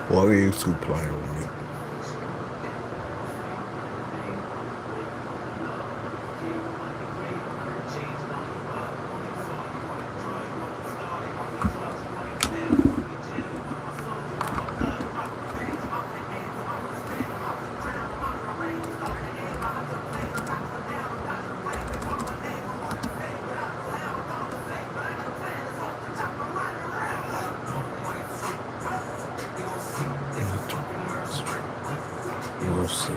What are you two playing with me? We'll see.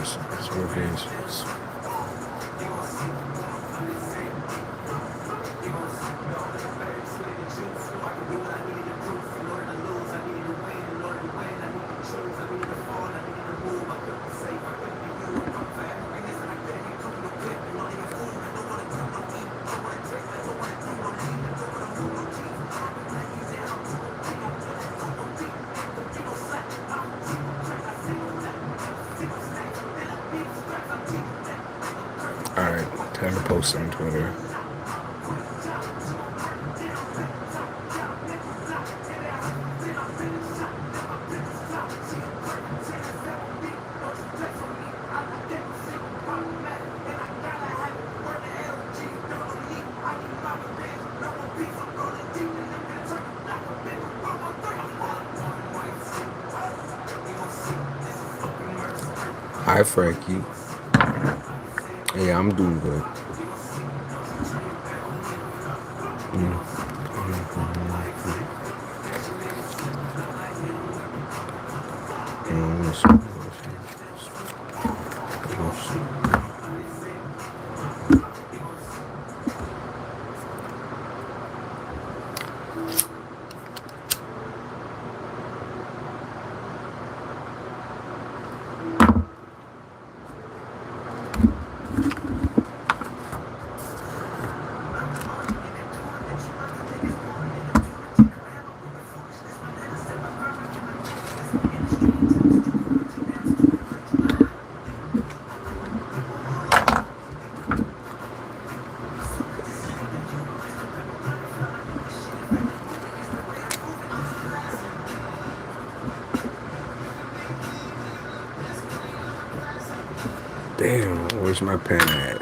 It's revisions. Alright, time to post on Twitter. Hi, Frankie. Yeah, I'm doing good. Damn, where's my pen at?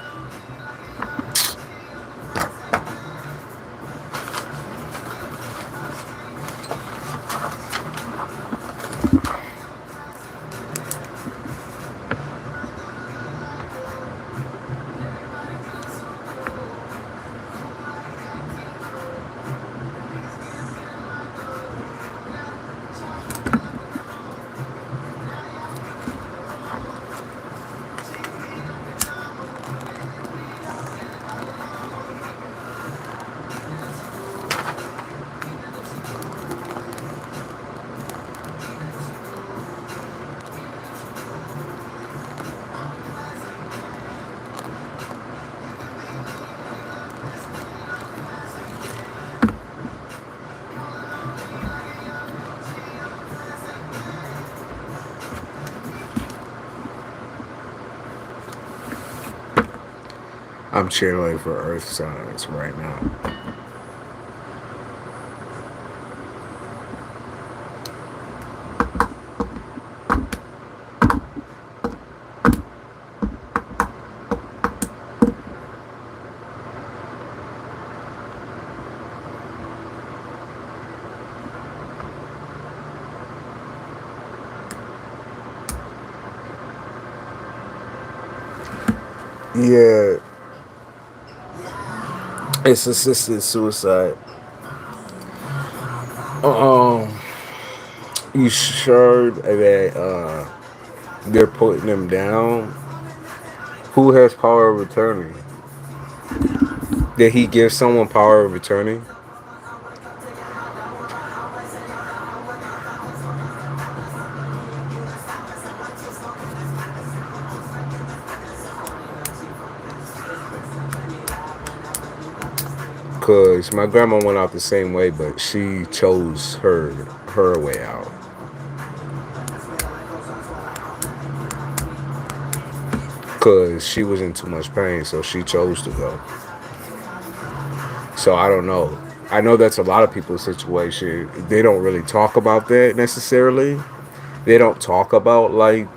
I'm channeling for earth signs right now. Yeah, it's assisted suicide. Um, you sure that they're putting him down? Who has power of attorney? Did he give someone power of attorney? Cause my grandma went out the same way, but she chose her way out. Cause she was in too much pain, so she chose to go. So I don't know. I know that's a lot of people's situation. They don't really talk about that necessarily. They don't talk about like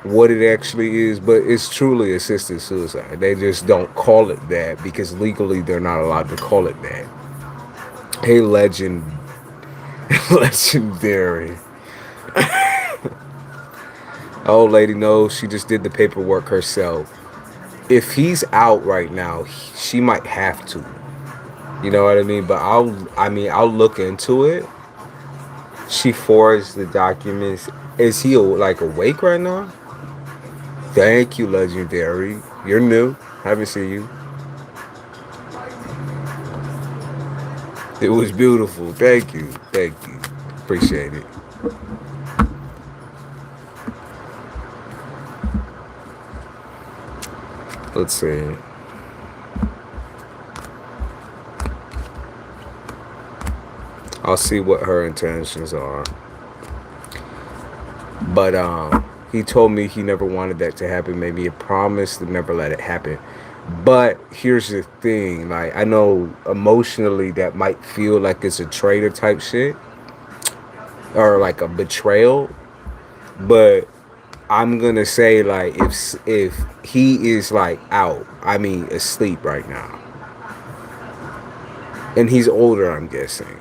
what it actually is, but it's truly assisted suicide. They just don't call it that because legally they're not allowed to call it that. Hey, legendary. Old lady knows she just did the paperwork herself. If he's out right now, she might have to. You know what I mean? But I'll look into it. She forged the documents. Is he like awake right now? Thank you, legendary. You're new. Haven't seen you. It was beautiful. Thank you. Thank you. Appreciate it. Let's see. I'll see what her intentions are. But he told me he never wanted that to happen. Made me a promise to never let it happen. But here's the thing, like I know emotionally that might feel like it's a traitor type shit or like a betrayal, but I'm gonna say like if he is like out, I mean asleep right now, and he's older, I'm guessing.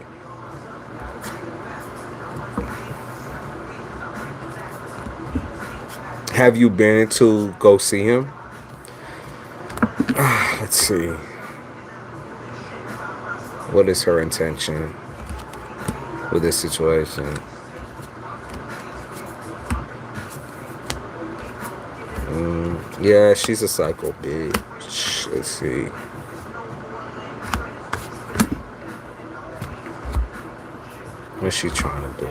Have you been to go see him? Let's see. What is her intention with this situation? Yeah, she's a psycho bitch. Let's see. What's she trying to do?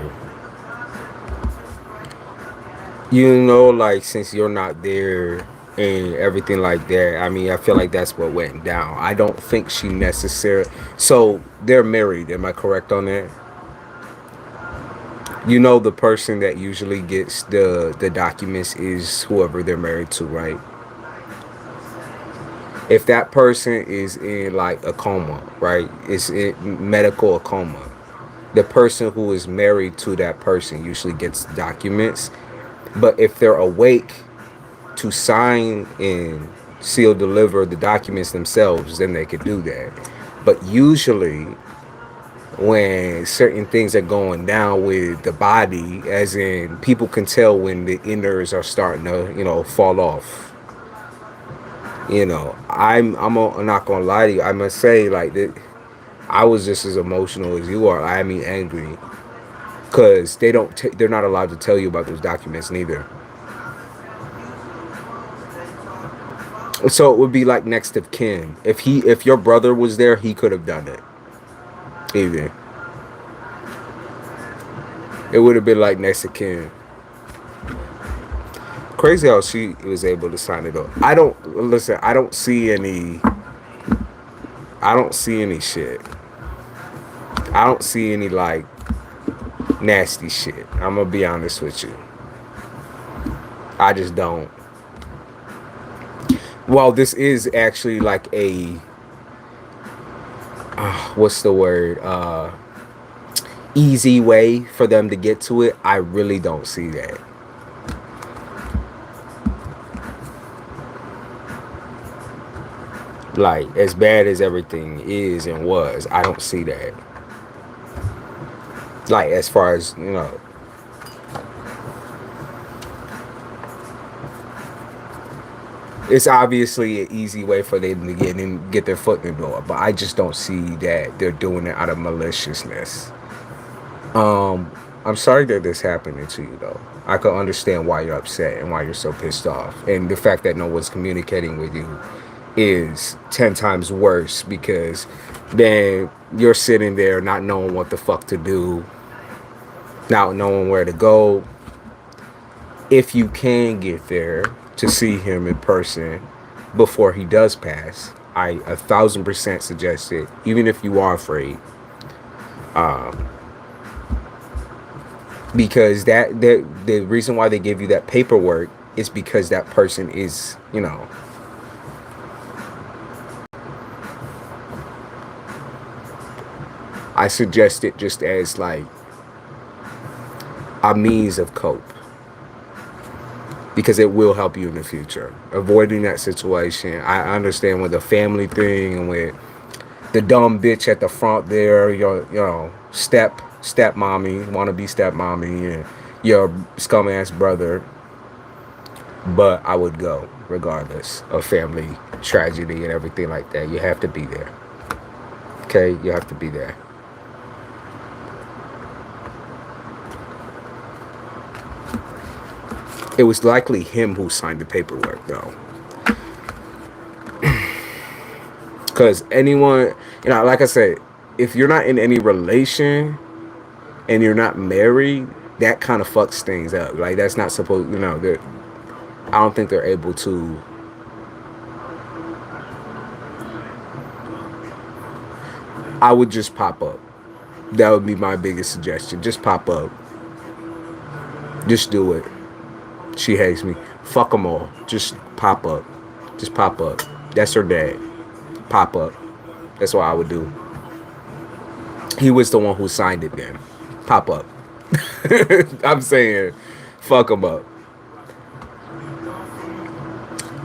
You know, like, since you're not there and everything like that, I mean, I feel like that's what went down. I don't think she necessarily... So, they're married. Am I correct on that? You know, the person that usually gets the documents is whoever they're married to, right? If that person is in, like, a coma, right? It's in medical coma. The person who is married to that person usually gets documents. But if they're awake to sign and seal deliver the documents themselves, then they could do that. But usually when certain things are going down with the body, as in people can tell when the innards are starting to, you know, fall off. You know, I'm not gonna lie to you. I must say, like, that I was just as emotional as you are. I mean, angry, because they're not allowed to tell you about those documents neither. So it would be like next of kin. If your brother was there, he could have done it. Even it would have been like next of kin. Crazy how she was able to sign it up. I don't see any. I don't see any shit. I don't see any like nasty shit. I'm gonna be honest with you. I just don't. Well, this is actually like a what's the word? Easy way for them to get to it. I really don't see that. Like, as bad as everything is and was, I don't see that. Like, as far as, you know, it's obviously an easy way for them to get their foot in the door, but I just don't see that they're doing it out of maliciousness. I'm sorry that this happened to you, though. I can understand why you're upset and why you're so pissed off, and the fact that no one's communicating with you is 10 times worse, because then you're sitting there not knowing what the fuck to do, not knowing where to go. If you can get there to see him in person before he does pass, I 1,000% suggest it, even if you are afraid. Because the reason why they give you that paperwork is because that person is, you know, I suggest it just as like a means of cope, because it will help you in the future. Avoiding that situation. I understand with the family thing and with the dumb bitch at the front there, your step mommy, wannabe step mommy, and your scum ass brother. But I would go regardless of family tragedy and everything like that. You have to be there. Okay, you have to be there. It was likely him who signed the paperwork, though. Because anyone, you know, like I said, if you're not in any relation and you're not married, that kind of fucks things up. Like, that's not supposed, you know, I don't think they're able to. I would just pop up. That would be my biggest suggestion. Just pop up. Just do it. She hates me. Fuck them all. Just pop up. Just pop up. That's her dad. Pop up. That's what I would do. He was the one who signed it then. Pop up. I'm saying, fuck him up.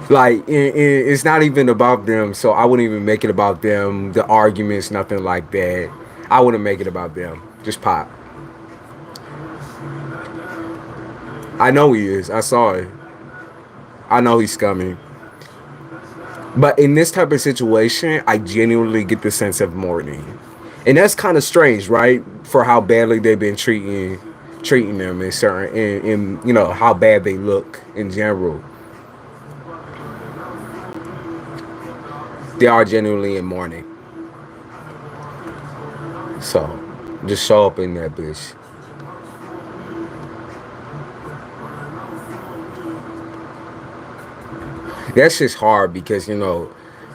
Like, it's not even about them, so I wouldn't even make it about them. The arguments, nothing like that. I wouldn't make it about them. Just pop. I know he is. I saw it. I know he's scummy. But in this type of situation, I genuinely get the sense of mourning. And that's kind of strange, right? For how badly they've been treating them in certain, in you know, how bad they look in general. They are genuinely in mourning. So, just show up in that bitch. That's just hard because, you know,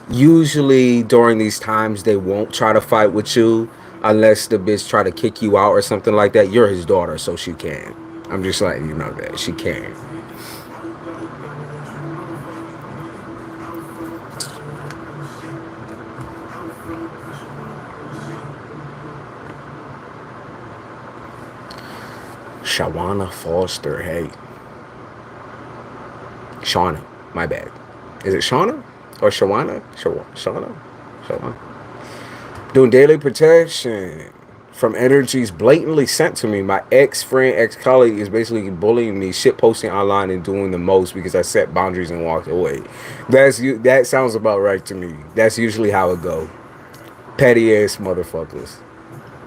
usually during these times they won't try to fight with you unless the bitch try to kick you out or something like that. You're his daughter, so she can. I'm just letting you know that she can. Shawana Foster, hey. Shauna, my bad. Is it Shauna or Shawana? Shauna? Shawana. Doing daily protection from energies blatantly sent to me. My ex-friend, ex-colleague is basically bullying me, shit posting online and doing the most because I set boundaries and walked away. That sounds about right to me. That's usually how it go. Petty ass motherfuckers.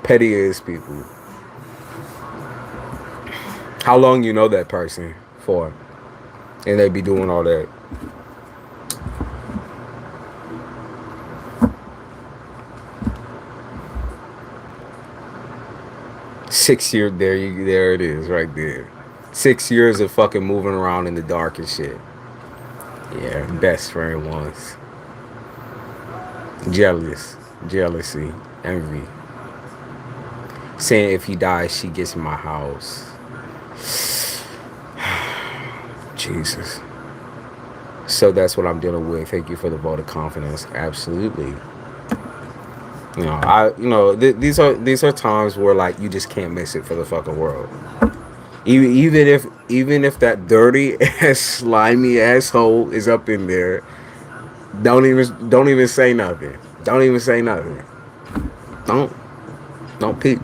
Petty ass people. How long you know that person for? And they be doing all that. There there it is right there. 6 years of fucking moving around in the dark and shit. Yeah, best friend once. Jealousy, envy. Saying if he dies, she gets in my house. Jesus. So that's what I'm dealing with. Thank you for the vote of confidence. Absolutely. These are times where like you just can't miss it for the fucking world. Even if that dirty ass slimy asshole is up in there, don't even say nothing. Don't even say nothing. Don't don't peek.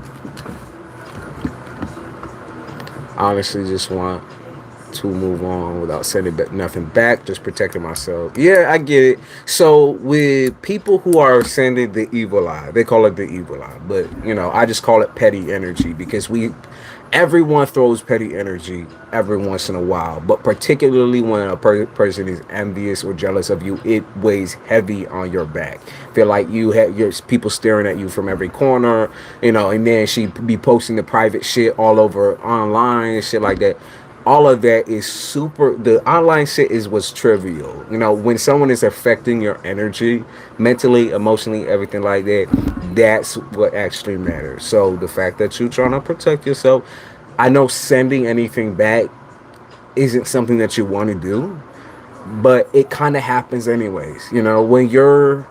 I honestly just want to move on without sending nothing back, just protecting myself. Yeah, I get it. So with people who are sending the evil eye, they call it the evil eye, but I just call it petty energy because everyone throws petty energy every once in a while, but particularly when a person is envious or jealous of you, it weighs heavy on your back. Feel like you have your people staring at you from every corner, and then she be posting the private shit all over online and shit like that. All of that is super. The online shit is what's trivial. When someone is affecting your energy, mentally, emotionally, everything like that, that's what actually matters. So the fact that you're trying to protect yourself, I know sending anything back isn't something that you want to do, but it kind of happens anyways. When you're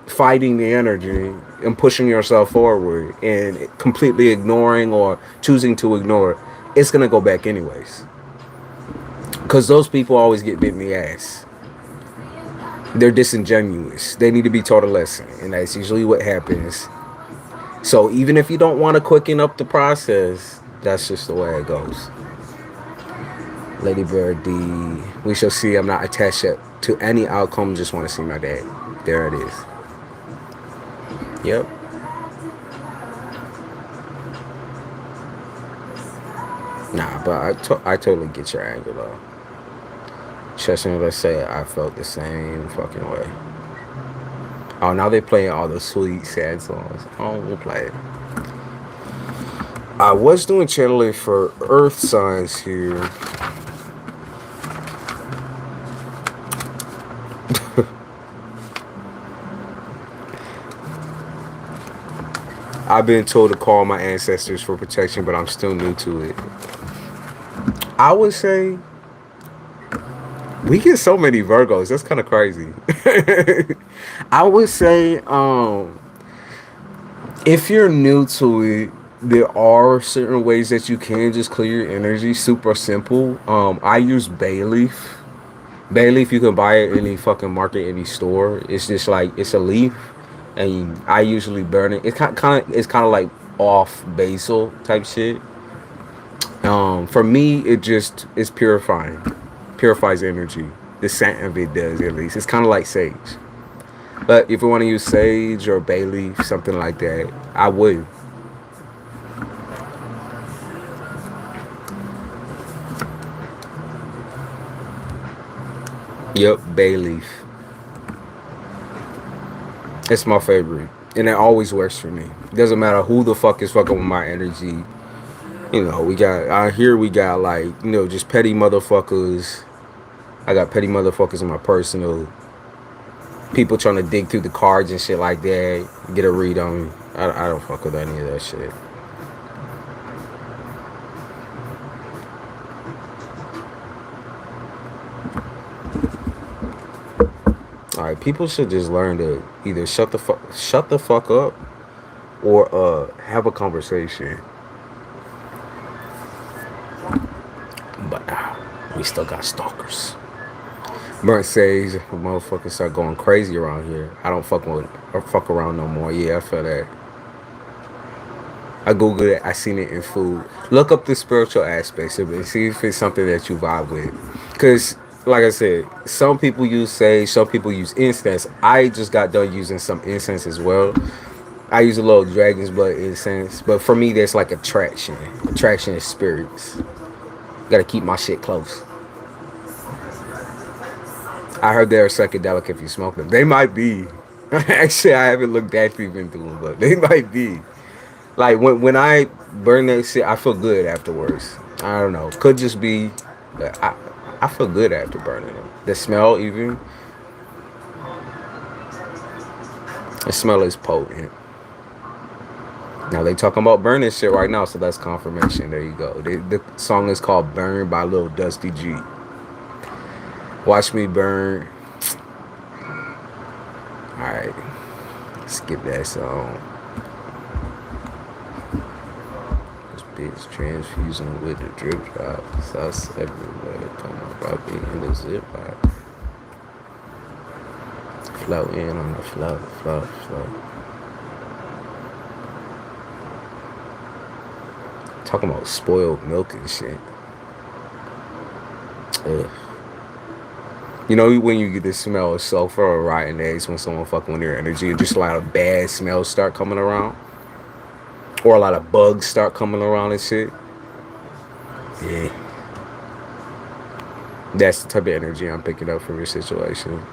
fighting the energy and pushing yourself forward and completely ignoring or choosing to ignore, it's gonna go back anyways. Because those people always get bit in the ass. They're disingenuous. They need to be taught a lesson. And that's usually what happens. So even if you don't want to quicken up the process, that's just the way it goes. Lady Bird D. We shall see. I'm not attached yet to any outcome. Just want to see my dad. There it is. Yep. Nah, but I totally get your angle though. Chestnut, let's say I felt the same fucking way. Oh, now they're playing all the sweet, sad songs. Oh, we'll play it. I was doing channeling for earth signs here. I've been told to call my ancestors for protection, but I'm still new to it. I would say we get so many Virgos. That's kind of crazy. I would say, if you're new to it, there are certain ways that you can just clear your energy. Super simple. I use bay leaf. Bay leaf, you can buy it in any fucking market, any store. It's just like it's a leaf, and I usually burn it. It's kind of like off basil type shit. For me, it's purifies energy. The scent of it does, at least. It's kind of like sage. But if you want to use sage or bay leaf, something like that, I would. Yep, bay leaf. It's my favorite. And it always works for me. Doesn't matter who the fuck is fucking with my energy. We got out here. We got like just petty motherfuckers. I got petty motherfuckers in my personal. People trying to dig through the cards and shit like that. Get a read on me. I don't fuck with any of that shit. All right, people should just learn to either shut the fuck up, or have a conversation. But we still got stalkers. Burnt sage, motherfuckers start going crazy around here. I don't fuck around no more. Yeah, I feel that. I googled it. I seen it in food. Look up the spiritual aspects of it. See if it's something that you vibe with. Cause like I said, some people use sage, some people use incense. I just got done using some incense as well. I use a little dragon's blood incense, but for me, there's like attraction. Attraction is spirits. Gotta keep my shit close. I heard they're psychedelic if you smoke them. They might be. Actually, I haven't looked that deep into them, but they might be. Like when I burn that shit, I feel good afterwards. I don't know. Could just be. I feel good after burning them. The smell, even. The smell is potent. Now they talking about burning shit right now, so that's confirmation. There you go. The song is called "Burn" by Lil Dusty G. Watch Me Burn. Alright, skip that song. This bitch transfusing with the drip drop. Sauce everywhere. Come on, Robbie in the zip line. Flow in on the flow. Talking about spoiled milk and shit. Ugh. You know when you get the smell of sulfur or rotten eggs when someone fucking with your energy, and just a lot of bad smells start coming around, or a lot of bugs start coming around and shit. Yeah, that's the type of energy I'm picking up from your situation.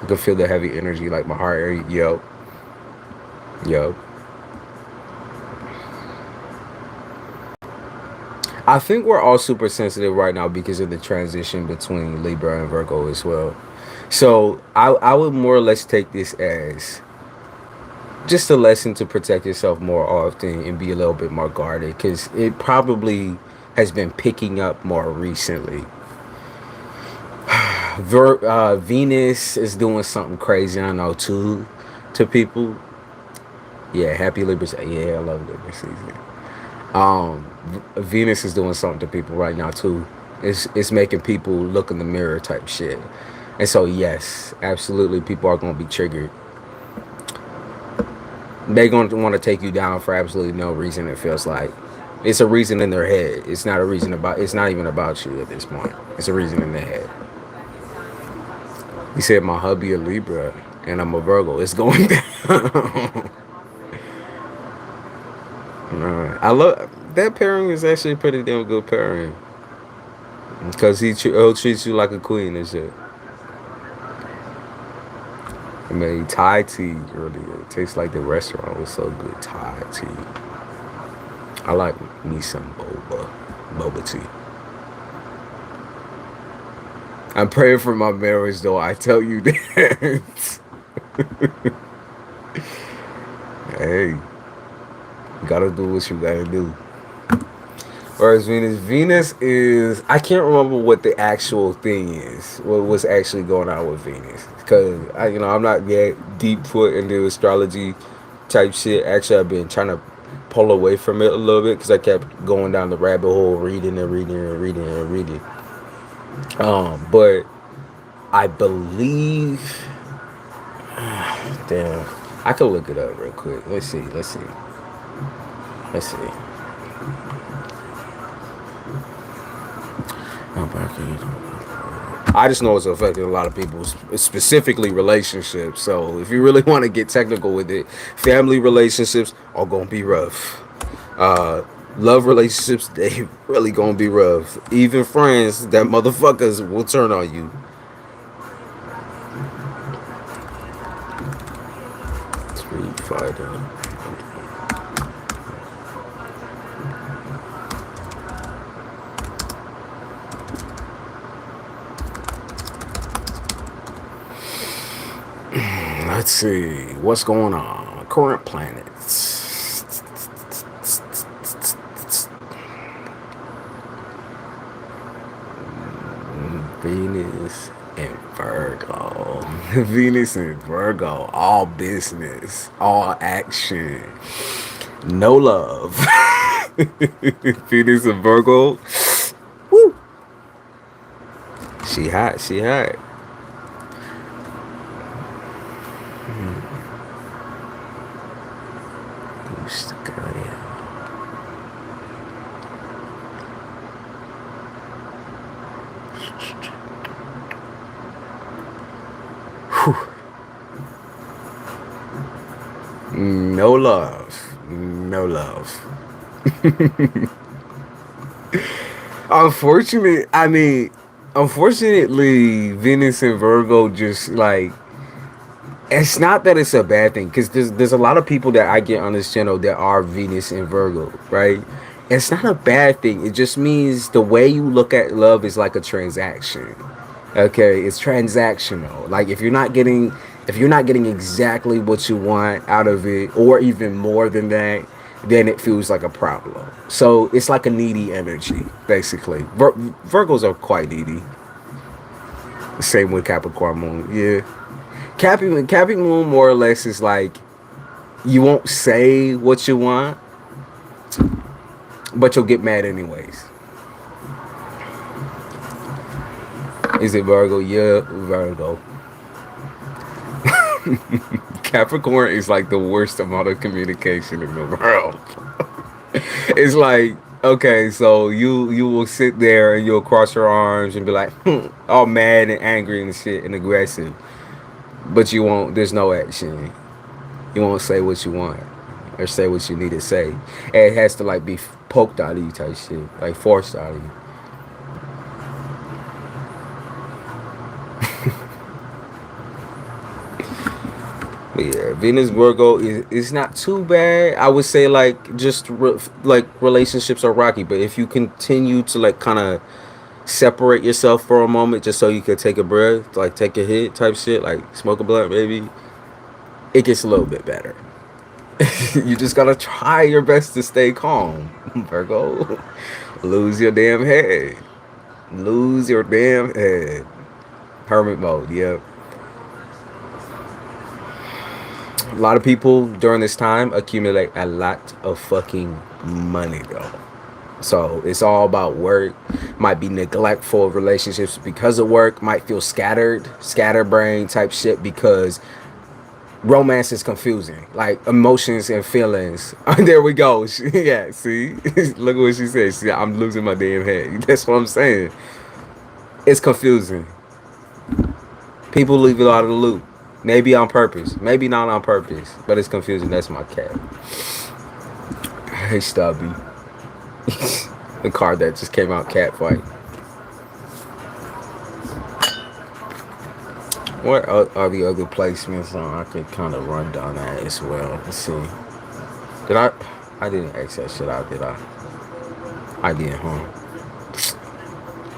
I can feel the heavy energy, like my heart area. Yo. I think we're all super sensitive right now because of the transition between Libra and Virgo as well. So I would more or less take this as just a lesson to protect yourself more often and be a little bit more guarded, because it probably has been picking up more recently. Venus is doing something crazy, I know, too, to people. Yeah, happy Libra. Yeah, I love Libra season. Venus is doing something to people right now too. It's making people look in the mirror type shit. And so yes, absolutely, people are going to be triggered. They're going to want to take you down for absolutely no reason. It feels like it's a reason in their head. It's not a reason about. It's not even about you at this point. It's a reason in their head. You said my hubby a Libra and I'm a Virgo. It's going down. I love that pairing. Is actually a pretty damn good pairing, because he'll treat you like a queen and shit. I made Thai tea earlier. It tastes like the restaurant was so good. Thai tea. I like me some boba tea. I'm praying for my marriage, though. I tell you that. Hey, you gotta do what you gotta do. Whereas Venus is, I can't remember what the actual thing is. What's actually going on with Venus? Because I'm not yet deep foot into astrology type shit. Actually, I've been trying to pull away from it a little bit because I kept going down the rabbit hole, reading. But I believe, damn, I could look it up real quick. Let's see. I just know it's affecting a lot of people, specifically relationships. So if you really want to get technical with it, family relationships are gonna be rough. Love relationships, they really gonna be rough. Even friends, that motherfuckers will turn on you. Street Fighter. Let's see what's going on. Current planets. Venus and Virgo. Venus and Virgo. All business. All action. No love. Venus and Virgo. Woo. She hot. No love. Unfortunately, Venus and Virgo just like, it's not that it's a bad thing, because there's a lot of people that I get on this channel that are Venus and Virgo, right? It's not a bad thing. It just means the way you look at love is like a transaction. Okay, it's transactional. Like if you're not getting exactly what you want out of it, or even more than that, then it feels like a problem. So it's like a needy energy, basically. Virgos are quite needy. Same with Capricorn moon. Yeah. Cappy moon more or less is like you won't say what you want, but you'll get mad anyways. Is it Virgo? Yeah, Virgo. Capricorn is like the worst amount of communication in the world. It's like, okay, so you will sit there and you'll cross your arms and be like, all mad and angry and shit and aggressive, but you won't. There's no action. You won't say what you want or say what you need to say. And it has to like be poked out of you type shit, like forced out of you. But yeah, Venus Virgo is not too bad. I would say like just like relationships are rocky, but if you continue to like kind of separate yourself for a moment just so you can take a breath, like take a hit type shit, like smoke a blunt maybe, it gets a little bit better. You just gotta try your best to stay calm, Virgo. Lose your damn head. Lose your damn head. Hermit mode, yep. A lot of people during this time accumulate a lot of fucking money though. So it's all about work. Might be neglectful of relationships because of work. Might feel scatterbrain type shit because romance is confusing. Like emotions and feelings. There we go. Yeah, see? Look at what she said. See, I'm losing my damn head. That's what I'm saying. It's confusing. People leave it out of the loop. Maybe on purpose. Maybe not on purpose. But it's confusing. That's my cat. Hey, Stubby. The card that just came out, cat fight. What are the other placements on? I could kind of run down that as well. Let's see. Did I didn't X that shit out, did I? I did, huh?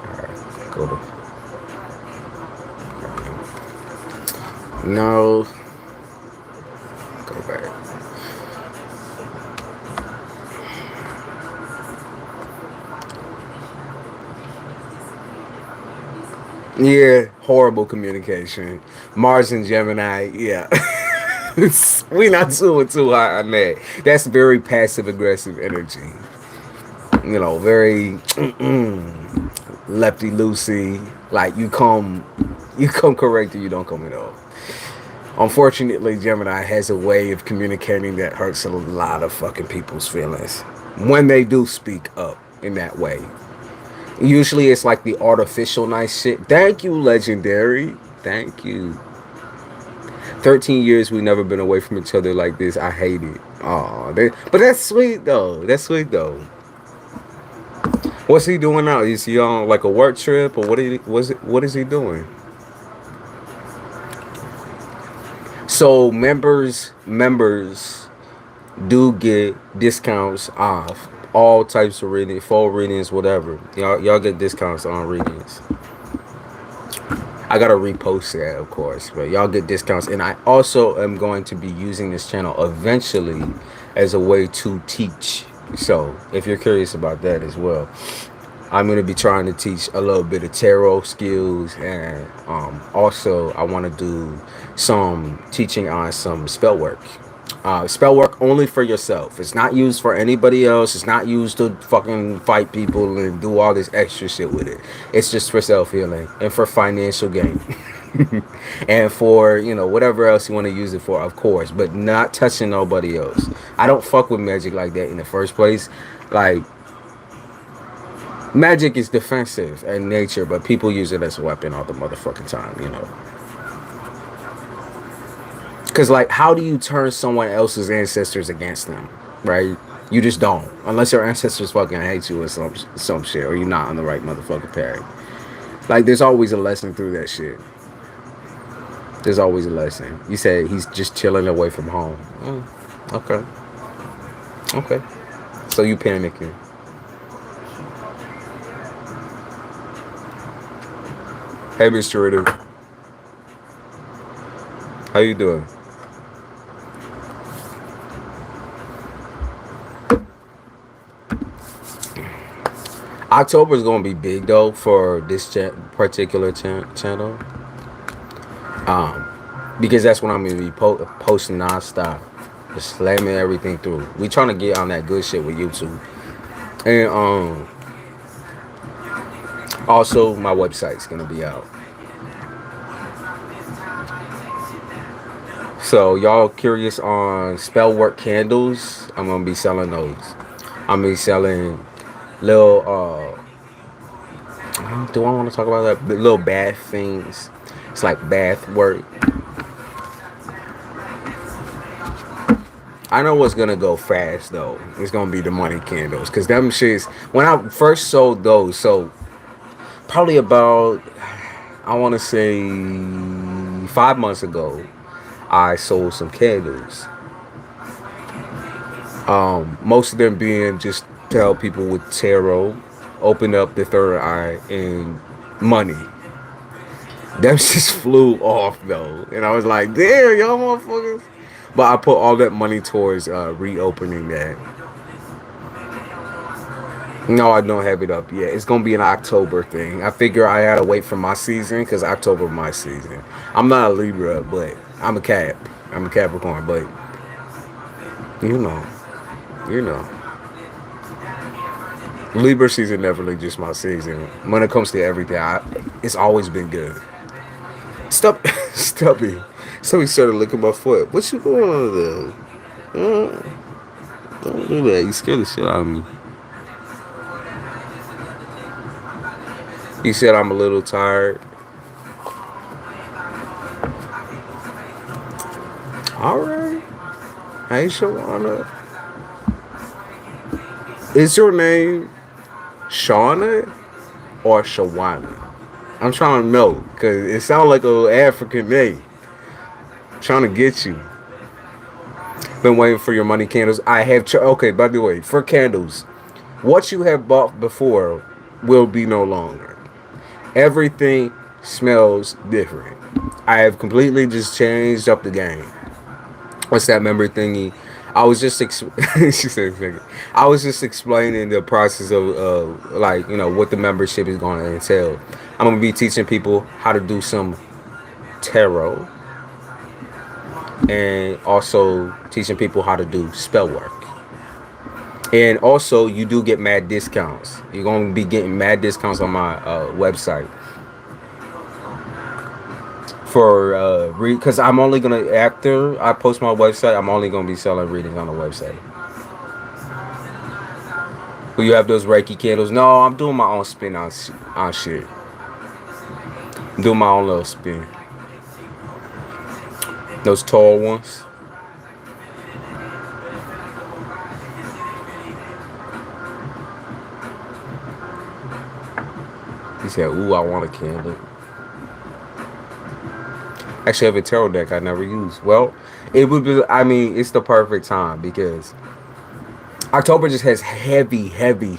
Alright, go to. No. Go back. Yeah, horrible communication. Mars and Gemini, yeah. We not too high on that. That's very passive aggressive energy. You know, very lefty loosey. Like you come correct or you don't come at all. Unfortunately, Gemini has a way of communicating that hurts a lot of fucking people's feelings when they do speak up in that way. Usually it's like the artificial nice shit. Thank you, Legendary. Thank you. 13 years we've never been away from each other like this. I hate it. Aw, but that's sweet though. That's sweet though. What's he doing now? Is he on like a work trip or what is he doing? So members do get discounts off all types of readings, full readings, whatever. Y'all get discounts on readings. I gotta repost that, of course, but y'all get discounts. And I also am going to be using this channel eventually as a way to teach. So if you're curious about that as well, I'm going to be trying to teach a little bit of tarot skills, and also I want to do some teaching on some spell work. Spell work only for yourself. It's not used for anybody else. It's not used to fucking fight people and do all this extra shit with it. It's just for self-healing and for financial gain. And for, you know, whatever else you want to use it for, of course, but not touching nobody else. I don't fuck with magic like that in the first place. Like, magic is defensive in nature, but people use it as a weapon all the motherfucking time, you know. Because, like, how do you turn someone else's ancestors against them, right? You just don't. Unless your ancestors fucking hate you or some shit, or you're not on the right motherfucking path. Like, there's always a lesson through that shit. There's always a lesson. You said he's just chilling away from home. Okay. Okay. So you panicking. Hey, Mr. Ritter. How you doing? October is gonna be big though for this particular channel, because that's when I'm gonna be posting nonstop, just slamming everything through. We trying to get on that good shit with YouTube, and also my website's gonna be out. So y'all curious on spell work candles? I'm gonna be selling those. I'm gonna be selling little do I want to talk about that? The little bath things. It's like bath work. I know what's gonna go fast though. It's gonna be the money candles, cause them shits. When I first sold those, so probably about, I want to say 5 months ago, I sold some candles. Most of them being just tell people with tarot, open up the third eye and money. Them just flew off though, and I was like, "Damn, y'all motherfuckers!" But I put all that money towards reopening that. No, I don't have it up yet. It's gonna be an October thing. I figure I had to wait for my season because October my season. I'm not a Libra, but I'm a Cap. I'm a Capricorn, but you know, you know, Libra season definitely just my season. When it comes to everything, it's always been good. Stop, Stubby. Somebody started licking my foot. What you going on there? Don't do that. You scared the shit out of me. You said I'm a little tired. Alright. Hey, Shawana. Is your name Shauna or Shawana? I'm trying to know, because it sounds like an African name. I'm trying to get you. Been waiting for your money candles. I have... okay, by the way, for candles, what you have bought before will be no longer. Everything smells different. I have completely just changed up the game. What's that memory thingy? I was just she said, I was just explaining the process of like, you know, what the membership is going to entail. I'm going to be teaching people how to do some tarot, and also teaching people how to do spell work. And also, you do get mad discounts. You're going to be getting mad discounts on my website. For because I'm only gonna, after I post my website, I'm only gonna be selling readings on the website. Will you have those Reiki candles? No, I'm doing my own spin on shit. I'm doing my own little spin. Those tall ones. He said, "Ooh, I want a candle." Actually, I have a tarot deck I never use. Well, it would be, I mean, it's the perfect time because October just has heavy hitting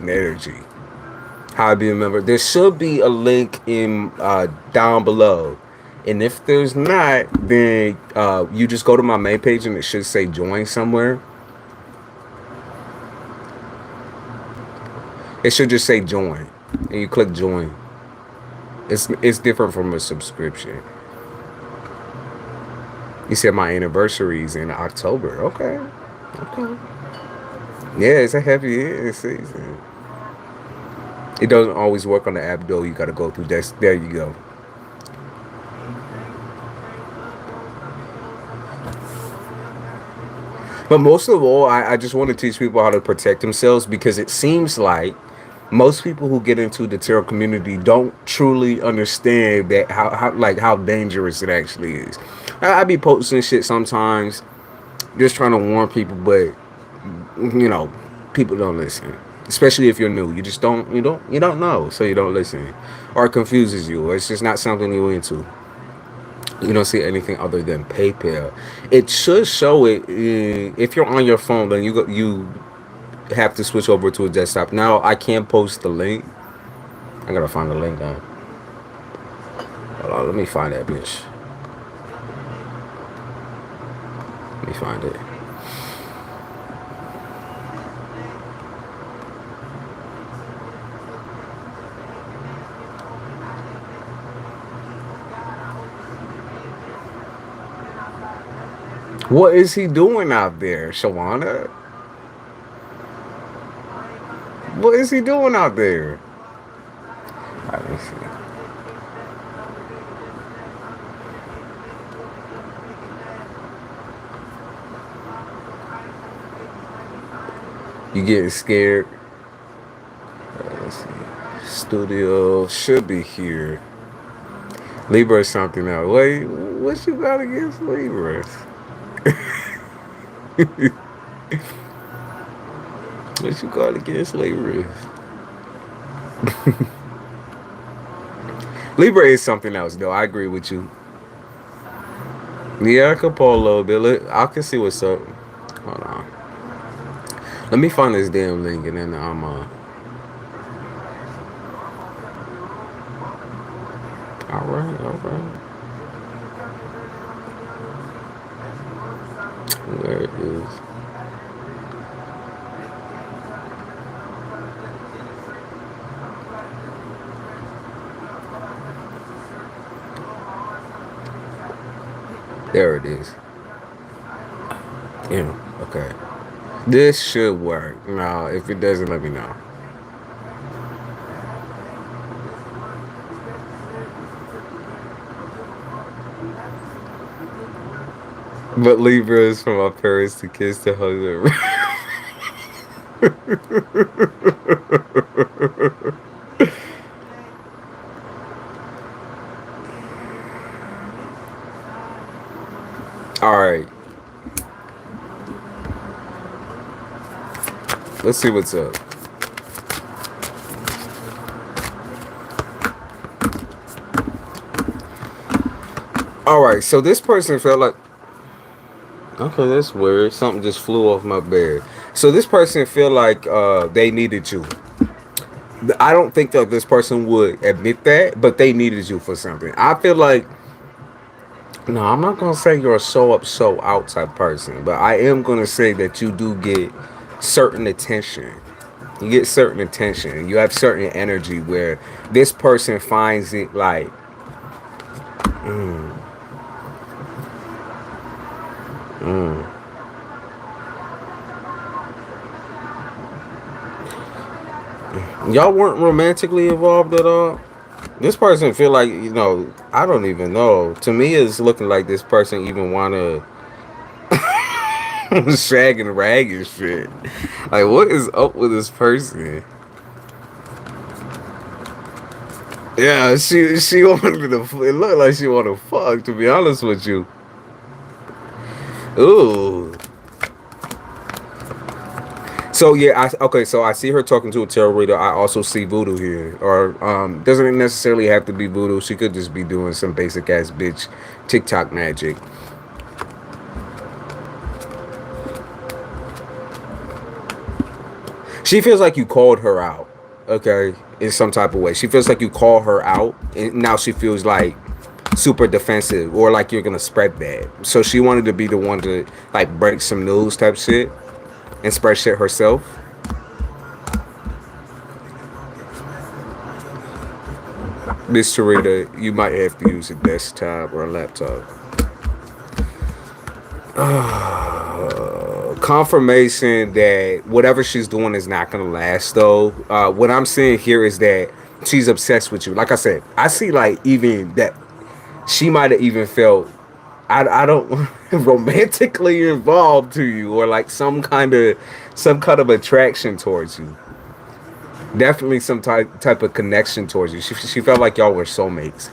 energy. How I be a member. There should be a link in down below. And if there's not, then you just go to my main page and it should say join somewhere. It should just say join. And you click join. It's different from a subscription. You said my anniversary is in October. Okay. Yeah, it's a heavy season. It doesn't always work on the app though. You gotta go through that. There you go. But most of all, I just want to teach people how to protect themselves, because it seems like most people who get into the tarot community don't truly understand that how dangerous it actually is. I be posting shit sometimes, just trying to warn people, but you know, people don't listen. Especially if you're new, you just don't know, so you don't listen, or it confuses you, or it's just not something you're into. You don't see anything other than PayPal. It should show it if you're on your phone. Then you have to switch over to a desktop. Now I can't post the link. I gotta find the link now. Hold on, let me find that bitch. Let me find it. What is he doing out there, Shawana? What is he doing out there? Let me see. You getting scared? Let's see. Studio should be here. Libra is something else. Wait, what you got against Libras? What you got against Libras? Libra is something else, though. I agree with you. Yeah, I could pull a little bit. I can see what's up. Hold on. Let me find this damn link and then all right, all right. Where it is. There it is. Yeah, okay. This should work. Now, if it doesn't, let me know. But Libra is from our parents to kiss to hug them. All right. Let's see what's up. All right. So this person felt like, okay, that's weird. Something just flew off my bed. So this person feel like they needed you. I don't think that this person would admit that, but they needed you for something. I feel like, no, I'm not gonna say you're a so up, so out type person, but I am gonna say that you do get certain attention. You get certain attention. You have certain energy where this person finds it like, mm, mm. Y'all weren't romantically involved at all. This person feel like, I don't even know. To me, it's looking like this person even wanna shag and rag and shit. Like, what is up with this person? Yeah, she wanted to. It looked like she wanted to fuck. To be honest with you. Ooh. So yeah, okay. So I see her talking to a tarot reader. I also see voodoo here, or doesn't necessarily have to be voodoo. She could just be doing some basic ass bitch TikTok magic. She feels like you called her out, okay, in some type of way. She feels like you call her out, and now she feels like super defensive or like you're gonna spread that. So she wanted to be the one to like break some news type shit and spread shit herself. Miss Tarita, you might have to use a desktop or a laptop. Confirmation that whatever she's doing is not gonna last though. What I'm seeing here is that she's obsessed with you. Like I said, I see like even that she might have even felt I don't romantically involved to you or like some kind of attraction towards you. Definitely some type of connection towards you. She felt like y'all were soulmates.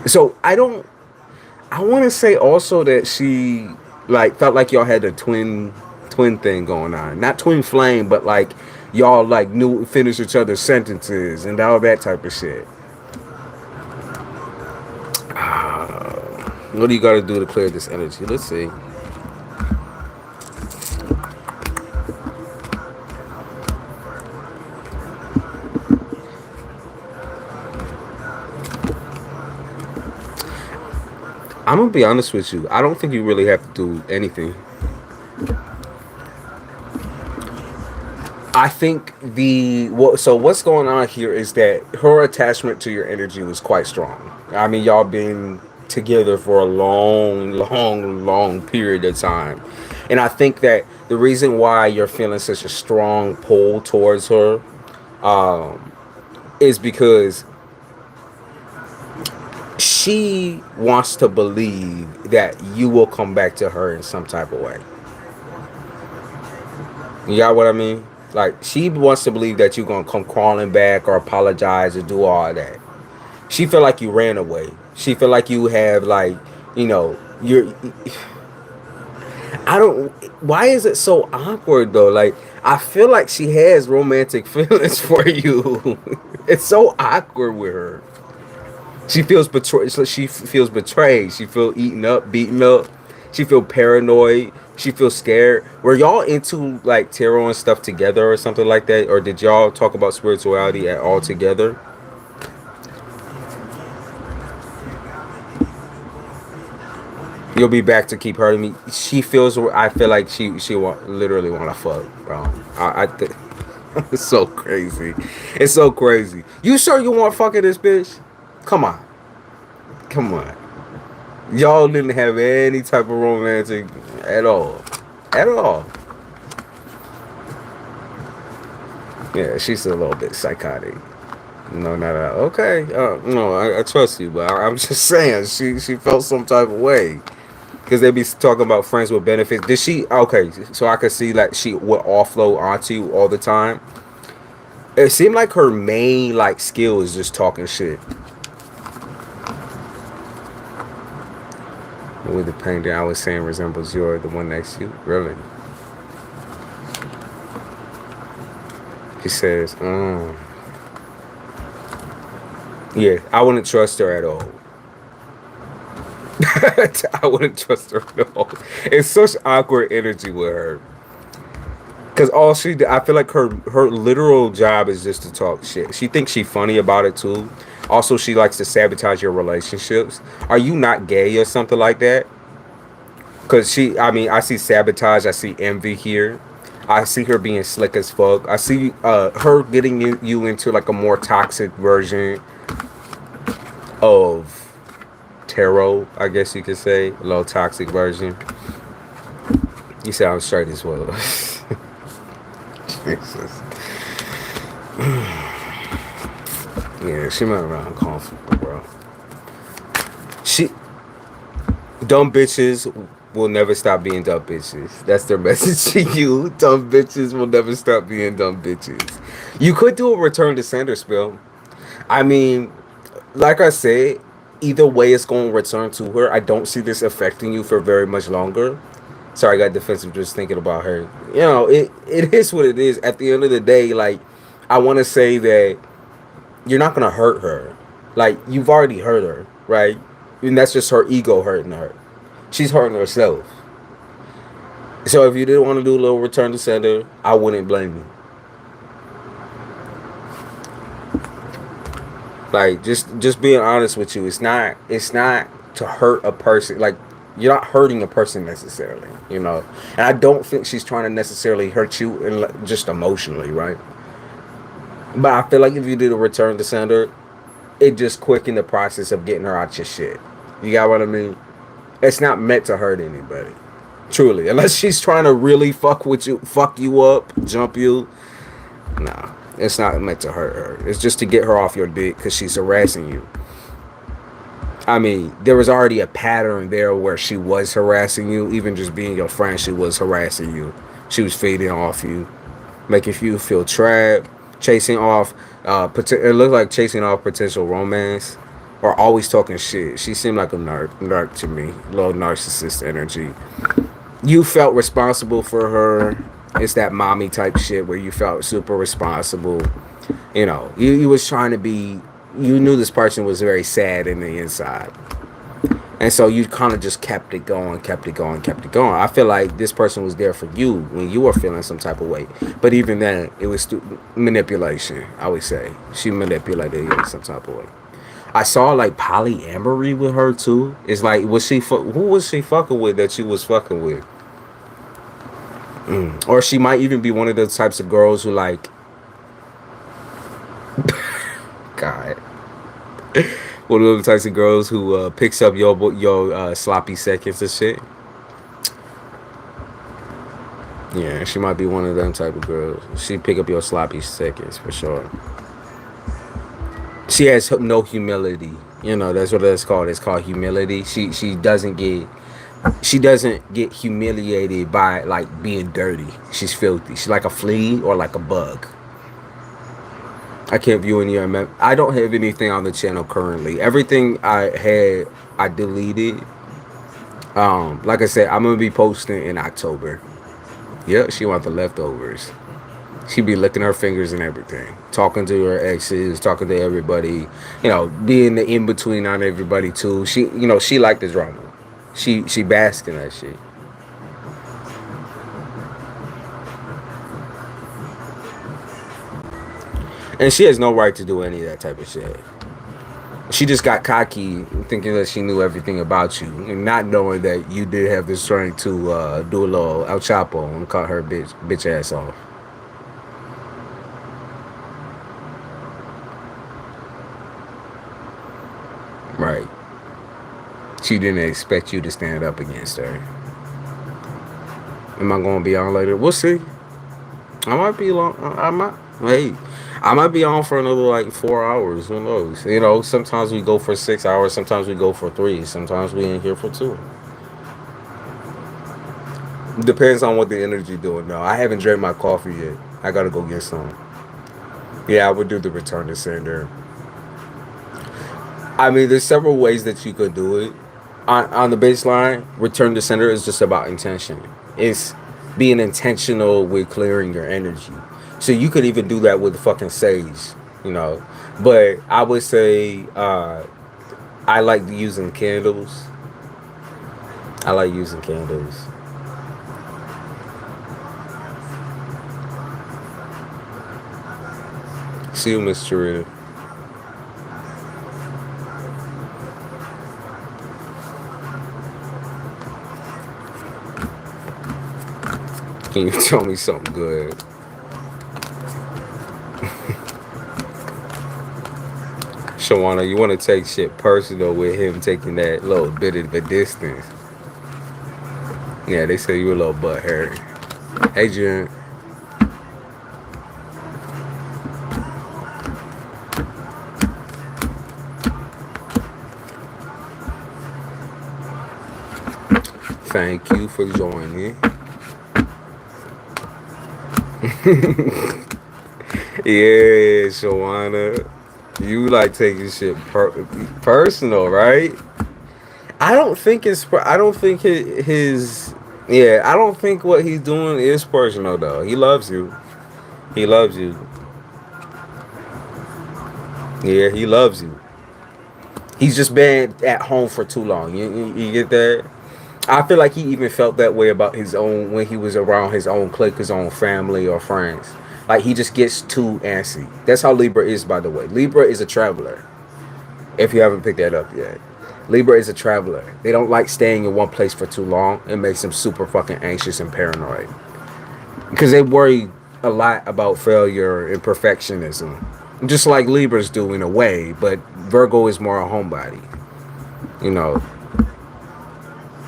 So I want to say also that she like felt like y'all had a twin thing going on. Not twin flame, but like y'all like knew finish each other's sentences and all that type of shit. What do you got to do to clear this energy? Let's see. I'm gonna be honest with you. I don't think you really have to do anything. I think so what's going on here is that her attachment to your energy was quite strong. I mean, y'all been together for a long period of time. And I think that the reason why you're feeling such a strong pull towards her is because she wants to believe that you will come back to her in some type of way. You got what I mean? Like, she wants to believe that you're going to come crawling back or apologize or do all that. She feel like you ran away. She feel like you have, like, you know, you're... I don't... Why is it so awkward, though? Like, I feel like she has romantic feelings for you. It's so awkward with her. She feels betrayed. She feels betrayed. She feel eaten up, beaten up. She feel paranoid. She feels scared. Were y'all into like tarot and stuff together or something like that, or did y'all talk about spirituality at all together? You'll be back to keep hurting me. She feels. I feel like she literally want to fuck, bro. It's so crazy. It's so crazy. You sure you want fucking this bitch? Come on. Come on. Y'all didn't have any type of romantic at all. At all. Yeah, she's a little bit psychotic. No, not at all. Okay. No, I trust you, but I'm just saying she felt some type of way. Because they be talking about friends with benefits. Did she? Okay, so I could see like she would offload onto you all the time. It seemed like her main like skill is just talking shit. With the painting I was saying resembles the one next to you. Really? He says, yeah, I wouldn't trust her at all. I wouldn't trust her at all. It's such awkward energy with her. Because all I feel like her literal job is just to talk shit. She thinks she's funny about it too. Also, she likes to sabotage your relationships. Are you not gay or something like that? Because I see sabotage. I see envy here. I see her being slick as fuck. I see her getting you into like a more toxic version of tarot, I guess you could say. A little toxic version. You said I'm straight as well. Jesus. Yeah, she went around comfortable, bro. Dumb bitches will never stop being dumb bitches. That's their message to you. Dumb bitches will never stop being dumb bitches. You could do a return to sender spell. I mean, like I said, either way it's going to return to her. I don't see this affecting you for very much longer. Sorry, I got defensive just thinking about her. You know, it is what it is. At the end of the day, like, I want to say that you're not going to hurt her. Like, you've already hurt her, right? And that's just her ego hurting her. She's hurting herself. So if you didn't want to do a little return to sender, I wouldn't blame you. Like, just being honest with you, it's not to hurt a person. Like, you're not hurting a person necessarily, you know. And I don't think she's trying to necessarily hurt you just emotionally, right? But I feel like if you did a return to sender, it just quickened the process of getting her out your shit. You got what I mean? It's not meant to hurt anybody. Truly. Unless she's trying to really fuck you up, jump you. Nah. It's not meant to hurt her. It's just to get her off your dick because she's harassing you. I mean, there was already a pattern there where she was harassing you. Even just being your friend, she was harassing you. She was feeding off you, making you feel trapped, chasing off. It looked like chasing off potential romance, or always talking shit. She seemed like a narc to me, a little narcissist energy. You felt responsible for her. It's that mommy type shit where you felt super responsible. You know, you was trying to be. You knew this person was very sad in the inside. And so you kind of just kept it going. I feel like this person was there for you when you were feeling some type of way. But even then, it was manipulation, I would say. She manipulated you in some type of way. I saw like polyamory with her too. It's like, who was she fucking with that you was fucking with? Or she might even be one of those types of girls who like... God. One of those types of girls who picks up your sloppy seconds and shit. Yeah, she might be one of them type of girls. She pick up your sloppy seconds for sure. She has no humility. You know, that's what that's called. It's called humility. She doesn't get humiliated by like being dirty. She's filthy. She's like a flea or like a bug. I can't view any of them. I don't have anything on the channel currently. Everything I had, I deleted. Like I said, I'm gonna be posting in October. Yeah, she want the leftovers. She be licking her fingers and everything, talking to her exes, talking to everybody. You know, being the in between on everybody too. She like the drama. She bask in that shit. And she has no right to do any of that type of shit. She just got cocky, thinking that she knew everything about you, and not knowing that you did have the strength to do a little El Chapo and cut her bitch ass off. Right. She didn't expect you to stand up against her. Am I gonna be on later? We'll see. I might be long. I might. Hey, I might be on for another like 4 hours. Who knows? You know, sometimes we go for 6 hours. Sometimes we go for 3. Sometimes we in here for 2. Depends on what the energy doing. No, I haven't drank my coffee yet. I gotta go get some. Yeah, I would do the return to sender. I mean, there's several ways that you could do it. On the baseline, return to sender is just about intention. It's being intentional with clearing your energy. So you could even do that with fucking sage, you know. But I would say I like using candles. I like using candles. See you, Miss Charita. Can you tell me something good? Shawana, you want to take shit personal with him taking that little bit of a distance. Yeah, they say you a little butthurt. Hey, Jen. Thank you for joining. Yeah, Shawana. You like taking shit personal, right? I don't think it's. I don't think his. Yeah, I don't think what he's doing is personal though. He loves you. He loves you. Yeah, he loves you. He's just been at home for too long. You get that? I feel like he even felt that way about his own when he was around his own clique, his own family or friends. Like he just gets too antsy. That's how Libra is, by the way. Libra is a traveler. If you haven't picked that up yet, Libra is a traveler. They don't like staying in one place for too long. It makes them super fucking anxious and paranoid because they worry a lot about failure and perfectionism, just like Libras do in a way. But Virgo is more a homebody. You know,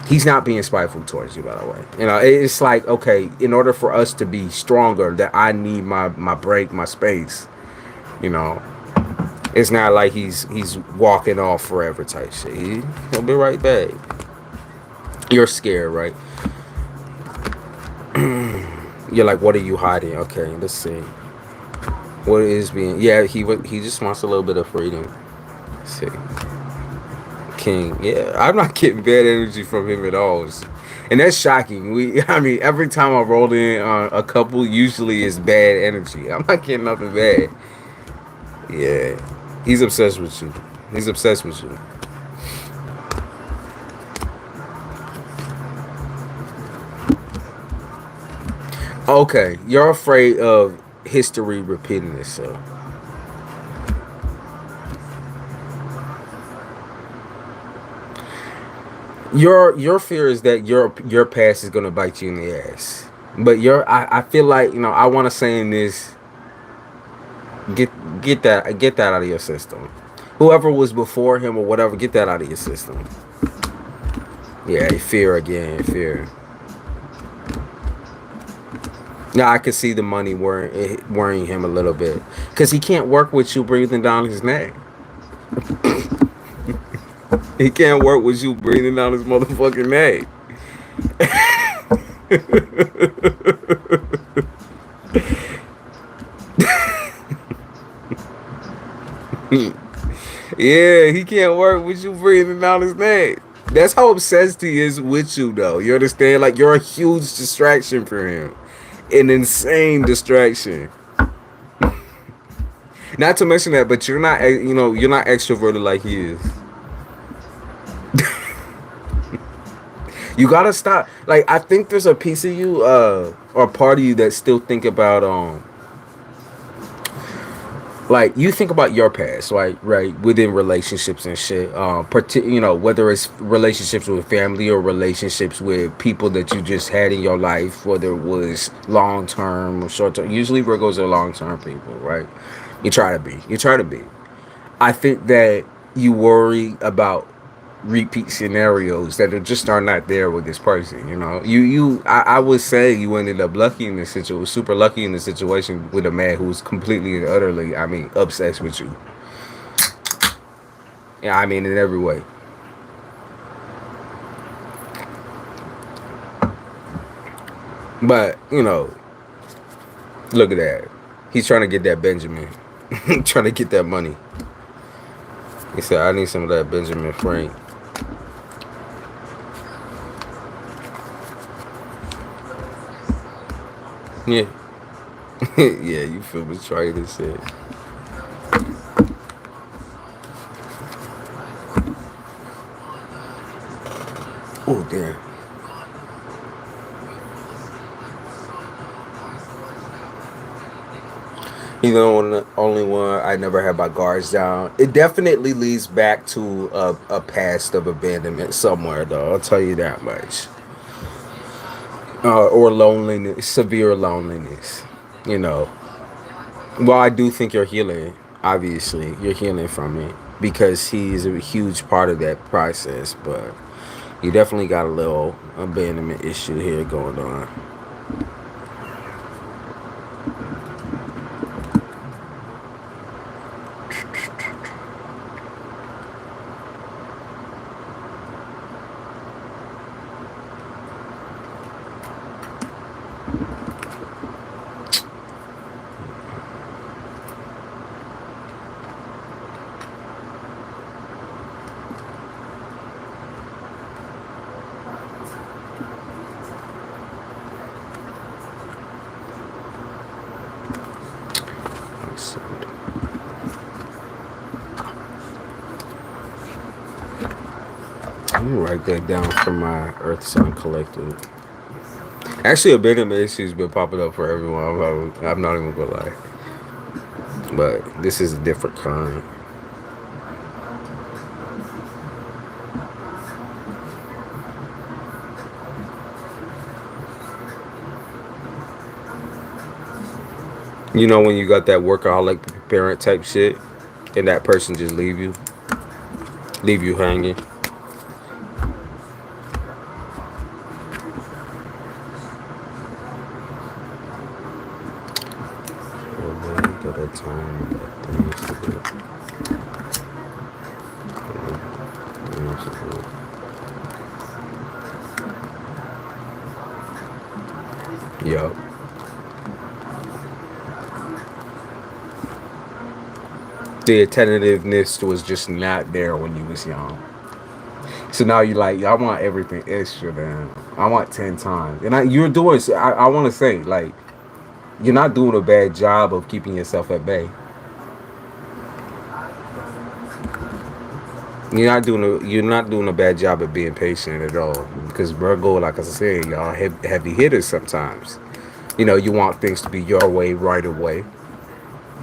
he's not being spiteful towards you, by the way. You know, it's like, okay, in order for us to be stronger, that I need my break, my space. You know, it's not like he's walking off forever type shit. He'll be right back. You're scared, right? You're like, what are you hiding? Okay, let's see. What is being? Yeah, he just wants a little bit of freedom. Let's see. King. Yeah, I'm not getting bad energy from him at all, and that's shocking. I mean, every time I roll in on a couple, usually it's bad energy. I'm not getting nothing bad. Yeah, he's obsessed with you. He's obsessed with you. Okay, you're afraid of history repeating itself. Your fear is that your past is gonna bite you in the ass. But I feel like, you know, I wanna say in this, get that out of your system. Whoever was before him or whatever, get that out of your system. Yeah, fear again, fear. Now I could see the money worrying him a little bit, because he can't work with you breathing down his neck. He can't work with you breathing down his motherfucking neck. Yeah, he can't work with you breathing down his neck. That's how obsessed he is with you, though. You understand? Like, you're a huge distraction for him. An insane distraction. Not to mention that, but you're not, you're not extroverted like he is. You gotta stop. Like, I think there's a piece of you, or part of you that still think about, like, you think about your past, right, within relationships and shit. Whether it's relationships with family or relationships with people that you just had in your life, whether it was long term or short term. Usually Virgos are long term people, right? You try to be. I think that you worry about repeat scenarios that are not there with this person. I would say you ended up lucky in this situation, super lucky in the situation with a man who's completely and utterly, obsessed with you. Yeah, in every way. But look at that. He's trying to get that Benjamin. Trying to get that money. He said, I need some of that Benjamin Frank. Yeah. Yeah, you feel betrayed and shit. Oh, damn. The only one I never had my guards down. It definitely leads back to a past of abandonment somewhere, though. I'll tell you that much. Or loneliness, severe loneliness. Well, I do think you're healing. Obviously, you're healing from it because he's a huge part of that process. But you definitely got a little abandonment issue here going on. I'm gonna write that down for my Earth Sun Collective. Actually, abandonment issue's been popping up for everyone. I'm not even gonna lie, but this is a different kind. When you got that workaholic parent type shit, and that person just leave you hanging. Yup. The attentiveness was just not there when you was young. So now you like, I want everything extra, man. I want 10 times. And you're doing, I want to say, like, you're not doing a bad job of keeping yourself at bay. You're not doing a bad job of being patient at all. Because Virgo, like I said, y'all heavy hitters sometimes. You want things to be your way right away.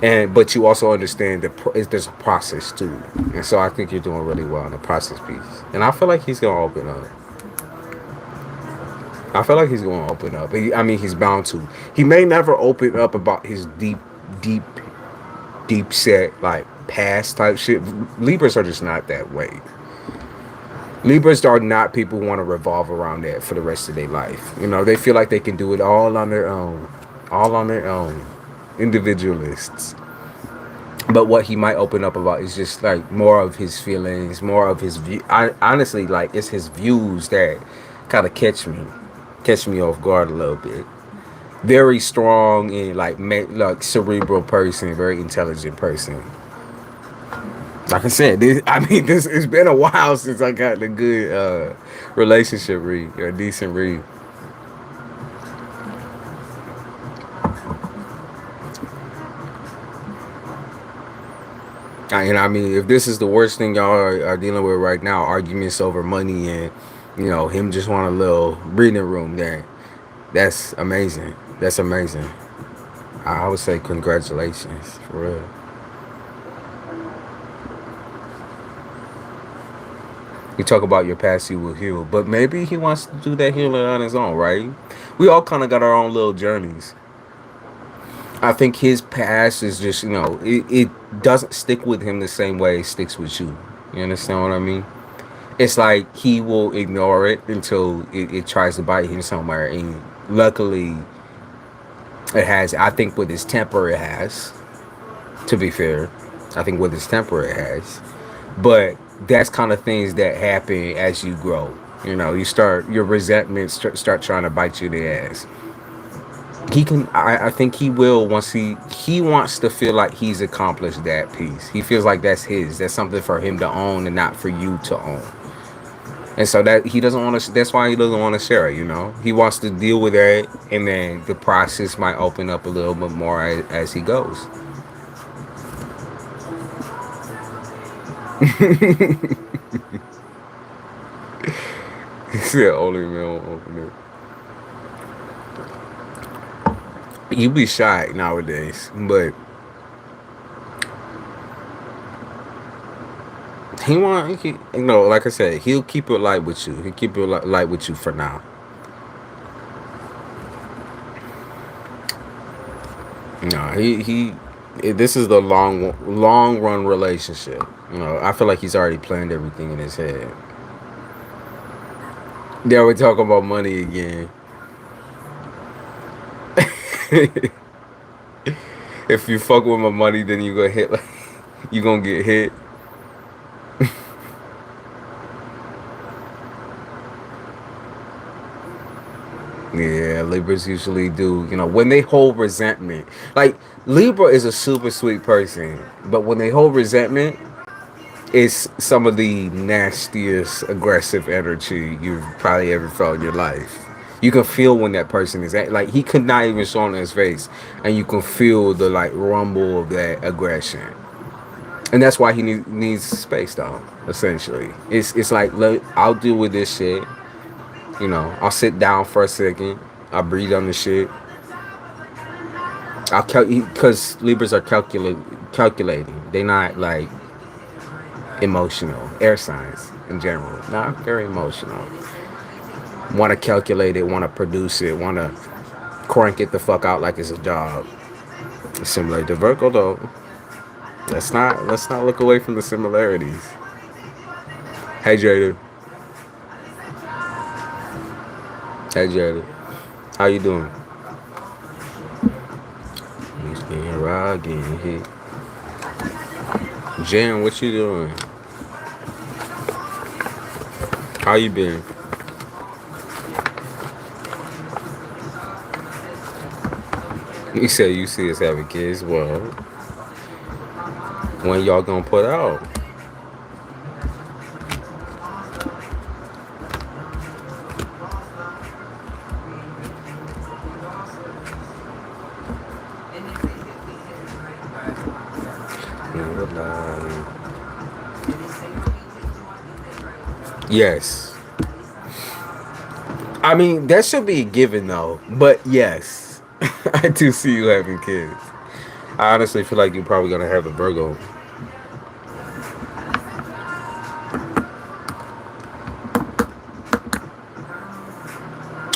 But you also understand that there's a process too, and so I think you're doing really well in the process piece. And I feel like he's gonna open up. He's bound to. He may never open up about his deep set, like, past type shit. Libras are just not that way. Libras are not people who want to revolve around that for the rest of their life. You know, they feel like they can do it all on their own. All on their own. Individualists. But what he might open up about is just like more of his feelings, more of his view. Honestly, like it's his views that kind of catch me off guard a little bit. Very strong and like cerebral person, very intelligent person. Like I said, this it's been a while since I got the good relationship read, or a decent read. And I mean, if this is the worst thing y'all are dealing with right now, arguments over money and him just want a little breathing room there, that's amazing. That's amazing. I would say congratulations for real. You talk about your past, he will heal, but maybe he wants to do that healing on his own, right? We all kind of got our own little journeys. I think his past is just, it doesn't stick with him the same way it sticks with you. You understand what I mean? It's like he will ignore it until it tries to bite him somewhere. And luckily, it has. I think with his temper, it has. To be fair, I think with his temper, it has. But that's kind of things that happen as you grow. You start, your resentments start trying to bite you in the ass. He can, I think he will, once he wants to feel like he's accomplished that piece. He feels like that's something for him to own and not for you to own. And so that he doesn't want to, that's why he doesn't want to share it. He wants to deal with that, and then the process might open up a little bit more as he goes. He said only man will open it. You be shy nowadays, but like I said, he'll keep it light with you. He'll keep it light with you for now. No, this is the long run relationship. I feel like he's already planned everything in his head. There we talk about money again. If you fuck with my money, then you gonna hit you gonna get hit. Yeah, Libras usually do. When they hold resentment, like Libra is a super sweet person, but when they hold resentment, it's some of the nastiest aggressive energy you've probably ever felt in your life. You can feel when that person is like he could not even show on his face, and you can feel the like rumble of that aggression. And that's why he needs space, though. Essentially, it's like, look, I'll deal with this shit. I'll sit down for a second. I'll breathe on the shit. Because Libras are calculating. They're not like emotional. Air signs in general, not very emotional. Want to calculate it, want to produce it, want to crank it the fuck out like it's a job. Similar to Virgo, though. Let's not look away from the similarities. Hey, Jada. Hey, Jada. How you doing? He's getting raw, getting hit. Jan, what you doing? How you been? You said you see us having kids. Well, when y'all gonna put out? Yes. I mean, that should be a given, though. But yes, I do see you having kids. I honestly feel like you're probably gonna have a Virgo.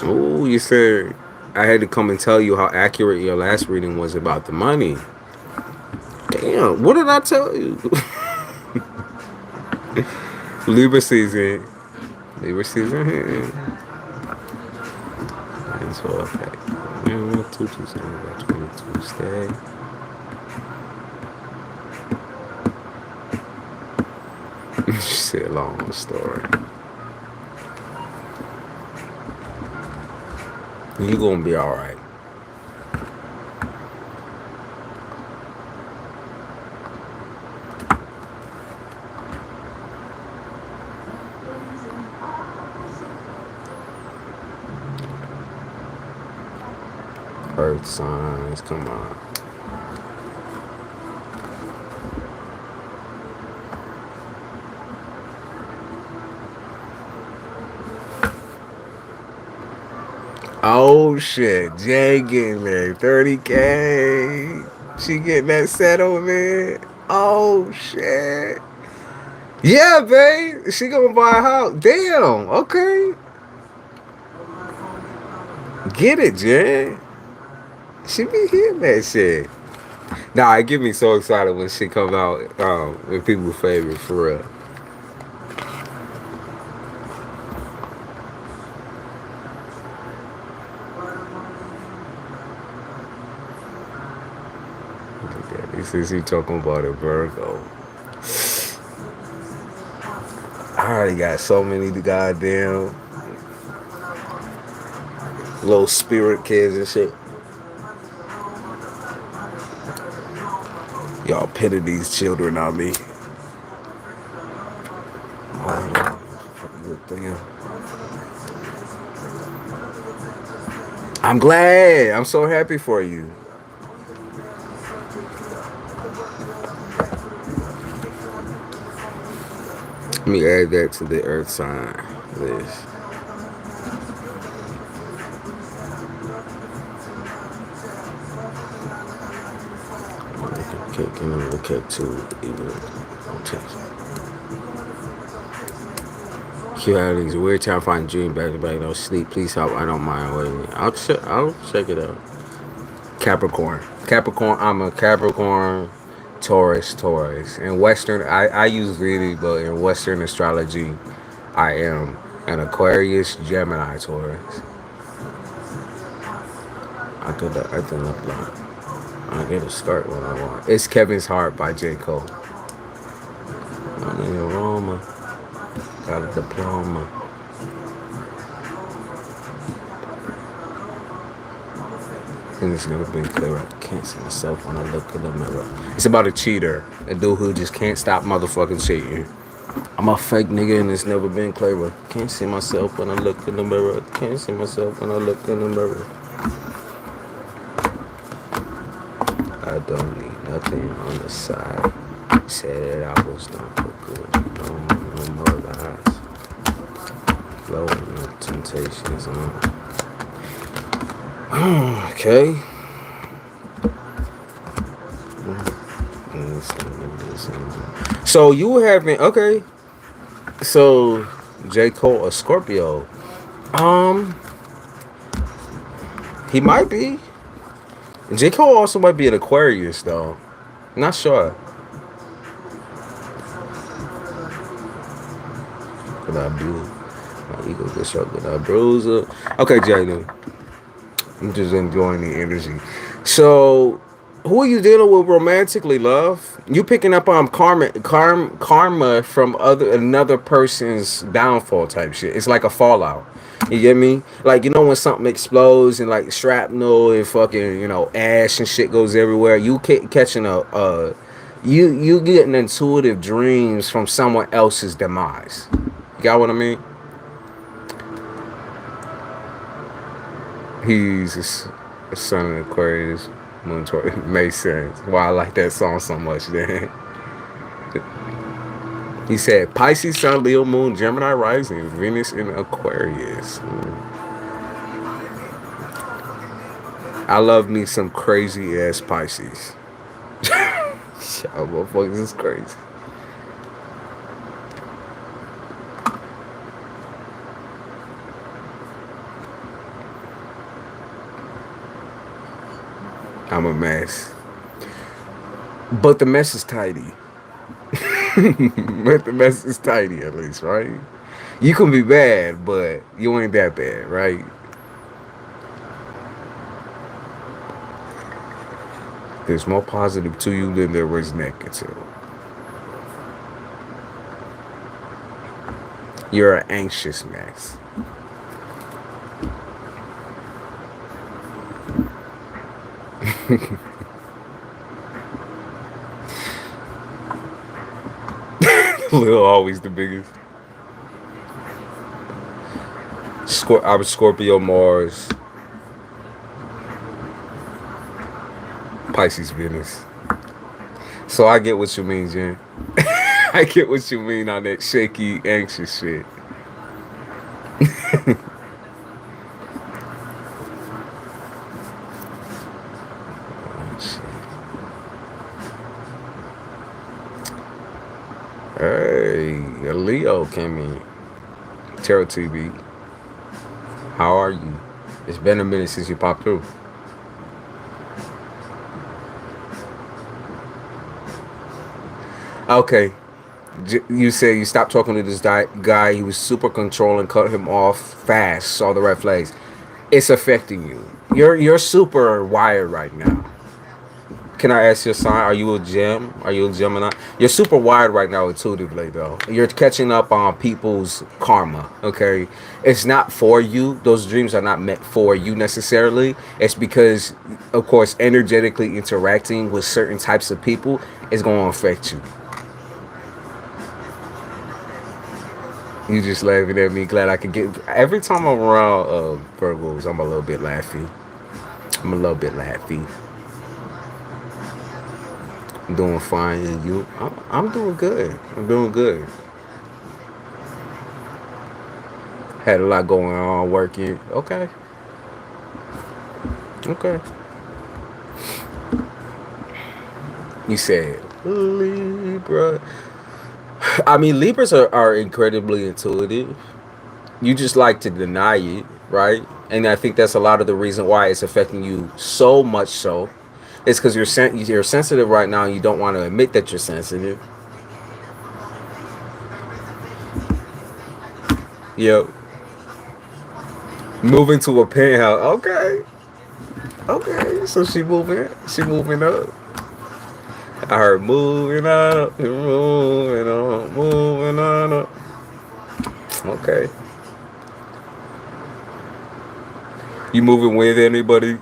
Oh, you said I had to come and tell you how accurate your last reading was about the money. Damn, what did I tell you? Libra season. Libra season here. And so, okay. 2 2 7 22 stay. She said long story. You gonna be alright. Earth signs, come on. Oh shit, Jay getting married, 30K. She getting that settlement. Oh shit. Yeah, babe. She gonna buy a house. Damn. Okay. Get it, Jay. She be hitting that shit. Nah, it get me so excited when shit come out. When people favorite for real. He says he talking about a Virgo. I already got so many goddamn little spirit kids and shit. Y'all pity these children on me. I'm glad. I'm so happy for you. Let me add that to the earth sign list. Okay, can I look at two even Q-Ali's a weird time finding dream back to back. No sleep. Please help. I don't mind waiting. I'll check it out. Capricorn. I'm a Capricorn, Taurus. In Western, I use Vedic, but in Western astrology, I am an Aquarius, Gemini, Taurus. I get a skirt when I want. It's Kevin's Heart by J. Cole. I'm in Roma. Got a diploma. And it's never been clearer. I can't see myself when I look in the mirror. It's about a cheater. A dude who just can't stop motherfucking cheating. I'm a fake nigga and it's never been clearer. Can't see myself when I look in the mirror. Can't see myself when I look in the mirror. I don't need nothing on the side. Said that I was done for good. No more lies. Blowing up temptations on. Okay. So you haven't, okay. So J. Cole, a Scorpio. He might be. J. Cole also might be an Aquarius though. Not sure. Could I do? My ego gets short. Could I bruise up? Okay, Jaden. I'm just enjoying the energy. So, who are you dealing with romantically, love? You picking up on karma from another person's downfall type shit. It's like a fallout. You get me? Like, you know when something explodes and like shrapnel and fucking, you know, ash and shit goes everywhere. You catching you getting intuitive dreams from someone else's demise. You got what I mean? He's a son of Aquarius, Moon Taurus. Makes sense. Why I like that song so much then. He said, Pisces, Sun, Leo, Moon, Gemini rising, Venus in Aquarius. I love me some crazy ass Pisces. Y'all motherfuckers is crazy. I'm a mess. But the mess is tidy. But the mess is tidy at least, right? You can be bad, but you ain't that bad, right? There's more positive to you than there was negative. You're an anxious mess. Lil always the biggest. I was Scorpio, Mars, Pisces, Venus. So I get what you mean, Jen. I get what you mean on that shaky, anxious shit. Hey, a Leo came in. Tarot TV. How are you? It's been a minute since you popped through. Okay. You say you stopped talking to this guy. He was super controlling, cut him off fast. Saw the red flags. It's affecting you. You're super wired right now. Can I ask your sign? Are you a Gem? Are you a Gemini? You're super wired right now intuitively, though. You're catching up on people's karma, okay? It's not for you. Those dreams are not meant for you necessarily. It's because, of course, energetically interacting with certain types of people is going to affect you. You just laughing at me. Glad I could get... Every time I'm around Virgos, I'm a little bit laughy. I'm a little bit laughy. I'm doing fine, and you? I'm doing good. I'm doing good. Had a lot going on, working. Okay. Okay. You said Libra. I mean, Libras are incredibly intuitive. You just like to deny it, right? And I think that's a lot of the reason why it's affecting you so much so. It's because you're sensitive right now and you don't want to admit that you're sensitive. Yep. Moving to a penthouse. Okay. Okay. So she moving. She moving up. I heard moving up, moving on, moving on up. Okay. You moving with anybody?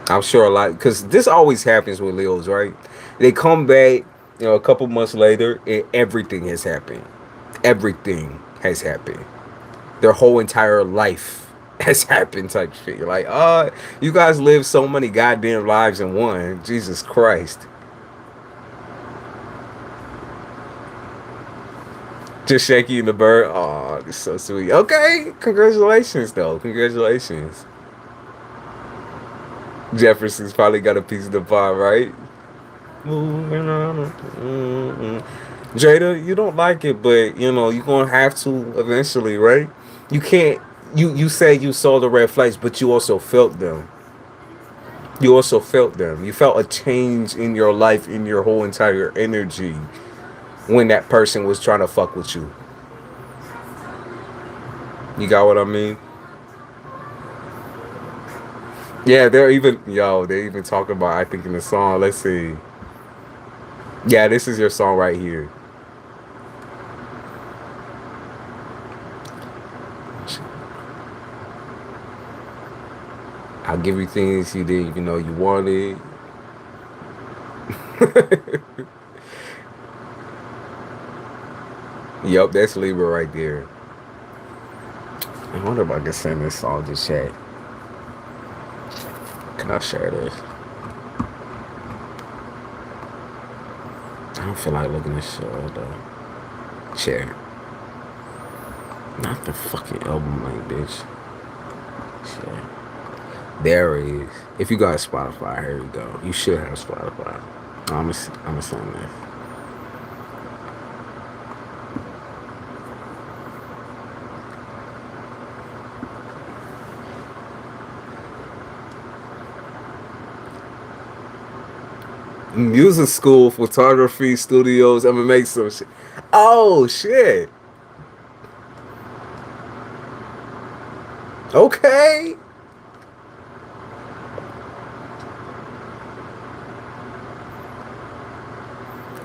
I'm sure a lot, because this always happens with Leos, right? They come back, a couple months later, and everything has happened. Everything has happened. Their whole entire life has happened, type shit. You're like, you guys live so many goddamn lives in one. Jesus Christ. Just shaking the bird. Oh, this is so sweet. Okay, congratulations, though. Congratulations. Jefferson's probably got a piece of the pie, right? Moving on. Jada, you don't like it, but you're gonna have to eventually, right? You can't. You say you saw the red flags, but you also felt them. You also felt them. You felt a change in your life, in your whole entire energy, when that person was trying to fuck with you. You got what I mean? Yeah, they're even talking about, I think, in the song. Let's see. Yeah, this is your song right here. I'll give you things you didn't even know you wanted. Yup, that's Libra right there. I wonder if I can send this song to chat. Can I share this? I don't feel like looking at this show though. Share. Not the fucking album link, bitch. Share. There it is. If you got Spotify, here we go. You should have Spotify. I'm gonna send this. Music school, photography, studios. I'm gonna make some shit. Oh shit. Okay.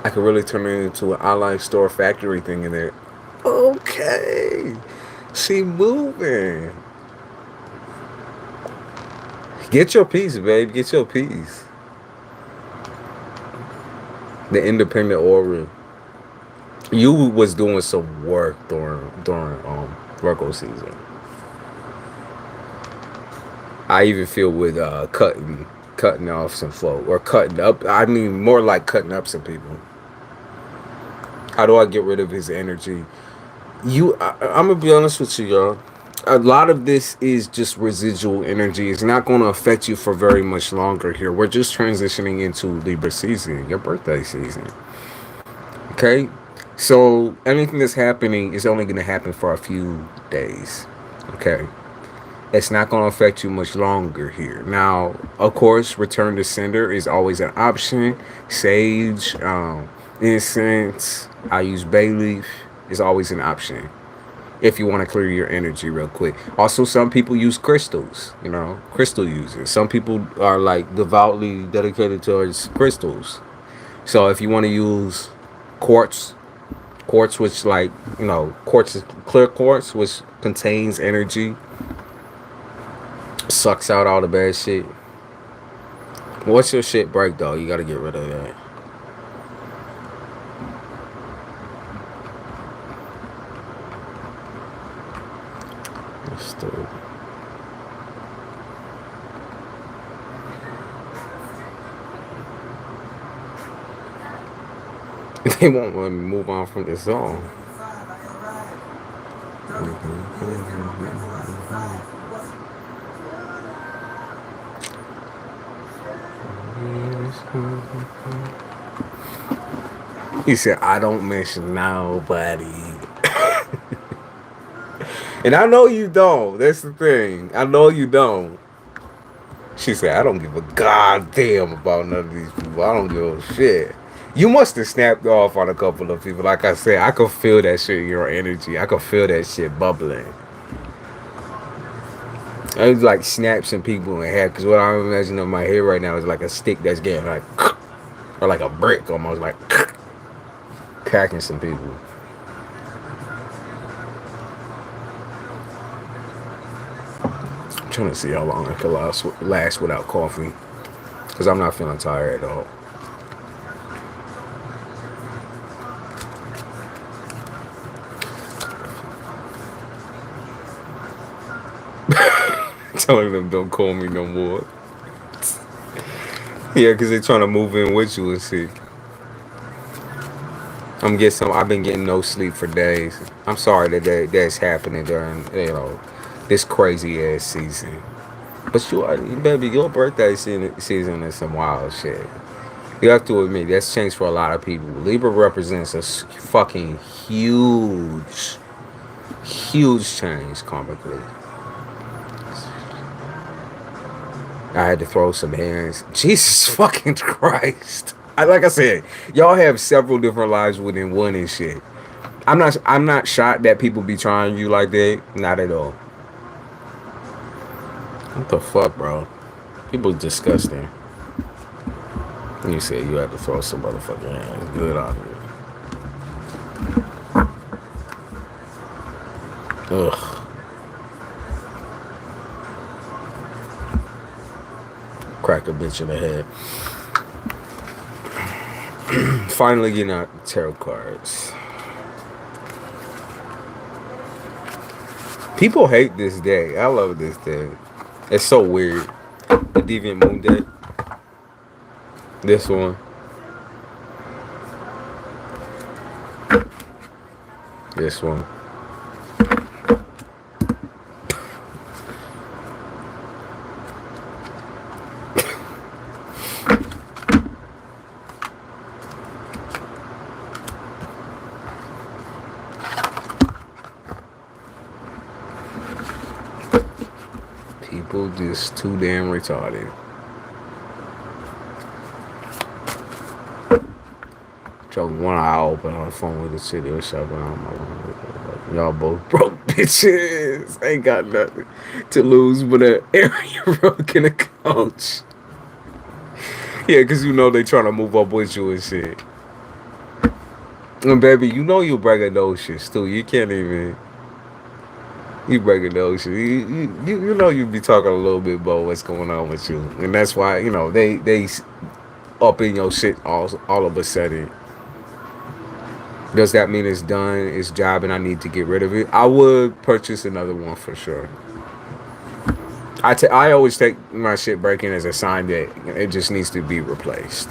I could really turn it into an online store factory thing in there. Okay. She moving. Get your piece, babe. Get your piece. The independent aura. You was doing some work during Virgo season. I even feel with cutting off some flow or cutting up. I mean, more like cutting up some people. How do I get rid of his energy? I'm gonna be honest with you, y'all. A lot of this is just residual energy. It's not going to affect you for very much longer here. We're just transitioning into Libra season, your birthday season. Okay? So anything that's happening is only going to happen for a few days. Okay? It's not going to affect you much longer here. Now, of course, return to sender is always an option. Sage, incense, I use bay leaf is always an option if you want to clear your energy real quick. Also, some people use crystals, crystal users. Some people are like devoutly dedicated towards crystals. So if you want to use quartz, which quartz is clear quartz, which contains energy, sucks out all the bad shit. Once your shit break though, you got to get rid of that. They won't let me move on from this song. He said, I don't mention nobody. And I know you don't. That's the thing. I know you don't. She said, I don't give a goddamn about none of these people. I don't give a shit. You must have snapped off on a couple of people. Like I said, I could feel that shit in your energy. I could feel that shit bubbling. I was like snap some people in the head. Because what I'm imagining in my head right now is like a stick that's getting like, or like a brick almost, like cracking some people. I'm trying to see how long I can last without coffee. Because I'm not feeling tired at all. Telling them don't call me no more. Yeah, because they're trying to move in with you and see. I've been getting no sleep for days. I'm sorry that's happening during, this crazy ass season. But baby, your birthday season is some wild shit. You have to admit, that's changed for a lot of people. Libra represents a fucking huge change karmically. I had to throw some hands. Jesus fucking Christ. Like I said, y'all have several different lives within one and shit. I'm not shocked that people be trying you like that. Not at all. What the fuck, bro? People disgusting. You said you had to throw some motherfucking hands. Good on you. Ugh. Crack a bitch in the head. Finally getting out tarot cards. People hate this day. I love this day. It's so weird. The Deviant Moon Day. This one. This one. People just too damn retarded. So one eye open on the phone with the city or something. Y'all both broke bitches. Ain't got nothing to lose but an area broke in a couch. Yeah, because you know they trying to move up with you and shit. And baby, you know you breaking those shits too. You can't even. You breaking those shit. You know you be talking a little bit about what's going on with you. And that's why, you know, they up in your shit all of a sudden. Does that mean it's done, it's job, and I need to get rid of it? I would purchase another one for sure. I always take my shit breaking as a sign that it just needs to be replaced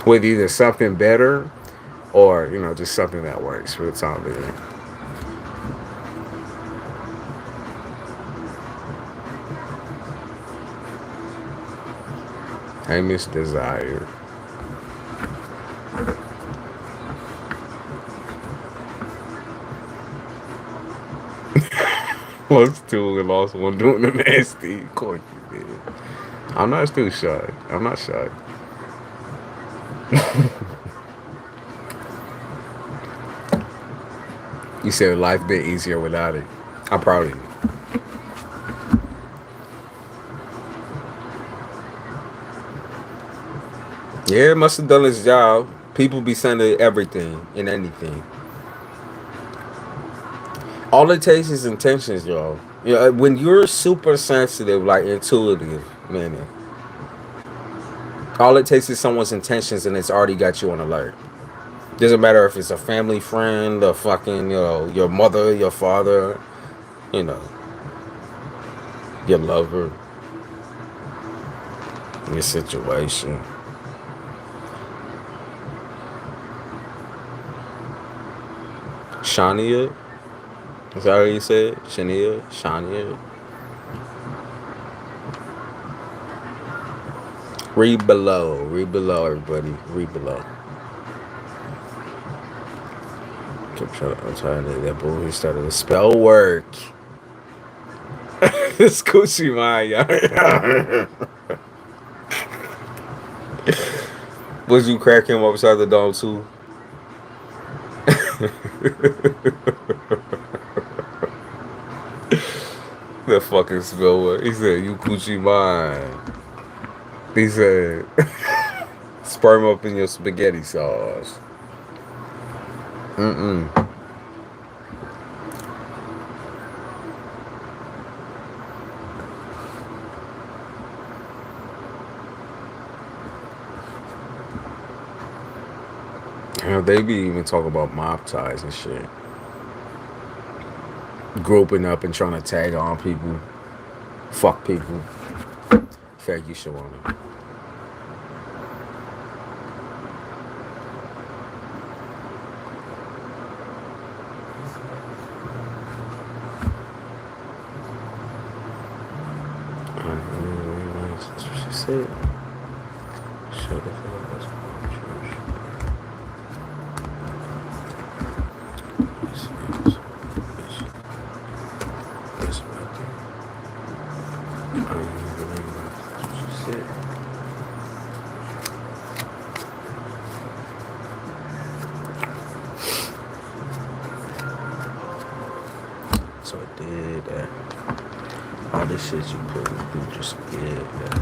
with either something better or, you know, just something that works for the time being. Hey, Miss Desire. Lost two and lost one doing the nasty. Of course you did. I'm not still shy. I'm not shy. You said life been easier without it. I'm proud of you. Yeah, it must have done its job. People be sending everything and anything. All it takes is intentions, y'all. You know, when you're super sensitive, like intuitive, man, all it takes is someone's intentions and it's already got you on alert. Doesn't matter if it's a family friend, a fucking, you know, your mother, your father, you know, your lover, your situation. Shania? Is that how you say it? Shania? Shania? Read below. Read below, everybody. Read below. I'm trying to that boy he started to spell work. It's Coochie Maya. Was you crack him upside the dome too? The fucking spell work. He said, you Coochie mine. He said, sperm up in your spaghetti sauce. Mm-mm. You know, they be even talking about mob ties and shit. Groping up and trying to tag on people. Fuck people. Thank you, Shawana. That's what she said. Shut the fuck up. So I did that. All this shit you put in, just did that.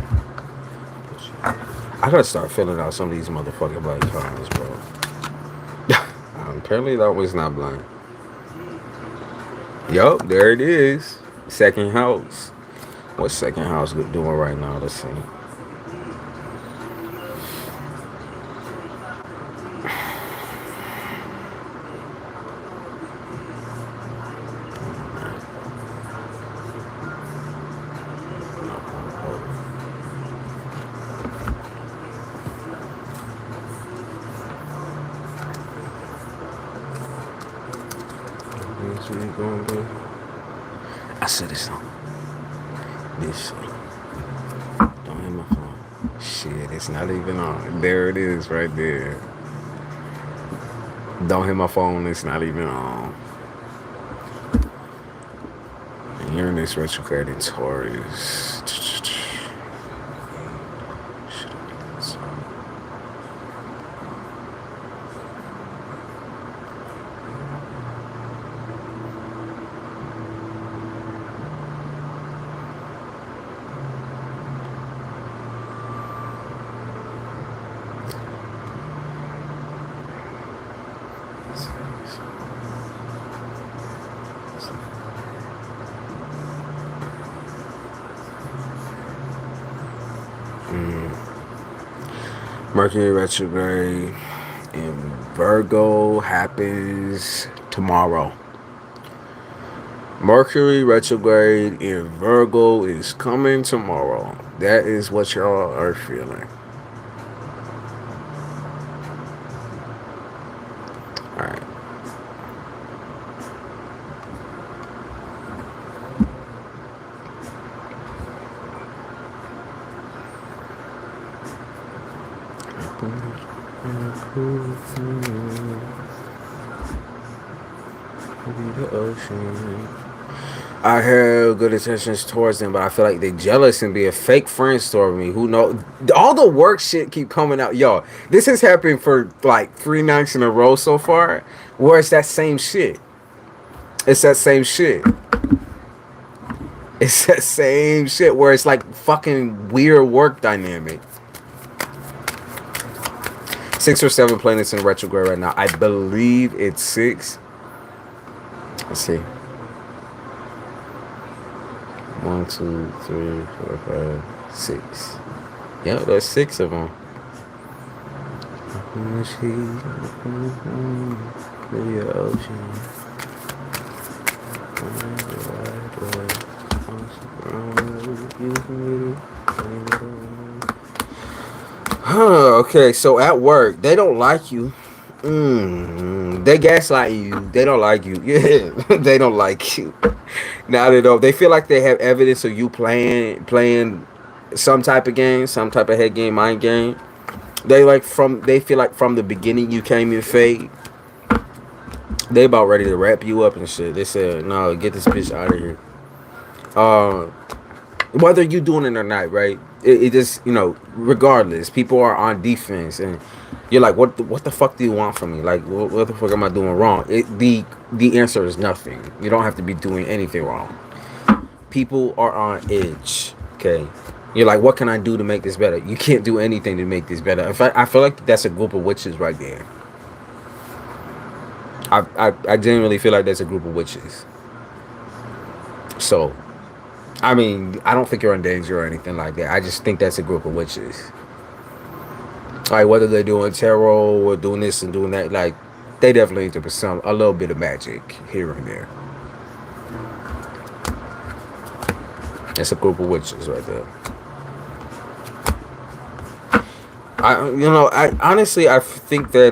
I gotta start filling out some of these motherfucking blank comments, bro. Apparently that was not blank. Yup, there it is. Second house. What's second house doing right now? Let's see. I said this song. This shit. Don't hit my phone. Shit, it's not even on. There it is right there. Don't hit my phone, it's not even on. And Uranus retrograde in Taurus. Mercury retrograde in Virgo happens tomorrow. Mercury retrograde in Virgo is coming tomorrow. That is what y'all are feeling. Alright. The ocean. I have good intentions towards them, but I feel like they jealous and be a fake friends toward me. Who know? All the work shit keep coming out. Yo, this has happened for like 3 nights in a row so far. Where it's that same shit. It's that same shit. It's that same shit where it's like fucking weird work dynamic. 6 or 7 planets in retrograde right now. I believe it's 6. Let's see. 1, 2, 3, 4, 5, 6. Yeah, there's 6 of them. Okay, so at work, they don't like you. They gaslight you. They don't like you. Yeah, they don't like you. Not at all. They feel like they have evidence of you playing some type of game, some type of head game, mind game. They feel like from the beginning you came in fake. They about ready to wrap you up and shit. They said, no, get this bitch out of here. Whether you doing it or not, right? It just, regardless, people are on defense, and you're like, what the fuck do you want from me? Like, what the fuck am I doing wrong? The answer is nothing. You don't have to be doing anything wrong. People are on edge. Okay, you're like, what can I do to make this better? You can't do anything to make this better. In fact, I feel like that's a group of witches right there. I genuinely feel like that's a group of witches. So, I mean, I don't think you're in danger or anything like that. I just think that's a group of witches. Like, whether they're doing tarot or doing this and doing that, like, they definitely need to put a little bit of magic here and there. It's a group of witches right there. I honestly, I think that,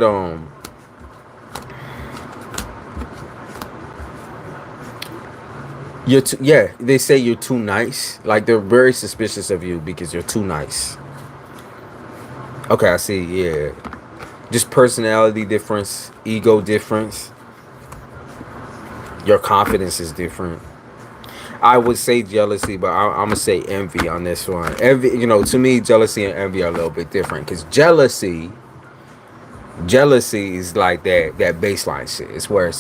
they say you're too nice. Like, they're very suspicious of you because you're too nice. Okay, I see. Yeah, just personality difference, ego difference. Your confidence is different. I would say jealousy, but I'm gonna say envy on this one. Envy, to me, jealousy and envy are a little bit different. Because jealousy is like that baseline shit. It's where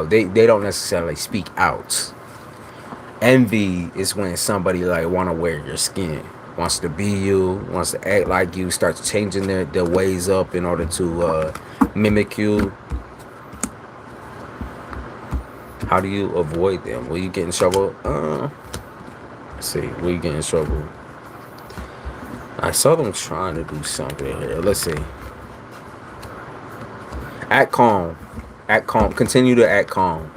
they don't necessarily speak out. Envy is when somebody like want to wear your skin, wants to be you, wants to act like you, starts changing their ways up in order to mimic you. How do you avoid them? Will you get in trouble? Let's see. Will you get in trouble? I saw them trying to do something here. Let's see. Act calm. Act calm. Continue to act calm.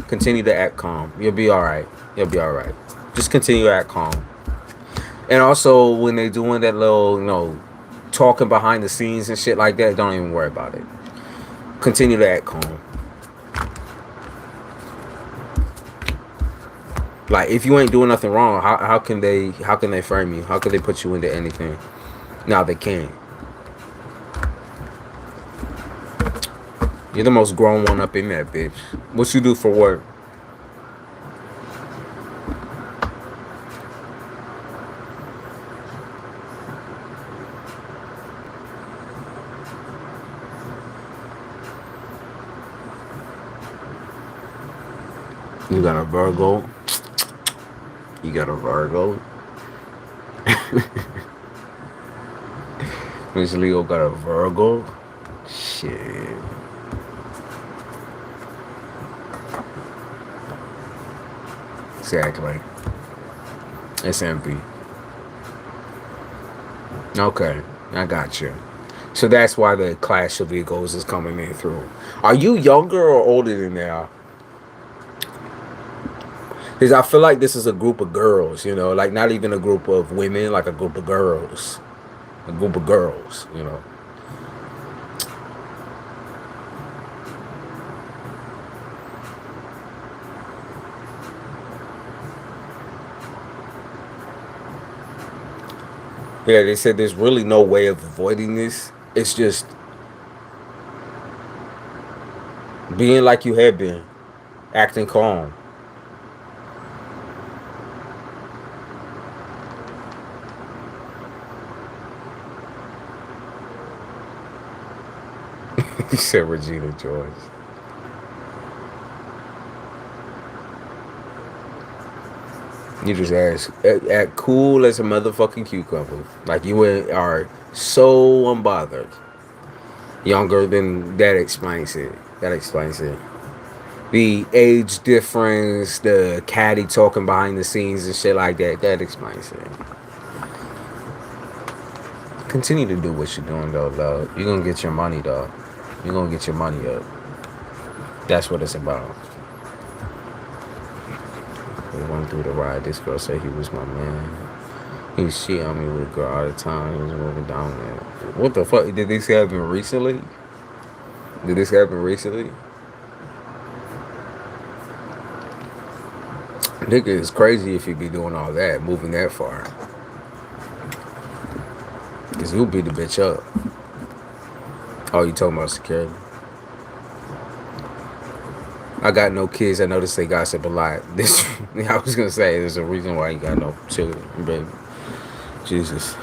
Continue to act calm. You'll be alright. You'll be alright. Just continue to act calm. And also, when they're doing that little, talking behind the scenes and shit like that, don't even worry about it. Continue to act calm. Like, if you ain't doing nothing wrong, how can they frame you? How can they put you into anything? No, they can't. You're the most grown one up in that bitch. What you do for work? You got a Virgo. You got a Virgo. Miss Leo got a Virgo. Shit. Exactly. It's envy. Okay. I got you. So that's why the clash of egos is coming in through. Are you younger or older than that? Because I feel like this is a group of girls, you know, like not even a group of women, like a group of girls. A group of girls, you know. Yeah, they said there's really no way of avoiding this. It's just being like you have been, acting calm. You said Regina George. You just act cool as a motherfucking cucumber. Like you are so unbothered. Younger than that explains it. That explains it. The age difference, the caddy talking behind the scenes and shit like that. That explains it. Continue to do what you're doing though, dog. You're gonna get your money, dog. You're gonna get your money up. That's what it's about. We went through the ride. This girl said he was my man. He was cheating on me with a girl all the time. He was moving down there. What the fuck? Did this happen recently? Did this happen recently? Nigga, it's crazy if you be doing all that, moving that far. Because you'll beat the bitch up. Oh, you talking about security? I got no kids. I noticed they gossip a lot. This, I was gonna say, there's a reason why you got no children, baby. Jesus,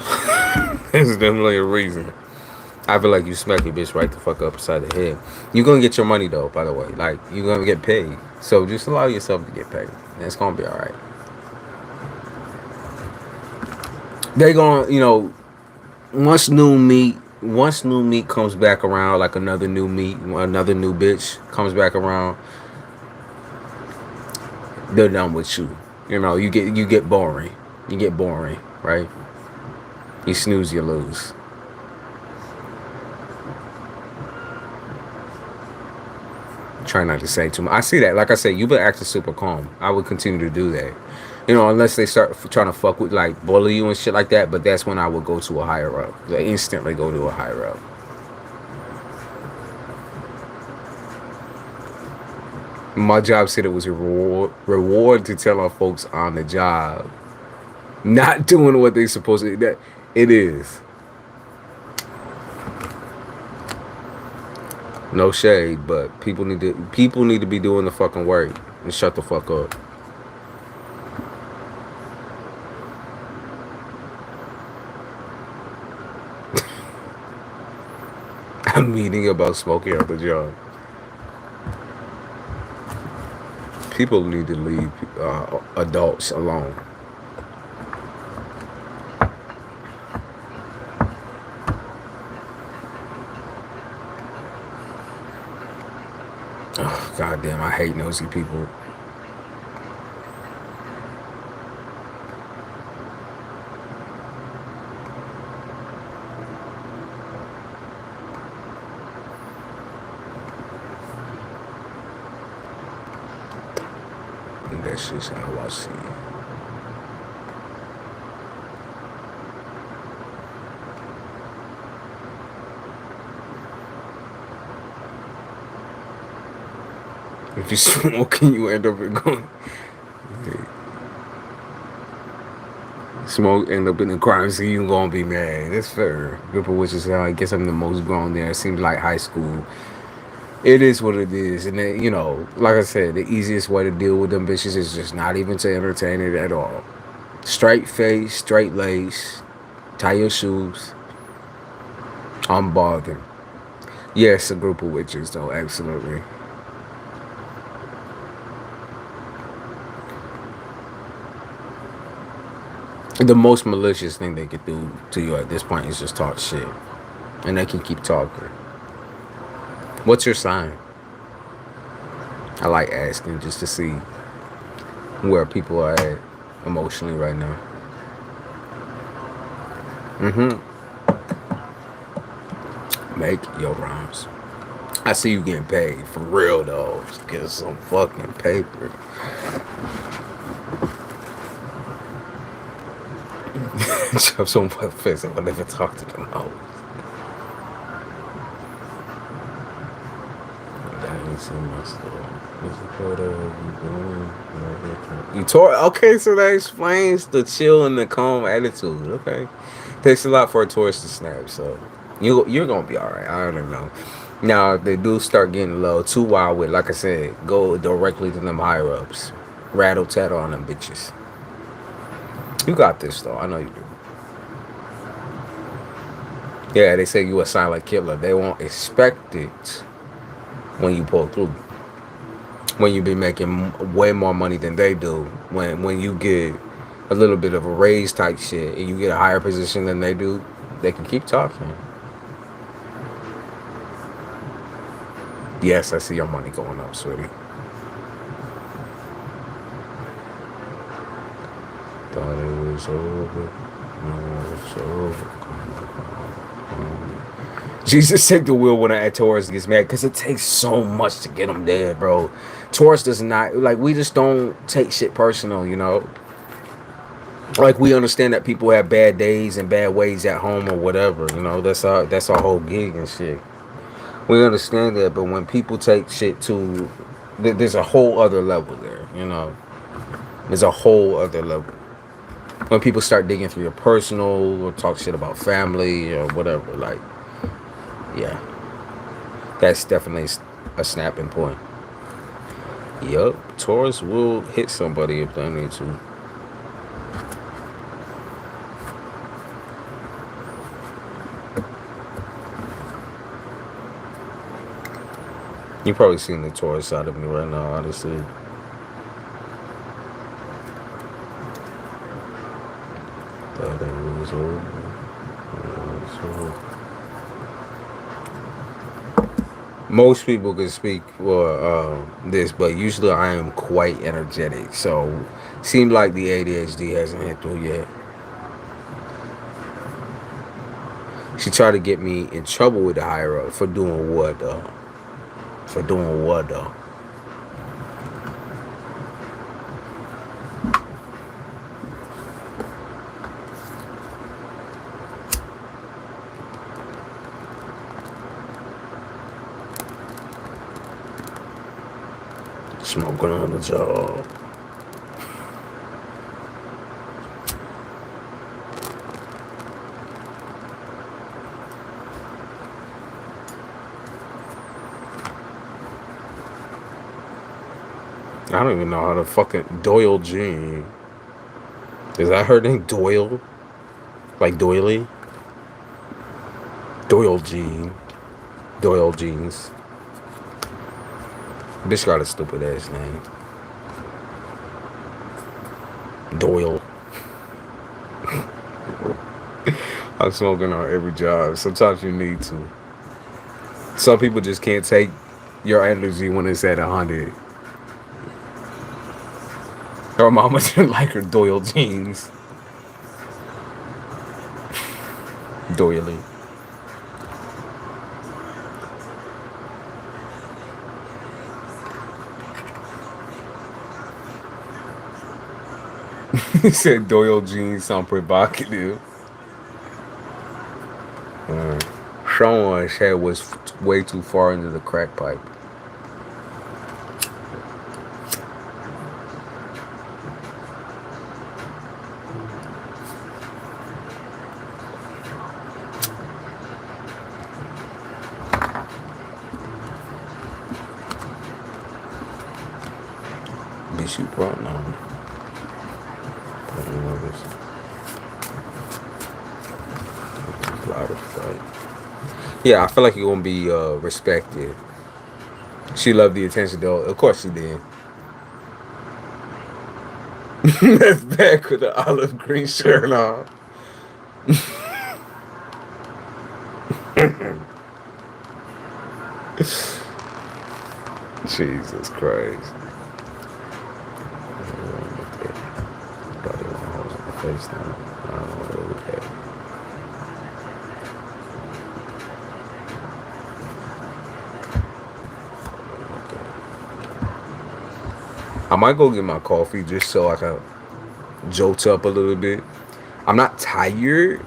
there's definitely a reason. I feel like you smack your bitch right the fuck up beside the head. You gonna get your money though, by the way. Like you gonna get paid. So just allow yourself to get paid. And it's gonna be all right. They gonna, you know, once new meat comes back around, like another new meat, another new bitch comes back around, they're done with you. You know, you get boring. You get boring, right? You snooze, you lose. Try not to say too much. I see that. Like I said, you've been acting super calm. I would continue to do that. You know, unless they start trying to fuck with, like, bully you and shit like that. But that's when I would go to a higher up. Like, instantly go to a higher up. My job said it was a reward to tell our folks on the job. Not doing what they supposed to. That it is. No shade, but people need to be doing the fucking work and shut the fuck up. I'm meeting about smoking out the job. People need to leave adults alone. Oh, God damn, I hate nosy people. That's just how I see it. If you smoking, you end up going. Smoke end up in the crime scene, you gonna be mad. That's fair. Group of witches, I guess I'm the most grown there. It seems like high school. It is what it is. And then, you know, like I said, the easiest way to deal with them bitches is just not even to entertain it at all. Straight face, straight lace, tie your shoes. I'm bothered. Yes, a group of witches, though, absolutely. The most malicious thing they could do to you at this point is just talk shit. And they can keep talking. What's your sign? I like asking just to see where people are at emotionally right now. Make your rounds. I see you getting paid for real though. Just get some fucking paper. Shove some face and never talk to them out. You tore. Okay, so that explains the chill and the calm attitude. Okay, takes a lot for a Taurus to snap. So you're gonna be all right. I don't know. Now, if they do start getting low, too wild with, like I said, go directly to them higher ups, rattle tattle on them bitches. You got this though. I know you do. Yeah, they say you a silent killer. They won't expect it when you pull through. When you be making way more money than they do. When you get a little bit of a raise type shit and you get a higher position than they do, they can keep talking. Yes, I see your money going up, sweetie. Thought it was over. No, it's over. Jesus take the wheel when a Taurus gets mad, because it takes so much to get them there, bro. Taurus does not, like, we just don't take shit personal, you know? Like, we understand that people have bad days and bad ways at home or whatever, you know? That's our whole gig and shit. We understand that, but when people take shit to, there's a whole other level there, you know? There's a whole other level. When people start digging through your personal or talk shit about family or whatever, like, yeah, that's definitely a snapping point. Yup, Taurus will hit somebody if they need to. You probably seen the Taurus side of me right now, honestly. Thought it was over. Most people can speak for this, but usually I am quite energetic. So, seems like the ADHD hasn't hit through yet. She tried to get me in trouble with the higher up for doing what, though? For doing what, though? Smoking on the job. I don't even know how to fucking Doyle Jean. Is that her name? Doyle? Like doily? Doyle Jean. Doyle Jeans. Bitch got a stupid ass name. Doyle. I'm smoking on every job. Sometimes you need to. Some people just can't take your energy when it's at 100. Her mama didn't like her Doyle jeans. Doily. He said Doyle jeans sound provocative. Sean's head was way too far into the crack pipe. Bitch, you brought on. Yeah, I feel like you're gonna be respected. She loved the attention, though. Of course she did. That's back with the olive green shirt on. Jesus Christ. might go get my coffee just so I can jolt up a little bit. I'm not tired,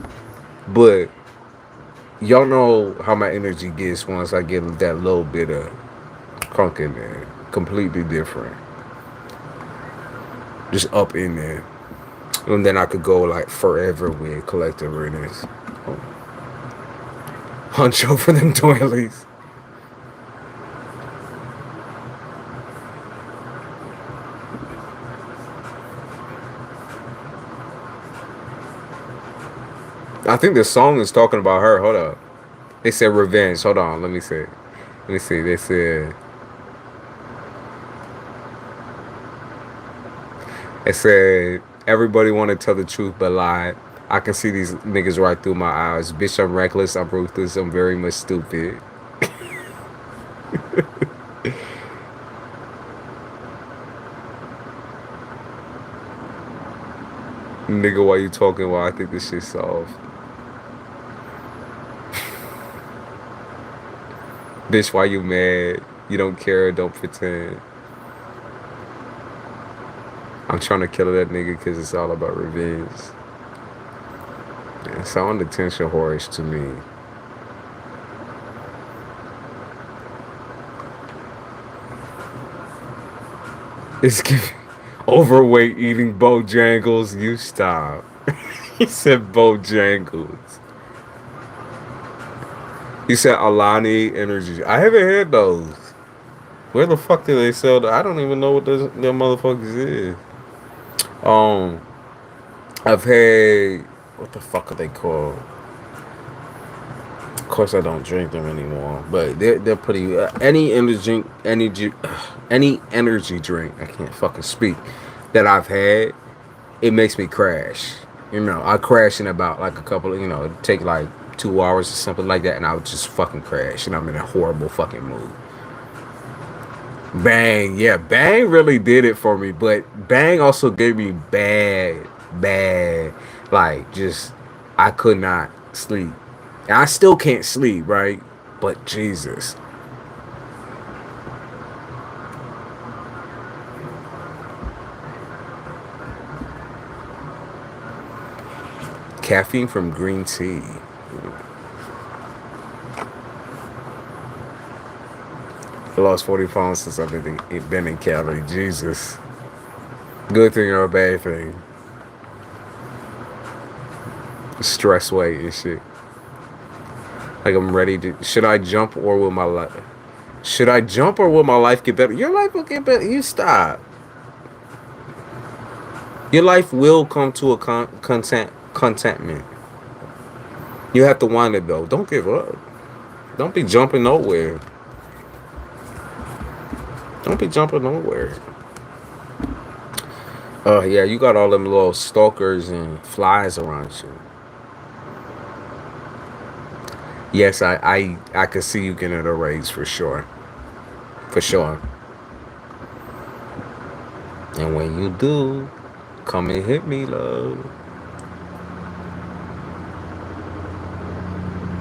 but y'all know how my energy gets once I get that little bit of crunk in there. Completely different. Just up in there. And then I could go like forever with collective readings. Hunch over them doilies. I think the song is talking about her. Hold up. They said revenge. Hold on. Let me see. Let me see. They said. It said everybody want to tell the truth but lie. I can see these niggas right through my eyes. Bitch, I'm reckless. I'm ruthless. I'm very much stupid. Nigga, why you talking while I think this shit's soft? Bitch, why you mad? You don't care, don't pretend. I'm trying to kill that nigga because it's all about revenge. Yeah, sound attention horse to me. It's giving overweight eating Bojangles. You stop. He said Bojangles. He said Alani Energy. I haven't had those. Where the fuck do they sell that? I don't even know what them motherfuckers is. I've had, what the fuck are they called? Of course, I don't drink them anymore, but they're pretty. Any energy drink. I can't fucking speak. That I've had, it makes me crash. You know, I crash in about like a couple. You know, it'd take like 2 hours or something like that, and I would just fucking crash, and I'm in a horrible fucking mood. Bang, yeah, Bang really did it for me, but Bang also gave me bad, like just I could not sleep. And I still can't sleep, right? But Jesus. Caffeine from green tea. I lost 40 pounds since I've been in Cali. Jesus. Good thing or a bad thing? Stress weight and shit. Like I'm ready to. Should I jump or will my life? Should I jump or will my life get better? Your life will get better. You stop. Your life will come to a contentment. You have to want it though. Don't give up. Don't be jumping nowhere. Don't be jumping nowhere. Yeah, you got all them little stalkers and flies around you. Yes, I could see you getting a raise for sure. For sure. And when you do, come and hit me, love.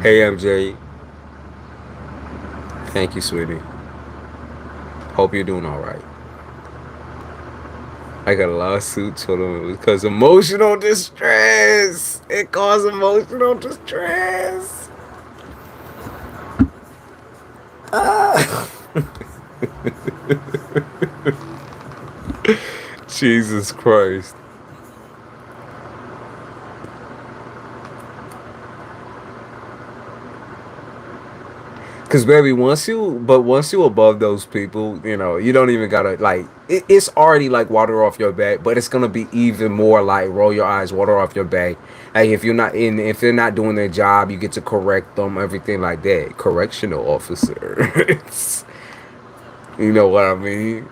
Hey, MJ. Thank you, sweetie. Hope you're doing all right. I got a lawsuit for them because emotional distress. It caused emotional distress. Jesus Christ. Cause baby, once you above those people, you know, you don't even gotta like. It's already like water off your back, but it's gonna be even more like roll your eyes, water off your back. Like if they're not doing their job, you get to correct them, everything like that. Correctional officer, you know what I mean?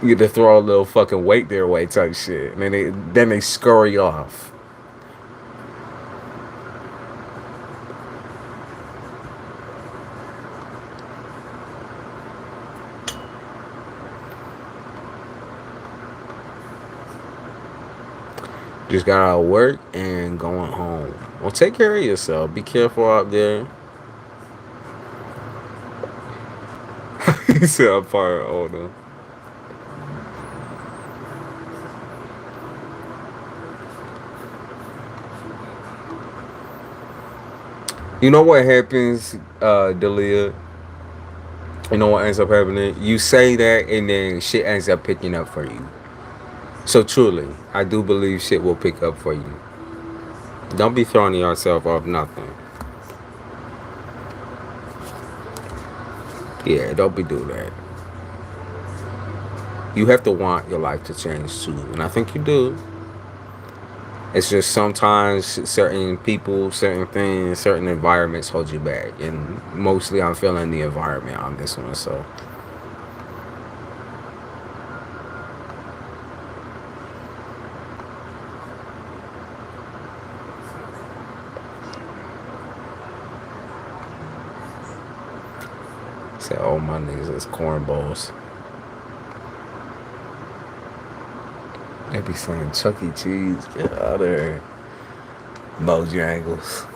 You get to throw a little fucking weight their way type shit, and then they scurry off. Just got out of work and going home. Well, take care of yourself. Be careful out there. He said I'm far older. You know what happens, Dalia? You know what ends up happening? You say that, and then shit ends up picking up for you. So truly, I do believe shit will pick up for you. Don't be throwing yourself off nothing. Yeah, don't be doing that. You have to want your life to change too, and I think you do. It's just sometimes certain people, certain things, certain environments hold you back, and mostly I'm feeling the environment on this one. So say, oh my niggas is cornballs. They be saying Chuck E. Cheese, get out of there. Bojangles.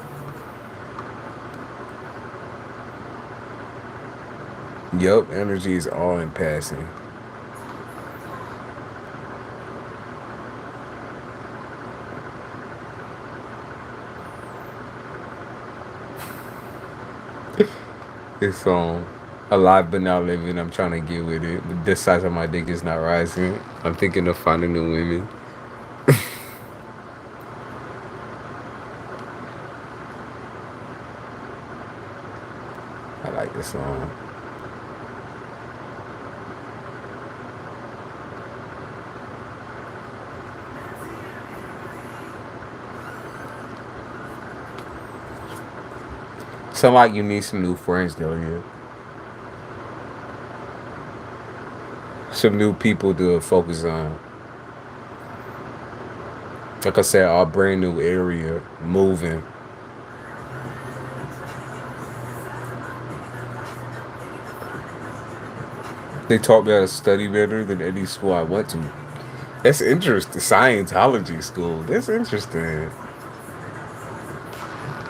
Yup, energy is all in passing. It's alive but not living. I'm trying to get with it. But this size of my dick is not rising. I'm thinking of finding new women. I like this song. Sound like you need some new friends, though, yeah. Some new people to focus on. Like I said, our brand new area, moving. They taught me how to study better than any school I went to. That's interesting. Scientology school. That's interesting.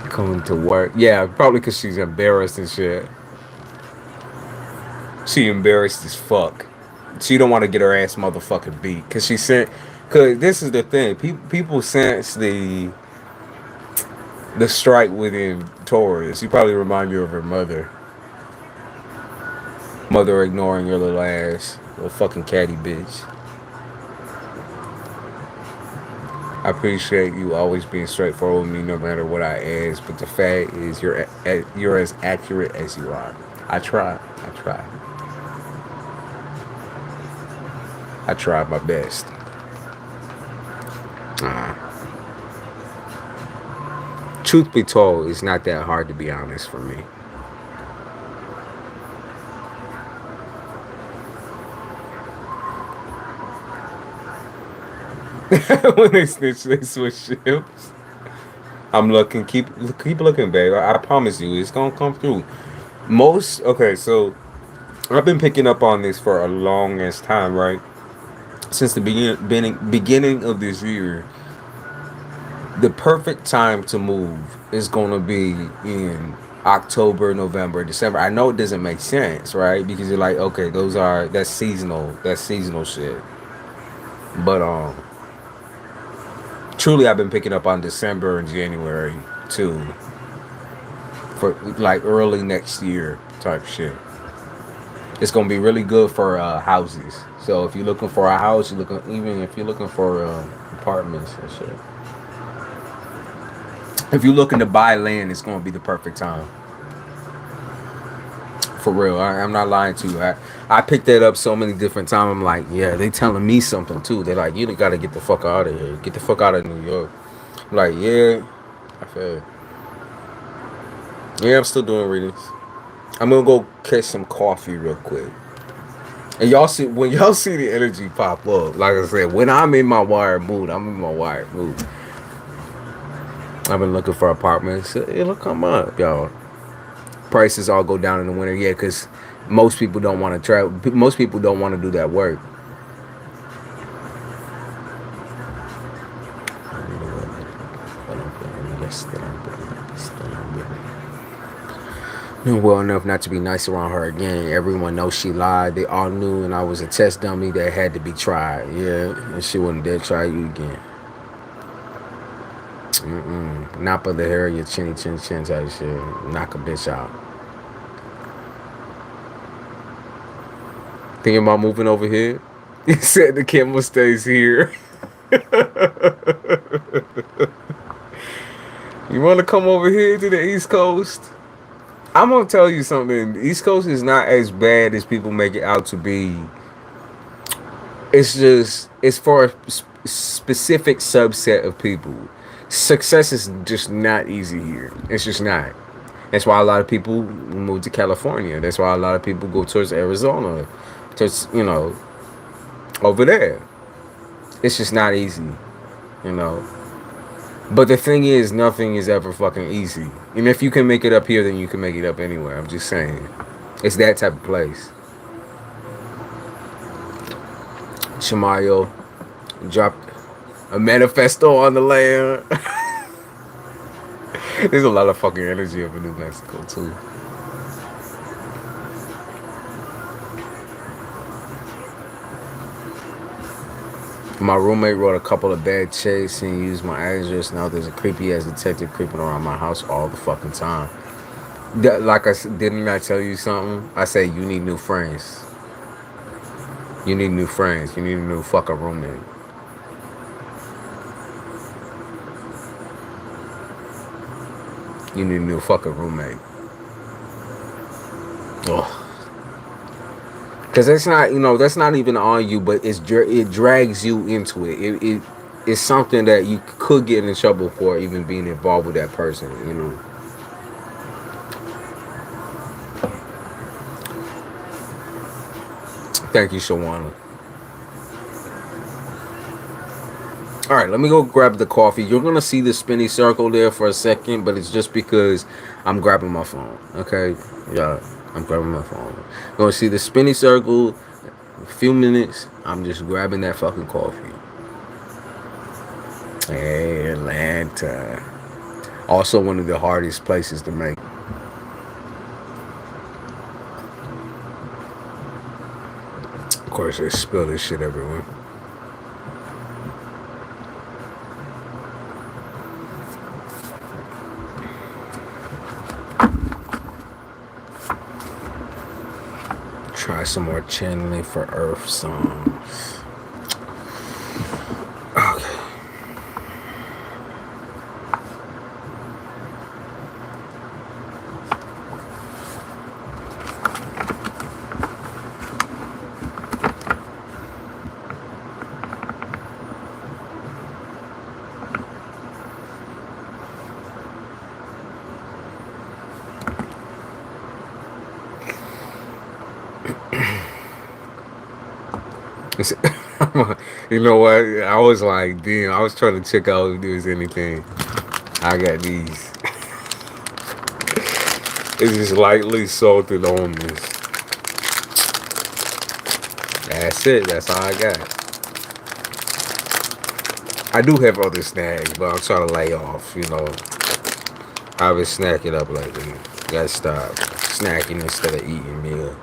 Coming to work. Yeah, probably because she's embarrassed and shit. She embarrassed as fuck. She don't want to get her ass motherfucking beat. Because she sent... Because this is the thing. People sense the strike within Taurus. You probably remind me of her mother. Mother ignoring your little ass. Little fucking catty bitch. I appreciate you always being straightforward with me no matter what I ask. But the fact is you're as accurate as you are. I try. I tried my best. Truth be told, it's not that hard to be honest for me. When they snitch, they switch ships. I'm looking. Keep looking, babe. I promise you, it's gonna come through. Okay, so I've been picking up on this for a longest time, right? Since the beginning of this year, the perfect time to move is gonna be in October, November, December. I know it doesn't make sense, right? Because you're like, okay, that's seasonal shit. But truly, I've been picking up on December and January too, for like early next year type shit. It's gonna be really good for houses. So if you're looking for a house, even if you're looking for apartments and shit. If you're looking to buy land, it's gonna be the perfect time. For real, I'm not lying to you. I picked that up so many different times. I'm like, yeah, they telling me something too. They're like, you got to get the fuck out of here. Get the fuck out of New York. I'm like, yeah, I feel. Yeah, I'm still doing readings. I'm gonna go catch some coffee real quick. And when y'all see the energy pop up, like I said, when I'm in my wired mood, I'm in my wired mood. I've been looking for apartments. It'll come up, y'all. Prices all go down in the winter, yeah, because most people don't want to travel. Most people don't want to do that work. Knew well enough not to be nice around her again. Everyone knows she lied. They all knew, and I was a test dummy that had to be tried. Yeah, and she wouldn't dare try you again. Nap of the hair, your chinny chin chin type shit. Knock a bitch out. Thinking about moving over here? He said the camera stays here. You want to come over here to the East Coast? I'm going to tell you something. The East Coast is not as bad as people make it out to be. It's just, it's for a specific subset of people. Success is just not easy here. It's just not. That's why a lot of people move to California. That's why a lot of people go towards Arizona. Towards, you know, over there. It's just not easy, you know. But the thing is, nothing is ever fucking easy. And if you can make it up here, then you can make it up anywhere. I'm just saying. It's that type of place. Shamayo dropped a manifesto on the land. There's a lot of fucking energy up in New Mexico, too. My roommate wrote a couple of bad checks and used my address. Now there's a creepy ass detective creeping around my house all the fucking time. Like I said, didn't I tell you something? I said you need new friends. You need new friends. You need a new fucking roommate. You need a new fucking roommate. Ugh. Because that's not, you know, that's not even on you, but it drags you into it. It's something that you could get in trouble for, even being involved with that person, you know. Thank you, Shawana. All right, let me go grab the coffee. You're going to see the spinny circle there for a second, but it's just because I'm grabbing my phone, okay? Yeah, I'm grabbing my phone. You're going to see the spinny circle. In a few minutes, I'm just grabbing that fucking coffee. Hey, Atlanta. Also one of the hardest places to make. Of course, they spill this shit everywhere. Try some more channeling for Earth songs. Okay. You know what? I was like, damn, I was trying to check out if there's anything. I got these. It's just lightly salted on this. That's it. That's all I got. I do have other snacks, but I'm trying to lay off, you know. I've been snacking up lately. Gotta stop snacking instead of eating meal.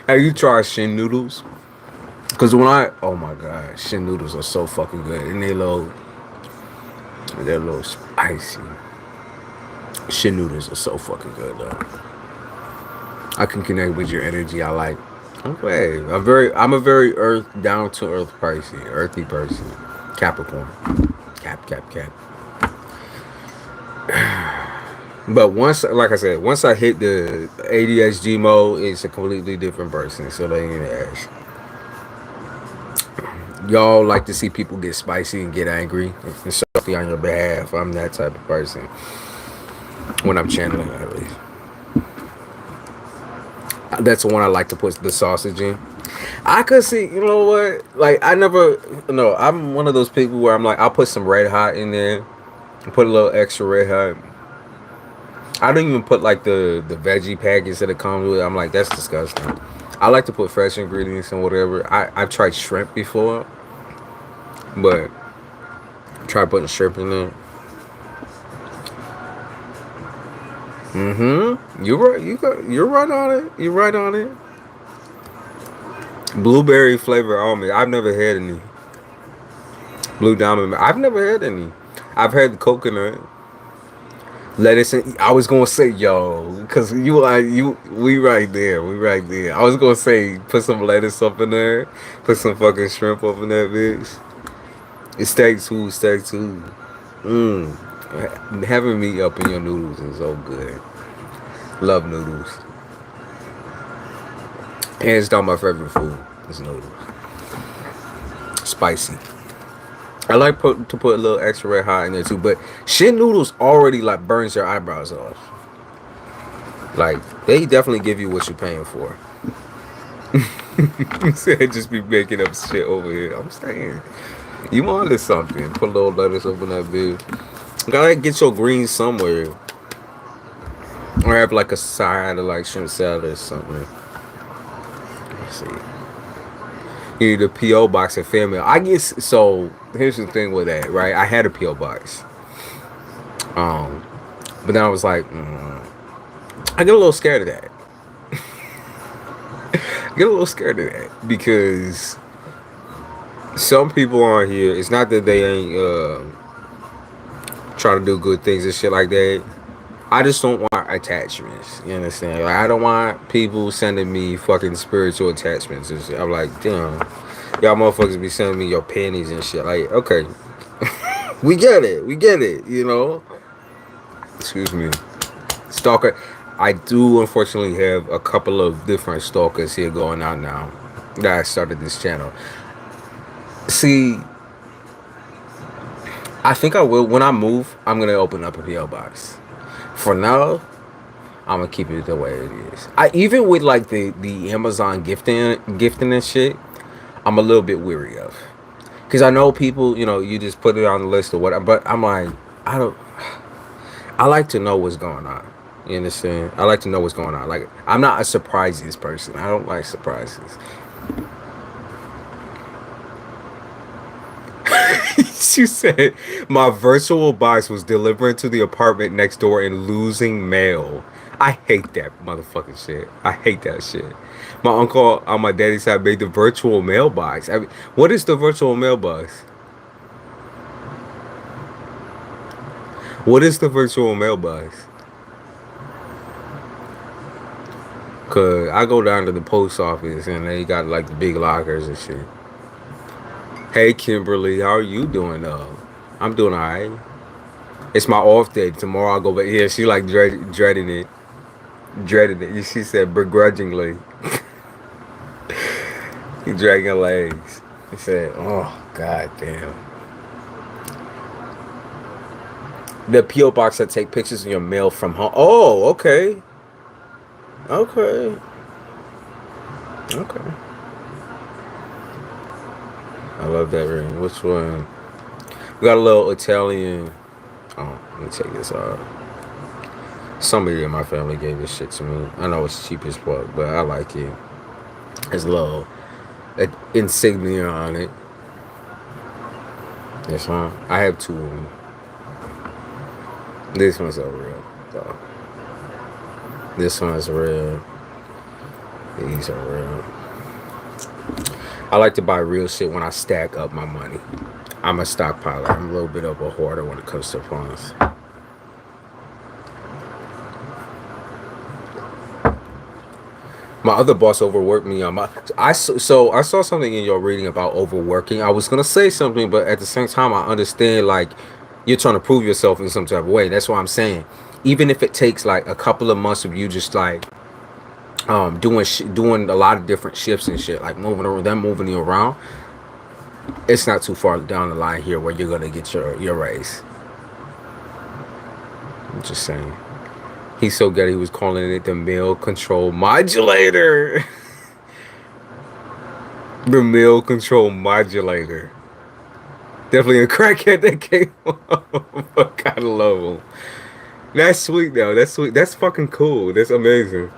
Have you tried shin noodles? Because oh my god, shin noodles are so fucking good. And they're a little spicy. Shin noodles are so fucking good though. I can connect with your energy. I like, okay. I'm a very down to earth person. Earthy person. Capricorn. Cap. But once, like I said, once I hit the ADHD mode, it's a completely different person. So they ain't ask. Y'all like to see people get spicy and get angry and salty on your behalf. I'm that type of person. When I'm channeling, at least. That's the one I like to put the sausage in. I could see, you know what? Like, I'm one of those people where I'm like, I'll put some red hot in there. Put a little extra red hot. I don't even put like the veggie packets that it comes with. I'm like, that's disgusting. I like to put fresh ingredients and whatever. I've tried shrimp before, but try putting shrimp in there. Mm-hmm. You're right. You're right on it. You're right on it. Blueberry flavor almond. I've never had any. Blue diamond. I've never had any. I've had coconut. Lettuce. And, I was gonna say, yo, cause we right there. We right there. I was gonna say, put some lettuce up in there. Put some fucking shrimp up in that bitch. It's steak too. Steak too. Having meat up in your noodles is so good. Love noodles. Hands down my favorite food is noodles. Spicy. I like to put a little extra red hot in there too, but shit noodles already like burns your eyebrows off. Like they definitely give you what you're paying for. Said just be making up shit over here. I'm saying you wanted something. Put a little lettuce up in that bitch. Gotta get your greens somewhere, or have like a side of like shrimp salad or something. Let's see. You need a PO box and fan mail. I guess so. Here's the thing with that, right? I had a PO box, but then I was like, I get a little scared of that. Get a little scared of that because some people on here, it's not that they ain't trying to do good things and shit like that. I just don't want attachments. You understand? Like I don't want people sending me fucking spiritual attachments and shit. I'm like, damn, y'all motherfuckers be sending me your panties and shit. Like, okay, we get it, you know. Excuse me, stalker. I do unfortunately have a couple of different stalkers here going on now that I started this channel. See, I think I will when I move. I'm gonna open up a PO box. For now, I'm gonna keep it the way it is. I even with like the Amazon gifting and shit, I'm a little bit weary of, because I know people, you know, you just put it on the list or whatever. But I'm like, I like to know what's going on. You understand? I like to know what's going on. Like I'm not a surprises person. I don't like surprises. She said my virtual box was delivering to the apartment next door and losing mail. I hate that motherfucking shit. I hate that shit. My uncle on my daddy's side made the virtual mailbox. I mean, what is the virtual mailbox? What is the virtual mailbox? Cause I go down to the post office and they got like the big lockers and shit. Hey Kimberly, how are you doing though? I'm doing alright. It's my off day. Tomorrow I'll go back. Yeah, she like dreading it. Dreaded it. She said begrudgingly. He dragging legs. He said, oh god damn. The P.O. box that take pictures of your mail from home. Oh, okay. Okay. Okay. I love that ring. Which one? We got a little Italian. Oh, let me take this out. Somebody in my family gave this shit to me. I know it's cheap as fuck, but I like it. There's a little insignia on it. This one. I have two of them. This one's so real, though. This one's real. These are real. I like to buy real shit when I stack up my money. I'm a stockpiler. I'm a little bit of a hoarder when it comes to funds. My other boss overworked me on my. I saw something in your reading about overworking. I was gonna say something, but at the same time, I understand like you're trying to prove yourself in some type of way. That's why I'm saying, even if it takes like a couple of months of you just like doing a lot of different shifts and shit, like moving you around, it's not too far down the line here where you're gonna get your raise. I'm just saying. He's so good he was calling it the male control modulator. The male control modulator. Definitely a crackhead that came up. I gotta love him. That's sweet though. That's sweet. That's fucking cool. That's amazing.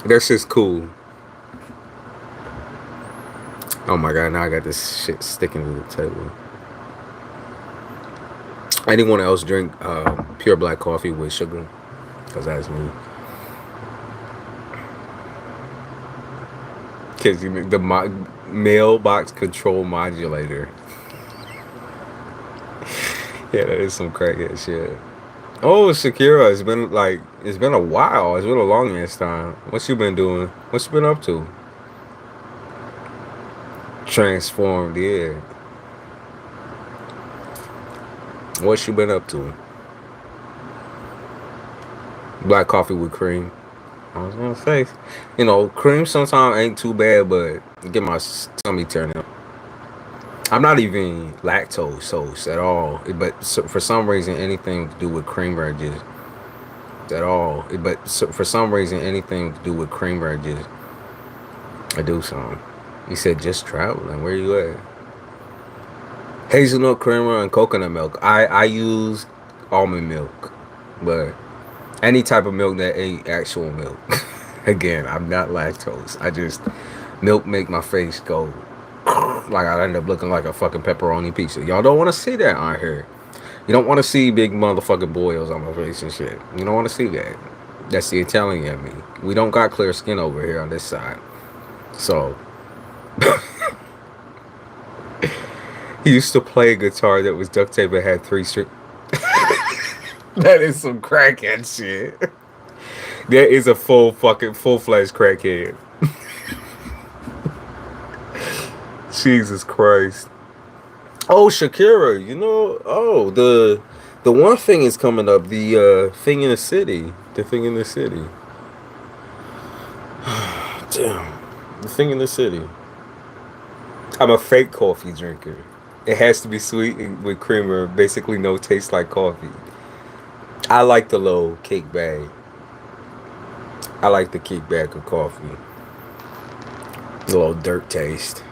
That's just cool. Oh my god, now I got this shit sticking to the table. Anyone else drink pure black coffee with sugar? Because that's me. Because the mailbox control modulator. Yeah, that is some crackhead shit. Oh, Shakira, it's been a while. It's been a long ass time. What you been doing? What you been up to? Transformed, yeah. What you been up to? Black coffee with cream. I was gonna say, cream sometimes ain't too bad, but get my tummy turned up. I'm not even lactose host at all, but for some reason, anything to do with cream just at all. But for some reason, anything to do with cream just I do some. You said just traveling. Where you at? Hazelnut creamer and coconut milk. I use almond milk, but any type of milk that ain't actual milk. Again, I'm not lactose. I just milk make my face go like I end up looking like a fucking pepperoni pizza. Y'all don't want to see that on here. You don't want to see big motherfucking boils on my face and shit. You don't want to see that. That's the Italian in me. We don't got clear skin over here on this side. So he used to play a guitar that was duct tape and had 3 strings. That is some crackhead shit. That is a full-fledged crackhead. Jesus Christ. Oh, Shakira, the one thing is coming up, the thing in the city. The thing in the city. Damn. The thing in the city. I'm a fake coffee drinker. It has to be sweet with creamer, basically no taste like coffee. I like the low cake bag. I like the cake bag of coffee. A little dirt taste.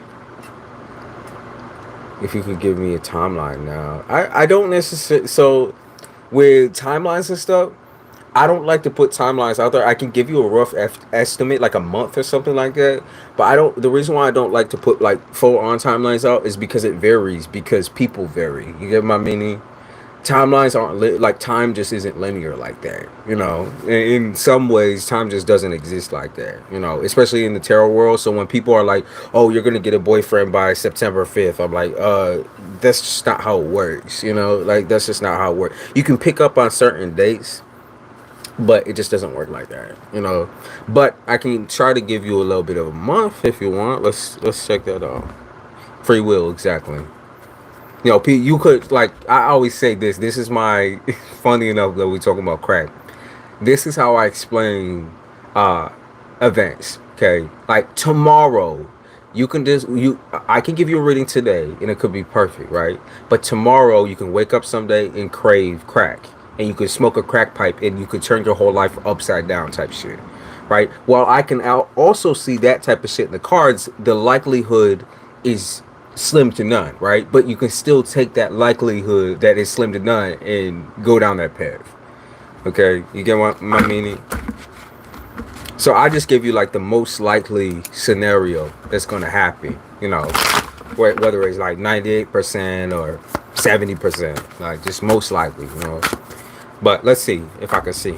If you could give me a timeline now. I don't necessarily... So, with timelines and stuff, I don't like to put timelines out there. I can give you a rough estimate, like a month or something like that. But I don't... The reason why I don't like to put, like, full-on timelines out is because it varies. Because people vary. You get my meaning? Timelines aren't like time just isn't linear like that, in some ways time just doesn't exist like that, especially in the tarot world. So when people are like, oh, you're gonna get a boyfriend by September 5th, I'm like, that's just not how it works, like that's just not how it works. You can pick up on certain dates, but it just doesn't work like that, but I can try to give you a little bit of a month if you want. Let's check that out. Free will, exactly. You could, like, I always say this is my, funny enough that we talking about crack. This is how I explain events, okay? Like, tomorrow, I can give you a reading today, and it could be perfect, right? But tomorrow, you can wake up someday and crave crack. And you could smoke a crack pipe, and you could turn your whole life upside down type shit, right? While I can also see that type of shit in the cards, the likelihood is slim to none, right? But you can still take that likelihood that is slim to none and go down that path. Okay, you get what my meaning? So I just give you like the most likely scenario that's gonna happen, whether it's like 98% or 70%, like just most likely, But let's see if I can see.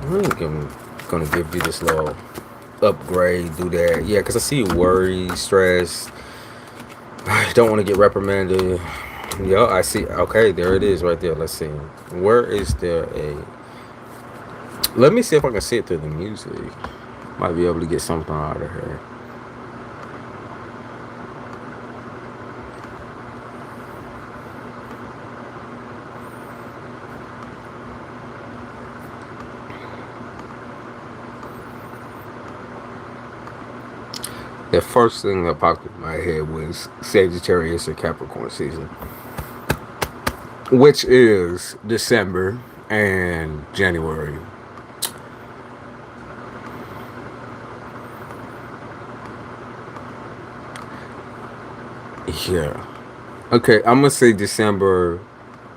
I'm gonna give you this little upgrade, do that. Yeah, because I see you worried, stressed. I don't want to get reprimanded. Yeah, I see. Okay, there it is right there. Let's see. Where is there a... Let me see if I can see it through the music. Might be able to get something out of her. The first thing that popped in my head was Sagittarius or Capricorn season, which is December and January. Yeah. Okay, I'm gonna say December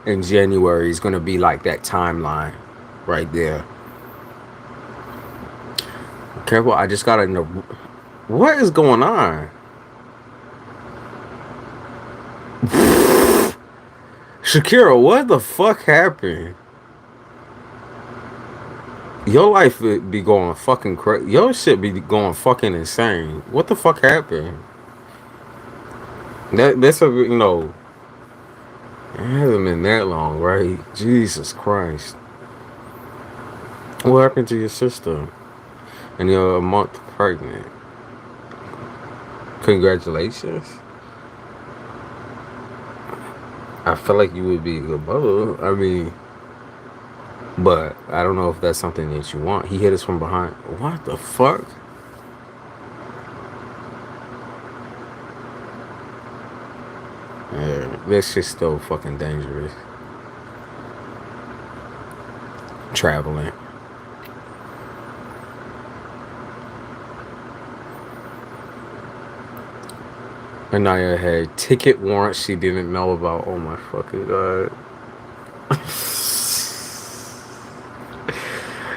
and January is gonna be like that timeline right there. Careful, I just gotta know what is going on. Shakira, what the fuck happened? Your life would be going fucking crazy. Your shit be going fucking insane. What the fuck happened? That's a it hasn't been that long, right? Jesus Christ. What happened to your sister? And you're a month pregnant. Congratulations. I feel like you would be a good mother. I mean, but I don't know if that's something that you want. He hit us from behind. What the fuck? Yeah, this shit's still fucking dangerous. Traveling. Anaya had ticket warrants she didn't know about. Oh my fucking god.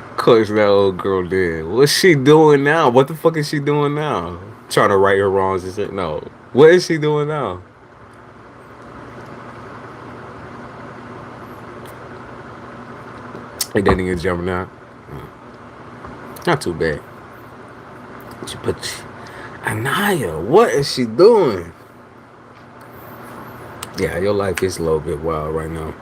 Of course that old girl did. What's she doing now? What the fuck is she doing now? Trying to right her wrongs and shit? No. What is she doing now? Hey, dating a Gemini. Not too bad. But Anaya, what is she doing? Yeah, your life is a little bit wild right now.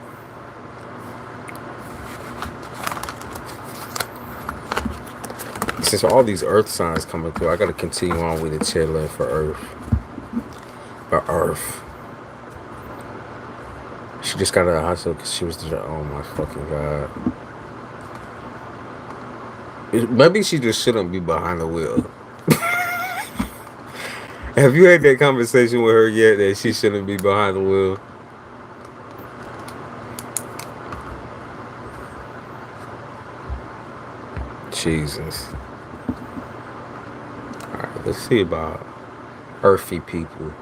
Since all these earth signs coming through, I gotta continue on with the chilling for earth. For earth. She just got out of the hospital because she was just, oh my fucking god. Maybe she just shouldn't be behind the wheel. Have you had that conversation with her yet that she shouldn't be behind the wheel? Jesus. Alright, let's see about earthy people.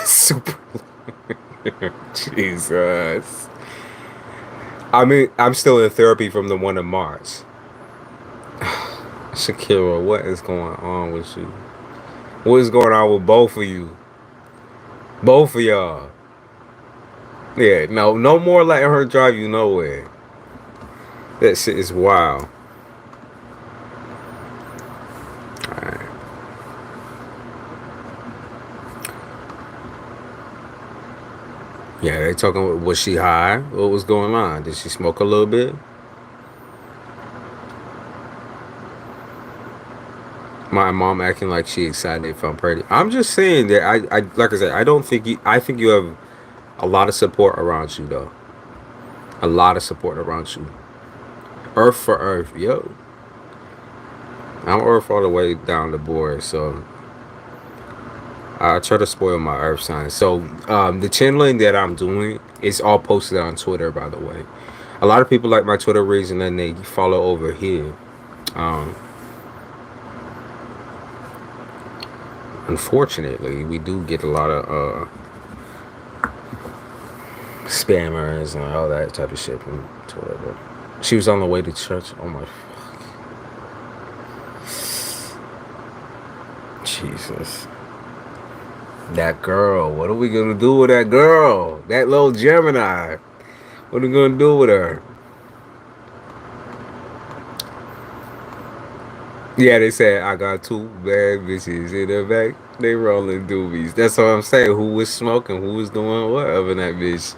Super. Jesus. I mean, I'm still in therapy from the one in March. Shakira, what is going on with you? What is going on with both of you? Both of y'all. Yeah, no more letting her drive you nowhere. That shit is wild. Alright. Yeah, they talking. Was she high? What was going on? Did she smoke a little bit? My mom acting like she excited if I'm pretty. I'm just saying that I like I said, I don't think you. I think you have a lot of support around you though. A lot of support around you. Earth for earth, yo. I'm earth all the way down the board, so I try to spoil my earth sign. So the channeling that I'm doing is all posted on Twitter, by the way. A lot of people like my Twitter reads and then they follow over here. Unfortunately, we do get a lot of spammers and all that type of shit from Twitter. She was on the way to church. Oh my fuck. Jesus. That girl. What are we gonna do with that girl? That little Gemini. What are we gonna do with her? Yeah, they said I got two bad bitches in the back. They rolling doobies. That's what I'm saying. Who was smoking? Who was doing what up in that bitch?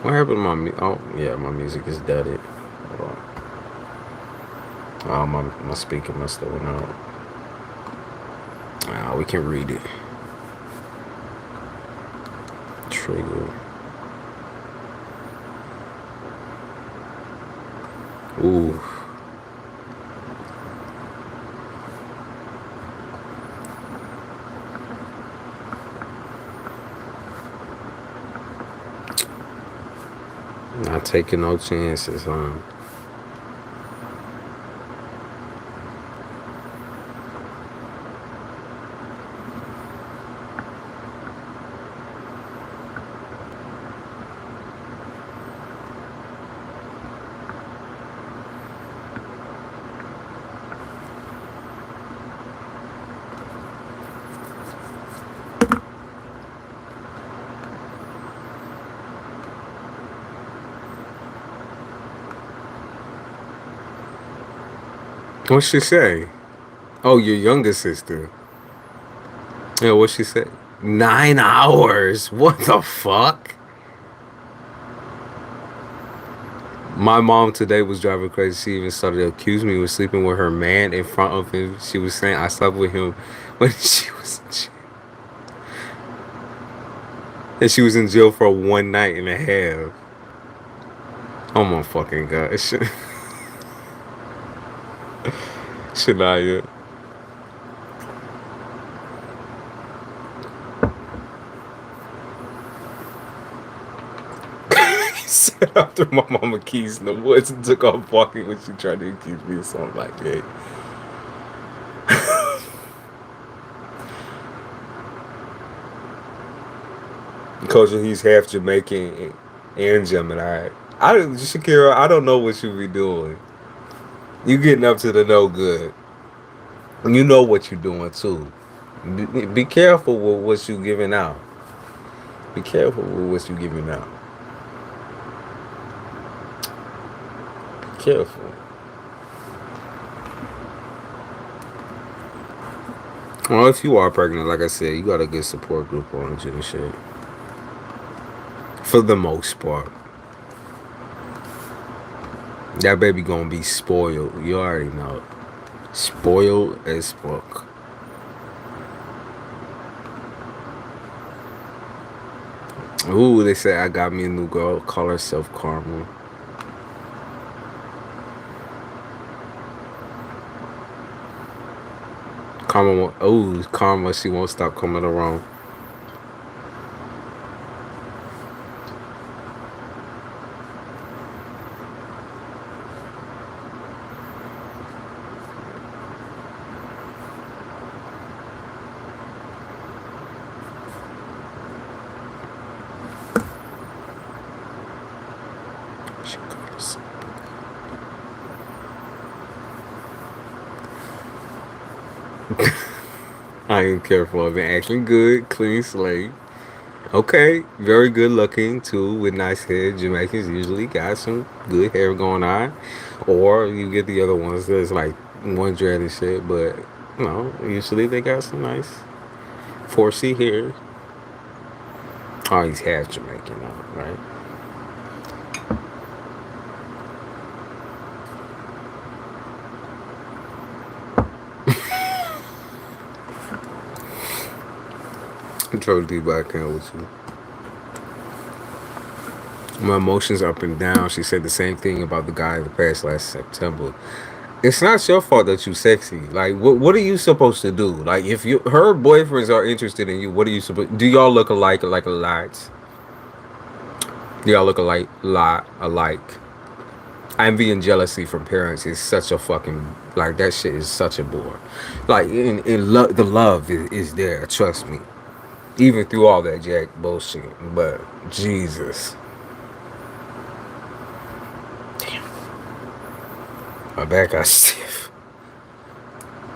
What happened to my oh yeah, my music is deaded. Hold on. Oh, my speaker must have went out. Ah, we can read it. Trigger. Ooh. taking no chances, huh? What'd she say? Oh, your younger sister. Yeah, what she say? 9 hours. What the fuck? My mom today was driving crazy. She even started to accuse me of sleeping with her man in front of him. She was saying I slept with him when she was in jail. And she was in jail for 1 night and a half. Oh my fucking god. Shania. He said I threw my mama keys in the woods and took off walking when she tried to accuse me of something like that. Culture, he's half Jamaican and Gemini. Shakira, I don't know what you be doing. You getting up to the no good. You know what you're doing too. Be careful with what you giving out. Be careful with what you giving out. Be careful. Well, if you are pregnant, like I said, you got a good support group on you and shit. For the most part. That baby gonna be spoiled. You already know. Spoiled as fuck. Ooh, they say I got me a new girl. Call herself Karma. Karma, she won't stop coming around. I am careful. I've been acting good, clean slate. Okay, very good looking too, with nice hair. Jamaicans usually got some good hair going on, or you get the other ones that's like one dread and shit. But no, usually they got some nice 4C hair. Oh, he's half Jamaican, though, right? I'm totally back in with you. My emotions up and down. She said the same thing about the guy that passed last September. It's not your fault that you sexy. Like, what are you supposed to do? Like, if her boyfriends are interested in you, what are you supposed? Do y'all look alike? Like a lot? Do y'all look alike? Envy and jealousy from parents is such a fucking like that shit is such a bore. Like, the love is there. Trust me. Even through all that jack bullshit, but Jesus. My back got stiff.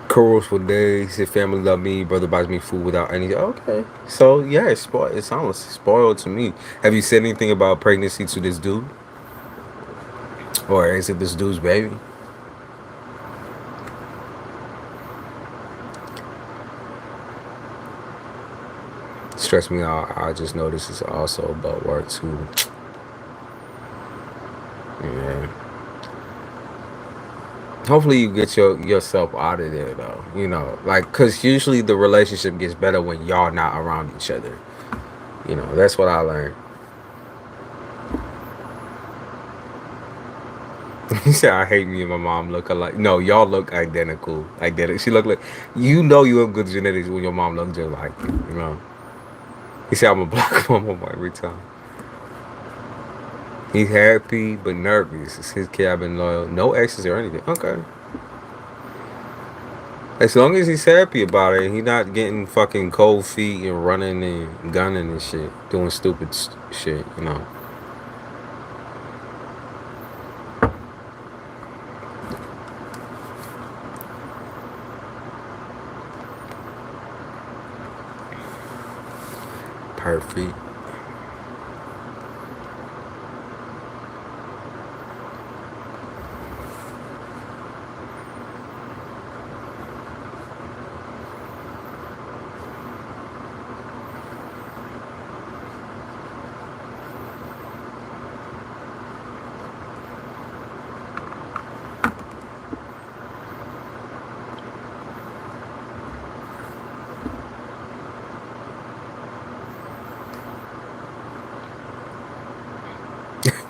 Curls for days. If family love me, brother buys me food without any. Okay, so yeah, it's spoiled. It sounds spoiled to me. Have you said anything about pregnancy to this dude, or is it this dude's baby? Stress me out. I just know this is also about work too. Yeah. Hopefully you get yourself out of there though. You know, like, cause usually the relationship gets better when y'all not around each other. You know, that's what I learned. He said, "I hate me and my mom look alike." No, y'all look identical. Identical. She look like you know you have good genetics when your mom looks just like you. You know. He said, "I'm a black mom every time." He's happy but nervous. It's his kid. I've been loyal. No exes or anything. Okay. As long as he's happy about it, he not getting fucking cold feet and running and gunning and shit, doing stupid shit. You know. Perfect.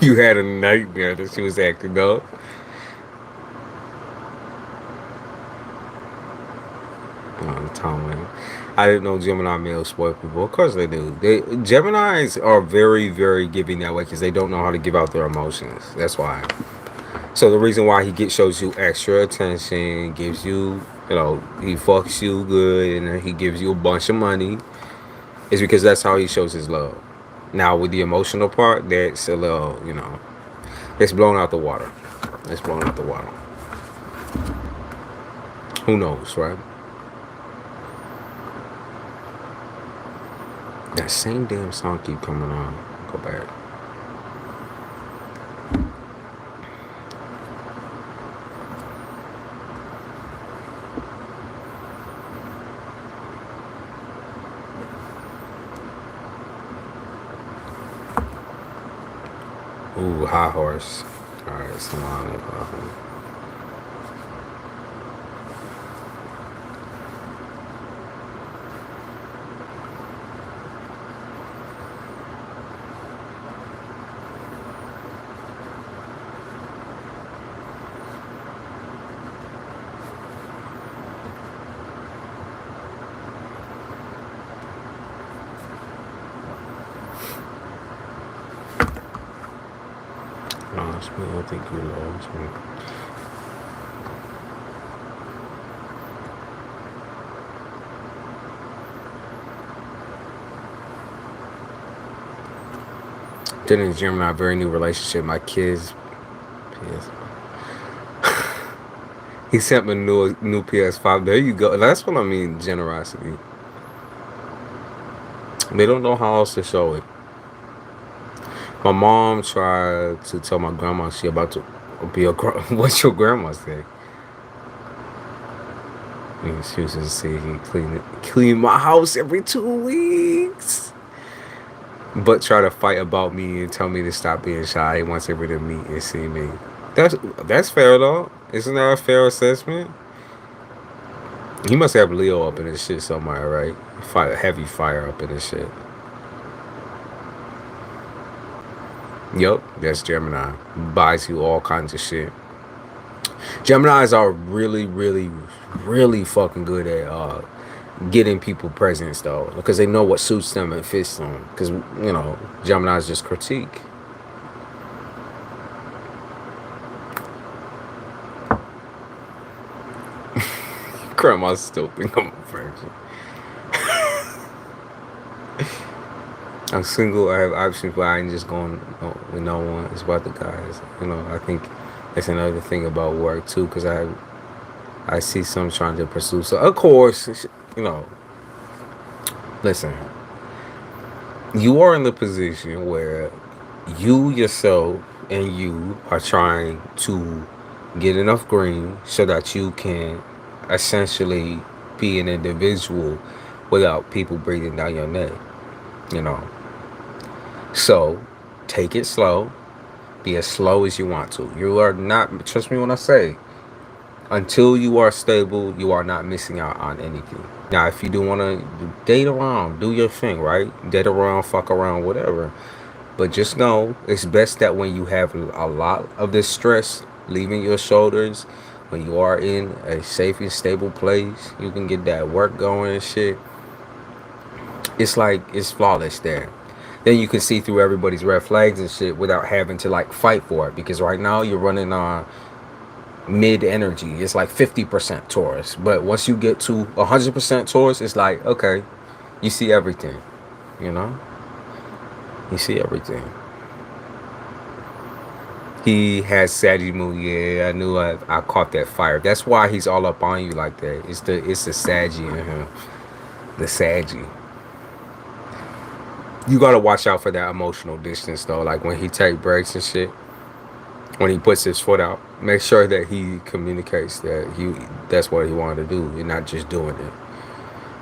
You had a nightmare that she was acting up. Tom, man. I didn't know Gemini males spoil people. Of course they do. Geminis are very, very giving that way because they don't know how to give out their emotions. That's why. So the reason why shows you extra attention, gives you, he fucks you good, and then he gives you a bunch of money, is because that's how he shows his love. Now with the emotional part, that's a little, it's blown out the water. It's blown out the water. Who knows, right? That same damn song keep coming on. Go back. Ooh, high horse. Alright, so on. I think you lost me. Didn't Gemini, very new relationship. My kids, PS. He sent me a new PS5. There you go. That's what I mean, generosity. They don't know how else to show it. My mom tried to tell my grandma she about to be a what's your grandma say? And she was just say he clean my house every 2 weeks. But try to fight about me and tell me to stop being shy. He wants everybody to meet and see me. That's fair though. Isn't that a fair assessment? He must have Leo up in his shit somewhere, right? Heavy fire up in his shit. Yup, that's Gemini. Buys you all kinds of shit. Geminis are really, really, really fucking good at getting people presents though, because they know what suits them and fits them. Because Geminis just critique. Grandma still think I'm a virgin. I'm single. I have options, but I ain't just going with no one. It's about the guys. I think that's another thing about work too, because I see some trying to pursue. So of course, listen. You are in the position where you yourself and you are trying to get enough green so that you can essentially be an individual without people breathing down your neck. So take it slow. Be as slow as you want to. You are not, trust me when I say, until you are stable, you are not missing out on anything. Now, if you do want to date around, do your thing, right? Date around, fuck around, whatever. But just know, it's best that when you have a lot of this stress leaving your shoulders, when you are in a safe and stable place, you can get that work going and shit. It's flawless there. Then you can see through everybody's red flags and shit without having to like fight for it. Because right now you're running on mid energy. It's like 50% Taurus. But once you get to 100% Taurus, it's like, okay, you see everything. You know? You see everything. He has Saggy moon. Yeah, I knew I caught that fire. That's why he's all up on you like that. It's the Saggy in him. The Saggy. You gotta watch out for that emotional distance though. Like when he take breaks and shit. When he puts his foot out, make sure that he communicates that that's what he wanted to do and not just doing it.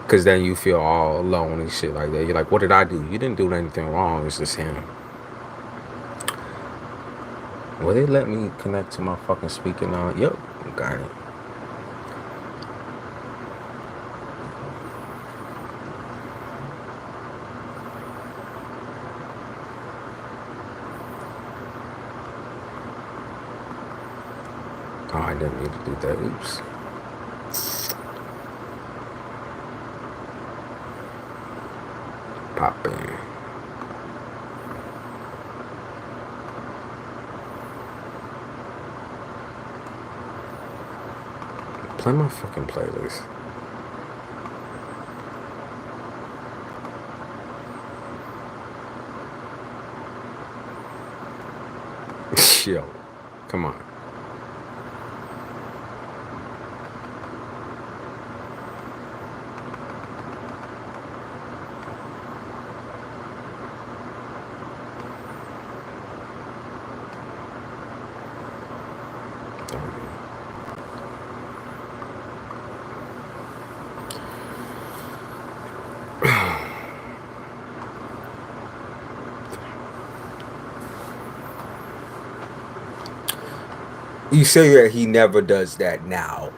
Cause then you feel all alone and shit like that. You're like, what did I do? You didn't do anything wrong. It's just him. Will they let me connect to my fucking speaker now? Yep, got it. Oh, I didn't need to do that. Oops. Pop in. Play my fucking playlist. Yo, come on. You say that he never does that now.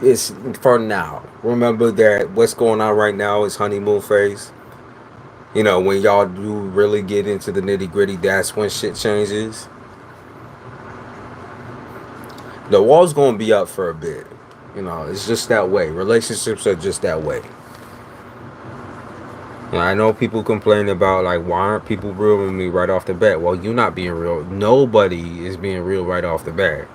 It's for now. Remember that what's going on right now is honeymoon phase. You know, when y'all do really get into the nitty gritty, that's when shit changes. The wall's gonna be up for a bit. You know, it's just that way. Relationships are just that way. And I know people complain about like, why aren't people real with me right off the bat? Well, you're not being real. Nobody is being real right off the bat.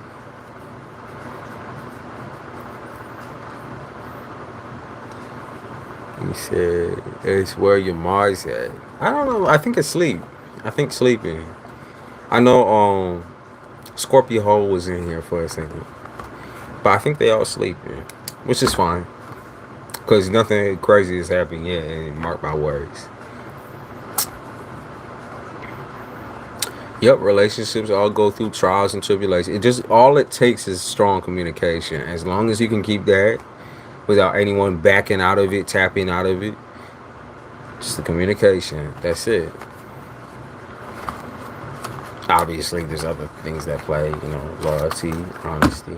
He said, it's where your Mars at. I don't know. I think it's sleep. I think sleeping. I know Scorpio Hole was in here for a second. But I think they all sleeping. Which is fine. Because nothing crazy is happening yet, and mark my words. Yep, relationships all go through trials and tribulations. It just, all it takes is strong communication. As long as you can keep that without anyone backing out of it, tapping out of it, just the communication. That's it. Obviously, there's other things that play, you know, loyalty, honesty.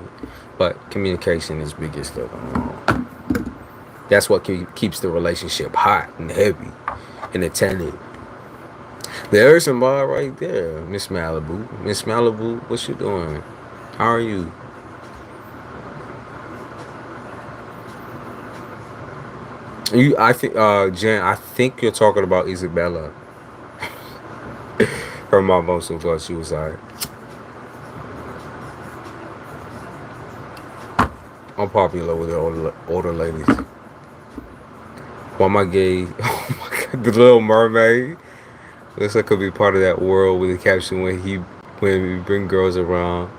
But communication is biggest of them. That's what keeps the relationship hot and heavy and attentive. There's somebody right there, Miss Malibu. Miss Malibu, what you doing? How are you? I think, Jen, I think you're talking about Isabella. Her mom also thought she was alright. I'm popular with the older ladies. Why am I gay? Oh my god, the Little Mermaid. Looks like I could be part of that world with the caption when we bring girls around.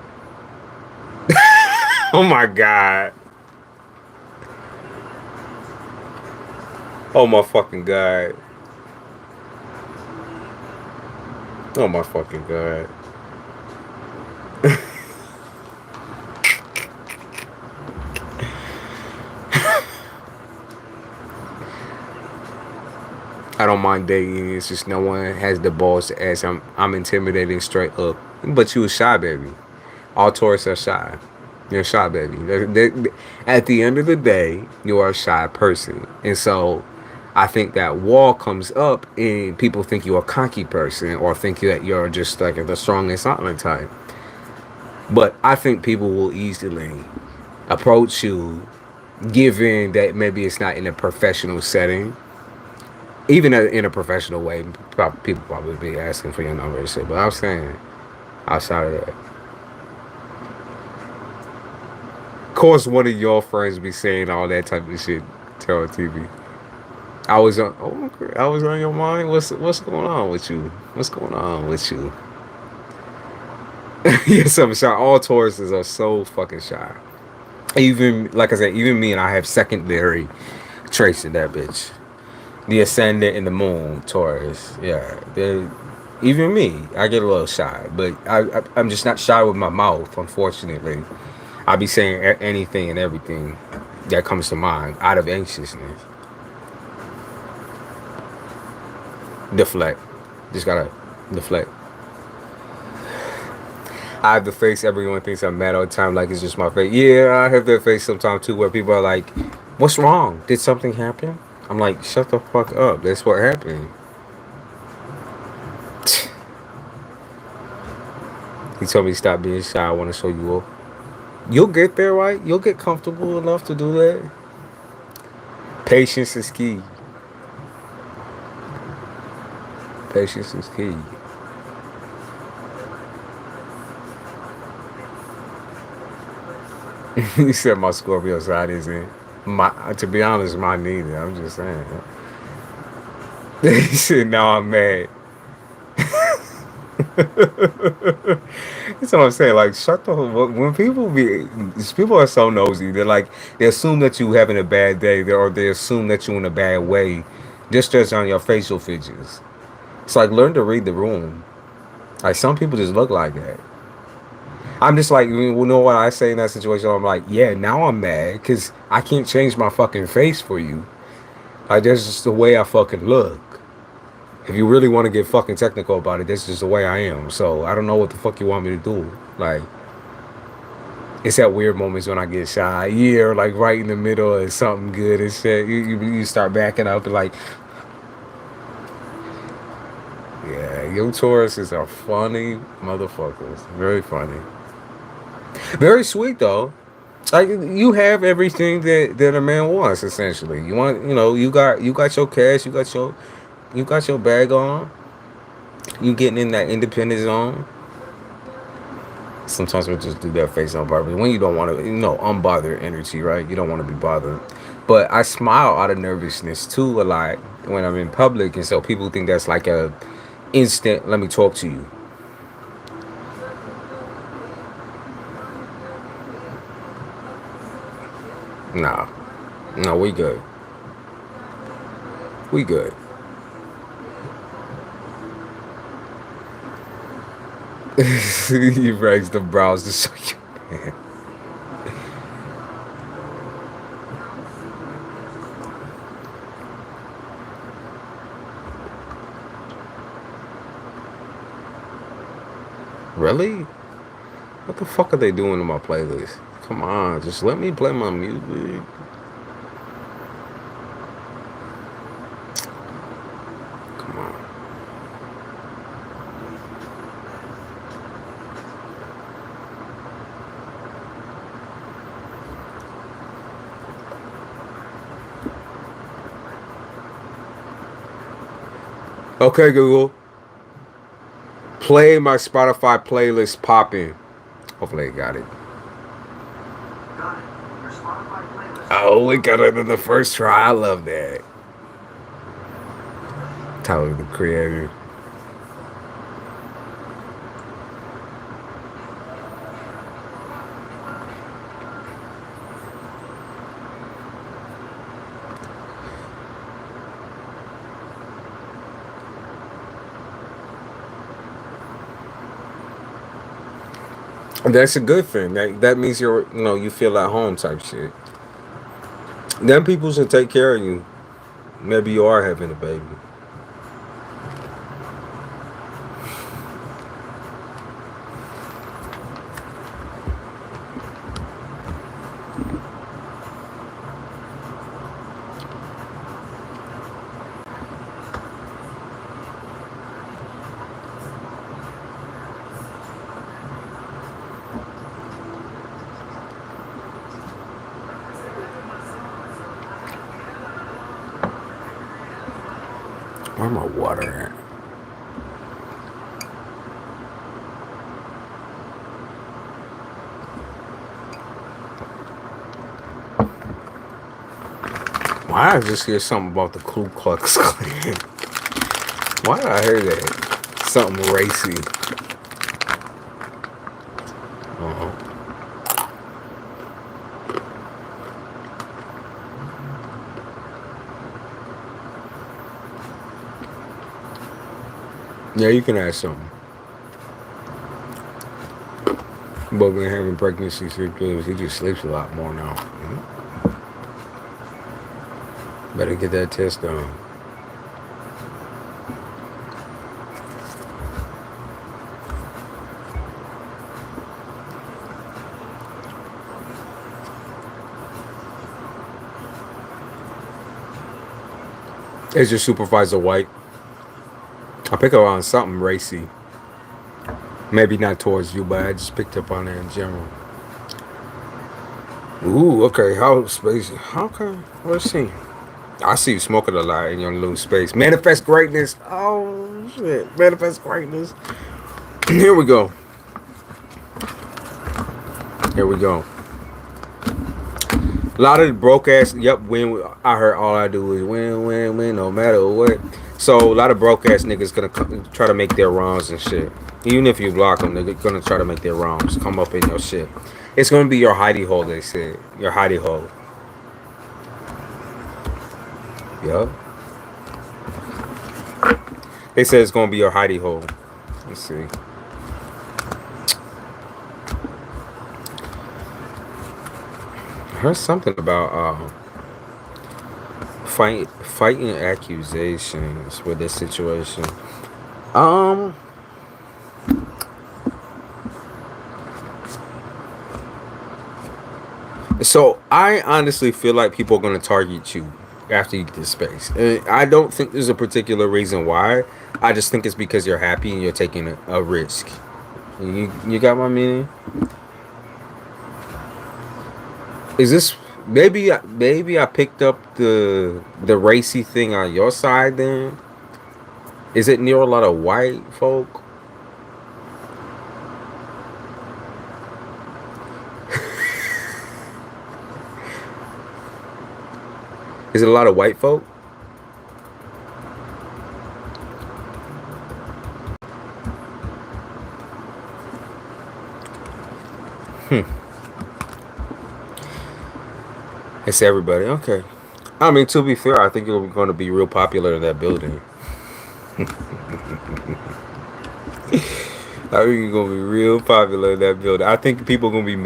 Oh my god. Oh my fucking god. Oh my fucking god. I don't mind dating. It's just no one has the balls to ask. I'm intimidating straight up. But you a shy baby. All Taurus are shy. You're a shy baby. At the end of the day, you are a shy person. And so I think that wall comes up and people think you're a cocky person or think that you're just like the strongest silent type. But I think people will easily approach you given that maybe it's not in a professional setting. Even in a professional way, people probably be asking for your number and shit. But I'm saying, outside of that, of course, one of your friends be saying all that type of shit on TV. I was on. Oh, I was on your mind. What's going on with you? What's going on with you? Yes, I'm shy. All Tauruses are so fucking shy. Even like I said, even me and I have secondary traits in that bitch. The ascendant and the moon, Taurus. Yeah, even me, I get a little shy, but I'm just not shy with my mouth. Unfortunately, I be saying anything and everything that comes to mind out of anxiousness. Deflect. Just gotta deflect. I have the face everyone thinks I'm mad all the time, like it's just my face. Yeah, I have that face sometimes too, where people are like, "What's wrong? Did something happen?" I'm like, "Shut the fuck up. That's what happened." He told me to stop being shy. I want to show you up. You'll get there, right? You'll get comfortable enough to do that. Patience is key. Patience is key. He said my Scorpio side isn't. To be honest, mine neither. I'm just saying. He said, "Now I'm mad." That's what I'm saying. Like, shut the. When people are so nosy, they're like they assume that you having a bad day, or they assume that you in a bad way, just on your facial features. It's like learn to read the room. Like some people just look like that. I'm just like, you know what I say in that situation? I'm like, yeah, now I'm mad because I can't change my fucking face for you. Like that's just the way I fucking look. If you really want to get fucking technical about it, that's just the way I am. So I don't know what the fuck you want me to do. Like, it's at weird moments when I get shy. Yeah, like right in the middle of something good and shit. You start backing up and like, yeah, your Tauruses are funny motherfuckers. Very funny. Very sweet though. Like you have everything that a man wants essentially. You want, you got your cash, you got your bag on. You getting in that independent zone. Sometimes we just do that face on purpose when you don't want to, unbothered energy, right? You don't want to be bothered. But I smile out of nervousness too a lot when I'm in public, and so people think that's like a instant. Let me talk to you. No, no, we good. We good. He raised the brows to show you, man. Really? What the fuck are they doing to my playlist? Come on, just let me play my music. Come on. Okay, Google. Play my Spotify playlist popping. Hopefully, I got it. Oh, we got it in the first try. I love that. Tyler, the creator. That's a good thing. That means you feel at home type shit. Then people should take care of you. Maybe you are having a baby. Where my water at? Why did I just hear something about the Ku Klux Klan? Why did I hear that? Something racy. Yeah, you can ask something. But when having pregnancy symptoms, he just sleeps a lot more now. Better get that test done. Is your supervisor white? I pick up on something racy. Maybe not towards you, but I just picked up on it in general. Ooh, okay. How space? Okay, let's see. I see you smoking a lot in your little space. Manifest greatness. Oh shit! Manifest greatness. Here we go. Here we go. A lot of the broke ass. Yep, win. I heard all I do is win, win, win, no matter what. So a lot of broke ass niggas gonna try to make their wrongs and shit. Even if you block them, they're gonna try to make their wrongs come up in your shit. It's gonna be your hidey hole. They said your hidey hole. Yup. They said it's gonna be your hidey hole. Let's see. I heard something about fighting accusations with this situation. So I honestly feel like people are gonna target you after you get this space. I don't think there's a particular reason why. I just think it's because you're happy and you're taking a risk. You got my meaning? Is this maybe I picked up the racy thing on your side then? Is it near a lot of white folk? Is it a lot of white folk? It's everybody. Okay. I mean, to be fair, I think you're going to be real popular in that building. I think you're going to be real popular in that building. I think people are going to be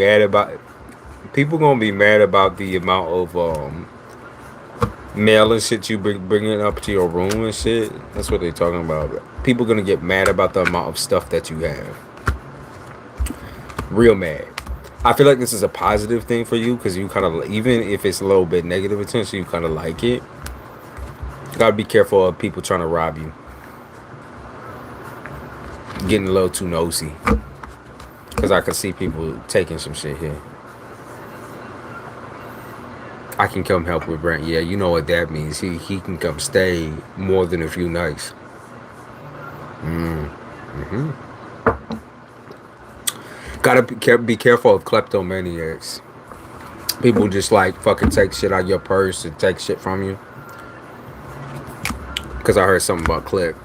mad about the amount of mail and shit you bringing up to your room and shit. That's what they're talking about. People are going to get mad about the amount of stuff that you have. Real mad. I feel like this is a positive thing for you because you kind of, even if it's a little bit negative attention, you kind of like it. You gotta be careful of people trying to rob you. Getting a little too nosy. Because I can see people taking some shit here. I can come help with Brent. Yeah, you know what that means. He can come stay more than a few nights. Gotta be careful of kleptomaniacs. People just like fucking take shit out of your purse and take shit from you. Because I heard something about clip.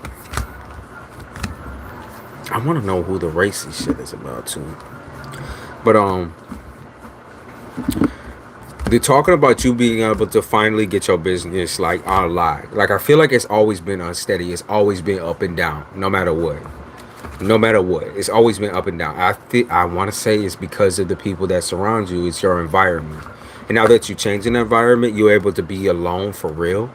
I want to know who the racy shit is about too. But they're talking about you being able to finally get your business like online. Like I feel like it's always been unsteady. It's always been up and down, no matter what. No matter what, it's always been up and down. I want to say it's because of the people that surround you. It's your environment. And now that you change an environment, you're able to be alone for real.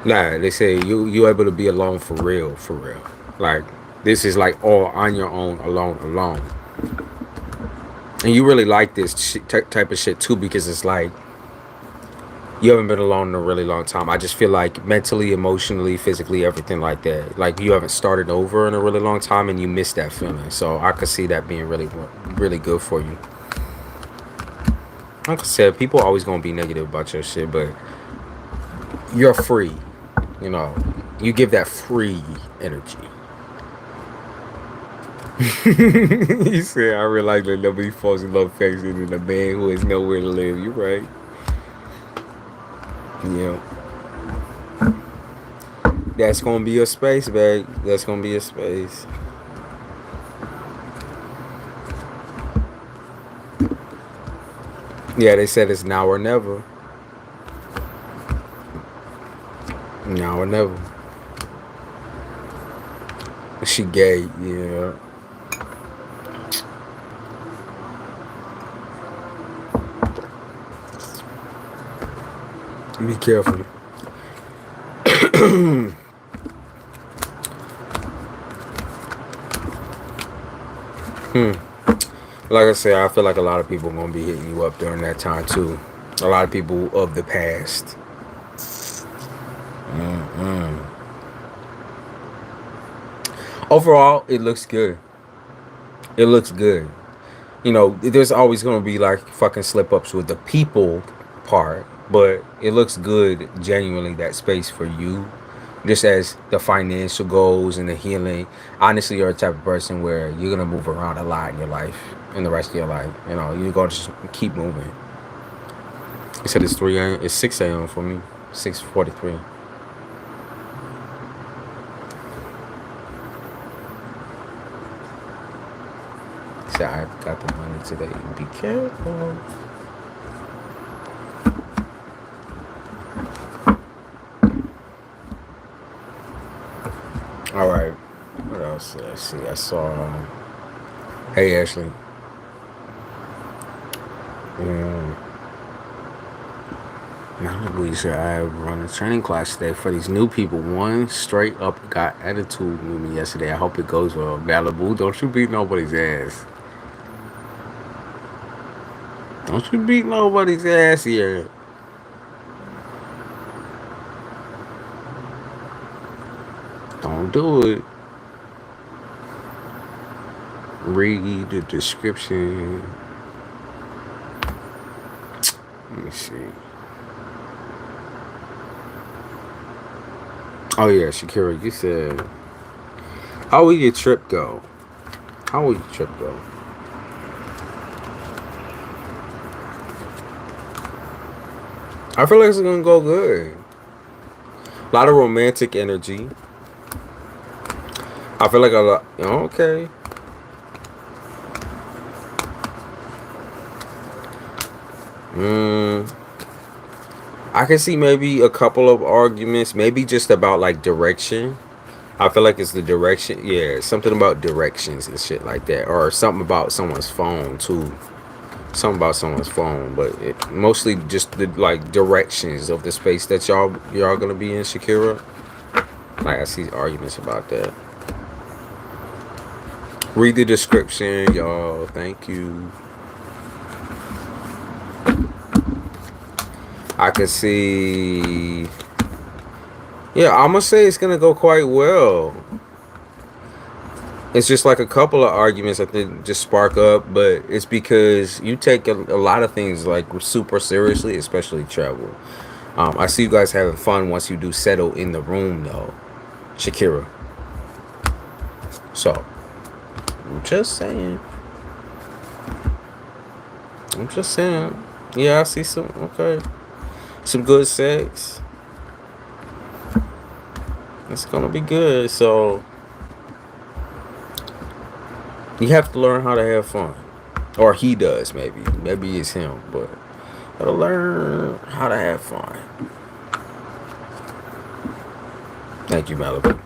Nah, they say you're able to be alone for real, for real. Like this is like all on your own, alone. And you really like this type of shit too, because it's like you haven't been alone in a really long time. I just feel like mentally, emotionally, physically, everything like that. Like you haven't started over in a really long time and you miss that feeling. So I could see that being really, really good for you. Like I said, people are always going to be negative about your shit, but you're free. You know, You give that free energy. You said, I realize that nobody falls in love faster than a man who has nowhere to live. You're right. Yeah. That's gonna be a space, babe. That's gonna be a space. Yeah, they said it's now or never. Now or never. She gay, yeah. Be careful. Like I said, I feel like a lot of people are gonna be hitting you up during that time too. A lot of people of the past. Overall, it looks good. It looks good. You know, there's always gonna be like fucking slip ups with the people part, but it looks good genuinely, that space for you. Just as the financial goals and the healing. Honestly, you're a type of person where you're gonna move around a lot in your life, in the rest of your life. You know, you're gonna just keep moving. He said it's 3 a.m. It's 6 a.m. for me. 6:43. He said I've got the money today. Be careful. All right. What else? Let's see. I saw. Hey, Ashley. We said I run a training class today for these new people. One straight up got attitude with me yesterday. I hope it goes well. Malibu, don't you beat nobody's ass. Don't you beat nobody's ass here. Don't do it. Read the description. Let me see. Oh yeah, Shakira, you said, how will your trip go? How will your trip go? I feel like it's gonna go good. A lot of romantic energy. I feel like a lot. Okay. I can see maybe a couple of arguments, maybe just about like direction. I feel like it's the direction. Yeah, something about directions and shit like that, or something about someone's phone too. Something about someone's phone, but mostly just the like directions of the space that y'all gonna be in, Shakira. Like I see arguments about that. Read the description, y'all. Thank you. I can see. Yeah, I'm gonna say it's gonna go quite well. It's just like a couple of arguments I think just spark up, but it's because you take a lot of things like super seriously, especially travel. I see you guys having fun once you do settle in the room, though, Shakira. So, I'm just saying. I'm just saying. Yeah, I see some. Okay. Some good sex. It's gonna be good. So you have to learn how to have fun, or he does. Maybe it's him, but gotta learn how to have fun. Thank you, Malibu.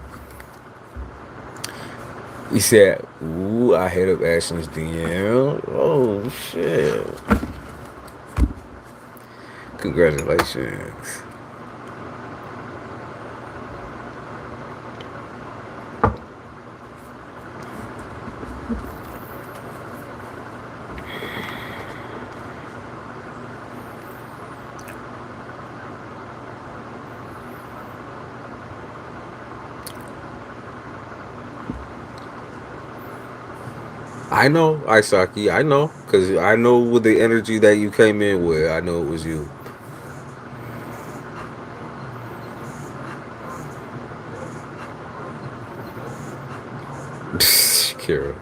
He said, "Ooh, I hit up Ashley's DM. Oh shit! Congratulations." I know, Isaki. I know, because I know with the energy that you came in with, I know it was you. insecure.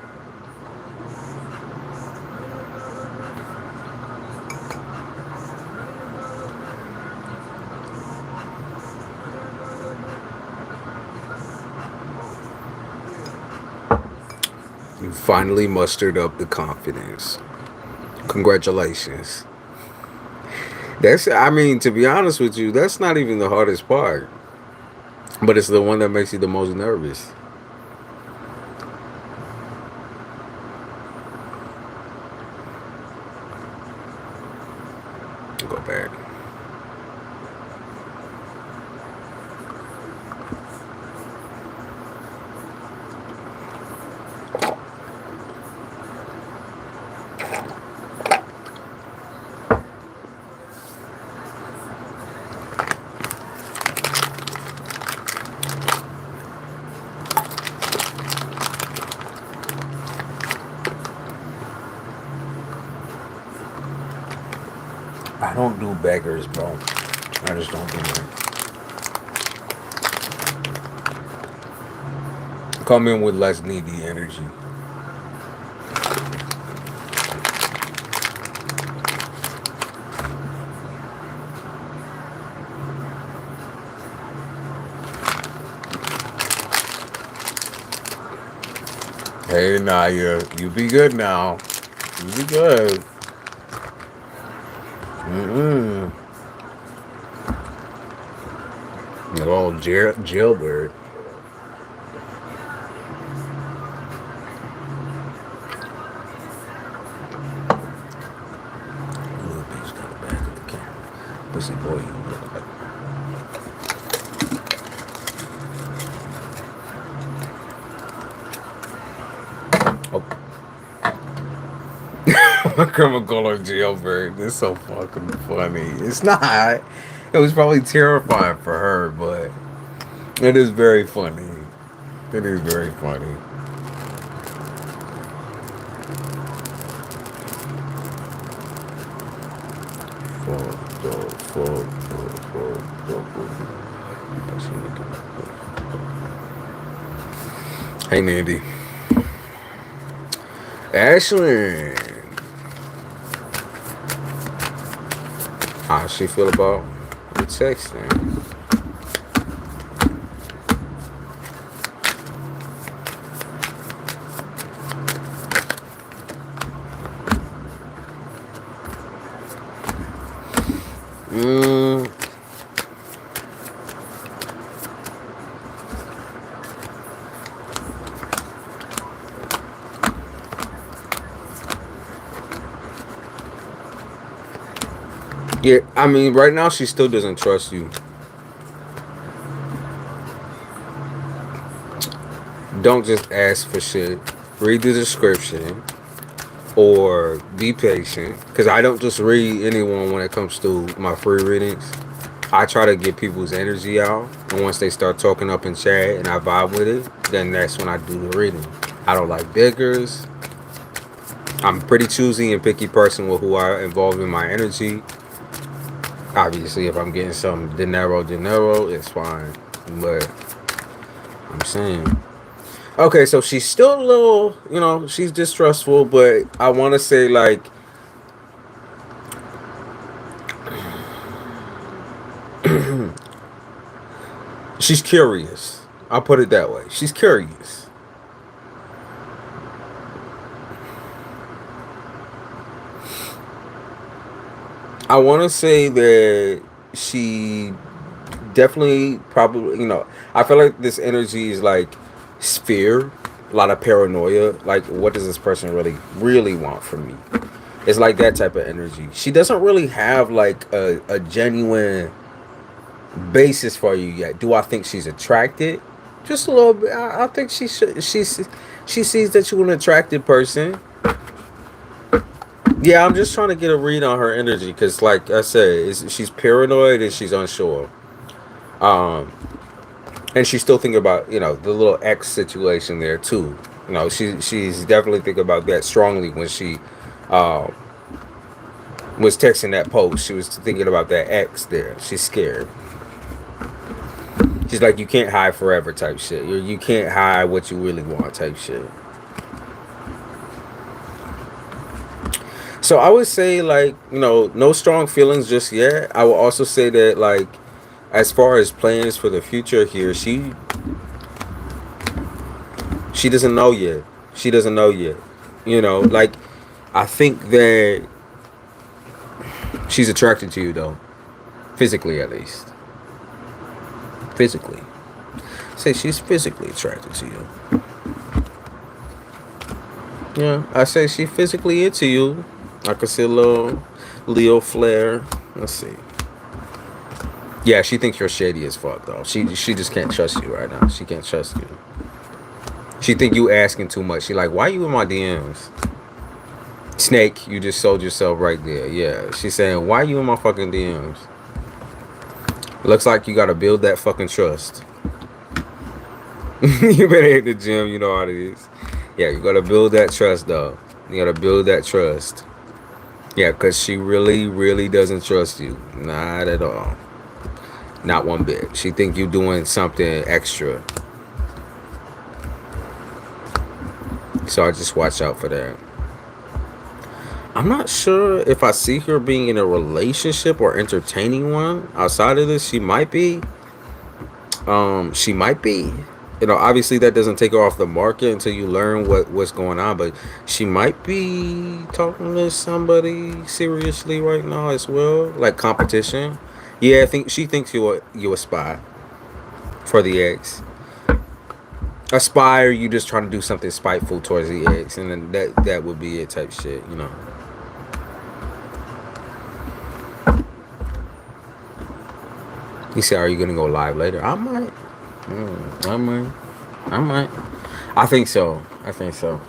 You finally mustered up the confidence. Congratulations. That's, I mean, to be honest with you, that's not even the hardest part. But it's the one that makes you the most nervous. Go back. I don't do beggars, bro. I just don't do it. Come in with less needy energy. Hey, Naya, you be good now. You be good. Oh, jailbird. Little bitch got the back of the camera. Pussy boy, you look like. Oh. I'm gonna call her jailbird. It's so fucking funny. It's not. It was probably terrifying for her, but it is very funny. It is very funny. Hey, Nandy. Ashlyn. How she feel about the texting? Yeah, I mean, right now she still doesn't trust you. Don't just ask for shit. Read the description or be patient. Because I don't just read anyone when it comes to my free readings. I try to get people's energy out. And once they start talking up in chat and I vibe with it, then that's when I do the reading. I don't like beggars. I'm a pretty choosy and picky person with who I involve in my energy. Obviously, if I'm getting some dinero, it's fine. But I'm saying. Okay, so she's still a little, she's distrustful, but I want to say, like, she's curious. I'll put it that way. She's curious. I want to say that she definitely probably, I feel like this energy is like fear, a lot of paranoia. Like, what does this person really want from me? It's like that type of energy. She doesn't really have like a genuine basis for you yet. Do I think she's attracted? Just a little bit. I think she sees that you're an attractive person. Yeah, I'm just trying to get a read on her energy because, like I said, she's paranoid and she's unsure. And she's still thinking about, the little ex situation there too. She's definitely thinking about that strongly when she was texting that post. She was thinking about that ex there. She's scared. She's like, you can't hide forever type shit. You can't hide what you really want type shit. So I would say, like, no strong feelings just yet. I will also say that, like, as far as plans for the future here, she doesn't know yet. She doesn't know yet. Like, I think that she's attracted to you though, physically at least. Physically, say she's physically attracted to you. Yeah, I say she physically into you. I can see a little Leo flare. Let's see. Yeah, she thinks you're shady as fuck though. She just can't trust you right now. She can't trust you. She think you asking too much. She like, why you in my DMs? Snake, you just sold yourself right there. Yeah, she's saying, why you in my fucking DMs? Looks like you gotta build that fucking trust. You better hit the gym. You know how it is. Yeah, you gotta build that trust though. You gotta build that trust. Yeah, because she really, really doesn't trust you. Not at all. Not one bit. She think you doing something extra. So I just watch out for that. I'm not sure if I see her being in a relationship or entertaining one. Outside of this, she might be. She might be. Obviously that doesn't take her off the market until you learn what's going on. But she might be talking to somebody seriously right now as well, like competition. Yeah, I think she thinks you a spy for the ex. A spy, or you just trying to do something spiteful towards the ex, and then that would be it type shit. You say, are you gonna go live later? I might. I might. I might. I think so. I think so.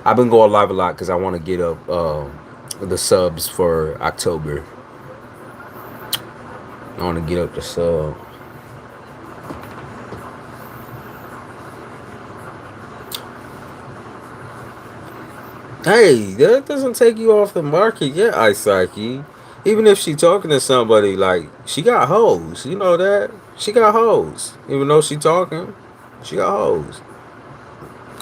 I've been going live a lot because I want to get up the subs for October. I want to get up the sub. Hey, that doesn't take you off the market yet, Isaki. Even if she talking to somebody, like, she got hoes. You know that? She got hoes. Even though she talking, she got hoes.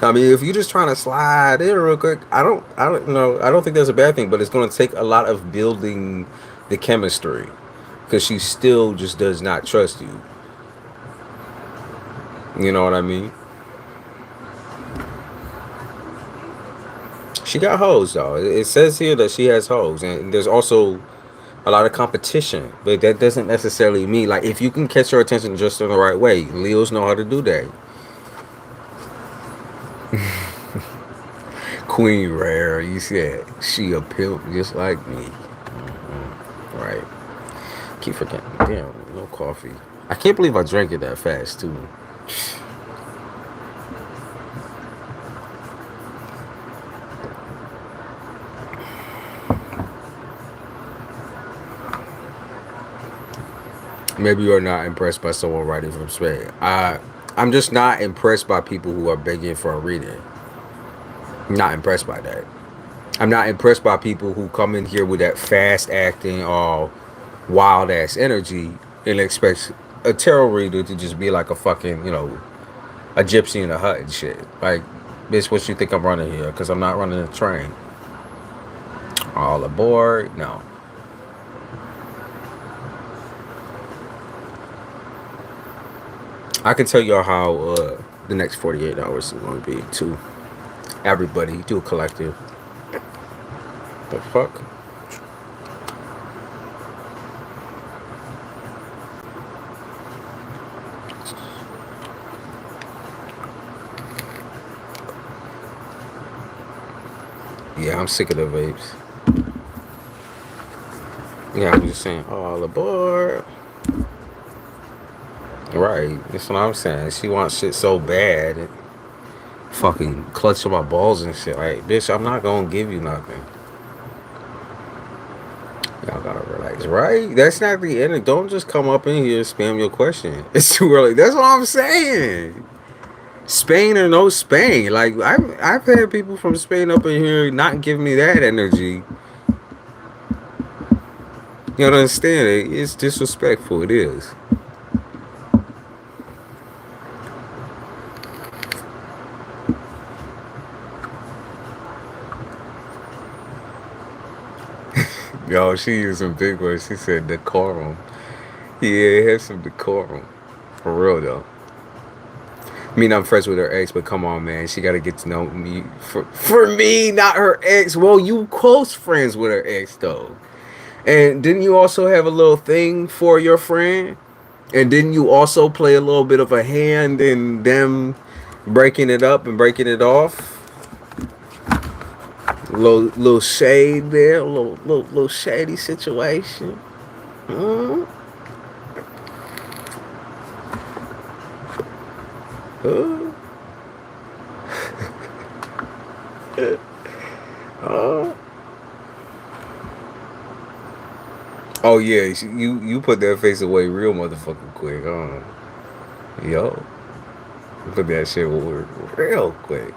I mean, if you're just trying to slide in real quick, I don't know. I don't think that's a bad thing, but it's going to take a lot of building the chemistry because she still just does not trust you. You know what I mean? She got hoes though. It says here that she has hoes, and there's also a lot of competition. But that doesn't necessarily mean, like, if you can catch her attention just in the right way. Leos know how to do that. Queen Rare, you said she a pimp just like me. Right. Keep forgetting. Damn, no coffee. I can't believe I drank it that fast too. Maybe you're not impressed by someone writing from Spain. I'm just not impressed by people who are begging for a reading. I'm not impressed by that. I'm not impressed by people who come in here with that fast acting or wild ass energy and expect a tarot reader to just be like a fucking, a gypsy in a hut and shit. Like, bitch, what you think I'm running here? Because I'm not running a train. All aboard? No. I can tell y'all how the next 48 hours is going to be too. Everybody, do a collective. The fuck? Yeah, I'm sick of the vapes. Yeah, I'm just saying, all aboard. Right, that's what I'm saying. She wants shit so bad. And fucking clutching my balls and shit. Like, bitch, I'm not gonna give you nothing. Y'all gotta relax, right? That's not the end. Don't just come up in here and spam your question. It's too early. That's what I'm saying. Spain or no Spain. Like, I've had people from Spain up in here not giving me that energy. You don't understand it. It's disrespectful. It is. Yo, she used some big words. She said decorum. Yeah, have some decorum. For real though. I mean, I'm friends with her ex, but come on, man. She got to get to know me. For me, not her ex. Well, you close friends with her ex, though. And didn't you also have a little thing for your friend? And didn't you also play a little bit of a hand in them breaking it up and breaking it off? Little shade there, little shady situation. Mm-hmm. Oh yeah, you put that face away real motherfucking quick. Yo, put that shit away real quick.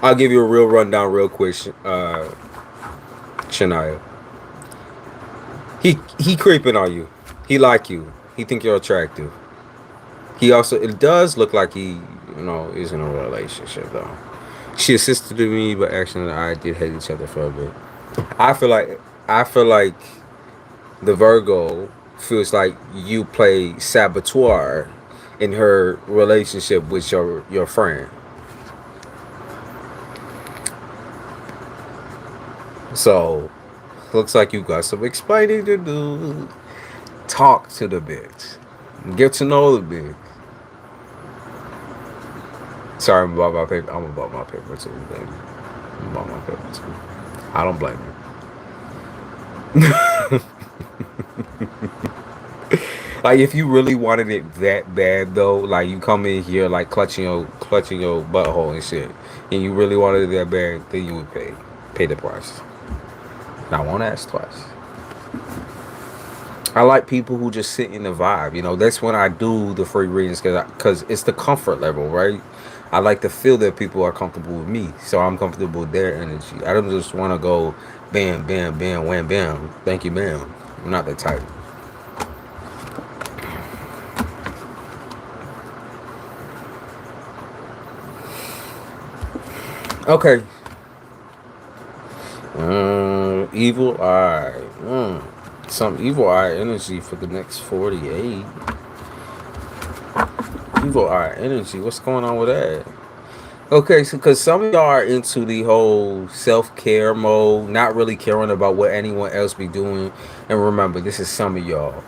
I'll give you a real rundown real quick, Shania. He creeping on you. He like you. He think you're attractive. He also, it does look like he, is in a relationship though. She assisted me, but actually I did hate each other for a bit. I feel like I feel like the Virgo feels like you play saboteur in her relationship with your friend. So looks like you got some explaining to do. Talk to the bitch. Get to know the bitch. Sorry, I'm about my paper. I'm about my paper too, baby. I'm about my paper too. I don't blame you. Like if you really wanted it that bad though, like you come in here like clutching your butthole and shit, and you really wanted it that bad, then you would pay the price. And I won't ask twice. I like people who just sit in the vibe. That's when I do the free readings because it's the comfort level, right? I like to feel that people are comfortable with me, so I'm comfortable with their energy. I don't just want to go bam, bam, bam, wham, bam. Thank you, bam. I'm not that type. Okay. Evil eye. Some evil eye energy for the next 48. Evil eye energy. What's going on with that? Okay, so because some of y'all are into the whole self-care mode, not really caring about what anyone else be doing. And remember, this is some of y'all.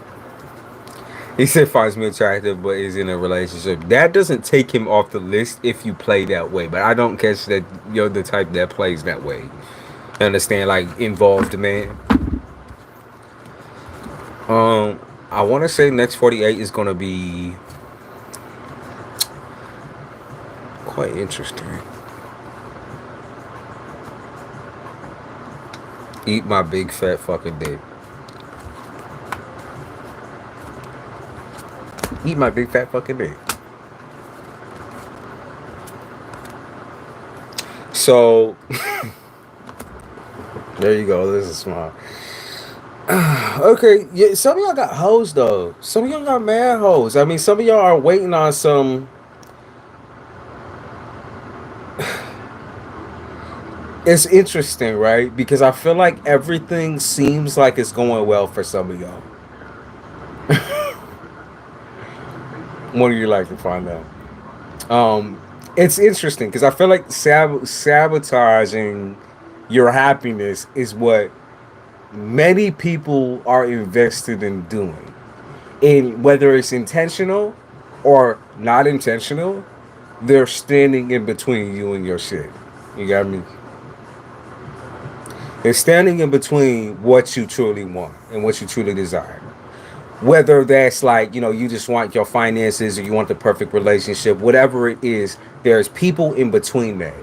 He said finds me attractive, but is in a relationship. That doesn't take him off the list if you play that way. But I don't catch that you're the type that plays that way. Understand, like involved man. I want to say next 48 is gonna be quite interesting. Eat my big fat fucking dick. Eat my big fat fucking dick. So there you go. This is smart. Okay, yeah. Some of y'all got hoes though. Some of y'all got mad hoes. I mean, some of y'all are waiting on some. It's interesting, right? Because I feel like everything seems like it's going well for some of y'all. What do you like to find out? It's interesting because I feel like sabotaging your happiness is what many people are invested in doing. And whether it's intentional or not intentional, they're standing in between you and your shit. You got me? They're standing in between what you truly want and what you truly desire. Whether that's like, you just want your finances or you want the perfect relationship, whatever it is, there's people in between that.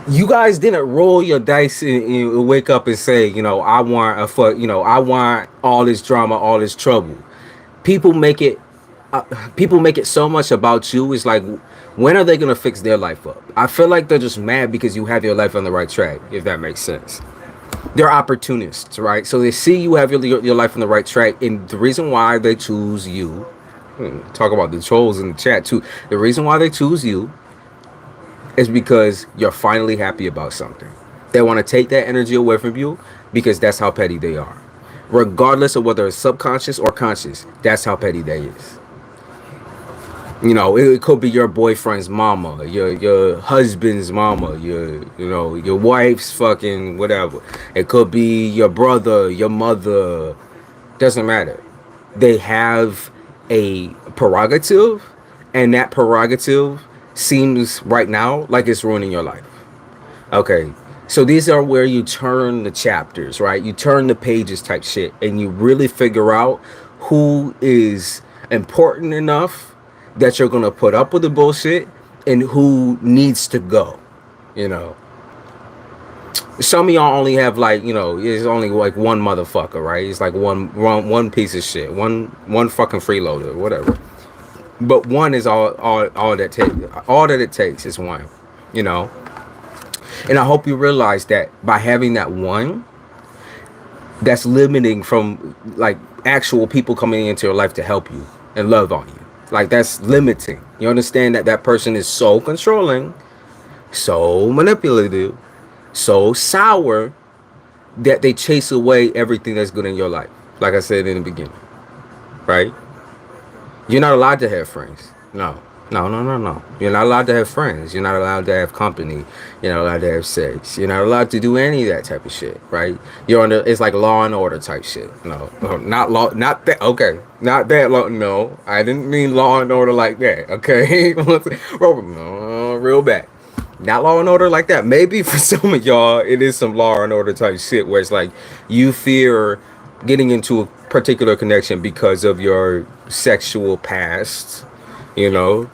You guys didn't roll your dice and wake up and say, I want I want all this drama, all this trouble. People make it people make it so much about you. It's like, when are they gonna fix their life up? I feel like they're just mad because you have your life on the right track, if that makes sense. They're opportunists, right? So they see you have your life on the right track, and the reason why they choose you, talk about the trolls in the chat too. The reason why they choose you is because you're finally happy about something. They want to take that energy away from you because that's how petty they are. Regardless of whether it's subconscious or conscious, that's how petty they is. You know, it could be your boyfriend's mama, your husband's mama, your wife's fucking whatever. It could be your brother, your mother. Doesn't matter. They have a prerogative, and that prerogative seems right now like it's ruining your life. Okay, so these are where you turn the chapters, right? You turn the pages type shit, and you really figure out who is important enough that you're gonna put up with the bullshit and who needs to go. You know, some of y'all only have like, it's only like one motherfucker, right? It's like one piece of shit, one fucking freeloader, whatever. But one is all that take all that it takes is one, you know. And I hope you realize that by having that one, that's limiting from like actual people coming into your life to help you and love on you. Like that's limiting. You understand that that person is so controlling, so manipulative, so sour that they chase away everything that's good in your life. Like I said in the beginning, right? You're not allowed to have friends. No. You're not allowed to have friends. You're not allowed to have company. You're not allowed to have sex. You're not allowed to do any of that type of shit, right? You're under, it's like Law and Order type shit. No, not law, not that. Okay, not that law. No, I didn't mean Law and Order like that. Okay, no, real bad. Not Law and Order like that. Maybe for some of y'all, it is some Law and Order type shit where it's like you fear getting into a particular connection because of your sexual past. You know,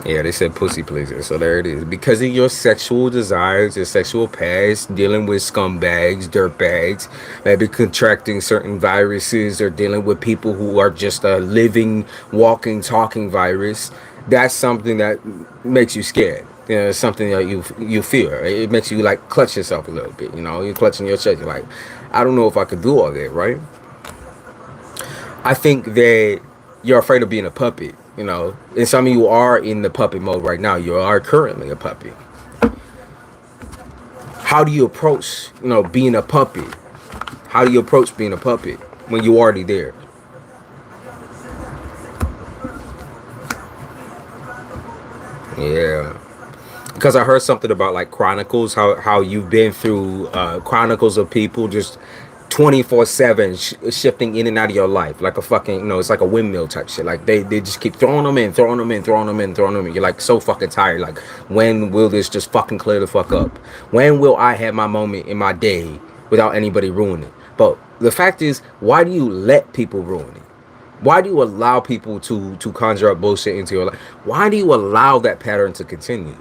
yeah, they said pussy pleaser, so there it is. Because of your sexual desires, your sexual past, dealing with scumbags, dirtbags, maybe contracting certain viruses or dealing with people who are just a living, walking, talking virus, that's something that makes you scared. You know, it's something that you fear. It makes you like clutch yourself a little bit. You know, you're clutching your chest. You're like, I don't know if I could do all that, right? I think that you're afraid of being a puppet. You know, and some of you are in the puppet mode right now. You are currently a puppet. How do you approach, being a puppet? How do you approach being a puppet when you're already there? Yeah. Because I heard something about like chronicles, how you've been through chronicles of people just 24/7 shifting in and out of your life like a fucking, it's like a windmill type shit. Like they just keep throwing them in, throwing them in, throwing them in, throwing them in. You're like so fucking tired. Like, when will this just fucking clear the fuck up? When will I have my moment in my day without anybody ruining it? But the fact is, why do you let people ruin it? Why do you allow people to conjure up bullshit into your life? Why do you allow that pattern to continue?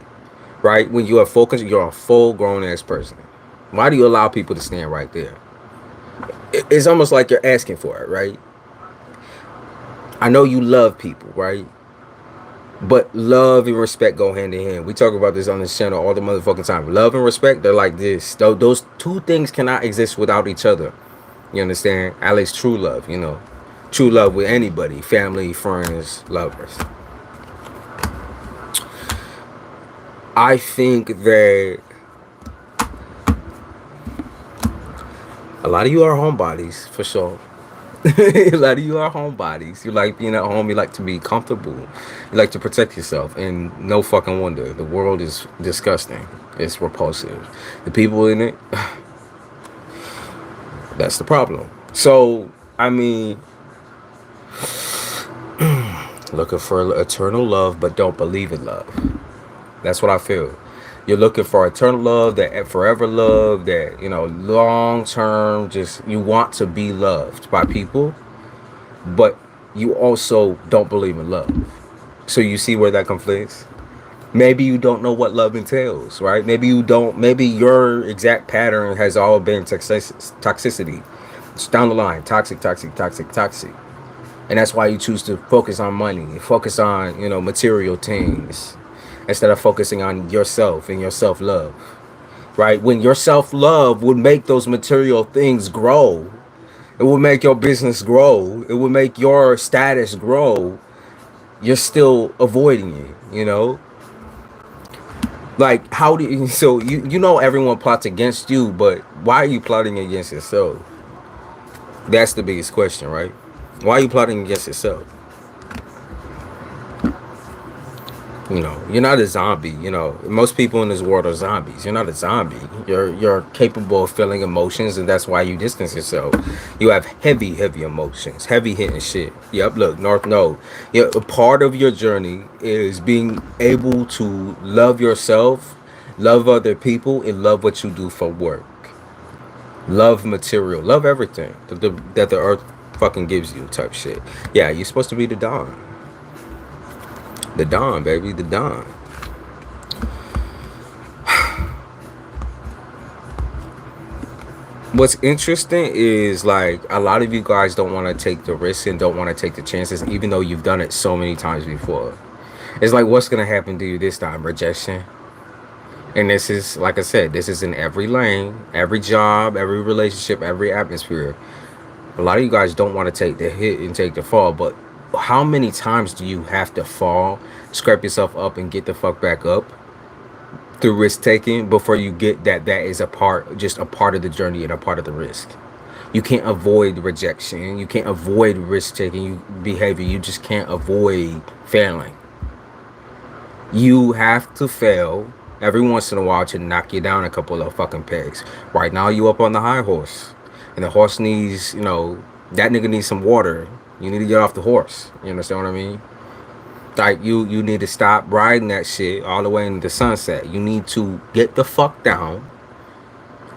Right? When you are focused, you're a full grown ass person. Why do you allow people to stand right there? It's almost like you're asking for it, right? I know you love people, right? But love and respect go hand in hand. We talk about this on this channel all the motherfucking time. Love and respect, they're like this. Those two things cannot exist without each other. You understand? At least true love, True love with anybody. Family, friends, lovers. I think that a lot of you are homebodies, for sure. A lot of you are homebodies. You like being at home. You like to be comfortable. You like to protect yourself. And no fucking wonder. The world is disgusting. It's repulsive. The people in it, that's the problem. So, I mean, looking for eternal love, but don't believe in love. That's what I feel. You're looking for eternal love, that forever love, that, long term, just you want to be loved by people, but you also don't believe in love. So you see where that conflicts? Maybe you don't know what love entails, right? Maybe you don't, maybe your exact pattern has all been toxicity. It's down the line, toxic. And that's why you choose to focus on money, focus on, material things, instead of focusing on yourself and your self-love. right? When your self-love would make those material things grow, it will make your business grow, it will make your status grow, you're still avoiding it, you know? Like, how do you, so you know everyone plots against you, but why are you plotting against yourself? That's the biggest question, right? Why are you plotting against yourself? You know, you're not a zombie. You know, most people in this world are zombies. You're not a zombie. You're capable of feeling emotions, and that's why you distance yourself. You have heavy emotions, heavy hitting shit. Yep, look, North Node. Yeah, a part of your journey is being able to love yourself, love other people, and love what you do for work. Love material, love everything that the earth fucking gives you, type shit. Yeah, you're supposed to be the Dawn. The Dawn, baby, the Dawn. What's interesting is like a lot of you guys don't want to take the risks and don't want to take the chances, even though you've done it so many times before. It's like, what's gonna happen to you this time? Rejection. And this is, like I said, this is in every lane, every job, every relationship, every atmosphere. A lot of you guys don't want to take the hit and take the fall, but how many times do you have to fall, scrape yourself up, and get the fuck back up through risk taking before you get that is a part, just a part of the journey and a part of the risk? You can't avoid rejection. You can't avoid risk taking behavior. You just can't avoid failing. You have to fail every once in a while to knock you down a couple of fucking pegs. Right now, you up on the high horse, and the horse needs, you know, that nigga needs some water. You need to get off the horse. You understand what I mean? Like, you need to stop riding that shit all the way into the sunset. You need to get the fuck down.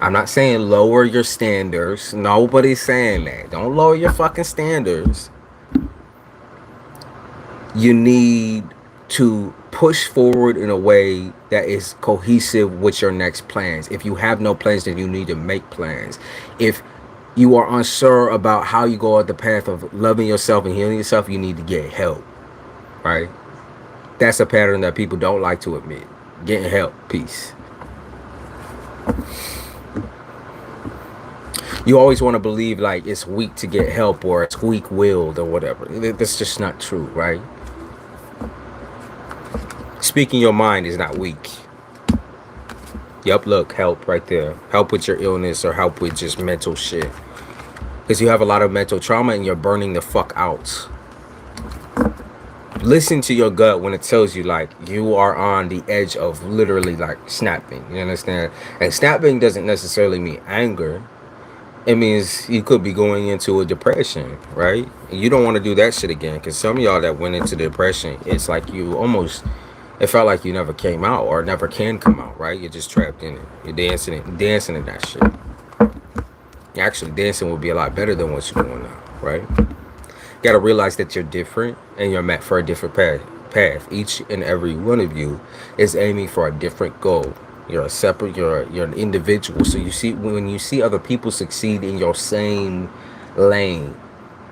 I'm not saying lower your standards. Nobody's saying that. Don't lower your fucking standards. You need to push forward in a way that is cohesive with your next plans. If you have no plans, then you need to make plans. If you are unsure about how you go on the path of loving yourself and healing yourself, you need to get help, right? That's a pattern that people don't like to admit. Getting help. Peace. You always want to believe like it's weak to get help or it's weak-willed or whatever. That's just not true, right? Speaking your mind is not weak. Yep, look, help right there. Help with your illness or help with just mental shit. Because you have a lot of mental trauma and you're burning the fuck out. Listen to your gut when it tells you like you are on the edge of literally like snapping. You understand? And snapping doesn't necessarily mean anger. It means you could be going into a depression, right? And you don't want to do that shit again. Because some of y'all that went into depression, it's like you almost, it felt like you never came out or never can come out, right? You're just trapped in it. You're dancing in that shit. Actually, dancing would be a lot better than what you're doing now, right? You gotta realize that you're different and you're meant for a different path. Each and every one of you is aiming for a different goal. You're a separate, you're an individual. So you see, when you see other people succeed in your same lane,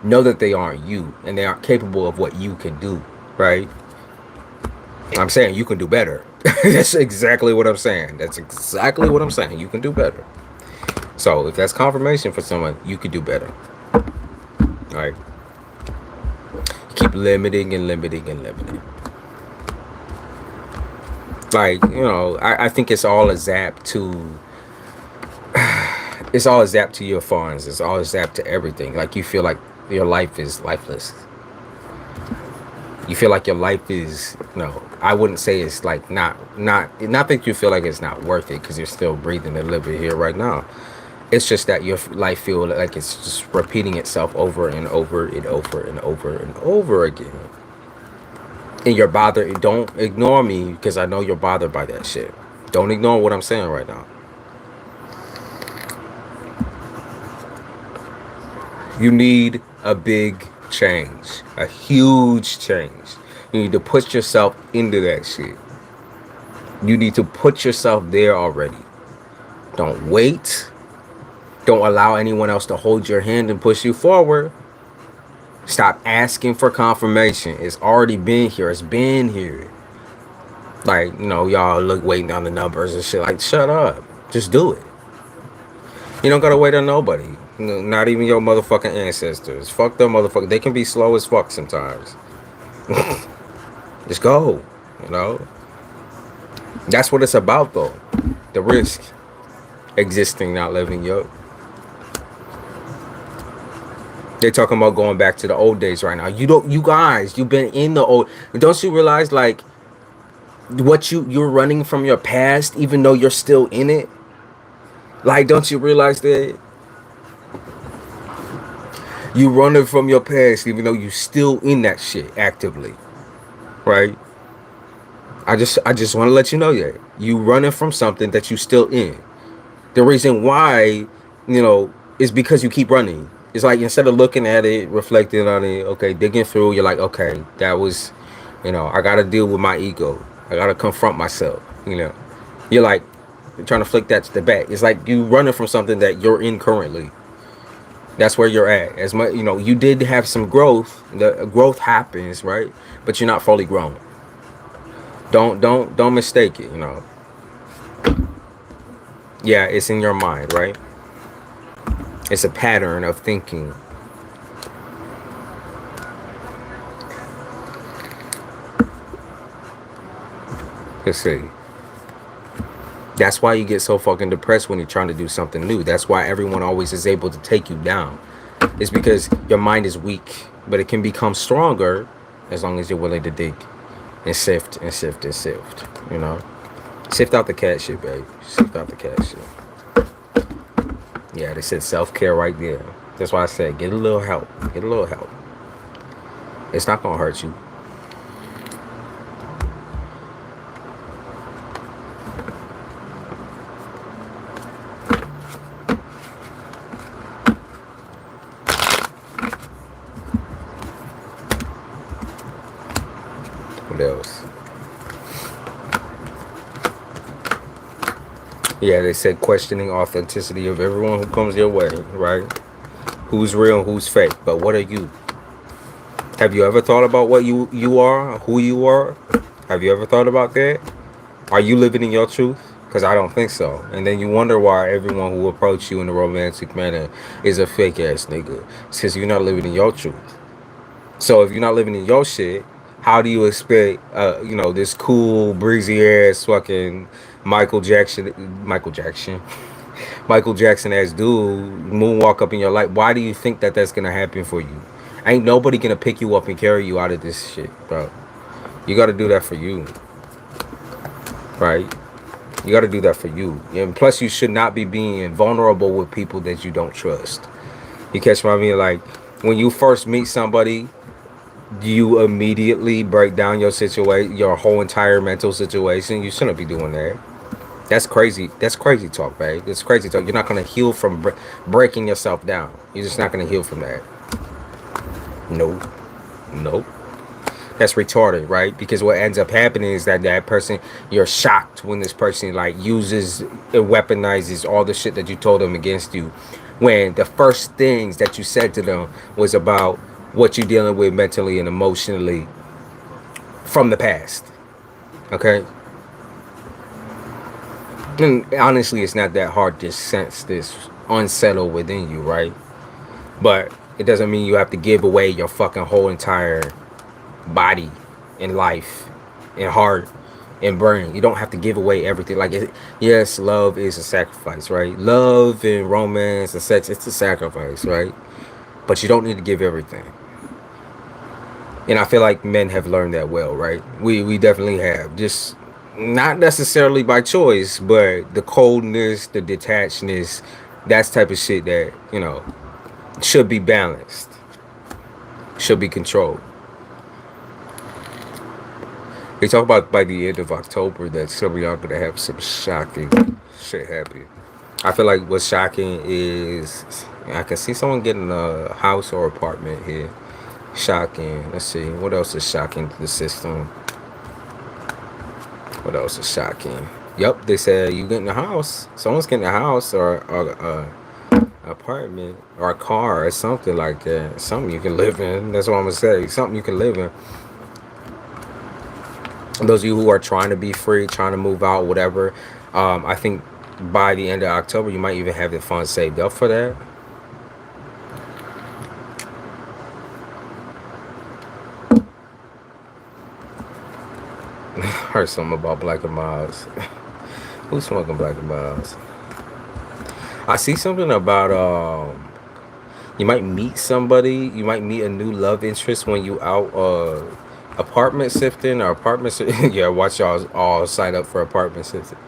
know that they aren't you and they aren't capable of what you can do, right? I'm saying you can do better. That's exactly what I'm saying. That's exactly what I'm saying. You can do better. So if that's confirmation for someone, you could do better. All right. Keep limiting and limiting and limiting. Like, you know, I think it's all a zap to it's all a zap to your funds. It's all a zap to everything. Like you feel like your life is lifeless. You feel like your life is, no, I wouldn't say it's like not that you feel like it's not worth it because you're still breathing and living here right now. It's just that your life feel like it's just repeating itself over and over and over and over and over again. And you're bothered. Don't ignore me because I know you're bothered by that shit. Don't ignore what I'm saying right now. You need a big change, a huge change. You need to put yourself into that shit. You need to put yourself there already. Don't wait. Don't allow anyone else to hold your hand and push you forward. Stop asking for confirmation. It's already been here. It's been here. Like, you know, y'all waiting on the numbers and shit. Like, shut up. Just do it. You don't gotta wait on nobody. Not even your motherfucking ancestors. Fuck them motherfuckers. They can be slow as fuck sometimes. Just go. You know? That's what it's about though. The risk. Existing, not living, yo. They're talking about going back to the old days right now. You guys, you've been in the old. Don't you realize like what you're running from your past, even though you're still in it? Like, don't you realize that you running from your past, even though you still in that shit actively, right? I just want to let you know that you running from something that you still in. The reason why, is because you keep running. It's like instead of looking at it, reflecting on it, okay, digging through, you're like, okay, that was, I got to deal with my ego. I got to confront myself, You're like, you're trying to flick that to the back. It's like you running from something that you're in currently. That's where you're at. As much, you did have some growth. The growth happens, right? But you're not fully grown. Don't mistake it, Yeah, it's in your mind, right? It's a pattern of thinking. Let's see. That's why you get so fucking depressed when you're trying to do something new. That's why everyone always is able to take you down. It's because your mind is weak, but it can become stronger as long as you're willing to dig and sift and sift and sift, Sift out the cat shit, babe. Sift out the cat shit. Yeah, they said self-care right there. That's why I said get a little help. Get a little help. It's not gonna hurt you. What else? Yeah, they said questioning authenticity of everyone who comes your way, right? Who's real and who's fake, but what are you? Have you ever thought about what you are, who you are? Have you ever thought about that? Are you living in your truth? Because I don't think so. And then you wonder why everyone who approaches you in a romantic manner is a fake ass nigga. It's because you're not living in your truth. So if you're not living in your shit, how do you expect, this cool, breezy ass fucking Michael Jackson ass dude moonwalk up in your life? Why do you think that that's gonna happen for you? Ain't nobody gonna pick you up and carry you out of this shit, bro. You gotta do that for you, right? You gotta do that for you. And plus, you should not be being vulnerable with people that you don't trust. You catch what I mean? Like, when you first meet somebody, you immediately break down your situation, your whole entire mental situation. You shouldn't be doing that. That's crazy. That's crazy talk, babe. It's crazy talk. You're not going to heal from breaking yourself down. You're just not going to heal from that. Nope. That's retarded, right? Because what ends up happening is that person, you're shocked when this person like uses and weaponizes all the shit that you told them against you, when the first things that you said to them was about what you're dealing with mentally and emotionally from the past. Okay? And honestly, it's not that hard to sense this unsettled within you, right? But it doesn't mean you have to give away your fucking whole entire body and life and heart and brain. You don't have to give away everything. Like, yes, love is a sacrifice, right? Love and romance and sex, it's a sacrifice, right? But you don't need to give everything. And I feel like men have learned that well, right? We definitely have. Just not necessarily by choice, but the coldness, the detachedness, that's type of shit that, should be balanced, should be controlled. They talk about by the end of October that some of y'all gonna have some shocking shit happen. I feel like what's shocking is I can see someone getting a house or apartment here. Shocking. Let's see. What else is shocking to the system? What else is shocking? Yep, they said you getting a house. Someone's getting a house or apartment or a car or something like that. Something you can live in. That's what I'm gonna say. Something you can live in. Those of you who are trying to be free, trying to move out, whatever, I think by the end of October, you might even have the funds saved up for that. Heard something about Black and Miles. Who's smoking Black and Miles? I see something about you might meet somebody. You might meet a new love interest when you out apartment sifting or apartment. Yeah, watch y'all all sign up for apartment sifting.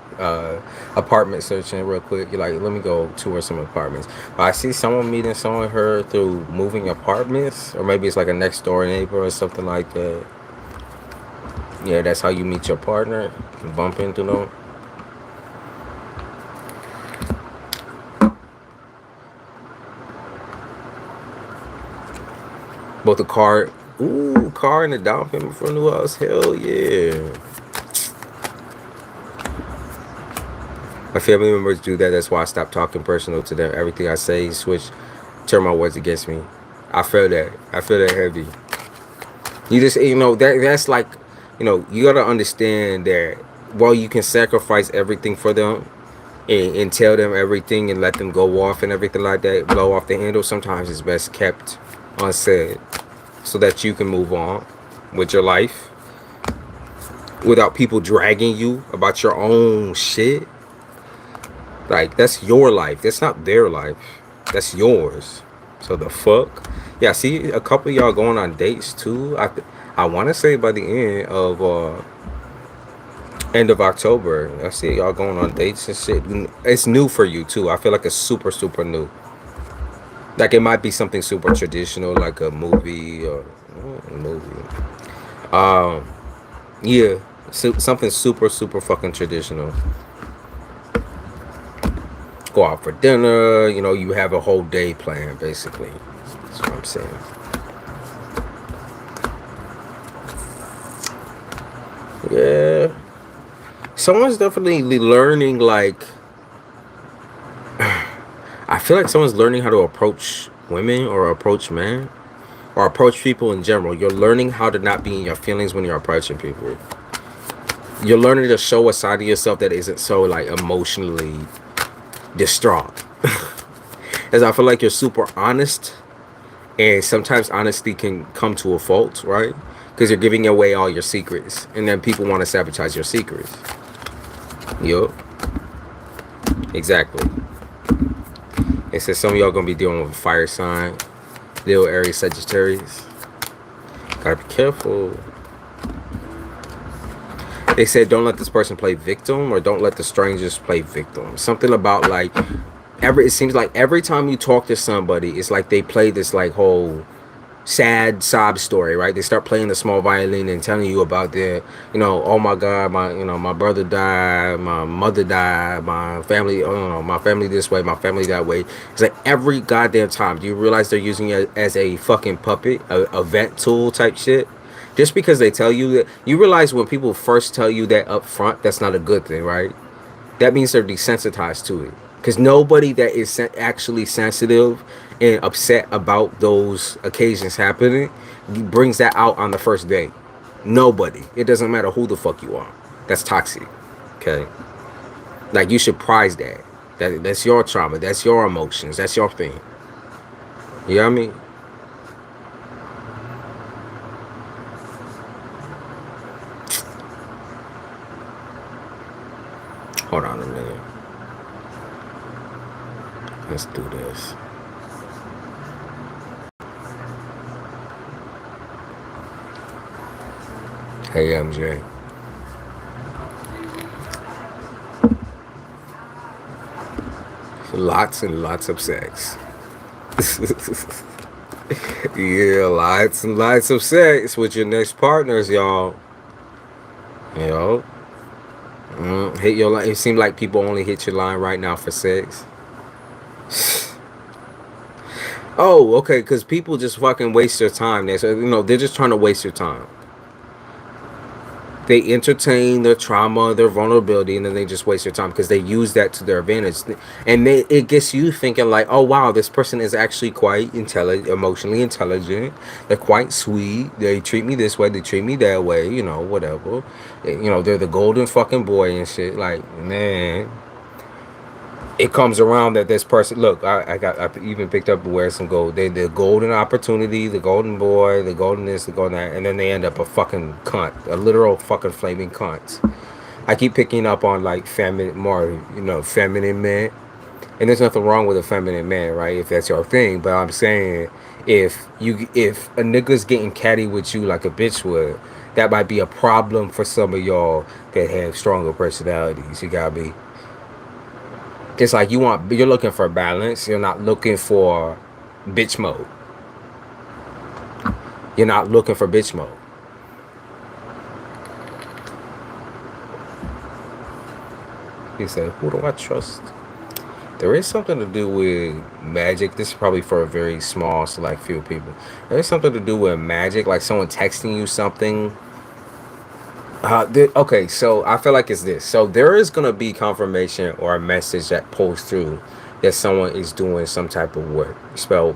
Apartment searching real quick. You're like, let me go tour some apartments. But I see someone meeting someone her through moving apartments, or maybe it's like a next door neighbor or something like that. Yeah, that's how you meet your partner. Bump into them. Both the car, car and the down payment for a new house. Hell yeah. My family members do that. That's why I stopped talking personal to them. Everything I say, turn my words against me. I feel that. I feel that heavy. You just, that's like, you gotta understand that while you can sacrifice everything for them and tell them everything and let them go off and everything like that, blow off the handle, sometimes it's best kept unsaid so that you can move on with your life without people dragging you about your own shit. Like, that's your life. That's not their life. That's yours. So the fuck? Yeah, I see a couple of y'all going on dates too. I want to say by the end of October. I see y'all going on dates and shit. It's new for you too. I feel like it's super, super new. Like, it might be something super traditional, like a movie or a movie. Yeah, something super, super fucking traditional. Go out for dinner, you have a whole day planned, basically. That's what I'm saying. Yeah. Someone's definitely learning, like, I feel like someone's learning how to approach women or approach men or approach people in general. You're learning how to not be in your feelings when you're approaching people. You're learning to show a side of yourself that isn't so, like, emotionally distraught. As I feel like you're super honest, and sometimes honesty can come to a fault, right? Because you're giving away all your secrets, and then people want to sabotage your secrets. Yup. Exactly. It says some of y'all gonna be dealing with a fire sign, Leo, Aries, Sagittarius. Gotta be careful. They said don't let this person play victim, or don't let the strangers play victim. Something about, like, it seems like every time you talk to somebody, it's like they play this, like, whole sad sob story, right? They start playing the small violin and telling you about their, oh my God, my brother died, my mother died, my family, my family this way, my family that way. It's like every goddamn time. Do you realize they're using it as a fucking puppet, a vent tool type shit? Just because they tell you that, you realize when people first tell you that up front, that's not a good thing, right? That means they're desensitized to it. Because nobody that is actually sensitive and upset about those occasions happening brings that out on the first day. Nobody. It doesn't matter who the fuck you are. That's toxic. Okay? Like, you should prize that. That's your trauma. That's your emotions. That's your thing. You know what I mean? Hold on a minute. Let's do this. Hey, MJ. Lots and lots of sex. Yeah, lots and lots of sex with your next partners, y'all. Hit your line. It seems like people only hit your line right now for sex. Oh, okay, because people just fucking waste their time. They're just trying to waste your time. They entertain their trauma, their vulnerability, and then they just waste their time because they use that to their advantage. And it gets you thinking like, oh, wow, this person is actually quite intelligent, emotionally intelligent. They're quite sweet. They treat me this way. They treat me that way, whatever. They're the golden fucking boy and shit. Like, man. it comes around that this person, look, I even picked up where some gold. They the golden opportunity, the golden boy, the golden this, the golden that, and then they end up a fucking cunt, a literal fucking flaming cunt. I keep picking up on like feminine, more, feminine men, and there's nothing wrong with a feminine man, right? If that's your thing, but I'm saying if a nigga's getting catty with you like a bitch would, that might be a problem for some of y'all that have stronger personalities. You got me. It's like you're looking for balance. You're not looking for bitch mode. You're not looking for bitch mode. He said, who do I trust? There is something to do with magic. This is probably for a very small select few people. There is something to do with magic, like someone texting you something. Okay, so I feel like it's this. So there is gonna be confirmation or a message that pulls through that someone is doing some type of work, spell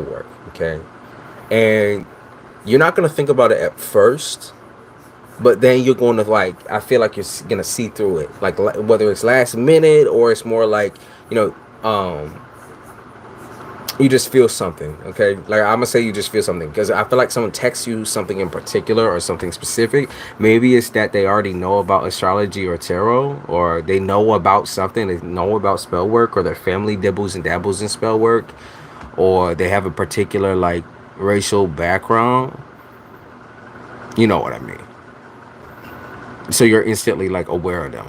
work. Okay, and you're not gonna think about it at first, but then you're going to like, I feel like you're gonna see through it, like whether it's last minute or it's more like, you know, you just feel something. Okay, like I'm gonna say you just feel something because I feel like someone texts you something in particular or something specific. Maybe it's that they already know about astrology or tarot, or they know about something, they know about spell work, or their family dibbles and dabbles in spell work, or they have a particular like racial background. You know what I mean? So you're instantly like aware of them.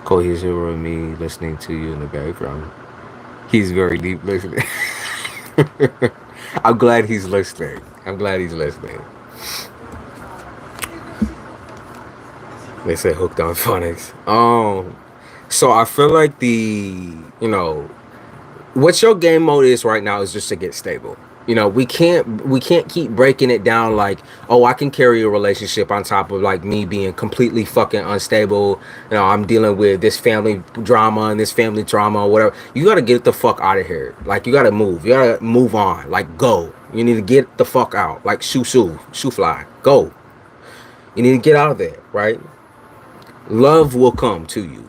Cohesive with me listening to you in the background. He's very deep listening. I'm glad he's listening. I'm glad he's listening. They say hooked on phonics. So I feel like what your game mode is right now is just to get stable. We can't keep breaking it down like, oh, I can carry a relationship on top of like me being completely fucking unstable. I'm dealing with this family drama and this family trauma or whatever. You gotta get the fuck out of here. Like you gotta move. You gotta move on. Like go. You need to get the fuck out. Like shoo fly. Go. You need to get out of there, right? Love will come to you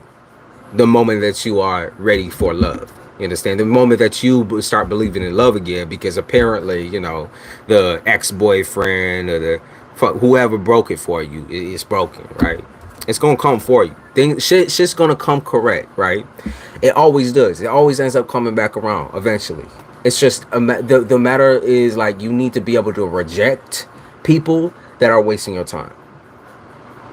the moment that you are ready for love. You understand? The moment that you start believing in love again, because apparently, the ex-boyfriend or the whoever broke it for you, it's broken, right? It's gonna come for you. Shit's gonna come correct, right? It always does. It always ends up coming back around eventually. It's just the matter is like you need to be able to reject people that are wasting your time.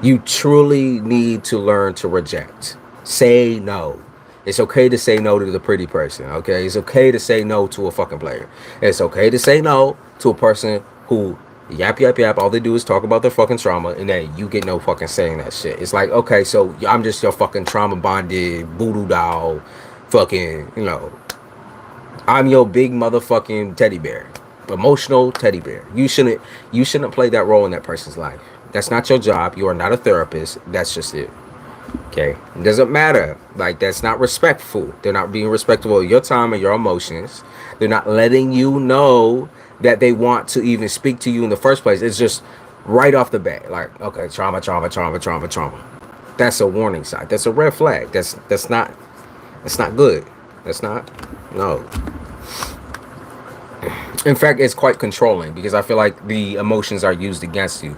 You truly need to learn to reject. Say no. It's okay to say no to the pretty person, okay? It's okay to say no to a fucking player. It's okay to say no to a person who yap, all they do is talk about their fucking trauma, and then you get no fucking saying that shit. It's like, okay, so I'm just your fucking trauma bonded voodoo doll, fucking, I'm your big motherfucking teddy bear. Emotional teddy bear. You shouldn't play that role in that person's life. That's not your job. You are not a therapist. That's just it. Okay, it doesn't matter. Like, that's not respectful. They're not being respectful of your time and your emotions. They're not letting you know that they want to even speak to you in the first place. It's just right off the bat, like, okay, trauma. That's a warning sign. That's a red flag. That's not good. That's not, no. In fact, it's quite controlling because I feel like the emotions are used against you.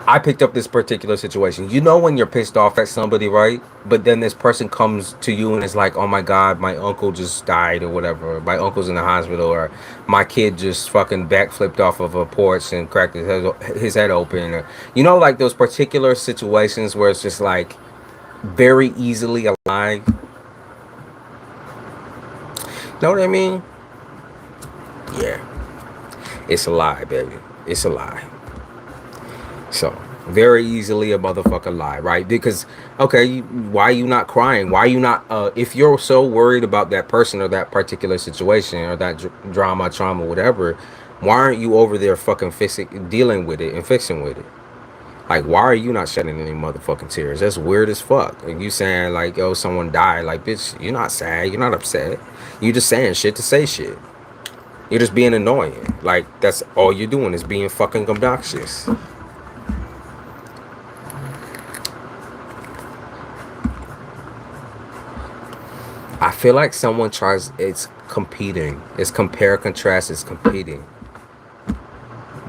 I picked up this particular situation. When you're pissed off at somebody, right? But then this person comes to you and is like, oh my God, my uncle just died or whatever. My uncle's in the hospital, or my kid just fucking backflipped off of a porch and cracked his head open. Or, like those particular situations where it's just like very easily aligned. Know what I mean? Yeah. It's a lie, baby. It's a lie. So, very easily a motherfucker lie, right? Because, okay, why are you not crying? Why are you not, if you're so worried about that person or that particular situation or that drama, trauma, whatever, why aren't you over there fucking dealing with it and fixing with it? Like, why are you not shedding any motherfucking tears? That's weird as fuck. And you saying, like, oh, someone died. Like, bitch, you're not sad. You're not upset. You just saying shit to say shit. You're just being annoying. Like, that's all you're doing is being fucking obnoxious. I feel like someone tries, it's competing. It's compare, contrast, it's competing.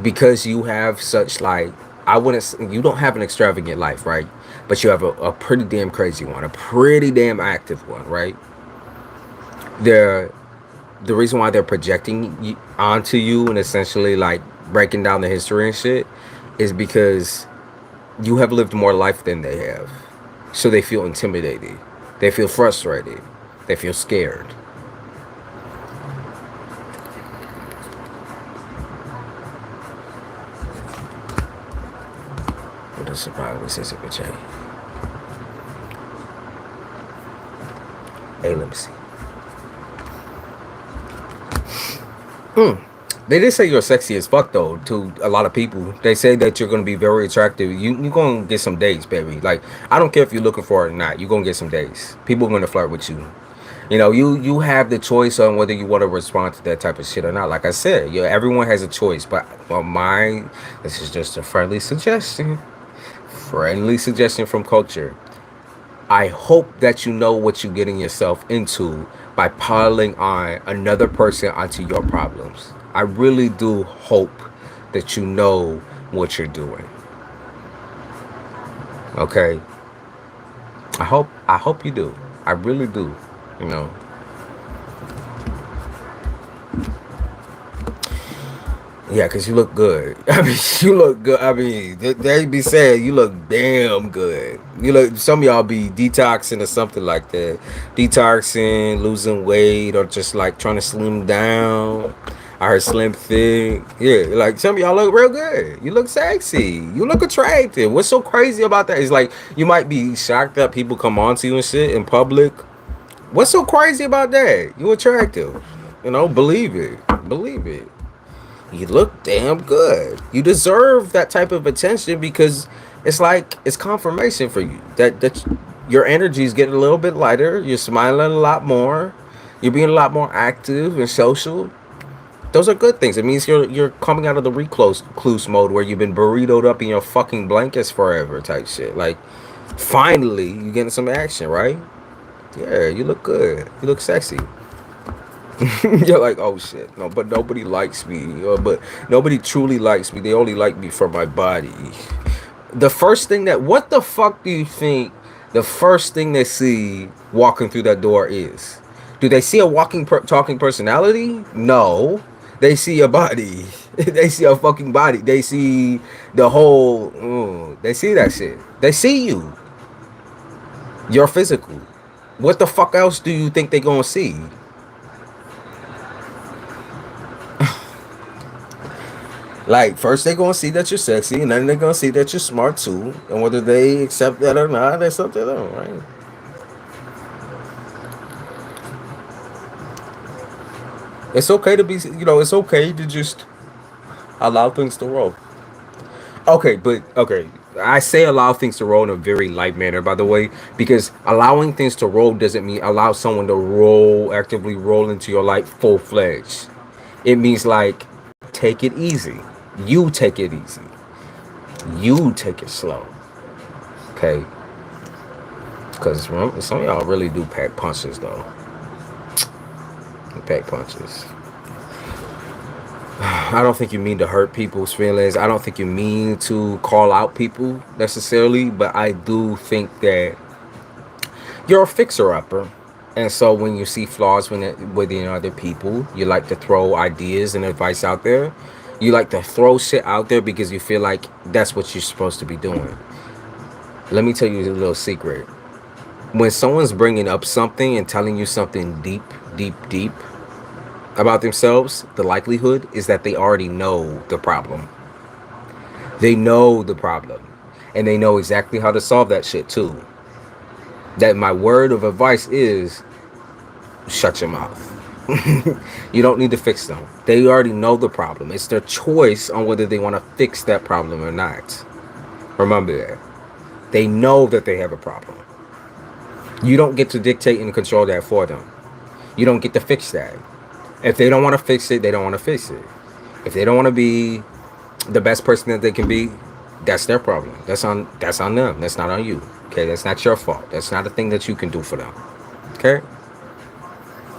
Because you have such like, I wouldn't, you don't have an extravagant life, right? But you have a pretty damn crazy one, a pretty damn active one, right? The the reason why they're projecting onto you and essentially like breaking down the history and shit is because you have lived more life than they have. So they feel intimidated. They feel frustrated. They feel scared. What is surprise? What is SUPERCHAT? Hey, let me see. They did say you're sexy as fuck though to a lot of people. They say that you're gonna be very attractive. You gonna get some dates, baby. Like I don't care if you're looking for it or not. You gonna get some dates. People are gonna flirt with you. You know, you have the choice on whether you want to respond to that type of shit or not. Like I said, everyone has a choice. But mine, this is just a friendly suggestion. Friendly suggestion from culture. I hope that you know what you're getting yourself into by piling on another person onto your problems. I really do hope that you know what you're doing. Okay? I hope you do. I really do. You know. Yeah, because you look good. I mean, you look good. I mean, they be saying you look damn good. You look, some of y'all be detoxing or something like that. Detoxing, losing weight, or just like trying to slim down. I heard slim fit. Yeah, like some of y'all look real good. You look sexy. You look attractive. What's so crazy about that is like you might be shocked that people come on to you and shit in public. What's so crazy about that? You attractive. You know, believe it. Believe it. You look damn good. You deserve that type of attention because it's like it's confirmation for you that your energy is getting a little bit lighter. You're smiling a lot more. You're being a lot more active and social. Those are good things. It means you're coming out of the recluse mode where you've been burritoed up in your fucking blankets forever type shit. Like finally you getting some action, right? Yeah, you look good. You look sexy. You're like, oh shit, no, but nobody likes me, but nobody truly likes me. They only like me for my body. The first thing what the fuck do you think the first thing they see walking through that door is? Do they see a talking personality? No, they see a body. They see a fucking body. They see the whole. They see that shit. They see you. You're physical. What the fuck else do you think they gonna see? Like, first they're going to see that you're sexy, and then they're going to see that you're smart, too. And whether they accept that or not, that's up to them, right? It's okay to be, it's okay to just allow things to roll. Okay. I say allow things to roll in a very light manner, by the way, because allowing things to roll doesn't mean allow someone to actively roll into your life full-fledged. It means, like, take it easy. You take it easy. You take it slow. Okay? Because some of y'all really do pack punches, though. Pack punches. I don't think you mean to hurt people's feelings. I don't think you mean to call out people necessarily. But I do think that you're a fixer-upper. And so when you see flaws within other people, you like to throw ideas and advice out there. You like to throw shit out there because you feel like that's what you're supposed to be doing. Let me tell you a little secret. When someone's bringing up something and telling you something deep about themselves, the likelihood is that they already know the problem. They know the problem. And they know exactly how to solve that shit too. That my word of advice is shut your mouth. You don't need to fix them. They already know the problem. It's their choice on whether they want to fix that problem or not. Remember that. They know that they have a problem. You don't get to dictate and control that for them. You don't get to fix that. If they don't want to fix it, they don't want to fix it. If they don't want to be the best person that they can be, that's their problem. That's on them. That's not on you. Okay, that's not your fault. That's not a thing that you can do for them. Okay?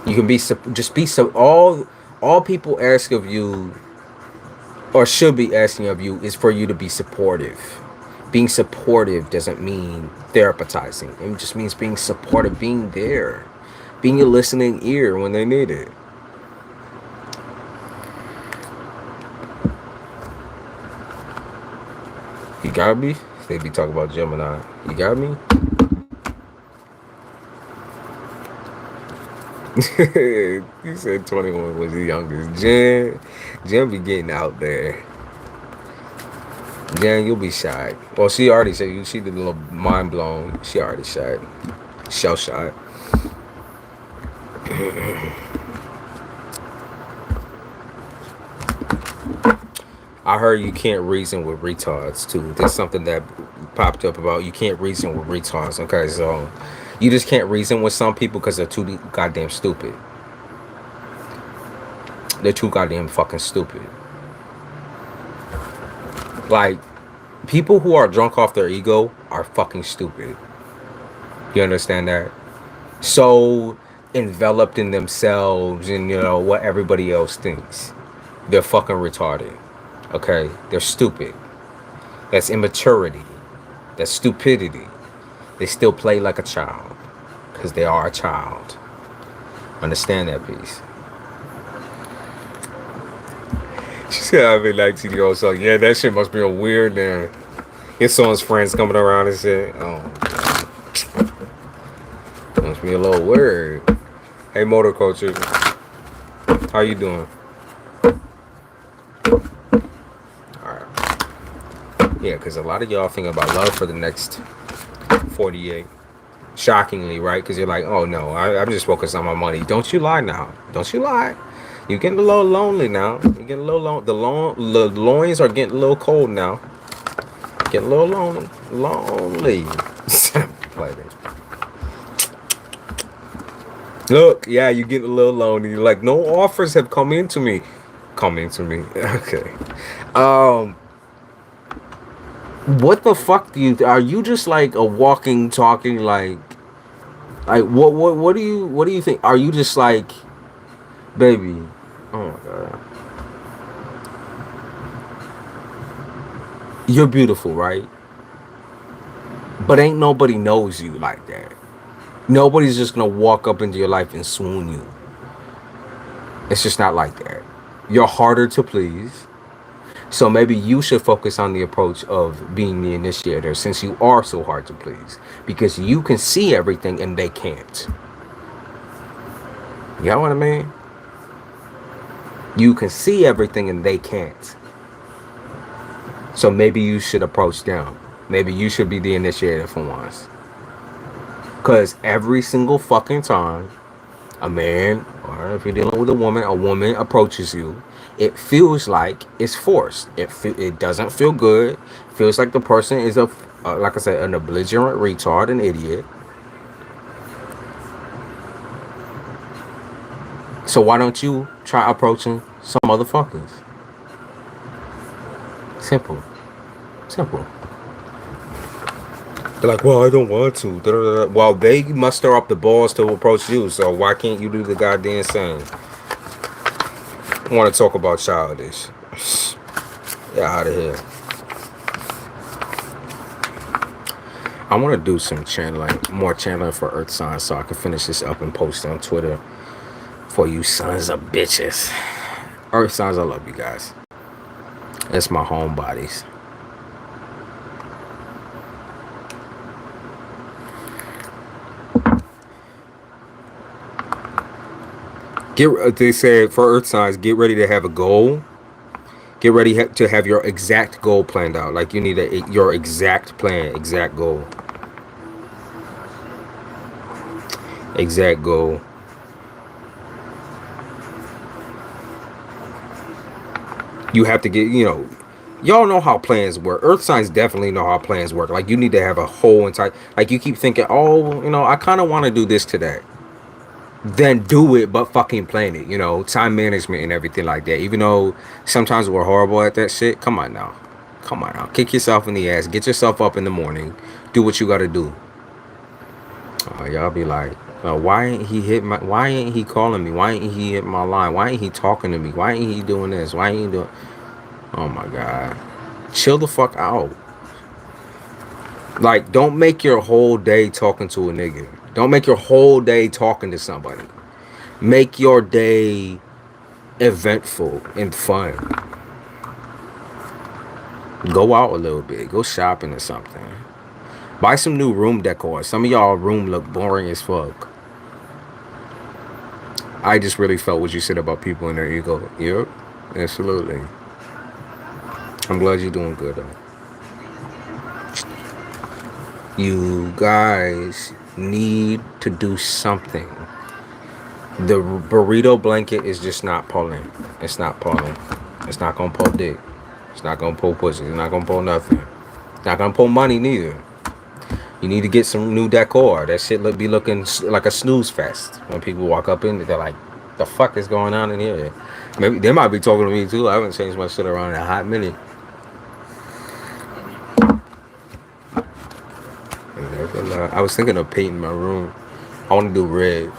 You can be just be so all people ask of you or should be asking of you is for you to be supportive. Being supportive doesn't mean therapizing. It just means being supportive, being there, being a listening ear when they need it. You got me? They be talking about Gemini. You got me? You said 21 was the youngest. Jen be getting out there. Jen, you'll be shy. Well, she already said you. She did a little mind blown. She already shy. Shell shy. I heard you can't reason with retards too. There's something that popped up about you can't reason with retards. Okay, so you just can't reason with some people because they're too goddamn stupid. They're too goddamn fucking stupid. Like, people who are drunk off their ego are fucking stupid. You understand that? So enveloped in themselves and, you know, what everybody else thinks. They're fucking retarded. Okay? They're stupid. That's immaturity. That's stupidity. They still play like a child. Because they are a child. Understand that piece. She said, I've been 19 years old. So, yeah, that shit must be a weird then. His son's friends coming around and said, oh, must be a little weird. Hey, motor culture. How you doing? Alright. Yeah, because a lot of y'all thinking about love for the next 48. Shockingly, right? Because you're like, oh, no, I'm just focused on my money. Don't you lie now. Don't you lie. You're getting a little lonely now. You're getting a little the loins are getting a little cold now. Getting a little lonely. Look, yeah, you're getting a little lonely. You're like, no offers have come into me. Okay. What the fuck do you? Are you just like a walking, talking like what do you think? Are you just like, baby? Oh my god. You're beautiful, right? But ain't nobody knows you like that. Nobody's just gonna walk up into your life and swoon you. It's just not like that. You're harder to please. So maybe you should focus on the approach of being the initiator since you are so hard to please. Because you can see everything and they can't. You know what I mean? You can see everything and they can't. So maybe you should approach them. Maybe you should be the initiator for once. Because every single fucking time a man, or if you're dealing with a woman approaches you, it feels like it's forced. It doesn't feel good. It feels like the person is like I said, an belligerent retard, an idiot. So why don't you try approaching some motherfuckers? Simple. They're like, well, I don't want to. Well, they muster up the balls to approach you, so why can't you do the goddamn same? I want to talk about childish. Get out of here. I want to do some more channeling for Earth signs so I can finish this up and post it on Twitter for you sons of bitches. Earth signs, I love you guys. It's my homebodies. They said for Earth signs, get ready to have a goal. Get ready to have your exact goal planned out. Like you need your exact plan, exact goal. Exact goal. You have to get, y'all know how plans work. Earth signs definitely know how plans work. Like you need to have a whole entire, like you keep thinking, oh, I kind of want to do this today. Then do it, but fucking plan it, time management and everything like that. Even though sometimes we're horrible at that shit. Come on now. Kick yourself in the ass. Get yourself up in the morning. Do what you got to do. Y'all be like, Why ain't he hit my? Why ain't he calling me? Why ain't he hit my line? Why ain't he talking to me? Why ain't he doing this? Why ain't he doing? Oh my god, chill the fuck out. Like, don't make your whole day talking to a nigga. Don't make your whole day talking to somebody. Make your day eventful and fun. Go out a little bit. Go shopping or something. Buy some new room decor. Some of y'all room look boring as fuck. I just really felt what you said about people and their ego. Yep, absolutely. I'm glad you're doing good though. You guys need to do something. The burrito blanket is just not pulling. It's not pulling. It's not gonna pull dick. It's not gonna pull pussy. It's not gonna pull nothing. It's not gonna pull money neither. You need to get some new decor. That shit be looking like a snooze fest. When people walk up in, they're like, "The fuck is going on in here?" Maybe they might be talking to me too. I haven't changed my shit around in a hot minute. I was thinking of painting my room. I want to do red.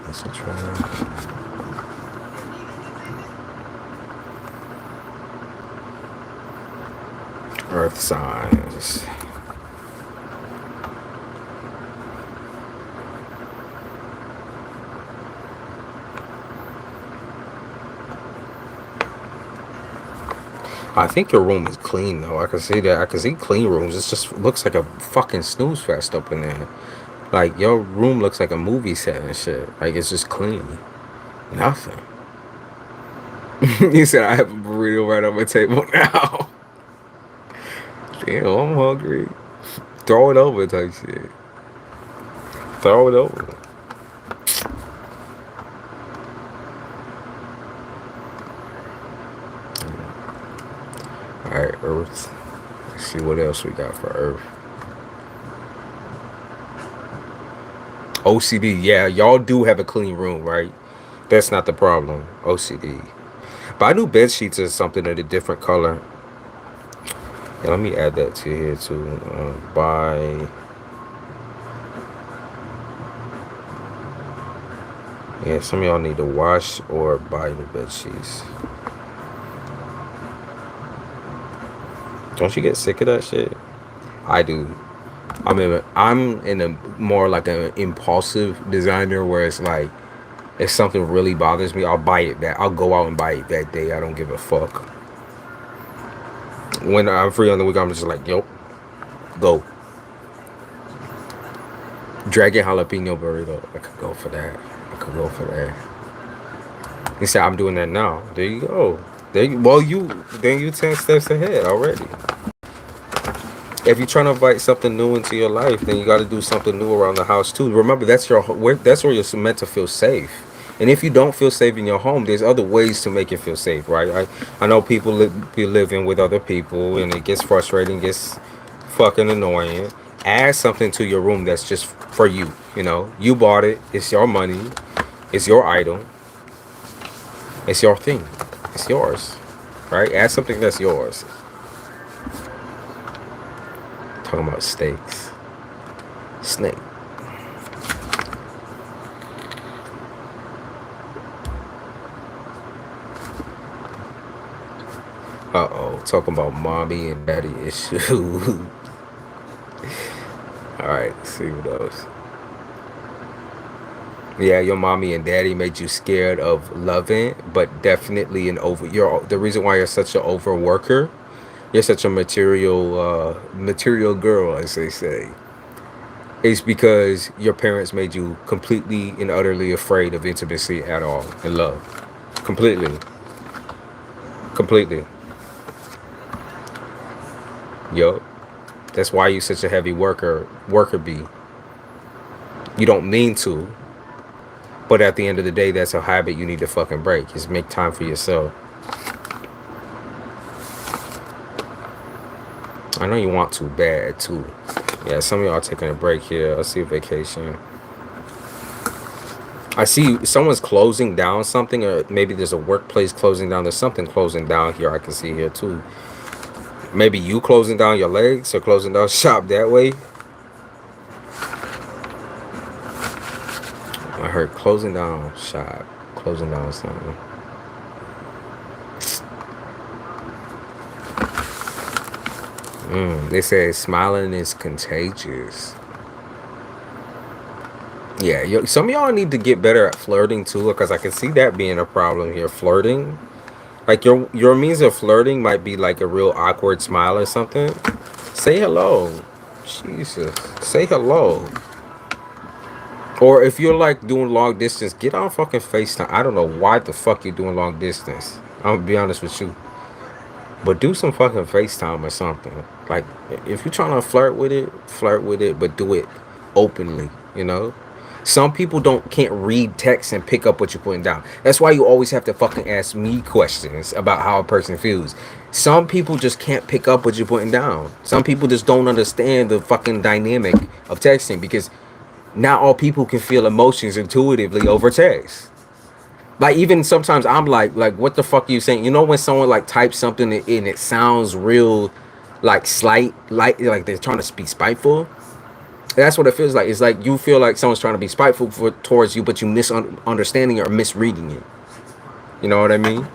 Let's try. Earth signs. I think your room is clean though. I can see that. I can see clean rooms. It just looks like a fucking snooze fest up in there. Like your room looks like a movie set and shit. Like it's just clean. Nothing. You said I have a burrito right on my table now. Damn, I'm hungry. Throw it over type shit. Throw it over. Alright, Earth. Let's see what else we got for Earth. OCD, yeah, y'all do have a clean room, right? That's not the problem. OCD. Buy new bed sheets or something in a different color. Yeah, let me add that to here too. Buy. Yeah, some of y'all need to wash or buy new bed sheets. Don't you get sick of that shit? I do. I'm in a more like an impulsive designer where it's like, if something really bothers me, I'll buy it that. I'll go out and buy it that day. I don't give a fuck. When I'm free on the week, I'm just like, yo, go. Dragon jalapeno burrito. I could go for that. I could go for that. He said, I'm doing that now. There you go. Then you 10 steps ahead already. If you're trying to invite something new into your life, then you got to do something new around the house too. Remember, that's where you're meant to feel safe. And if you don't feel safe in your home, there's other ways to make it feel safe, right? I know people be living with other people, and it gets frustrating, gets fucking annoying. Add something to your room that's just for you. You know, you bought it. It's your money. It's your item. It's your thing. It's yours, right? Add something that's yours. Talking about steaks. Snake. Uh-oh. Talking about mommy and daddy issues. Alright, let's see what else. Yeah, your mommy and daddy made you scared of loving, but definitely the reason why you're such an overworker, you're such a material girl, as they say, is because your parents made you completely and utterly afraid of intimacy at all and love. Completely. Yup. That's why you're such a heavy worker bee. You don't mean to, but at the end of the day, that's a habit you need to fucking break. Is make time for yourself. I know you want to bad too. Yeah, some of y'all are taking a break here. I see a vacation. I see someone's closing down something, or maybe there's a workplace closing down. There's something closing down here I can see here too. Maybe you closing down your legs or closing down shop that way. I heard closing down shop, closing down something. They say smiling is contagious. Yeah, some of y'all need to get better at flirting too, because I can see that being a problem here. Flirting, like your means of flirting might be like a real awkward smile or something. Say hello, Jesus. Say hello. Or if you're like doing long distance, get on fucking FaceTime. I don't know why the fuck you're doing long distance. I'm gonna be honest with you. But do some fucking FaceTime or something. Like, if you're trying to flirt with it, but do it openly, you know? Some people can't read text and pick up what you're putting down. That's why you always have to fucking ask me questions about how a person feels. Some people just can't pick up what you're putting down. Some people just don't understand the fucking dynamic of texting, because not all people can feel emotions intuitively over text. Like, even sometimes I'm like, what the fuck are you saying? You know, when someone like types something and it sounds real, like slight, like they're trying to be spiteful. That's what it feels like. It's like you feel like someone's trying to be spiteful towards you, but you misunderstanding or misreading it. You know what I mean?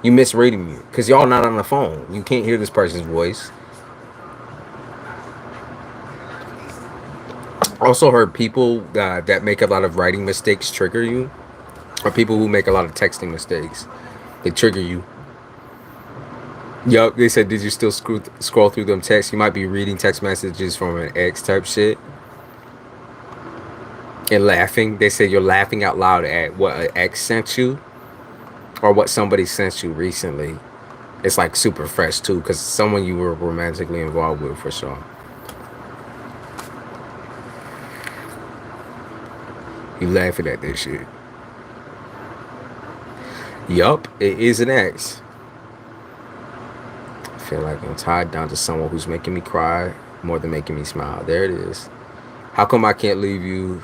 You misreading it because y'all not on the phone. You can't hear this person's voice. Also heard people that make a lot of writing mistakes trigger you. Or people who make a lot of texting mistakes, they trigger you. Yup, they said, did you still scroll through them texts? You might be reading text messages from an ex type shit and laughing. They said you're laughing out loud at what an ex sent you or what somebody sent you recently. It's like super fresh too, because someone you were romantically involved with, for sure. You laughing at this shit. Yup, it is an ex. I feel like I'm tied down to someone who's making me cry more than making me smile. There it is. How come I can't leave you?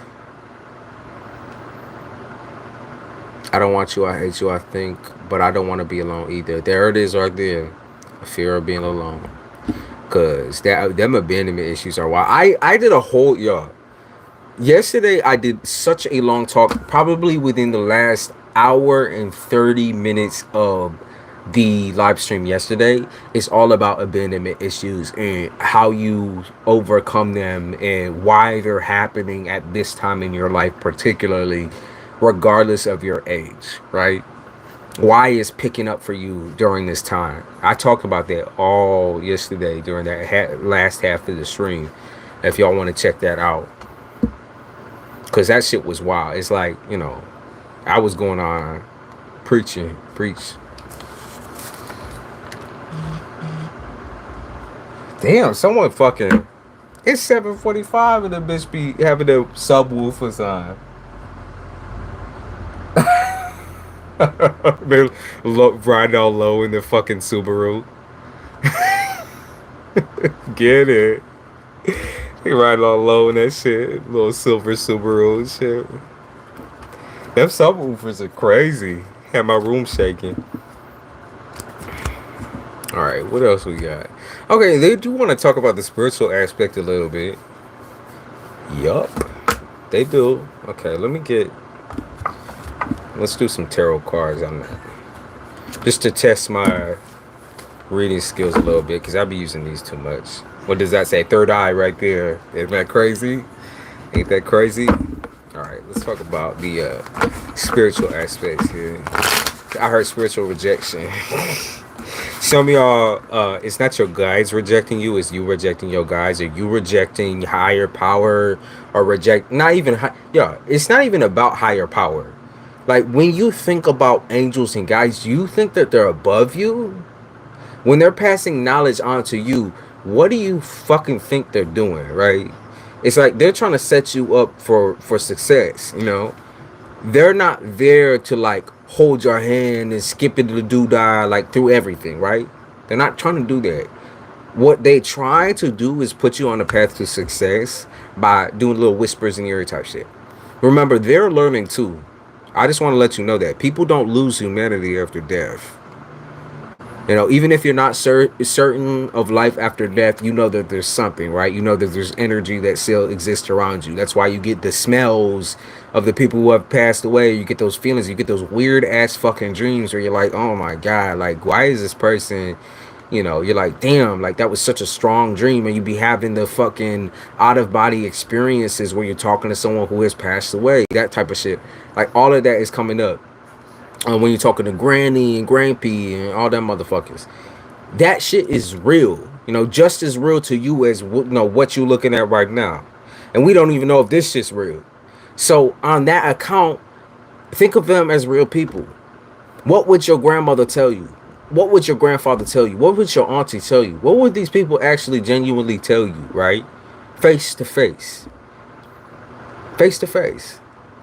I don't want you, I hate you, I think, but I don't want to be alone either. There it is right there. A fear of being alone. Cause them abandonment issues are wild. I did a whole yesterday I did such a long talk, probably within the last hour and 30 minutes of the live stream yesterday. It's all about abandonment issues and how you overcome them and why they're happening at this time in your life, particularly regardless of your age, right? Why is picking up for you during this time? I talked about that all yesterday during that last half of the stream, if y'all want to check that out, because that shit was wild. It's like, you know, I was going on preach. Damn, someone fucking, it's 7:45 and the bitch be having the subwoofers on. They riding all low in the fucking Subaru. Get it? They riding all low in that shit, little silver Subaru and shit. Them subwoofers are crazy. Had my room shaking. All right, what else we got? Okay, they do want to talk about the spiritual aspect a little bit. Yup, they do. Okay, let's do some tarot cards on that, just to test my reading skills a little bit, because I be using these too much. What does that say? Third eye right there. Isn't that crazy? Ain't that crazy? All right, let's talk about the spiritual aspects here. I heard spiritual rejection. Some of y'all, it's not your guides rejecting you, it's you rejecting your guides, or you rejecting higher power, or it's not even about higher power. Like, when you think about angels and guides, you think that they're above you. When they're passing knowledge on to you, what do you fucking think they're doing, right? It's like they're trying to set you up for success, you know? They're not there to like hold your hand and skip into the doodah like through everything, right? They're not trying to do that. What they try to do is put you on the path to success by doing little whispers in your ear type shit. Remember, they're learning too. I just want to let you know that people don't lose humanity after death. You know, even if you're not certain of life after death, you know that there's something, right? You know that there's energy that still exists around you. That's why you get the smells of the people who have passed away. You get those feelings. You get those weird ass fucking dreams where you're like, oh my God, like, why is this person, you know, you're like, damn, like that was such a strong dream. And you be having the fucking out of body experiences where you're talking to someone who has passed away, that type of shit. Like all of that is coming up. When you're talking to Granny and Grampy and all them motherfuckers, that shit is real. You know, just as real to you as what you're looking at right now, and we don't even know if this shit's real. So on that account, think of them as real people. What would your grandmother tell you? What would your grandfather tell you? What would your auntie tell you? What would these people actually genuinely tell you, right? Face to face. Face to face.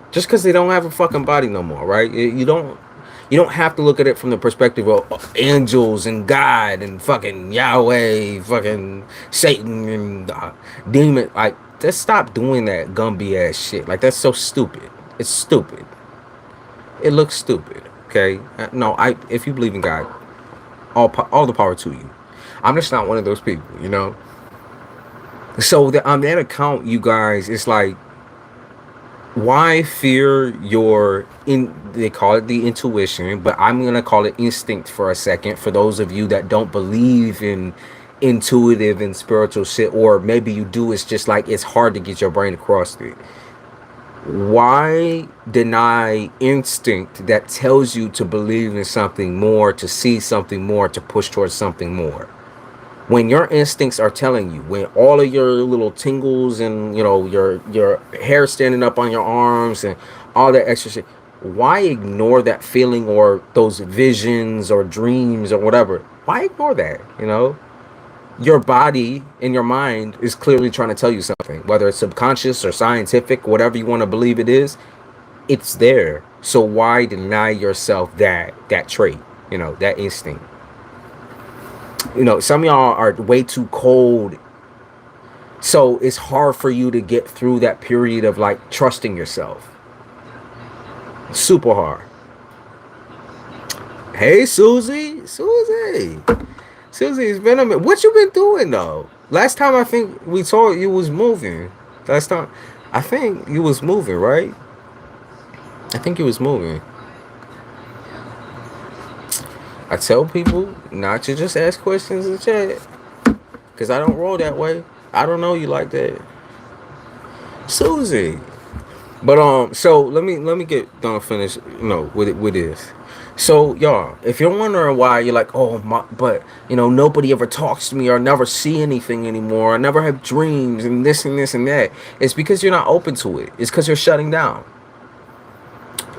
Just because they don't have a fucking body no more, right? You don't have to look at it from the perspective of angels and God and fucking Yahweh, fucking Satan and demon. Like, just stop doing that Gumby ass shit. Like, that's so stupid. It's stupid. It looks stupid. Okay. No, if you believe in God, all the power to you. I'm just not one of those people, you know. So on that account, you guys, it's like, why fear they call it the intuition, but I'm gonna call it instinct for a second, for those of you that don't believe in intuitive and spiritual shit, or maybe you do, it's just like it's hard to get your brain across it. Why deny instinct that tells you to believe in something more, to see something more, to push towards something more? When your instincts are telling you, when all of your little tingles and, you know, your hair standing up on your arms and all that extra shit, why ignore that feeling or those visions or dreams or whatever? Why ignore that? You know, your body and your mind is clearly trying to tell you something, whether it's subconscious or scientific, whatever you want to believe it is, it's there. So why deny yourself that trait, you know, that instinct? You know, some of y'all are way too cold, so it's hard for you to get through that period of like trusting yourself. Super hard. Hey, Susie, it's been a minute. What you been doing though? Last time I think we saw you was moving. Last time I think you was moving, right? I think you was moving. I tell people not to just ask questions in the chat, because I don't roll that way. I don't know you like that, Susie. But so let me get done finished, you know, with this. So y'all, if you're wondering why you're like, oh my, but you know, nobody ever talks to me, or never see anything anymore, I never have dreams and this and this and that, it's because you're not open to it. It's because you're shutting down.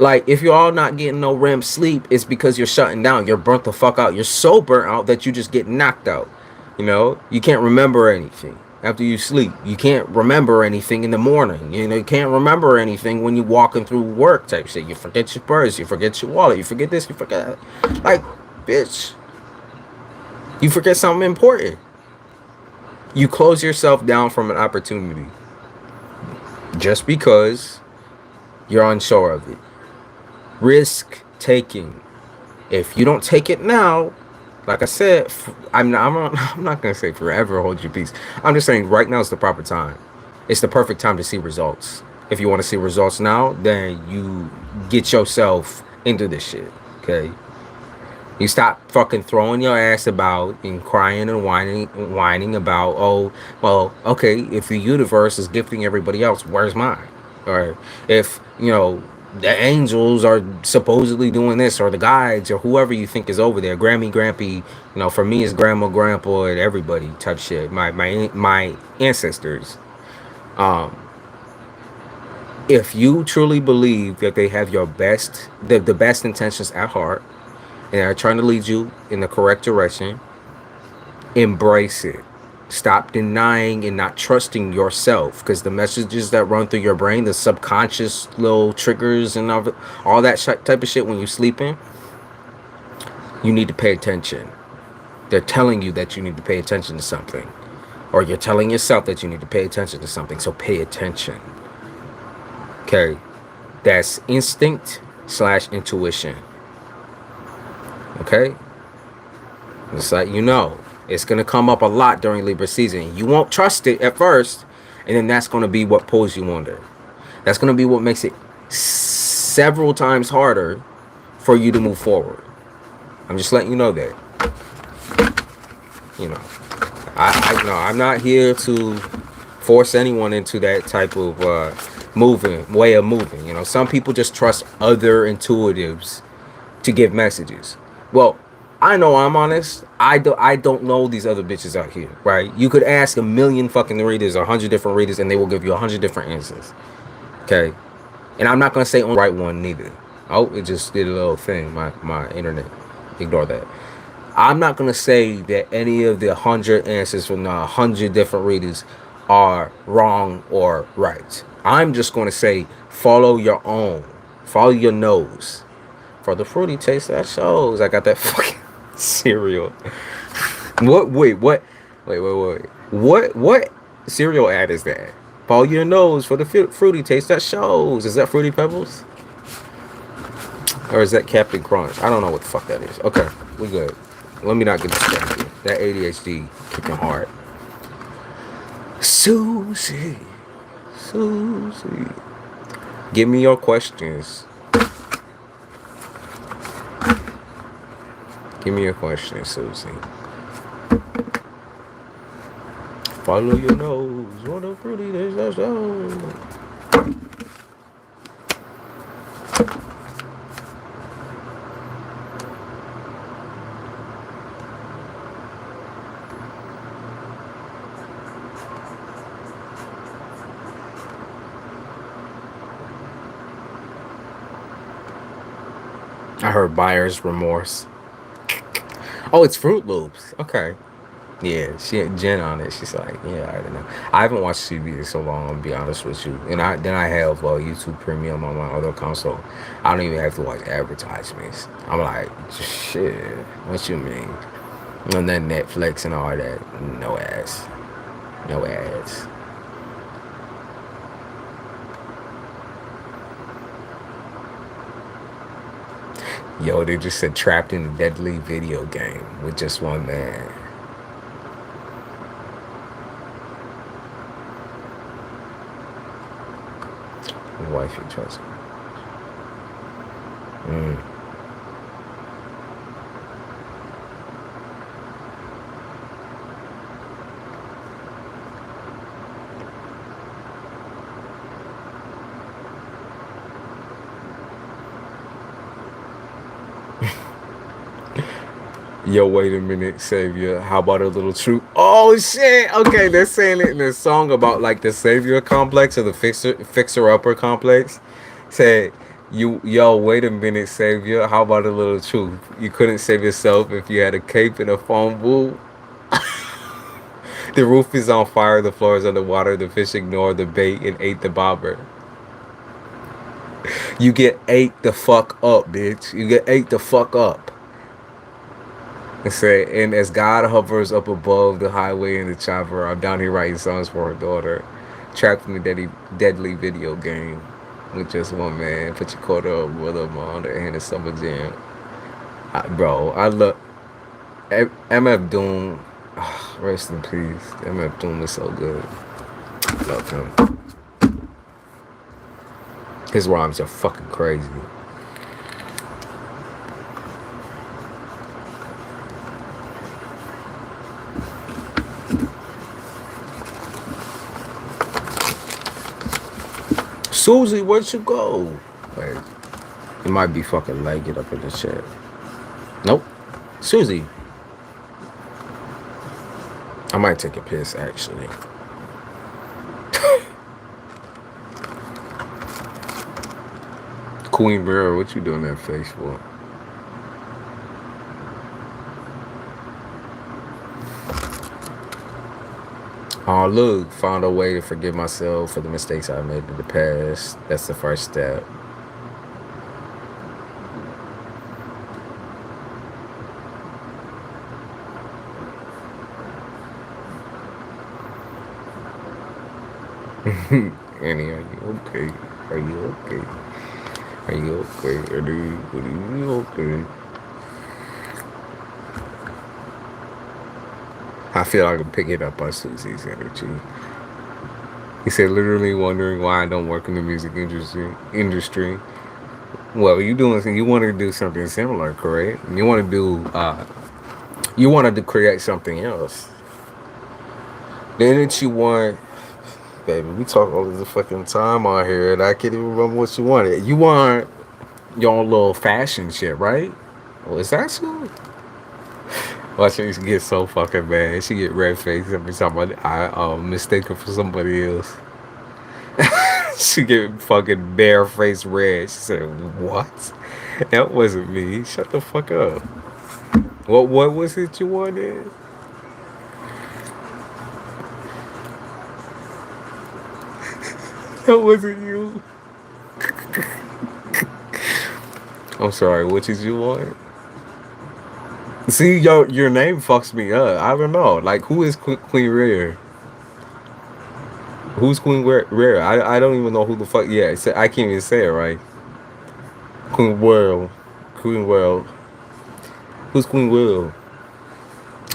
Like, if you're all not getting no REM sleep, it's because you're shutting down. You're burnt the fuck out. You're so burnt out that you just get knocked out. You know, you can't remember anything after you sleep. You can't remember anything in the morning. You know, you can't remember anything when you're walking through work type shit. You forget your purse. You forget your wallet. You forget this. You forget that. Like, bitch, you forget something important. You close yourself down from an opportunity just because you're unsure of it. Risk taking. If you don't take it now, like I said, I'm not gonna say forever hold your peace. I'm just saying right now is the proper time. It's the perfect time to see results. If you want to see results now, then you get yourself into this shit. Okay. You stop fucking throwing your ass about and crying and whining about, oh, well, okay, if the universe is gifting everybody else, where's mine? Or if, you know, the angels are supposedly doing this, or the guides, or whoever you think is over there, Grammy, Grampy, you know, for me it's grandma, grandpa, and everybody type shit, my ancestors. If you truly believe that they have your best, the best intentions at heart, and are trying to lead you in the correct direction, embrace it. Stop denying and not trusting yourself, because the messages that run through your brain, the subconscious little triggers and all that type of shit when you're sleeping, you need to pay attention. They're telling you that you need to pay attention to something, or you're telling yourself that you need to pay attention to something, so pay attention. Okay, that's instinct / intuition. Okay, Just like you know, it's gonna come up a lot during Libra season. You won't trust it at first, and then that's gonna be what pulls you under. That's gonna be what makes it several times harder for you to move forward. I'm just letting you know that. You know, I no, I'm not here to force anyone into that type of way of moving. You know, some people just trust other intuitives to give messages. Well, I know I'm honest. I don't know these other bitches out here, right? You could ask a million fucking readers, 100 different readers, and they will give you 100 different answers. Okay, and I'm not gonna say on the right one neither. Oh, it just did a little thing. My internet. Ignore that. I'm not gonna say that any of the 100 answers from the 100 different readers are wrong or right. I'm just gonna say follow your own, follow your nose. For the fruity taste that shows. I got that fucking cereal. What? Wait. What? Wait. What cereal ad is that? Follow your nose for the fruity taste that shows. Is that Fruity Pebbles? Or is that Captain Crunch? I don't know what the fuck that is. Okay, we good. Let me not get distracted. That ADHD kicking hard. Susie. Give me your questions. Give me your questions, Susie. Follow your nose. What a fruity taste that shows. I heard buyer's remorse. Oh, it's Fruit Loops. Okay. Yeah, she had Jen on it. She's like, yeah, I don't know. I haven't watched TV in so long, I'll be honest with you. And I have YouTube Premium on my other console. I don't even have to watch advertisements. I'm like, shit, what you mean? And then Netflix and all that. No ads. No ads. Yo, they just said trapped in a deadly video game with just one man. Wife you trust. Yo, wait a minute, Savior. How about a little truth? Oh shit! Okay, they're saying it in a song about like the Savior complex or the fixer upper complex. Say, yo, wait a minute, Savior. How about a little truth? You couldn't save yourself if you had a cape and a phone booth. The roof is on fire, the floor is underwater, the fish ignored the bait and ate the bobber. You get ate the fuck up, bitch. You get ate the fuck up. And say, and as God hovers up above the highway and the chopper, I'm down here writing songs for her daughter. Trapped in the deadly video game with just one man. Put your quarter up with him on the hand of Summer Jam. Bro, I love MF Doom. Rest in peace. MF Doom is so good. Love him. His rhymes are fucking crazy. Susie, where'd you go? Wait, it might be fucking legged up in the chat. Nope. Susie. I might take a piss, actually. Queen Bear, what you doing that face for? Oh, look, found a way to forgive myself for the mistakes I made in the past. That's the first step. Annie, are you okay? Are you okay? Are you okay? Are you okay? I feel like I'm picking up on Susie's energy. He said, literally wondering why I don't work in the music industry. Well, you want to do something similar, correct? You wanted to create something else. Didn't you want, baby? We talk all the fucking time on here, and I can't even remember what you wanted. You want your own little fashion shit, right? Well, is that so? Watch her get so fucking mad. She get red faced every time I mistake her for somebody else. She get fucking bare face red. She said, "What? That wasn't me. Shut the fuck up. What was it you wanted?" That wasn't you. I'm sorry. What did you want? See, your name fucks me up. I don't know. Like, who is Queen Rare? Who's Queen Rare? I don't even know who the fuck. Yeah, I can't even say it right. Queen World. Queen World. Who's Queen World?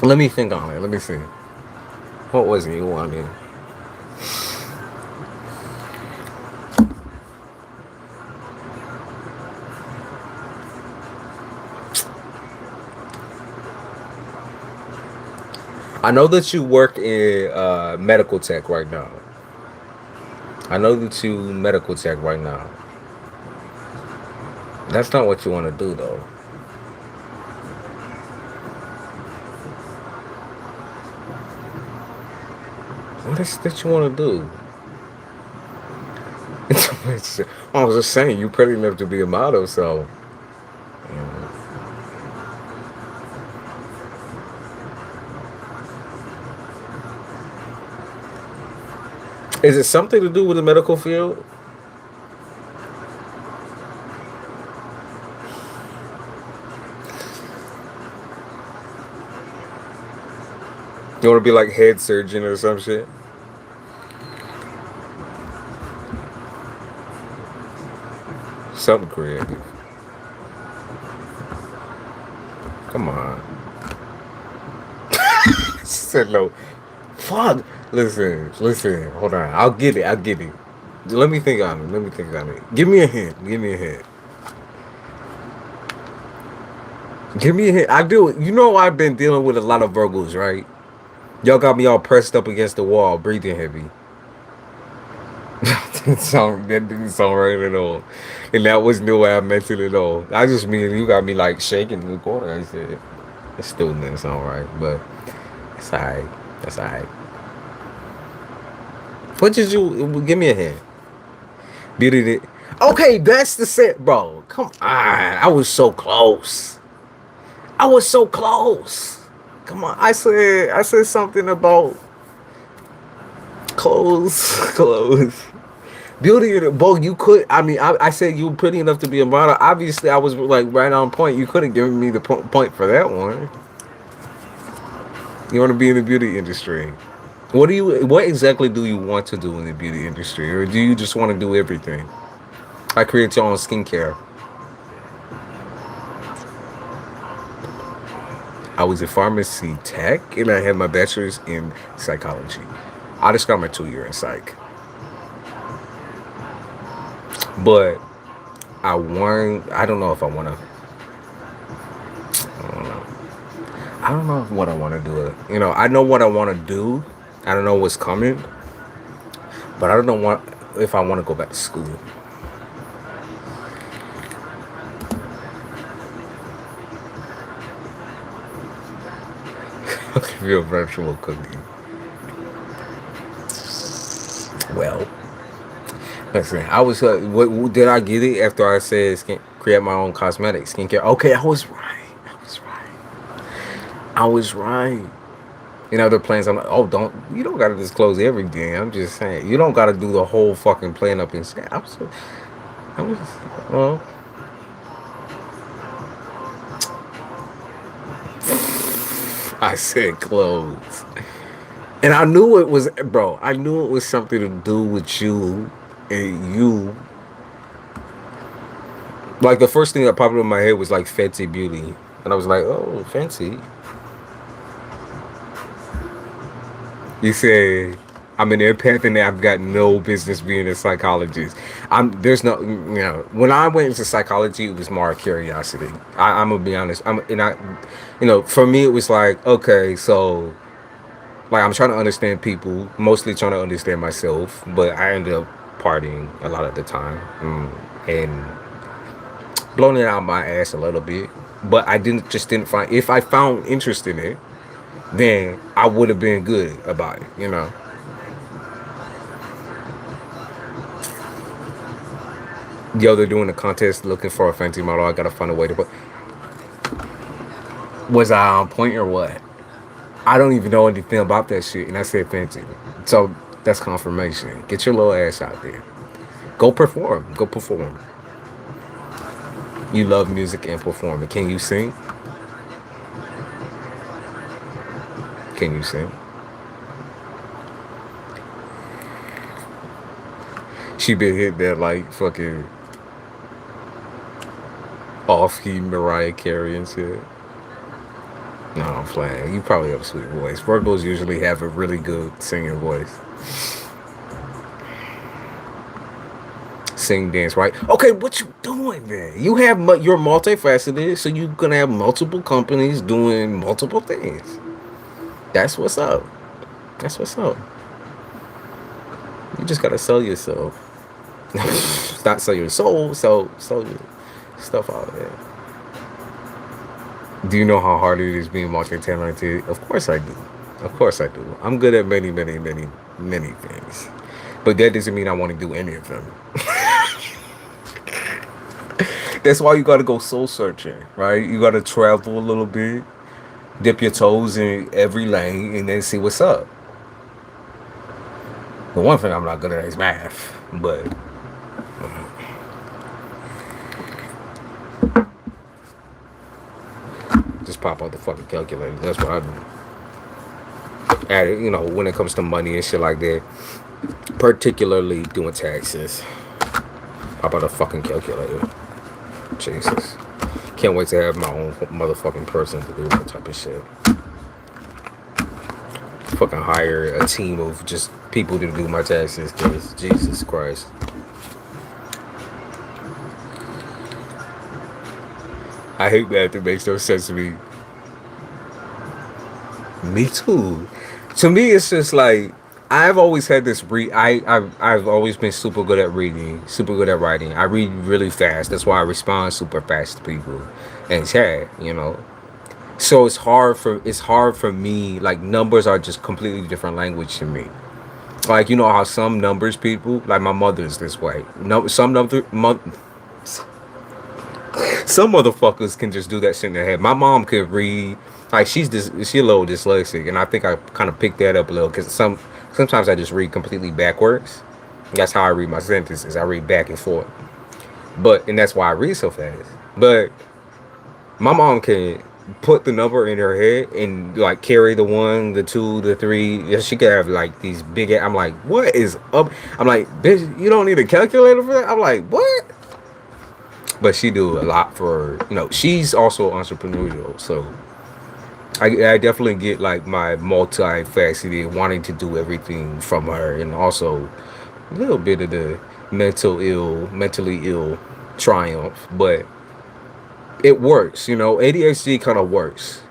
Let me think on it. Let me see. What was it you wanted? I know that you work in medical tech right now. I know that you medical tech right now. That's not what you want to do, though. What is that you want to do? I was just saying, you pretty enough to be a model, so. Is it something to do with the medical field? You want to be like head surgeon or some shit? Something creative. Come on. She said no. Fuck. Listen. Hold on. I'll get it. Let me think on it. Give me a hint. I do. You know, I've been dealing with a lot of Virgos, right? Y'all got me all pressed up against the wall, breathing heavy. That didn't sound right at all. And that wasn't the way I meant it at all. I just mean you got me like shaking in the corner. I said, it still didn't sound right, but it's alright. That's alright. What did you give me a hint? Beauty. Okay, that's the set, bro. Come on. I was so close. Come on. I said something about clothes. Beauty in the boat, you could. I mean, I said you were pretty enough to be a model. Obviously, I was like right on point. You could have given me the point for that one. You want to be in the beauty industry. What exactly do you want to do in the beauty industry? Or do you just want to do everything? I create your own skincare. I was a pharmacy tech and I had my bachelor's in psychology. I just got my 2 year in psych. But I don't know if I want to. I don't know what I want to do. You know, I know what I want to do. I don't know what's coming. But I don't know if I want to go back to school. I'll give you a virtual cookie. Well, listen, I was. What did I get it after I said create my own cosmetic skincare? Okay, I was right. In other plans, I'm like, oh, you don't gotta disclose everything. I'm just saying, you don't gotta do the whole fucking plan up and shit. Well, I said clothes. And I knew it was, bro, I knew it was something to do with you and you. Like, the first thing that popped in my head was like Fenty Beauty. And I was like, oh, fancy. You say I'm an empath and I've got no business being a psychologist. There's no, when I went into psychology, it was more curiosity. I'm gonna be honest. For me, it was like, okay, so like I'm trying to understand people, mostly trying to understand myself, but I ended up partying a lot of the time, and blowing it out my ass a little bit. But I didn't find, if I found interest in it, then I would have been good about it. Yo, they're doing a contest looking for a fancy model. I gotta find a way to put. Was I on point or what? I don't even know anything about that shit, and I said fancy. So that's confirmation. Get your little ass out there. Go perform. Go perform. You love music and performing. Can you sing? Can you sing? She been hit that like fucking off-key Mariah Carey and shit. No, I'm playing. You probably have a sweet voice. Virgos usually have a really good singing voice. Sing, dance, right? Okay, what you doing then? You have you're multifaceted, so you're gonna have multiple companies doing multiple things. That's what's up. That's what's up. You just gotta sell yourself. Not sell your soul, sell your stuff out there. Do you know how hard it is being multi-talented? Of course I do. Of course I do. I'm good at many, many, many, many things. But that doesn't mean I want to do any of them. That's why you gotta go soul searching, right? You gotta travel a little bit, dip your toes in every lane, and then see what's up. The one thing I'm not good at is math, but just pop out the fucking calculator. That's what I do. And when it comes to money and shit like that, particularly doing taxes, pop out a fucking calculator. Jesus. Can't wait to have my own motherfucking person to do that type of shit. Fucking hire a team of just people to do my taxes, cause Jesus Christ. I hate that. It makes no sense to me. Me too. To me, it's just like I've always had this I've always been super good at reading, super good at writing. I read really fast. That's why I respond super fast to people and chat. So it's hard for me. Like numbers are just completely different language to me. Like how some numbers people, like my mother's this way. No, some motherfuckers can just do that shit in their head. My mom could read. Like she a little dyslexic, and I think I kind of picked that up a little because sometimes I just read completely backwards. That's how I read my sentences. I read back and forth, and that's why I read so fast. But my mom can put the number in her head and like carry the 1, the 2, the 3. Yeah, she could have like these big. I'm like, what is up? I'm like, bitch, you don't need a calculator for that. I'm like, what? But she do a lot for she's also entrepreneurial, so I definitely get like my multifaceted wanting to do everything from her, and also a little bit of the mentally ill triumph, but it works. ADHD kind of works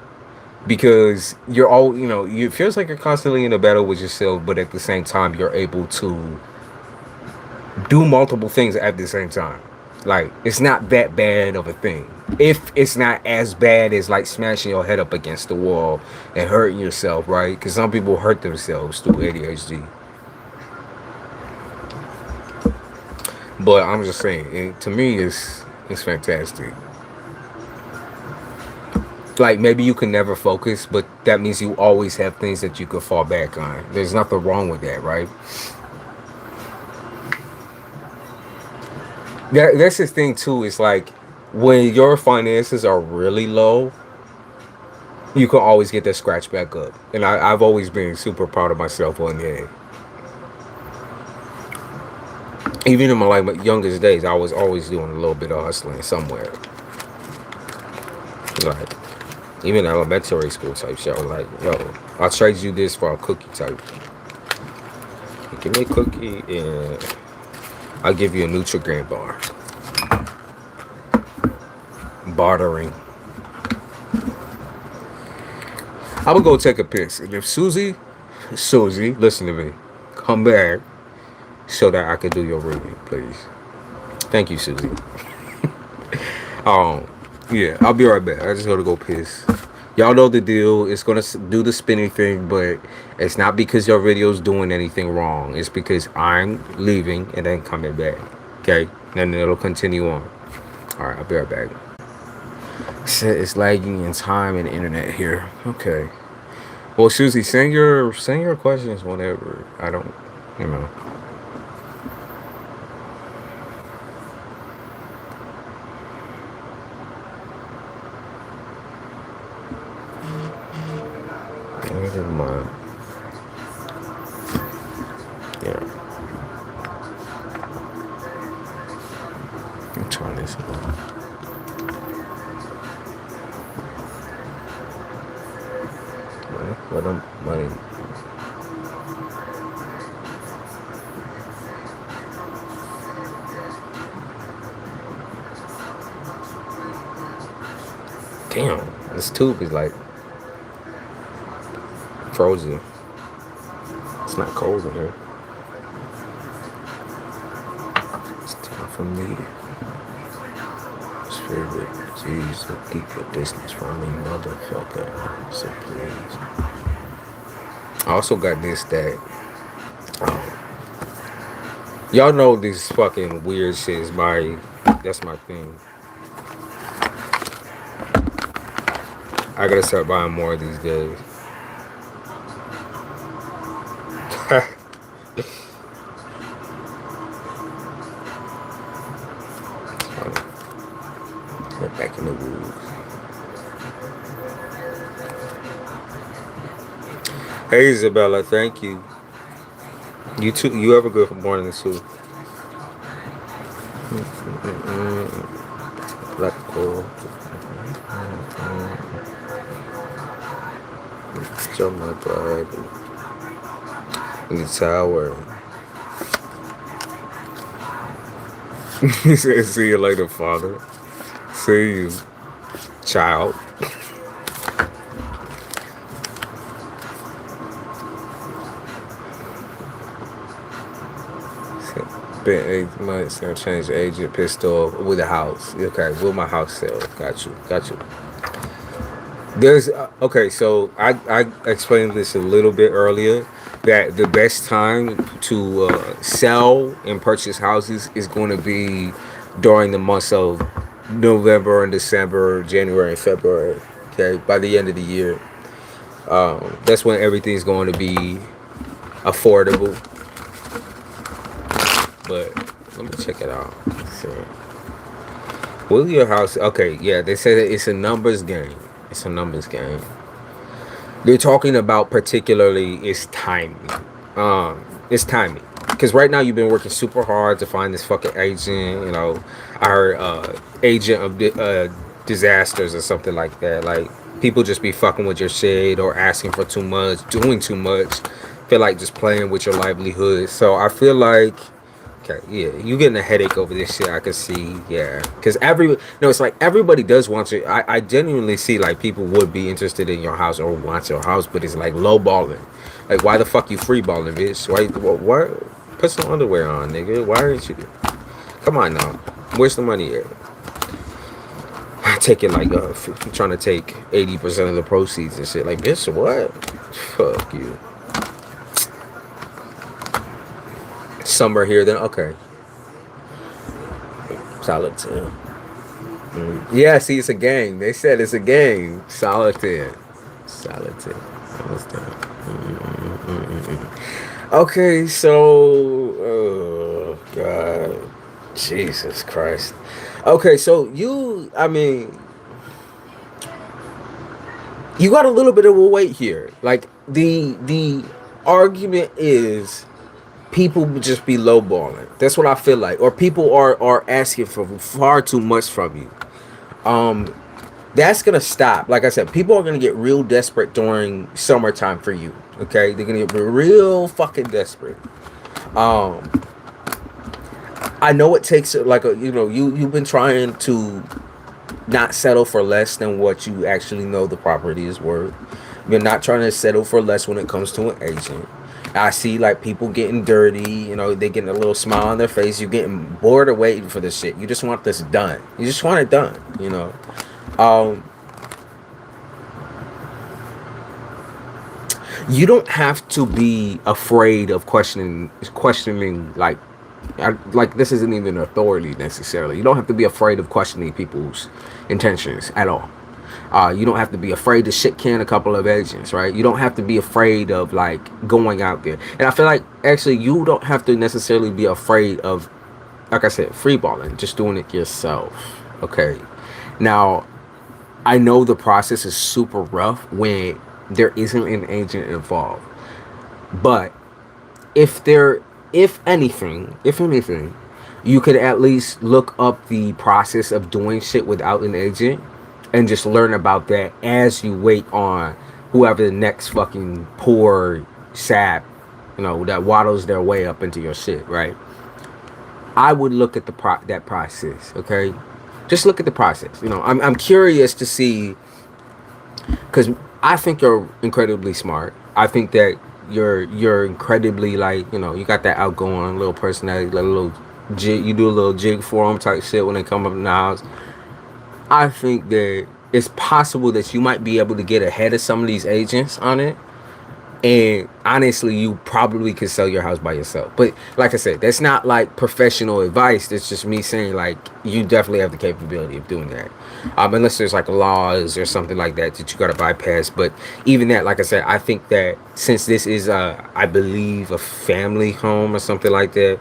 because you're all it feels like you're constantly in a battle with yourself, but at the same time you're able to do multiple things at the same time. Like it's not that bad of a thing. If it's not as bad as like smashing your head up against the wall and hurting yourself, right? Because some people hurt themselves through ADHD. But I'm just saying, to me, it's fantastic. Like maybe you can never focus, but that means you always have things that you could fall back on. There's nothing wrong with that, right? That's the thing too. Is like when your finances are really low, you can always get that scratch back up. And I've always been super proud of myself on that. Even in my youngest days, I was always doing a little bit of hustling somewhere. Like Even elementary school type show. Like, yo, I'll trade you this for a cookie type. Give me a cookie and I'll give you a Nutri-Grain bar. Bartering. I would go take a piss. And if Susie, listen to me. Come back so that I could do your reading, please. Thank you, Susie. Yeah, I'll be right back. I just gotta go piss. Y'all know the deal. It's gonna do the spinning thing, but it's not because your video's doing anything wrong. It's because I'm leaving and then coming back. Okay? And then it'll continue on. Alright, I'll be right back. It's lagging in time and internet here. Okay. Well, Susie, send your questions whenever. I don't, you know. Never mind. Yeah. I'm trying this one. What am money? Damn, this tube is like frozen. It's not cold in here. It's time for me. Spirit, jeez, keep your distance from me, motherfucker. So please. I also got this that y'all know this fucking weird shit is that's my thing. I gotta start buying more of these days. Get back in the woods. Hey Isabella, thank you. You too. You have a good morning too. Black gold. Show my bride. In the tower. He said, "See you later, father. See you, child." Been 8 months, gonna change the agent, pissed off with the house. Okay, will my house sell? Got you. There's okay, so I explained this a little bit earlier that the best time to sell and purchase houses is going to be during the months of November and December, January and February. Okay, by the end of the year, that's when everything's going to be affordable. But let me check it out. So, will your house? Okay, yeah, they say that it's a numbers game. It's a numbers game. They're talking about particularly it's timing. It's timing. Because right now you've been working super hard to find this fucking agent. You know, our agent of disasters or something like that. Like people just be fucking with your shit or asking for too much, doing too much. Feel like just playing with your livelihood. So I feel like. Okay, yeah, you getting a headache over this shit. I can see, yeah, because it's like everybody does want to. I genuinely see like people would be interested in your house or want your house, but it's like low balling. Like, why the fuck you free balling, bitch? Why? Put some underwear on, nigga. Why aren't you? Come on now, where's the money at? Taking like trying to take 80% of the proceeds and shit. Like, bitch, what? Fuck you. Somewhere here, then okay. Solitaire. Yeah, see, it's a game. They said it's a game. Solitaire. Okay, so, oh God, Jesus Christ. Okay, so you got a little bit of a weight here. Like the argument is. People would just be lowballing. That's what I feel like. Or people are asking for far too much from you. That's gonna stop. Like I said, people are gonna get real desperate during summertime for you. Okay, they're gonna get real fucking desperate. Um, I know it takes like a, you've been trying to not settle for less than what you actually know the property is worth. You're not trying to settle for less when it comes to an agent. I see like people getting dirty, they getting a little smile on their face. You're getting bored of waiting for this shit. You just want this done. You just want it done. Um, you don't have to be afraid of questioning like this isn't even authority necessarily. You don't have to be afraid of questioning people's intentions at all. You don't have to be afraid to shit can a couple of agents, right? You don't have to be afraid of like going out there. And I feel like actually you don't have to necessarily be afraid of, like I said, freeballing, just doing it yourself. Okay. Now, I know the process is super rough when there isn't an agent involved. But if anything, you could at least look up the process of doing shit without an agent and just learn about that as you wait on whoever the next fucking poor sap, that waddles their way up into your shit, right? I would look at that process, okay? Just look at the process. I'm curious to see, because I think you're incredibly smart. I think that you're incredibly like, you got that outgoing little personality, like a little jig. You do a little jig for them type shit when they come up in the house. I think that it's possible that you might be able to get ahead of some of these agents on it. And honestly, you probably could sell your house by yourself. But like I said, that's not like professional advice. That's just me saying like you definitely have the capability of doing that. Unless there's like laws or something like that you gotta bypass. But even that, like I said, I think that since this is I believe a family home or something like that.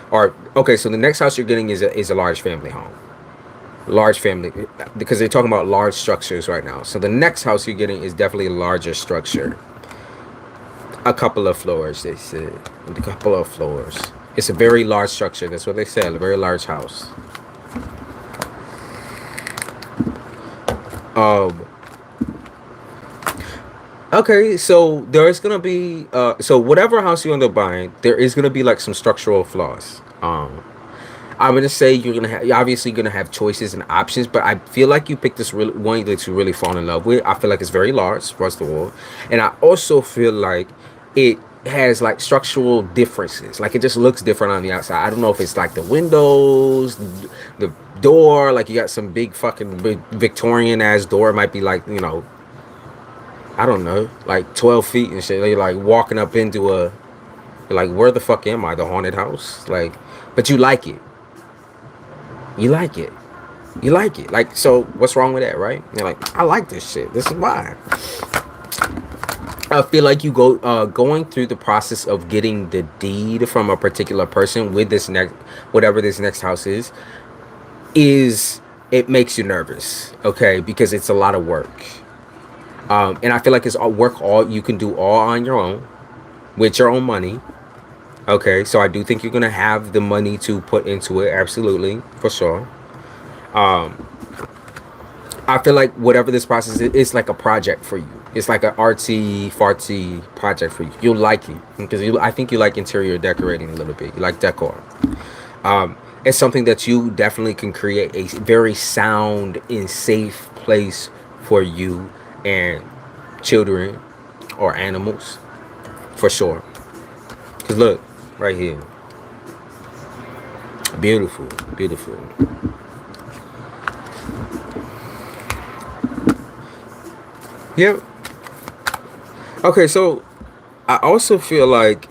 Or okay, so the next house you're getting is a large family home. Large family, because they're talking about large structures right now. So the next house you're getting is definitely a larger structure. A couple of floors, they said. A couple of floors. It's a very large structure. That's what they said. A very large house. Okay, so there's gonna be so whatever house you end up buying, there is gonna be like some structural flaws. I'm gonna say you're obviously gonna have choices and options, but I feel like you picked this really one that you really fall in love with. I feel like it's very large, first of all, and I also feel like it has like structural differences. Like it just looks different on the outside. I don't know if it's like the windows, the door. Like you got some big fucking Victorian ass door. It might be like I don't know, like 12 feet and shit. You're like walking up into you're like, where the fuck am I? The haunted house? Like, but you like it. You like it. You like it. Like, so what's wrong with that, right? You're like, I like this shit. This is why. I feel like you going through the process of getting the deed from a particular person with this whatever this next house is it makes you nervous, okay? Because it's a lot of work. And I feel like it's all work all you can do all on your own with your own money. Okay, so I do think you're gonna have the money to put into it, absolutely, for sure. I feel like whatever this process is, it's like a project for you. It's like an artsy, fartsy project for you. You'll like it because I think you like interior decorating a little bit. You like decor. It's something that you definitely can create a very sound and safe place for you and children or animals, for sure. Because look, right here. Beautiful, beautiful. Yep. Okay, so I also feel like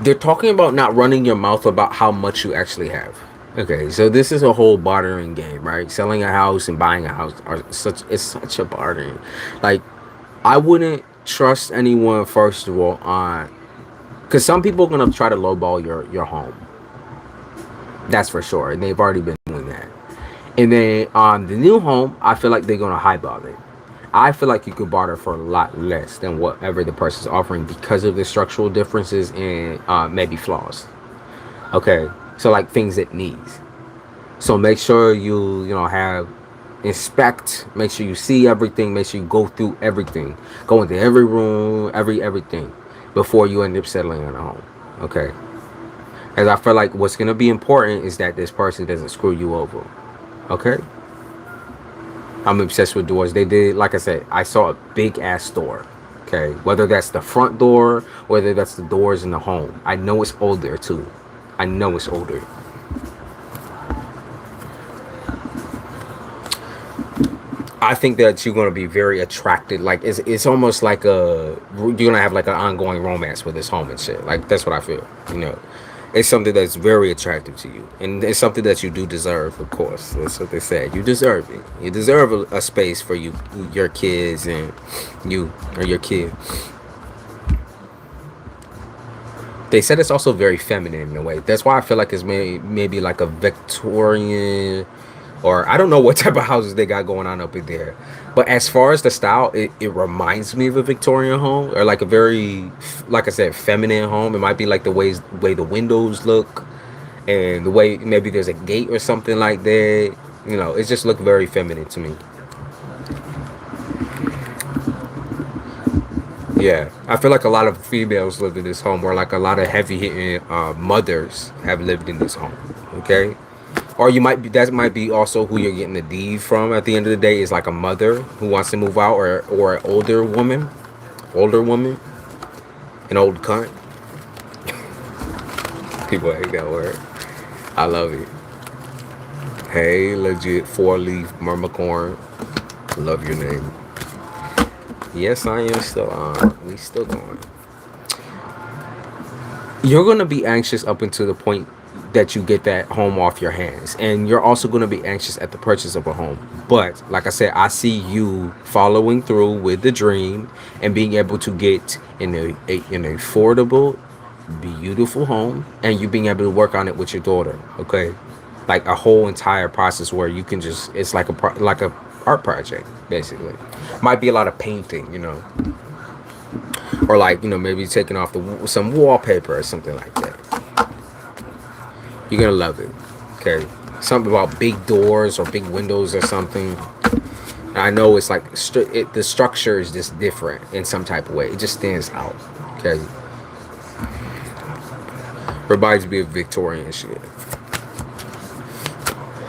they're talking about not running your mouth about how much you actually have. Okay, so this is a whole bartering game, right? Selling a house and buying a house it's such a bartering. Like, I wouldn't trust anyone, first of all, on, because some people are gonna try to lowball your home. That's for sure, and they've already been doing that. And then on the new home, I feel like they're gonna highball it. I feel like you could barter for a lot less than whatever the person's offering because of the structural differences and maybe flaws. Okay, so like things it needs. So make sure you know have inspect. Make sure you see everything. Make sure you go through everything. Go into every room, everything before you end up settling in a home. Okay. As I feel like what's gonna be important is that this person doesn't screw you over. Okay. I'm obsessed with doors. They did, like I said, I saw a big ass door. Okay. Whether that's the front door, whether that's the doors in the home. I know it's older too. I know it's older. I think that you're gonna be very attracted. Like it's almost like you're gonna have like an ongoing romance with this home and shit. Like that's what I feel. You know, it's something that's very attractive to you, and it's something that you do deserve. Of course, that's what they said. You deserve it. You deserve a space for you, your kids, and you or your kid. They said it's also very feminine in a way. That's why I feel like it's maybe like a Victorian, or I don't know what type of houses they got going on up in there. But as far as the style, it reminds me of a Victorian home, or like a very, like I said, feminine home. It might be like the way the windows look, and the way maybe there's a gate or something like that. You know, it just looked very feminine to me. Yeah, I feel like a lot of females lived in this home, or like a lot of heavy hitting mothers have lived in this home. Okay, or you might be that might be also who you're getting the deed from. At the end of the day, is like a mother who wants to move out, or an older woman, an old cunt. People hate that word. I love it. Hey, legit 4-leaf myrmicorn. Love your name. Yes, I am still on. We still going. You're gonna be anxious up until the point that you get that home off your hands, and you're also gonna be anxious at the purchase of a home. But like I said, I see you following through with the dream and being able to get in an affordable, beautiful home, and you being able to work on it with your daughter. Okay, like a whole entire process where you can just it's like a art project basically. Might be a lot of painting, you know, or like maybe taking off some wallpaper or something like that. You're gonna love it. Okay, something about big doors or big windows or something. And I know it's like the structure is just different in some type of way. It just stands out. Okay, reminds me of Victorian shit.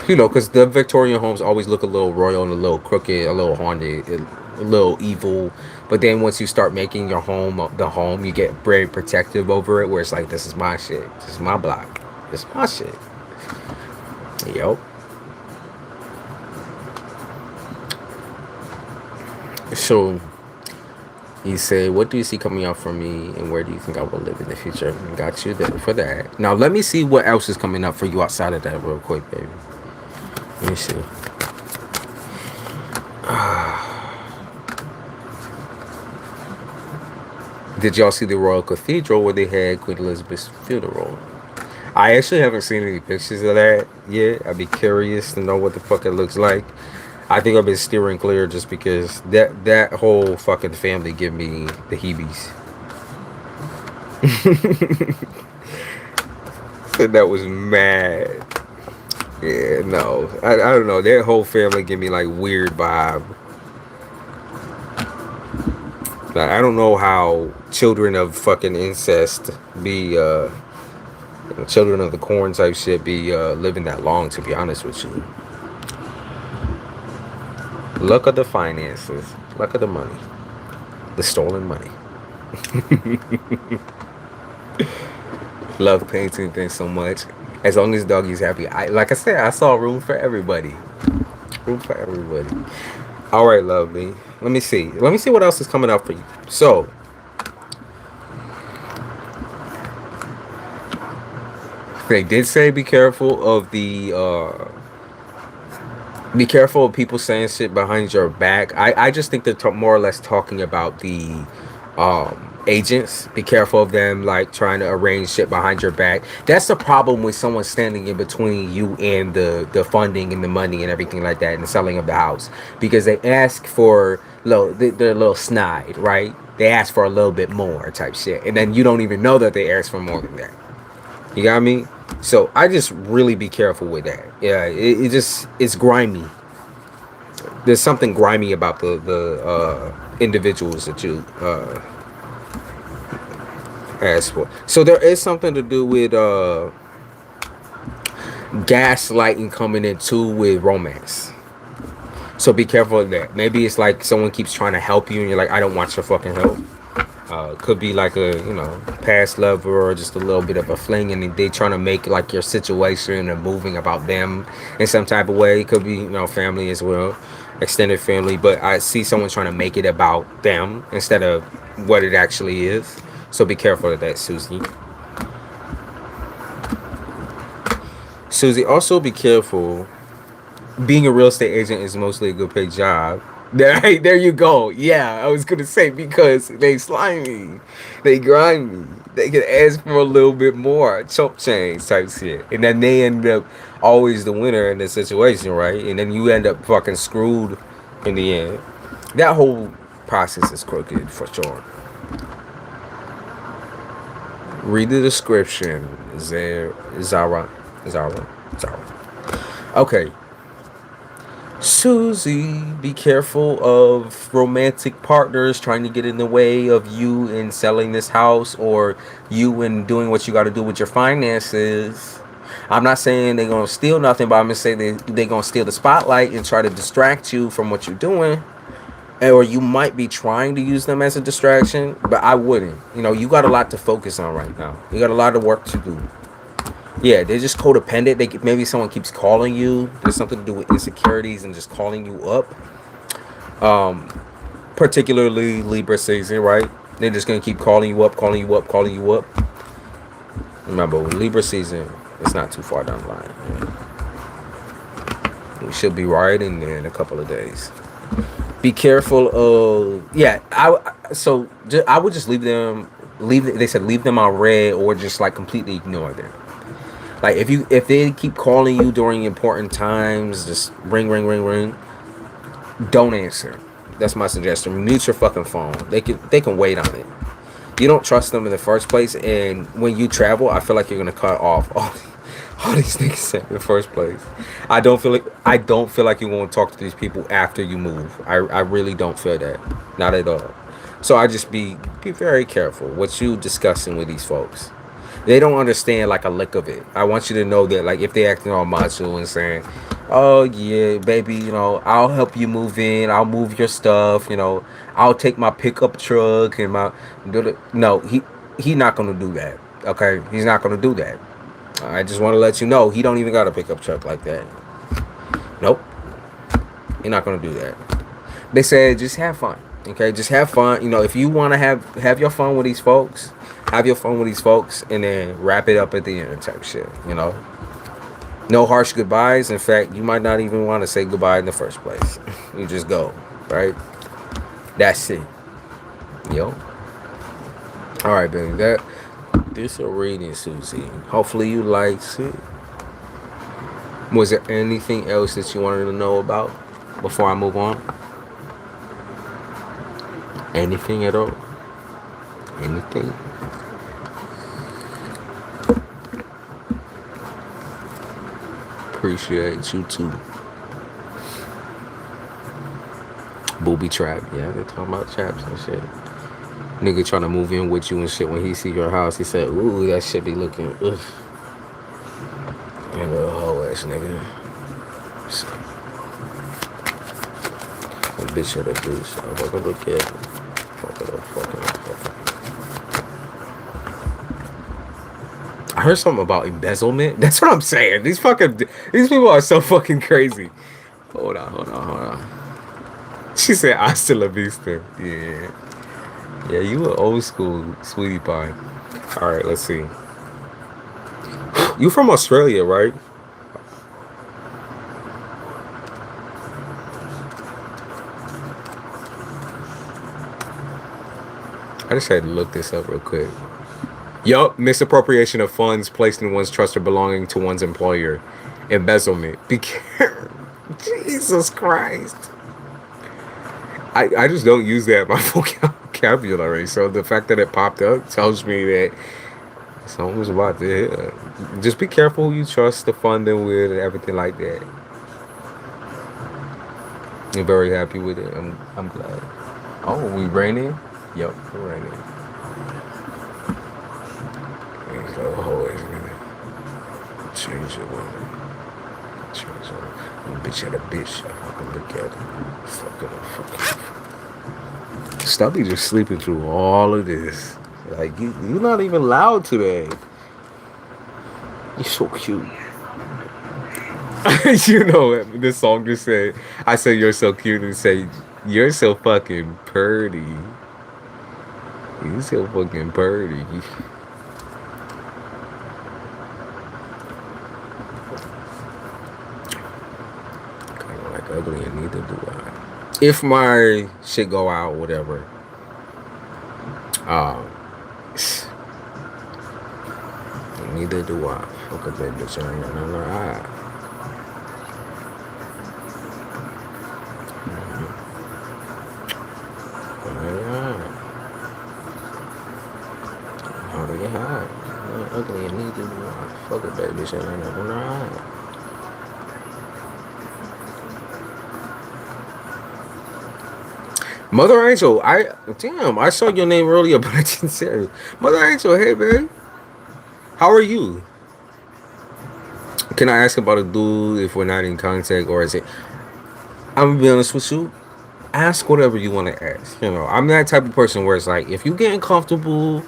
You know, because the Victorian homes always look a little royal and a little crooked, a little haunted, a little evil. But then once you start making your home the home, you get very protective over it, where it's like, this is my shit. This is my block. This is my shit. Yo. So, you say, what do you see coming out for me, and where do you think I will live in the future? Got you there for that. Now, let me see what else is coming up for you outside of that real quick, baby. Let me see. Did y'all see the Royal Cathedral where they had Queen Elizabeth's funeral? I actually haven't seen any pictures of that yet. I'd be curious to know what the fuck it looks like. I think I've been steering clear just because that whole fucking family give me the heebies. Said that was mad. Yeah, no. I don't know. That whole family give me like weird vibe. Like, I don't know how children of fucking incest be children of the corn type shit be living that long, to be honest with you. Look at the finances. Look at the money. The stolen money. Love painting things so much. As long as doggy's happy. Like I said, I saw room for everybody. Room for everybody. All right, lovely. Let me see. Let me see what else is coming up for you. So, they did say be careful of be careful of people saying shit behind your back. I just think they're more or less talking about the agents. Be careful of them like trying to arrange shit behind your back. That's the problem with someone standing in between you and the funding and the money and everything like that, and the selling of the house, because they ask for they're a little snide, right? They ask for a little bit more type shit, and then you don't even know that they ask for more than that. You got me? So I just really be careful with that. Yeah, it's grimy. There's something grimy about the individuals that you ask for. So there is something to do with gaslighting coming in too with romance. So be careful of that. Maybe it's like someone keeps trying to help you and you're like, I don't want your fucking help. Could be like a, past lover or just a little bit of a fling, and they trying to make like your situation and moving about them in some type of way. It could be, family as well, extended family. But I see someone trying to make it about them instead of what it actually is. So be careful of that, Susie. Susie, also be careful. Being a real estate agent is mostly a good paid job. There you go. Yeah, I was gonna say because they slimy, they grind me. They can ask for a little bit more, chump change type shit, and then they end up always the winner in the situation, right? And then you end up fucking screwed in the end. That whole process is crooked for sure. Read the description. Zara. Okay. Susie, be careful of romantic partners trying to get in the way of you in selling this house or you in doing what you got to do with your finances. I'm not saying they're going to steal nothing, but I'm going to say they're going to steal the spotlight and try to distract you from what you're doing. Or you might be trying to use them as a distraction, but I wouldn't. You got a lot to focus on right now. You got a lot of work to do. Yeah, they're just codependent. Maybe someone keeps calling you. There's something to do with insecurities and just calling you up. Particularly Libra season, right? They're just gonna keep calling you up, calling you up, calling you up. Remember, Libra season, it's not too far down the line. Yeah. We should be riding there in a couple of days. Be careful of I would just leave them. They said leave them on red or just like completely ignore them. Like if they keep calling you during important times, just ring. Don't answer. That's my suggestion. Mute your fucking phone. They can wait on it. You don't trust them in the first place, and when you travel, I feel like you're gonna cut off all these niggas in the first place. I don't feel like you want to talk to these people after you move. I really don't feel that. Not at all. So I just be very careful what you discussing with these folks. They don't understand like a lick of it. I want you to know that like if they acting all macho and saying, "Oh yeah, baby, I'll help you move in. I'll move your stuff. I'll take my pickup truck and my." No, he not gonna do that. Okay, he's not gonna do that. I just want to let you know he don't even got a pickup truck like that. Nope, he's not gonna do that. They said just have fun. Okay, just have fun. If you want to have your fun with these folks. Have your fun with these folks and then wrap it up at the end type shit, No harsh goodbyes. In fact, you might not even want to say goodbye in the first place. You just go, right? That's it. Yo. All right, baby. This a reading, Susie. Hopefully you liked it. Was there anything else that you wanted to know about before I move on? Anything at all? Anything? Appreciate you too. Booby trap. Yeah, they talking about traps and shit. Nigga trying to move in with you and shit. When he see your house, he said, "Ooh, that shit be looking ugh." And a whole ass nigga. So, a bitch at a bitch. I'm fucking look at it. Fuck. I heard something about embezzlement. That's what I'm saying. These people are so fucking crazy. Hold on. She said, "Hasta la vista." Yeah, you were old school, sweetie pie. All right, let's see. You from Australia, right? I just had to look this up real quick. Yup, misappropriation of funds placed in one's trust or belonging to one's employer. Embezzlement. Be careful. Jesus Christ. I just don't use that in my vocabulary. So the fact that it popped up tells me that Something's about to hit. Just be careful who you trust to fund them with and everything like that. I'm very happy with it. I'm glad. Oh, we raining? Yep, we're raining. It's always gonna change it. Change it. Bitch at a bitch. I fucking look at it. Fucking. Stubby just sleeping through all of this. Like you're not even loud today. You're so cute. You know this song just said, I say you're so cute and say you're so fucking pretty. You're so fucking pretty. Kind of like ugly and neither do I. If my shit go out, whatever. Neither do I. Fuck a bad bitch. I ain't got nothing to hide. How do you hide? You're ugly and neither do I. Fuck a bad bitch. I ain't got nothing to hide. Mother Angel, I saw your name earlier, but I didn't say it. Mother Angel, hey babe. How are you? Can I ask about a dude if we're not in contact, or is it? I'm gonna be honest with you. Ask whatever you want to ask. You know, I'm that type of person where it's like, if you getting comfortable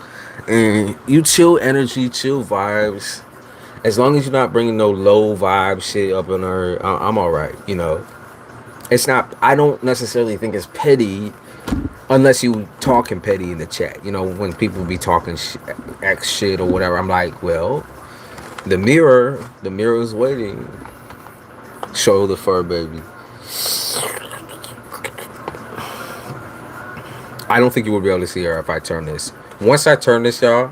and you chill energy, chill vibes, as long as you're not bringing no low vibe shit up in her, I'm all right. You know, it's not. I don't necessarily think it's petty. Unless you talking petty in the chat, you know, when people be talking X shit or whatever, I'm like, well, the mirror is waiting. Show the fur, baby. I don't think you will be able to see her if I turn this. Once I turn this, y'all,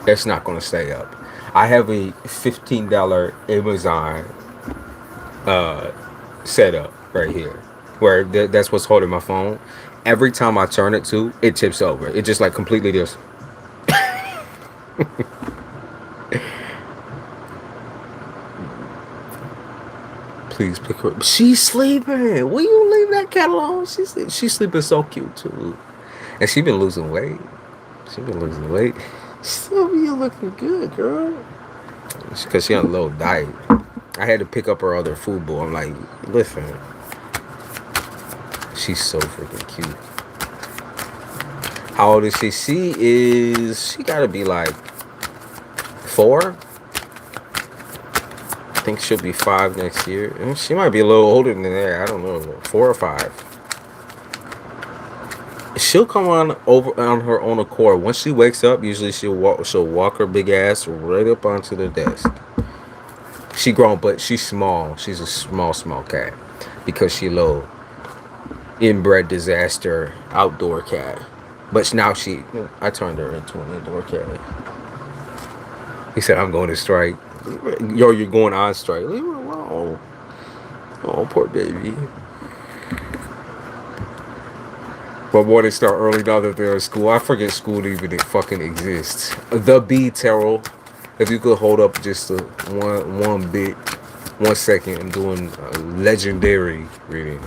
it's not going to stay up. I have a $15 Amazon setup right here, where that's what's holding my phone. Every time I turn it to, it tips over. It just like completely just. Please pick her up. She's sleeping. Will you leave that cat alone? She's sleeping so cute too. And she been losing weight. Still, you're looking good, girl. Because she on a low diet. I had to pick up her other food bowl. I'm like, listen. She's so freaking cute. How old is she? She gotta be like 4. I think she'll be 5 next year. She might be a little older than that. I don't know. 4 or 5. She'll come on over on her own accord. Once she wakes up, usually she'll walk her big ass right up onto the desk. She grown, but she's small. She's a small cat because she low. Inbred disaster outdoor cat, but now I turned her into an indoor cat. He said, I'm going to strike. Yo, you're going on strike. Leave her alone. Oh, poor baby. But boy, they start early now that they're in school. I forget school even fucking exists. The B Tarot, if you could hold up just one bit, 1 second, I'm doing a legendary reading.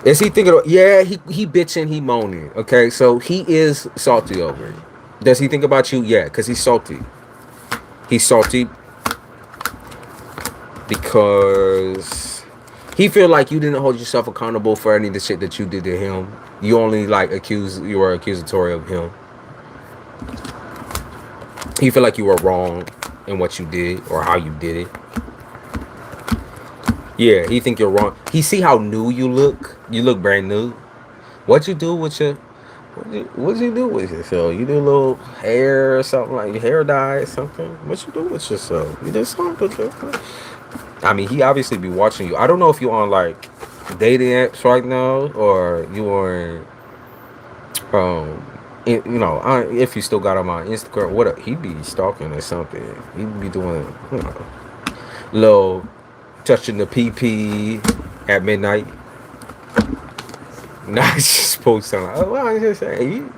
Is he thinking of, yeah, he bitching, he moaning. Okay, so he is salty over it. Does he think about you? Yeah, because he's salty. He's salty because he feel like you didn't hold yourself accountable for any of the shit that you did to him. You only like you were accusatory of him. He feel like you were wrong in what you did or how you did it. Yeah, he think you're wrong. He see how new you look. You look brand new. What you do with your... What you do with yourself? You do a little hair or something, like your hair dye or something? What you do with yourself? You did something with yourself. I mean, he obviously be watching you. I don't know if you on like dating apps right now or you are if you still got him on Instagram, what he be stalking or something. He be doing, little touching the PP at midnight. Not just post on. Oh, well, I'm just saying.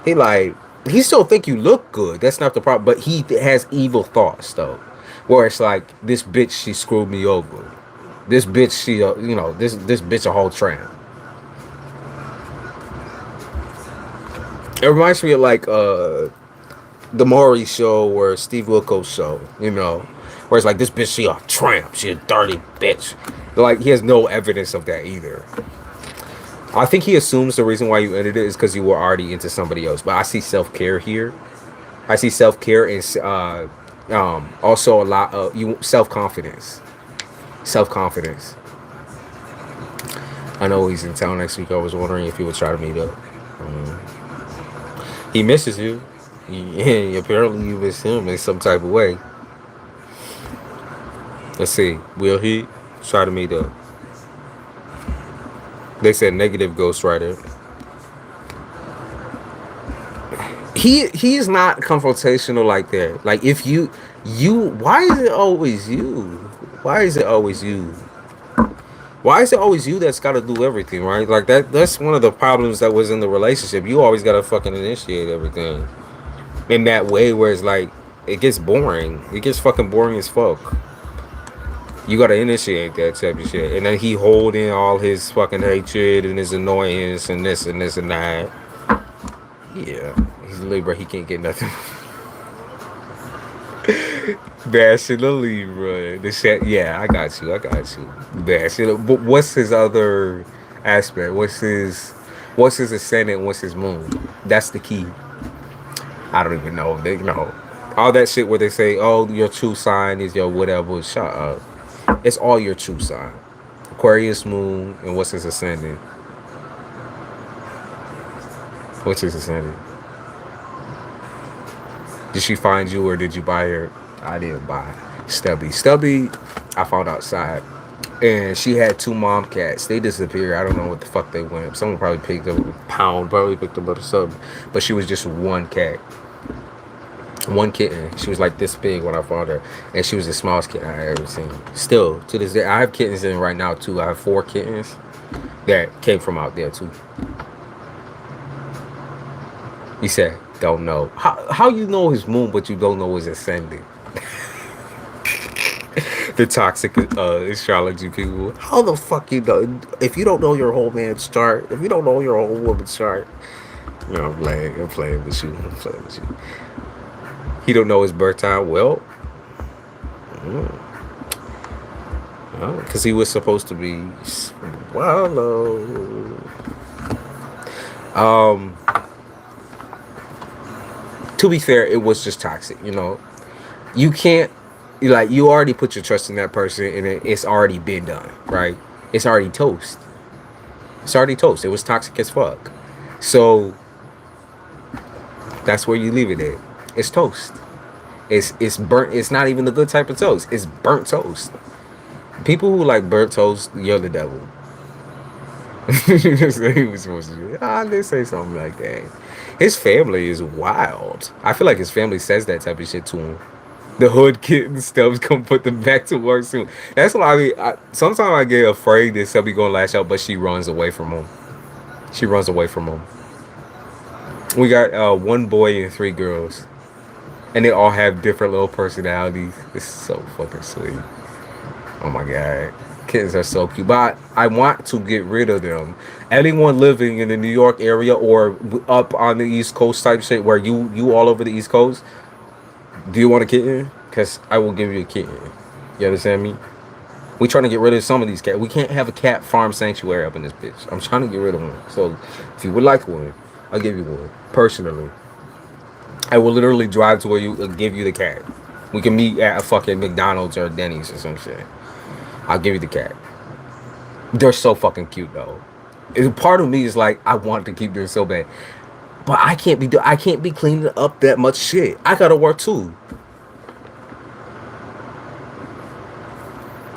He like he still think you look good. That's not the problem. But he has evil thoughts though, where it's like this bitch she screwed me over. This bitch she this bitch a whole tramp. It reminds me of like the Maury show or Steve Wilkos show, where it's like this bitch she a tramp, she a dirty bitch. Like he has no evidence of that either. I think he assumes the reason why you ended it is because you were already into somebody else. But I see self care here. I see self care and also a lot of you self confidence. Self confidence. I know he's in town next week. I was wondering if he would try to meet up. He misses you. Apparently you miss him in some type of way. Let's see. Will he try to meet up? They said negative ghostwriter. He is not confrontational like that. Like if you why is it always you? Why is it always you? Why is it always you that's got to do everything, right? Like that's one of the problems that was in the relationship. You always got to fucking initiate everything. In that way where it's like it gets boring. It gets fucking boring as fuck. You gotta initiate that type of shit. And then he hold in all his fucking hatred and his annoyance and this and this and that. Yeah. He's a Libra, he can't get nothing. Bashing the Libra. The shit, yeah, I got you. Bashing. But what's his other aspect? What's his ascendant? What's his moon? That's the key. I don't even know. They all that shit where they say, oh, your true sign is your whatever. Shut up. It's all your true sign. Aquarius moon, and what's his ascendant? What's his ascendant? Did she find you or did you buy her? I didn't buy Stubby. Stubby, I found outside. And she had 2 mom cats. They disappeared. I don't know what the fuck they went. Someone probably picked up a pound, probably picked up or something. But she was just one cat. One kitten. She was like this big when I found her. And she was the smallest kitten I ever seen. Still, to this day, I have kittens in right now too. I have 4 kittens that came from out there too. He said, don't know. How you know his moon but you don't know his ascendant? The toxic astrology people. How the fuck you know? If you don't know your whole man's chart, if you don't know your whole woman's chart, I'm playing with you. He don't know his birth time. Well, because he was supposed to be to be fair, it was just toxic. You can't. You already put your trust in that person, and it's already been done, right? It's already toast. It was toxic as fuck. So that's where you leave it at. It's toast. It's burnt. It's not even the good type of toast. It's burnt toast. People who like burnt toast, you're the devil. He was supposed to do. They say something like that. His family is wild. I feel like his family says that type of shit to him. The hood kitten stuff come put them back to work soon. That's why sometimes I get afraid that somebody gonna lash out, but she runs away from him. We got 1 boy and 3 girls, and they all have different little personalities. It's so fucking sweet. Oh my god, kittens are so cute. But I want to get rid of them. Anyone living in the New York area or up on the East Coast type shit, where you all over the East Coast. Do you want a kitten? Because I will give you a kitten. You understand me? We trying to get rid of some of these cats. We can't have a cat farm sanctuary up in this bitch. I'm trying to get rid of one. So if you would like one, I'll give you one. Personally. I will literally drive to where you give you the cat. We can meet at a fucking McDonald's or Denny's or some shit. I'll give you the cat. They're so fucking cute though. Part of me is like, I want to keep them so bad. But I can't be cleaning up that much shit. I gotta work too.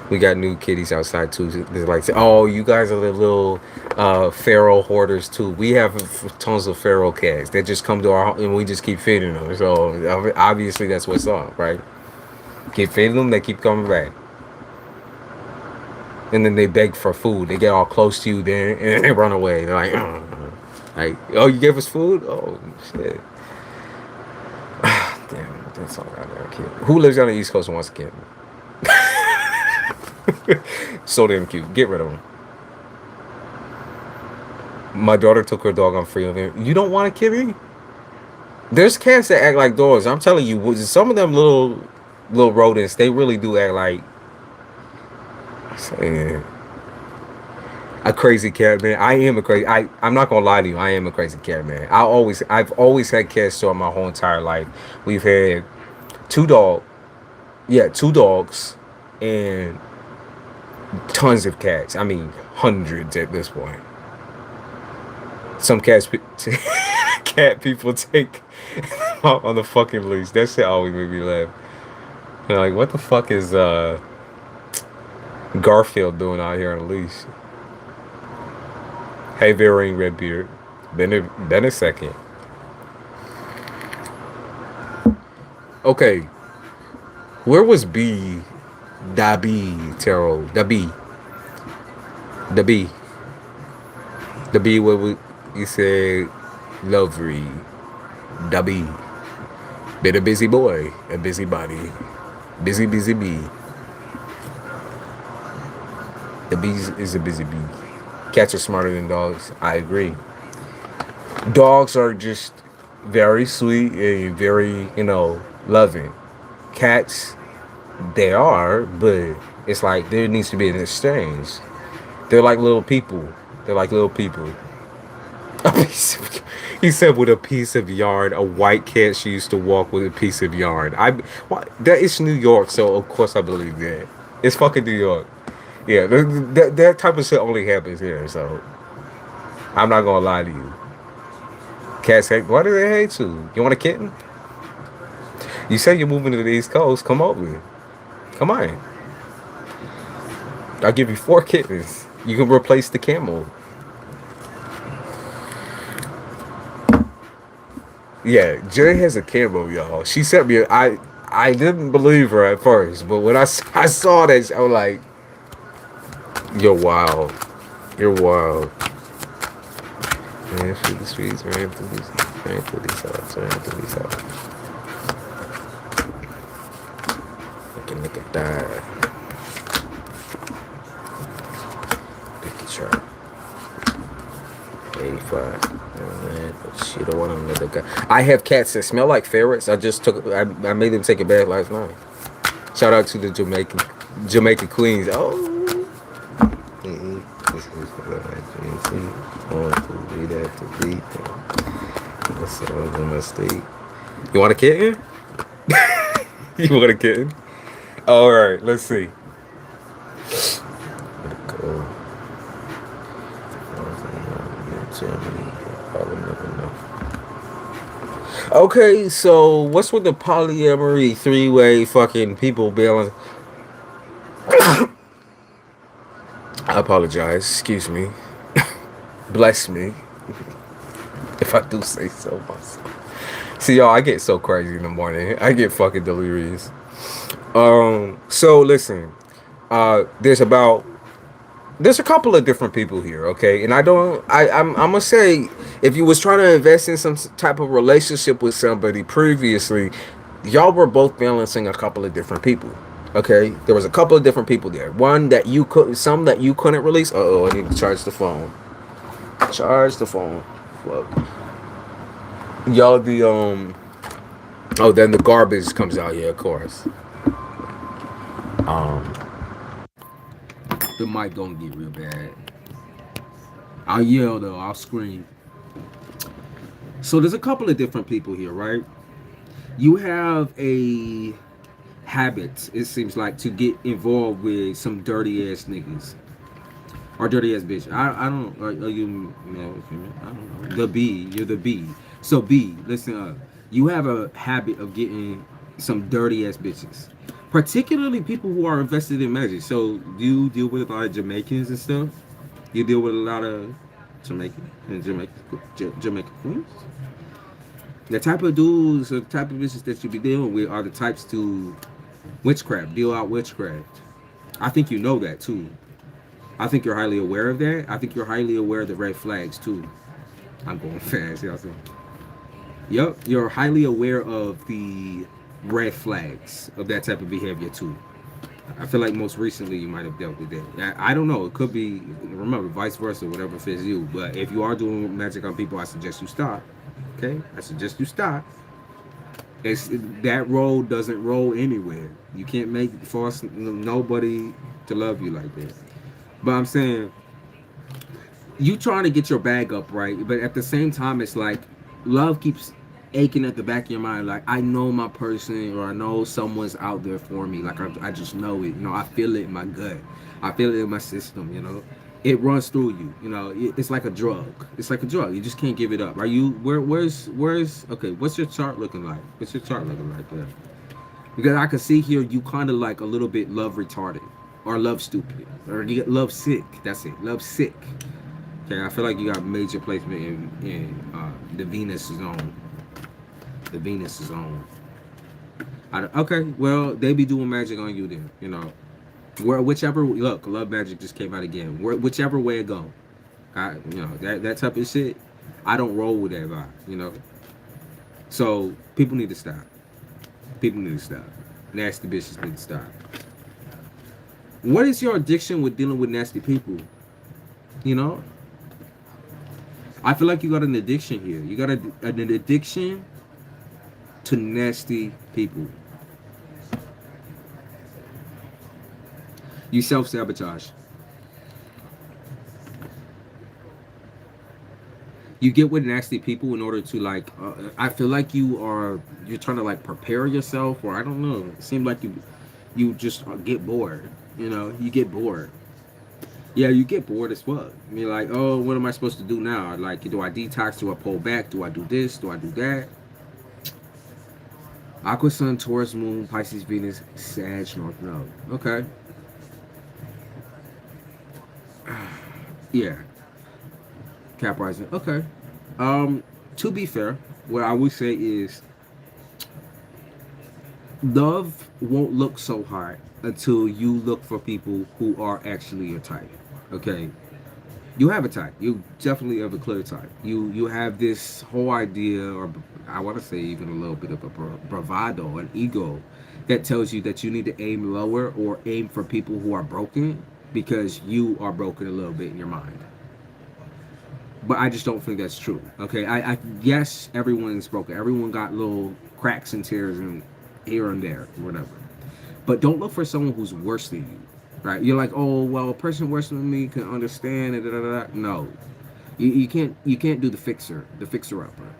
We got new kitties outside too. They're like, oh, you guys are the little feral hoarders too. We have tons of feral cats that just come to our home and we just keep feeding them. So obviously that's what's up, right? Keep feeding them, they keep coming back. And then they beg for food. They get all close to you then and they run away. They're like, Like, oh, you gave us food? Oh shit. Damn, that's all I got. Kid. Who lives on the East Coast and wants a kid? So damn cute. Get rid of him. My daughter took her dog on free of him. You don't want a kitty? There's cats that act like dogs. I'm telling you, some of them little rodents, they really do act like eh, a crazy cat, man. I am a crazy. I'm not gonna lie to you. I am a crazy cat, man. I've always had cats throughout my whole entire life. We've had two dog, yeah, two dogs, and tons of cats. I mean, hundreds at this point. Some cat people take out on the fucking leash. That shit always made me laugh. They're like, what the fuck is Garfield doing out here on a leash? Hey, varying Redbeard. Been a second. Okay, where was B? Da B Tarot. Da B. The B. The B. What you said? Lovely. Da B. Been a busy boy, a busybody. Busy bee. The bee is a busy bee. Cats are smarter than dogs. I agree. Dogs are just very sweet and very, loving. Cats, they are, but it's like there needs to be an exchange. They're like little people. They're like little people. A piece of, he said with a piece of yarn, a white cat she used to walk with a piece of yarn. That is New York, so of course I believe that. It's fucking New York. Yeah, that type of shit only happens here, so I'm not gonna lie to you. Cats hate. Why do they hate you? You want a kitten? You say you're moving to the East Coast. Come over. Come on. I'll give you 4 kittens. You can replace the camel. Yeah, Jay has a camel, y'all. She sent me. I didn't believe her at first, but when I saw that, I was like, "You're wild. You're wild." Ran through the streets, ran through these houses, ran through these houses. Fucking nigga died. Picky chart. 85. She don't want another guy. I have cats that smell like ferrets. I made them take a bath last night. Shout out to the Jamaica Queens. Oh. This is you want a kitten? You want a kitten? All right, let's see. Okay, so what's with the polyamory 3-way fucking people balance? I apologize. Excuse me. Bless me. If I do say so myself. See, y'all, I get so crazy in the morning. I get fucking delirious. So listen. There's a couple of different people here, okay? And I'm gonna say, if you was trying to invest in some type of relationship with somebody previously, y'all were both balancing a couple of different people. Okay, there was a couple of different people there. One that you some that you couldn't release. I need to charge the phone. Charge the phone. Fuck. Y'all then the garbage comes out. Yeah, of course. The mic gonna get real bad. I'll yell though. I'll scream. So there's a couple of different people here, right? You have a habit, it seems like, to get involved with some dirty ass niggas or dirty ass bitch. I don't. Are you male? I don't know. The B. You're the B. So B, listen up. You have a habit of getting some dirty ass bitches, particularly people who are invested in magic. So do you deal with a lot of Jamaicans and stuff? You deal with a lot of Jamaican queens. The type of dudes, the type of bitches that you be dealing with are the types to witchcraft, deal out witchcraft. I think you know that too. I think you're highly aware of that. I think you're highly aware of the red flags too. I'm going fast, y'all see. Yep, you're highly aware of the red flags of that type of behavior too. I feel like most recently you might have dealt with that. I don't know. It could be, remember, vice versa, whatever fits you. But if you are doing magic on people, I suggest you stop. Okay? I suggest you stop. It's, that road doesn't roll anywhere. You can't make force nobody to love you like that. But I'm saying, you trying to get your bag up, right? But at the same time, it's like love keeps aching at the back of your mind. Like, I know my person, or I know someone's out there for me. Like, I just know it. You know, I feel it in my gut. I feel it in my system. You know, it runs through you. You know, it's like a drug. It's like a drug. You just can't give it up. Are you? Where's? Okay, what's your chart looking like? What's your chart looking like there? Because I can see here you kind of like a little bit love retarded, or love stupid, or you get love sick. That's it. Love sick. Okay, I feel like you got major placement in the Venus zone. The Venus zone. Okay, well, they be doing magic on you then, you know. Where whichever look, love magic just came out again. Whichever way it go, you know, that type of shit. I don't roll with that vibe, you know. So people need to stop. People need to stop. Nasty bitches need to stop. What is your addiction with dealing with nasty people? You know, I feel like you got an addiction here. You got an addiction to nasty people. You self-sabotage. You get with nasty people in order to like. I feel like you're trying to like prepare yourself, or I don't know. It seems like you just get bored. You know, you get bored. Yeah, you get bored as fuck. You're like, oh, what am I supposed to do now? Like, do I detox? Do I pull back? Do I do this? Do I do that? Aqua Sun, Taurus Moon, Pisces Venus, Sag North Node. Okay. Yeah. Cap Rising. Okay. To be fair, what I would say is love won't look so hard until you look for people who are actually your type. Okay. You have a type. You definitely have a clear type. You have this whole idea, or I want to say even a little bit of a bravado, an ego, that tells you that you need to aim lower or aim for people who are broken because you are broken a little bit in your mind. But I just don't think that's true. Okay, I yes, everyone's broken. Everyone got little cracks and tears and here and there, whatever. But don't look for someone who's worse than you. Right? You're like, oh well, a person worse than me can understand it. Da, da, da. No, you can't do the fixer upper.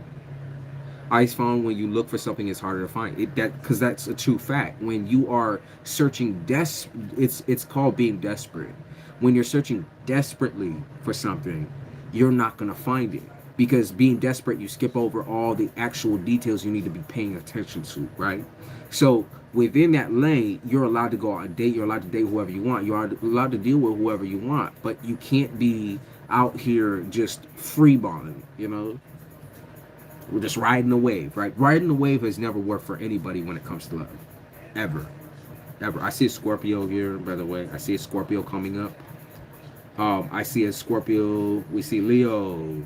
I found when you look for something, it's harder to find it. That because that's a true fact. When you are searching it's called being desperate. When you're searching desperately for something, you're not gonna find it because being desperate, you skip over all the actual details you need to be paying attention to, right? So within that lane, you're allowed to go on a date. You're allowed to date whoever you want. You're allowed to deal with whoever you want, but you can't be out here just freeballing, you know. We're just riding the wave, right? Riding the wave has never worked for anybody when it comes to love, ever, ever. I see a Scorpio here, by the way. I see a Scorpio coming up. I see a Scorpio. We see Leo.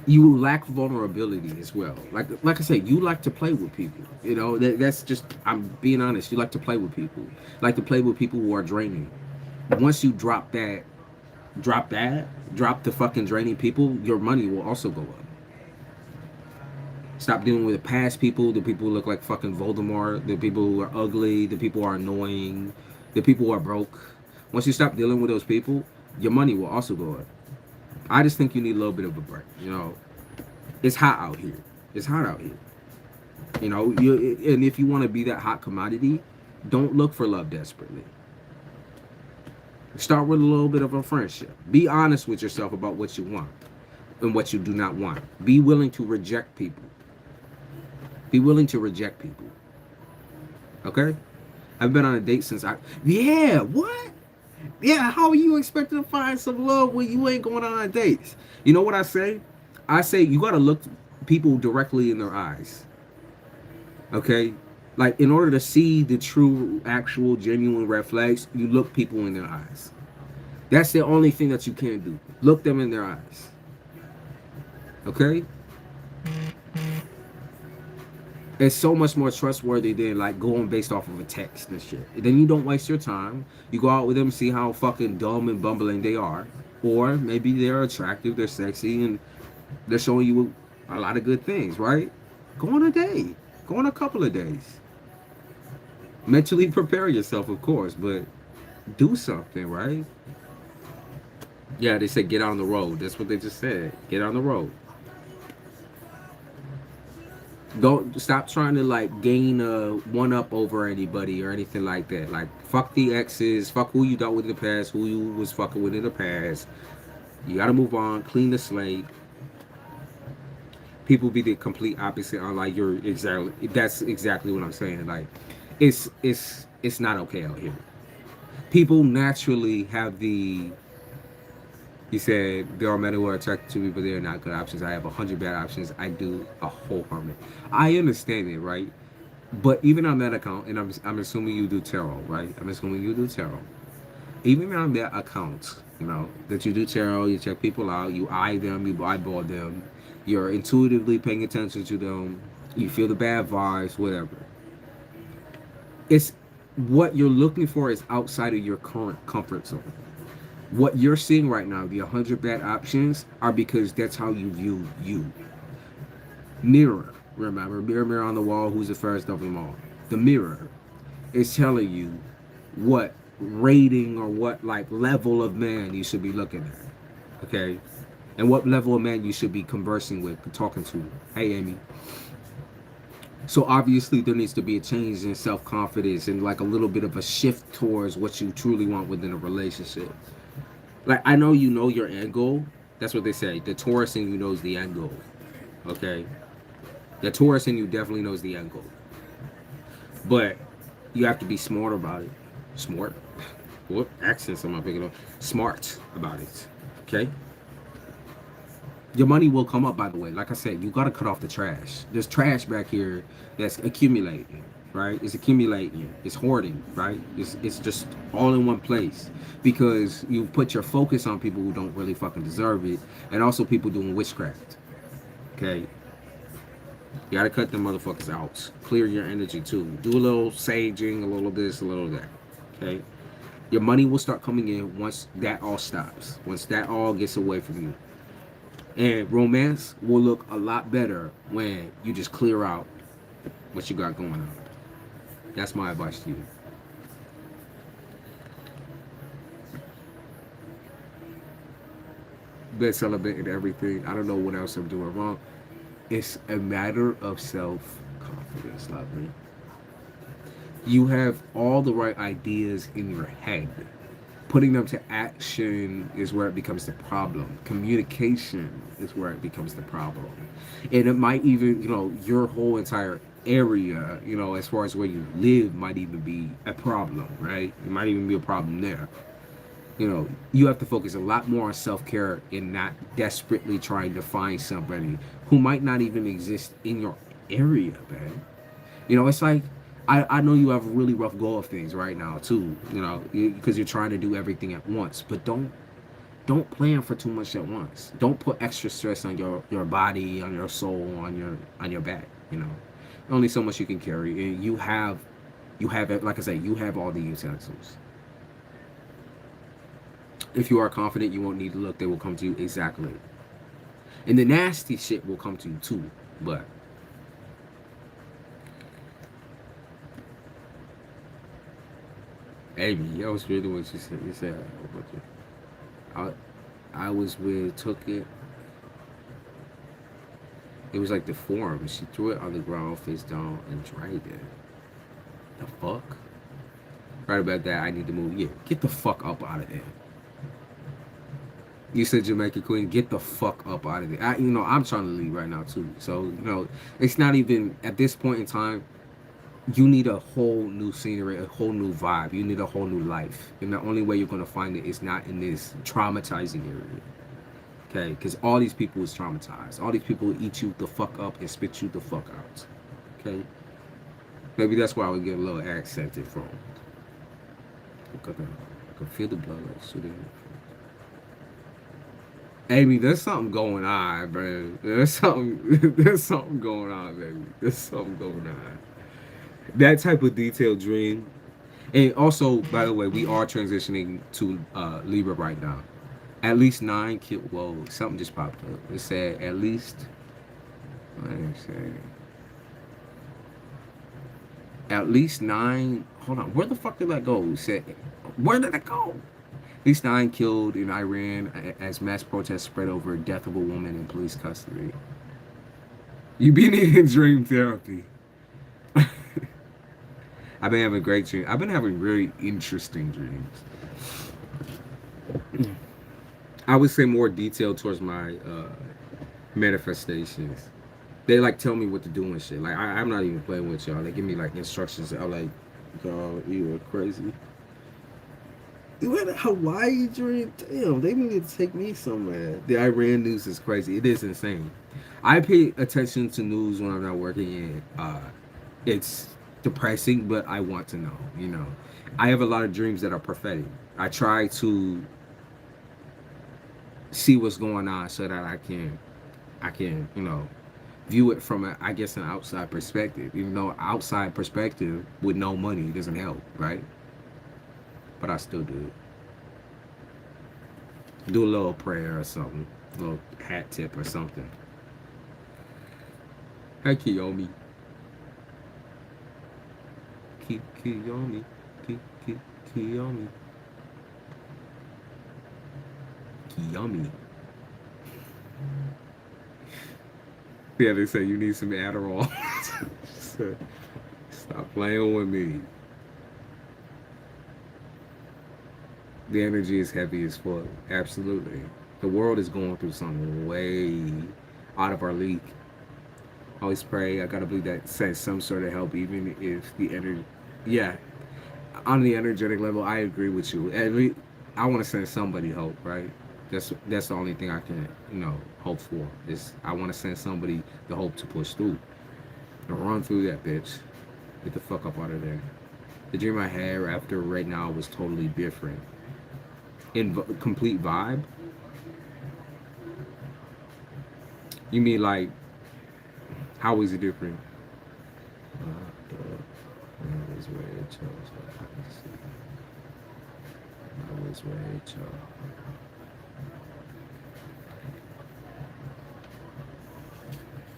You lack vulnerability as well. Like I said, you like to play with people. You know, that's just, I'm being honest. You like to play with people. Like to play with people who are draining. Once you drop the fucking draining people, your money will also go up. Stop dealing with the past people, the people who look like fucking Voldemort, the people who are ugly, the people who are annoying, the people who are broke. Once you stop dealing with those people, your money will also go up. I just think you need a little bit of a break. You know, it's hot out here. It's hot out here. You know, and if you want to be that hot commodity, don't look for love desperately. Start with a little bit of a friendship. Be honest with yourself about what you want and what you do not want. Be willing to reject people. Be willing to reject people. Okay? I've been on a date since yeah, what? Yeah, how are you expecting to find some love when you ain't going on dates? You know what I say? I say you gotta look people directly in their eyes. Okay? Like, in order to see the true, actual, genuine red flags, you look people in their eyes. That's the only thing that you can do. Look them in their eyes. Okay? It's so much more trustworthy than like going based off of a text and shit. And then you don't waste your time. You go out with them, see how fucking dumb and bumbling they are. Or maybe they're attractive, they're sexy, and they're showing you a lot of good things, right? Go on a date. Go on a couple of days. Mentally prepare yourself, of course, but do something, right? Yeah, they said get on the road. That's what they just said. Get on the road. Don't stop trying to like gain a one up over anybody or anything like that. Like fuck the exes, fuck who you dealt with in the past, who you was fucking with in the past. You gotta move on, clean the slate. People be the complete opposite on like you're exactly that's exactly what I'm saying. Like it's not okay out here. People naturally have the he said there are men who are attracted to me, but they are not good options. I have 100 bad options. I do a whole harmony. I understand it, right? But even on that account, and I'm assuming you do tarot, right? I'm assuming you do tarot. Even on that account, you know, that you do tarot, you check people out, you eye them, you eyeball them, you're intuitively paying attention to them, you feel the bad vibes, whatever. It's what you're looking for is outside of your current comfort zone. What you're seeing right now, the 100 bad options, are because that's how you view you. Mirror, remember, mirror, mirror on the wall, who's the first of them all? The mirror is telling you what rating or what like level of man you should be looking at. Okay? And what level of man you should be conversing with, talking to. Hey, Amy. So obviously there needs to be a change in self-confidence and like a little bit of a shift towards what you truly want within a relationship. Like I know your end goal. That's what they say. The Taurus in you knows the end goal. Okay? The Taurus in you definitely knows the end goal. But you have to be smart about it. Smart. What accents am I picking up? Smart about it. Okay? Your money will come up, by the way. Like I said, you got to cut off the trash. There's trash back here that's accumulating, right? It's accumulating. It's hoarding, right? It's just all in one place because you put your focus on people who don't really fucking deserve it, and also people doing witchcraft. Okay, you gotta cut them motherfuckers out. Clear your energy too. Do a little saging, a little this, a little that. Okay, your money will start coming in once that all stops. Once that all gets away from you. And romance will look a lot better when you just clear out what you got going on. That's my advice to you. Been celebrating everything. I don't know what else I'm doing wrong. It's a matter of self-confidence, lovely. You have all the right ideas in your head. Putting them to action is where it becomes the problem. Communication is where it becomes the problem. And it might even, your whole entire area, as far as where you live might even be a problem, right? It might even be a problem there. You have to focus a lot more on self-care and not desperately trying to find somebody who might not even exist in your area, man. It's like I know you have a really rough go of things right now too. Because you're trying to do everything at once, but don't plan for too much at once. Don't put extra stress on your body, on your soul, on your back. Only so much you can carry, and you have it. Like I say, you have all the utensils. If you are confident, you won't need to look. They will come to you exactly, and the nasty shit will come to you too. But Amy, I was really what you said. You said I, I was with took it. It was like the form. She threw it on the ground, face down, and dried it. The fuck? Right about that, I need to move. Yeah, get the fuck up out of there. You said Jamaica Queen, get the fuck up out of there. I'm trying to leave right now too. So, it's not even at this point in time. You need a whole new scenery, a whole new vibe. You need a whole new life. And the only way you're going to find it is not in this traumatizing area. Okay? Because all these people is traumatized. All these people will eat you the fuck up and spit you the fuck out. Okay? Maybe that's why I would get a little accented from. I can feel the blood like shooting. Amy, there's something going on, bro. There's something. There's something going on, baby. There's something going on. That type of detailed dream. And also, by the way, we are transitioning to Libra right now. At least 9 killed. Whoa, something just popped up. It said at least. What did it say? At least 9. Hold on. Where the fuck did that go? It said, where did it go? At least 9 killed in Iran as mass protests spread over death of a woman in police custody. You be needing dream therapy. I've been having great dreams. I've been having really interesting dreams. I would say more detailed towards my manifestations. They like tell me what to do and shit. Like I'm not even playing with y'all. They give me like instructions. I'm like, God, you are crazy. You had a Hawaii dream? Damn, they need to take me somewhere. The Iran news is crazy. It is insane. I pay attention to news when I'm not working in. It's depressing, but I want to know, you know. I have a lot of dreams that are prophetic. I try to see what's going on so that I can, you know, view it from I guess an outside perspective. Even though outside perspective with no money doesn't help, right? But I still do it. Do a little prayer or something, a little hat tip or something. Hey Kiyomi, Kiyomi, Kiyomi, Kiyomi. Yeah, they say you need some Adderall. Stop playing with me. The energy is heavy as fuck. Absolutely. The world is going through something way out of our league. Always pray. I gotta believe that sends some sort of help, even if the energy. Yeah, on the energetic level, I agree with you. I want to send somebody hope, right? That's the only thing I can, you know, hope for. Is I want to send somebody the hope to push through and run through that bitch. Get the fuck up out of there. The dream I had after right now was totally different. In complete vibe. You mean like how is it different? I was Rachel.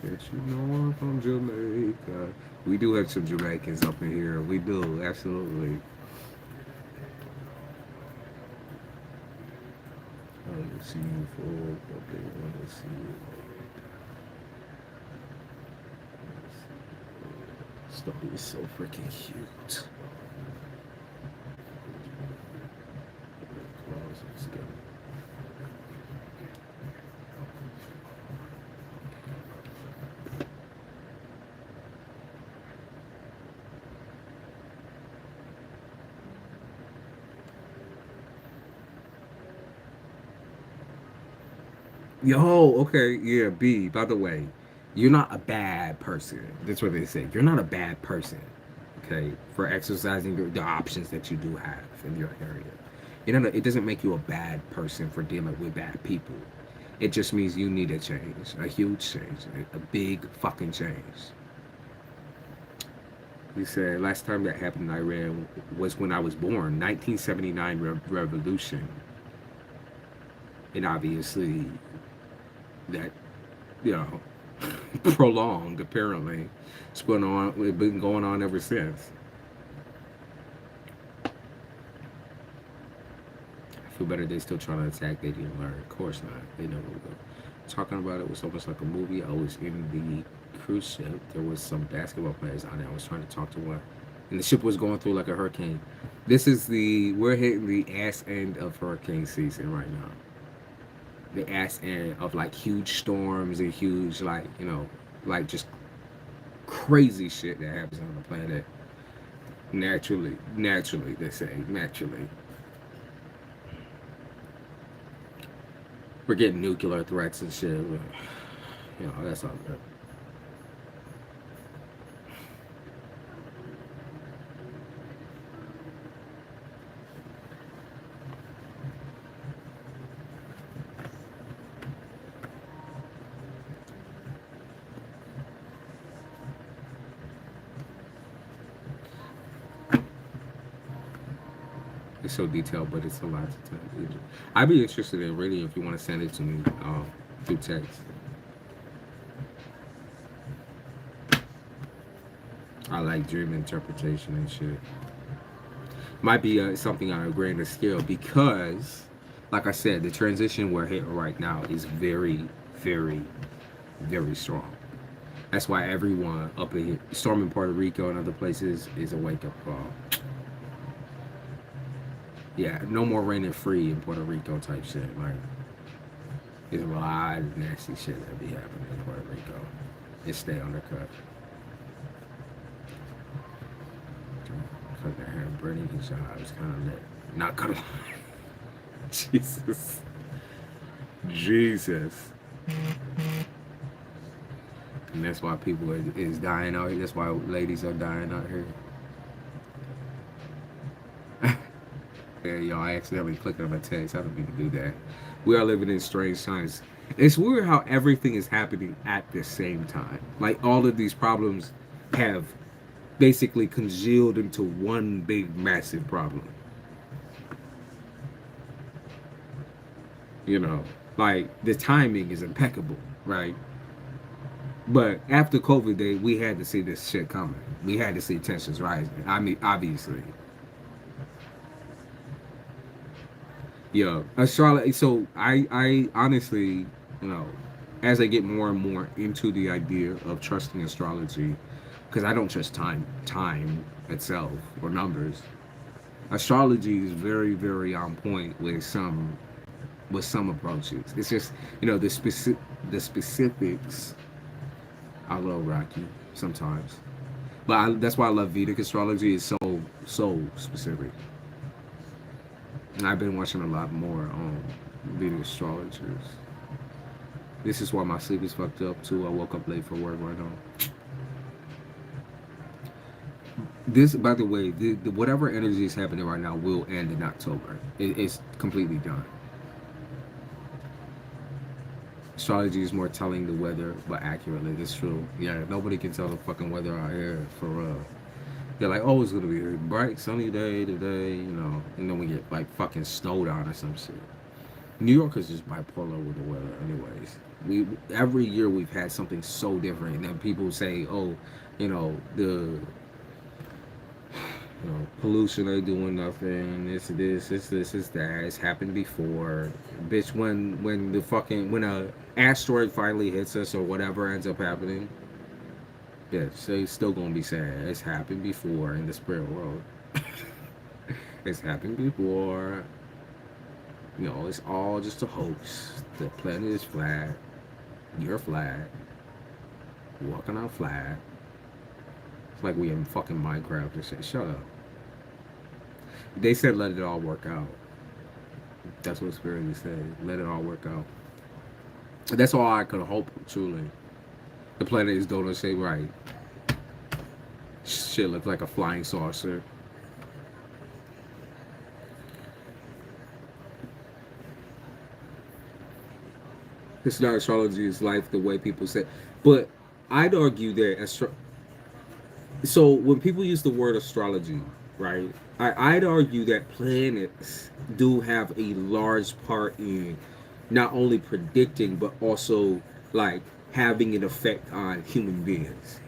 That you know I'm from Jamaica. We do have some Jamaicans up in here. We do, absolutely. I want to see you for but they want to see you. Stuff is so freaking cute. Yo, okay, yeah, B, by the way, you're not a bad person. That's what they say. You're not a bad person, okay, for exercising the options that you do have in your area. You know, it doesn't make you a bad person for dealing with bad people. It just means you need a change, a huge change, a big fucking change. You said last time that happened in Iran was when I was born, 1979 revolution. And obviously that, you know, prolonged apparently. It's been going on ever since. I feel better they still trying to attack, they didn't learn. Of course not. They never will. Talking about it was almost like a movie. I was in the cruise ship. There was some basketball players on it. I was trying to talk to one. And the ship was going through like a hurricane. We're hitting the ass end of hurricane season right now. The ass end of like huge storms and huge, like, you know, like just crazy shit that happens on the planet. Naturally, they say, naturally. We're getting nuclear threats and shit. But, you know, that's all good. it's so detailed, but it's a lot to tell. I'd be interested in reading if you want to send it to me through text. I like dream interpretation and shit. Might be something on a grander scale because, like I said, the transition we're hitting right now is very, very, very strong. That's why everyone up in storm in Puerto Rico and other places is a wake up call. Yeah, no more raining free in Puerto Rico type shit. Like, there's a lot of nasty shit that be happening in Puerto Rico. It stay undercut. Cut their hair, burning his job. I was kind of lit. Not gonna lie. Jesus. Jesus. And that's why people is dying out here. That's why ladies are dying out here. Yeah, y'all, I accidentally clicked on my text. I don't mean to do that. We are living in strange times. It's weird how everything is happening at the same time. Like, all of these problems have basically congealed into one big, massive problem. You know, like, the timing is impeccable, right? But after COVID, we had to see this shit coming. We had to see tensions rising. I mean, obviously. Yeah, astrology. So I honestly, you know, as I get more and more into the idea of trusting astrology, because I don't trust time itself or numbers. Astrology is very, very on point with some approaches. It's just, you know, the specifics are a little rocky sometimes, but that's why I love Vedic astrology. It's so specific. And I've been watching a lot more Vedic astrologers. This is why my sleep is fucked up too. I woke up late for work right now. This, by the way, the whatever energy is happening right now will end in October. It's completely done. Astrology is more telling the weather, but accurately. That's true. Yeah, nobody can tell the fucking weather out here for real. They're like, oh, it's gonna be a bright sunny day today, you know, and then we get like fucking snowed on or some shit. New York is just bipolar with the weather, anyways. Every year we've had something so different, and then people say, oh, you know, pollution ain't doing nothing. It's this, it's that. It's happened before, bitch. When a asteroid finally hits us or whatever ends up happening. Yeah, so it's still gonna be sad. It's happened before in the spirit world. It's happened before. You know, it's all just a hoax. The planet is flat. You're flat. Walking on flat. It's like we in fucking Minecraft and shit. Shut up. They said let it all work out. That's what spirit is saying. Let it all work out. That's all I could hope, truly. The planet is donut shaped, right? Shit looks like a flying saucer. It's not astrology, it's life, the way people say. But I'd argue that so when people use the word astrology, right? I'd argue that planets do have a large part in not only predicting but also like having an effect on human beings,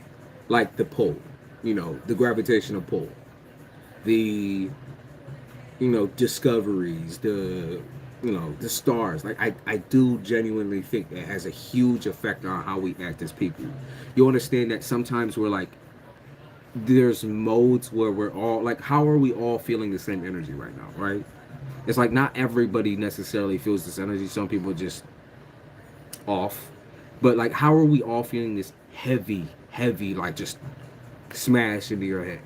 like the pole, you know, the gravitational pull, the, you know, discoveries, the, you know, the stars. Like I do genuinely think it has a huge effect on how we act as people. You understand that sometimes we're like, there's modes where we're all like, how are we all feeling the same energy right now, right? It's like not everybody necessarily feels this energy. Some people just off. But like, how are we all feeling this heavy, like just smash into your head?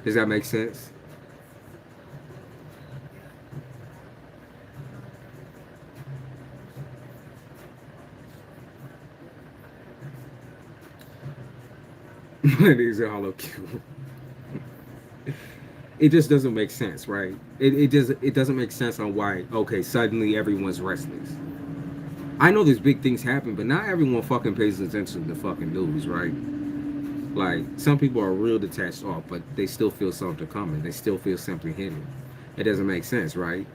Does that make sense? These are hollow cube. It just doesn't make sense, right? It doesn't make sense on why, okay, suddenly everyone's restless. I know there's big things happen, but not everyone fucking pays attention to fucking news, right? Like, some people are real detached off, but they still feel something coming. They still feel something hidden. It doesn't make sense, right?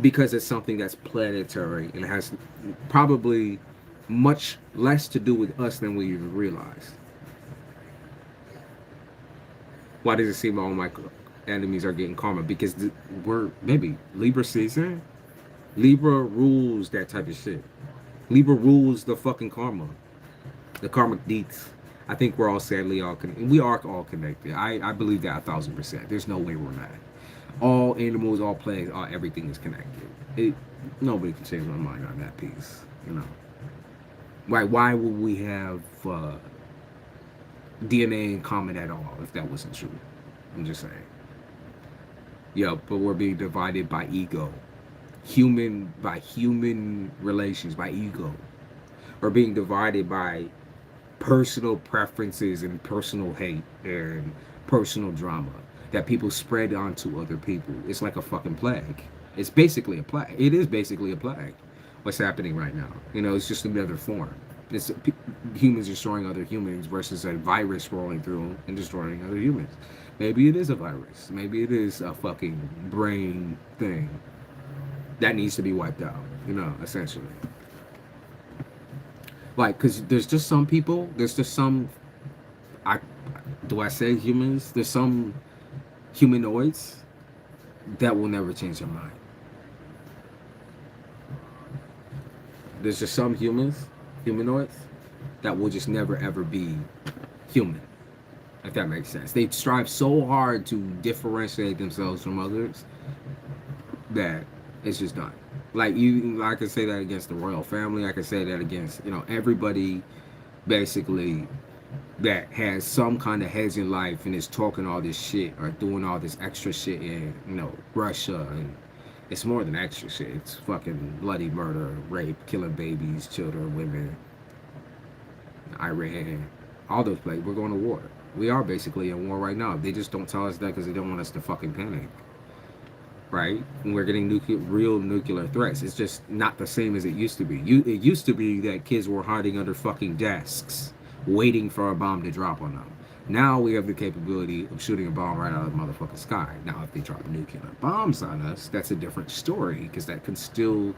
Because it's something that's planetary and has probably much less to do with us than we even realize. Why does it seem all my enemies are getting karma? Because we're maybe Libra season. Libra rules that type of shit. Libra rules the fucking karma, the karmic deeds. I think we're all sadly all we are all connected. I believe that 1,000%. There's no way we're not. All animals, all planets, all everything is connected. It nobody can change my mind on that piece. You know, why would we have DNA in common at all if that wasn't true? I'm just saying. Yeah, but we're being divided by ego, human relations, by ego. We're being divided by personal preferences and personal hate and personal drama that people spread onto other people. It's like a fucking plague. It's basically a plague. It is basically a plague. What's happening right now? You know, it's just another form. It's humans destroying other humans versus a virus rolling through and destroying other humans. Maybe it is a virus. Maybe it is a fucking brain thing that needs to be wiped out. You know, essentially. Like, cause there's just some people. There's just some. I do I say humans? There's some humanoids that will never change their mind. There's just some humanoids, that will just never ever be human. If that makes sense. They strive so hard to differentiate themselves from others that it's just done. Like I can say that against the royal family. I can say that against everybody, basically, that has some kind of heads in life and is talking all this shit or doing all this extra shit in Russia, and it's more than extra shit. It's fucking bloody murder, rape, killing babies, children, women. Iran, all those places. We're going to war. We are basically in war right now. They just don't tell us that because they don't want us to fucking panic, right? And we're getting real nuclear threats. It's just not the same as it used to be. It used to be that kids were hiding under fucking desks, waiting for a bomb to drop on them. Now we have the capability of shooting a bomb right out of the motherfucking sky. Now, if they drop nuclear bombs on us, that's a different story, because that can still,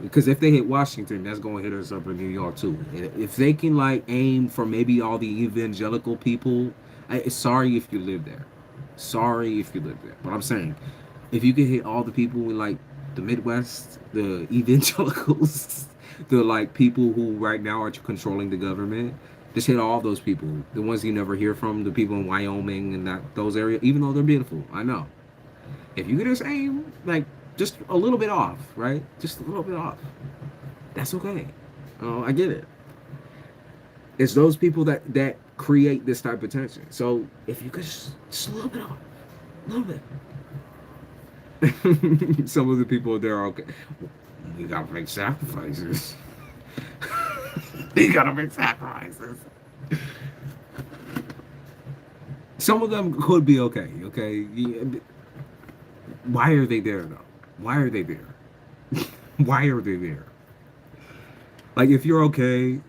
because if they hit Washington, that's going to hit us up in New York too. If they can aim for maybe all the evangelical people, sorry if you live there. Sorry if you live there. But I'm saying, if you can hit all the people in the Midwest, the evangelicals, the people who right now are controlling the government, just hit all those people. The ones you never hear from, the people in Wyoming and those areas, even though they're beautiful, I know. If you can just aim just a little bit off, right? Just a little bit off. That's okay. Oh, I get it. It's those people that create this type of tension. So if you could just a little bit off, a little bit. Some of the people there are okay. We gotta make sacrifices. We gotta make sacrifices. Some of them could be okay. Okay. Why are they there though? Why are they there? Why are they there? If you're okay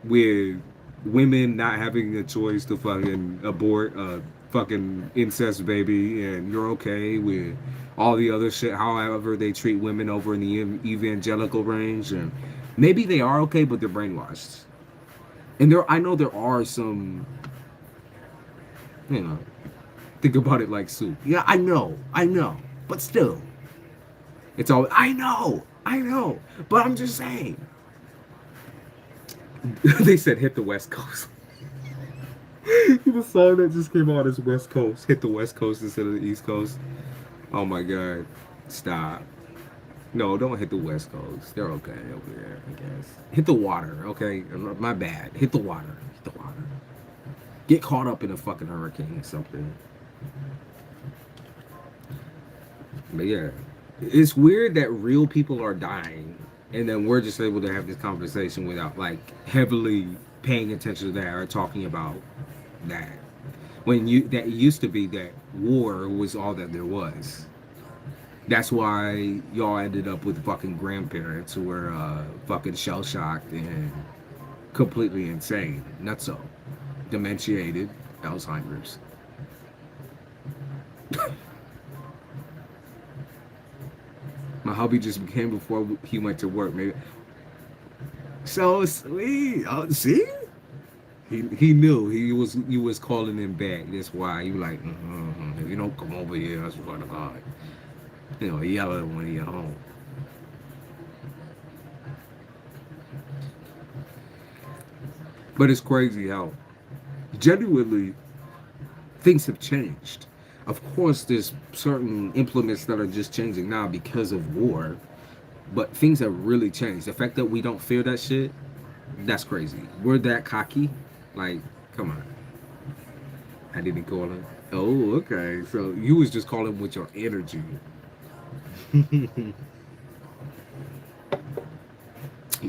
with women not having a choice to fucking abort a fucking incest baby, and you're okay with all the other shit, however they treat women over in the evangelical range, and maybe they are okay, but they're brainwashed. And I know there are some, think about it like soup. Yeah, I know, but still. It's all, I know, but I'm just saying. They said hit the West Coast. The song that just came out is West Coast. Hit the West Coast instead of the East Coast. Oh my God. Stop. No, don't hit the West Coast. They're okay over there, I guess. Hit the water, okay? My bad. Hit the water. Hit the water. Get caught up in a fucking hurricane or something. But yeah. It's weird that real people are dying, and then we're just able to have this conversation without heavily paying attention to that or talking about that. When that used to be that war was all that there was. That's why y'all ended up with fucking grandparents who were fucking shell shocked and completely insane, nutso, dementiated, Alzheimer's. My hubby just became before he went to work, maybe. So sweet. Oh, see? He knew he was calling him back. That's why he was like, if you don't come over here, I swear to God. You know, yell at him when he at home. But it's crazy how genuinely things have changed. Of course, there's certain implements that are just changing now because of war, but things have really changed. The fact that we don't fear that shit, that's crazy. We're that cocky. Like, come on. I didn't call him. Oh, okay. So you was just calling with your energy. You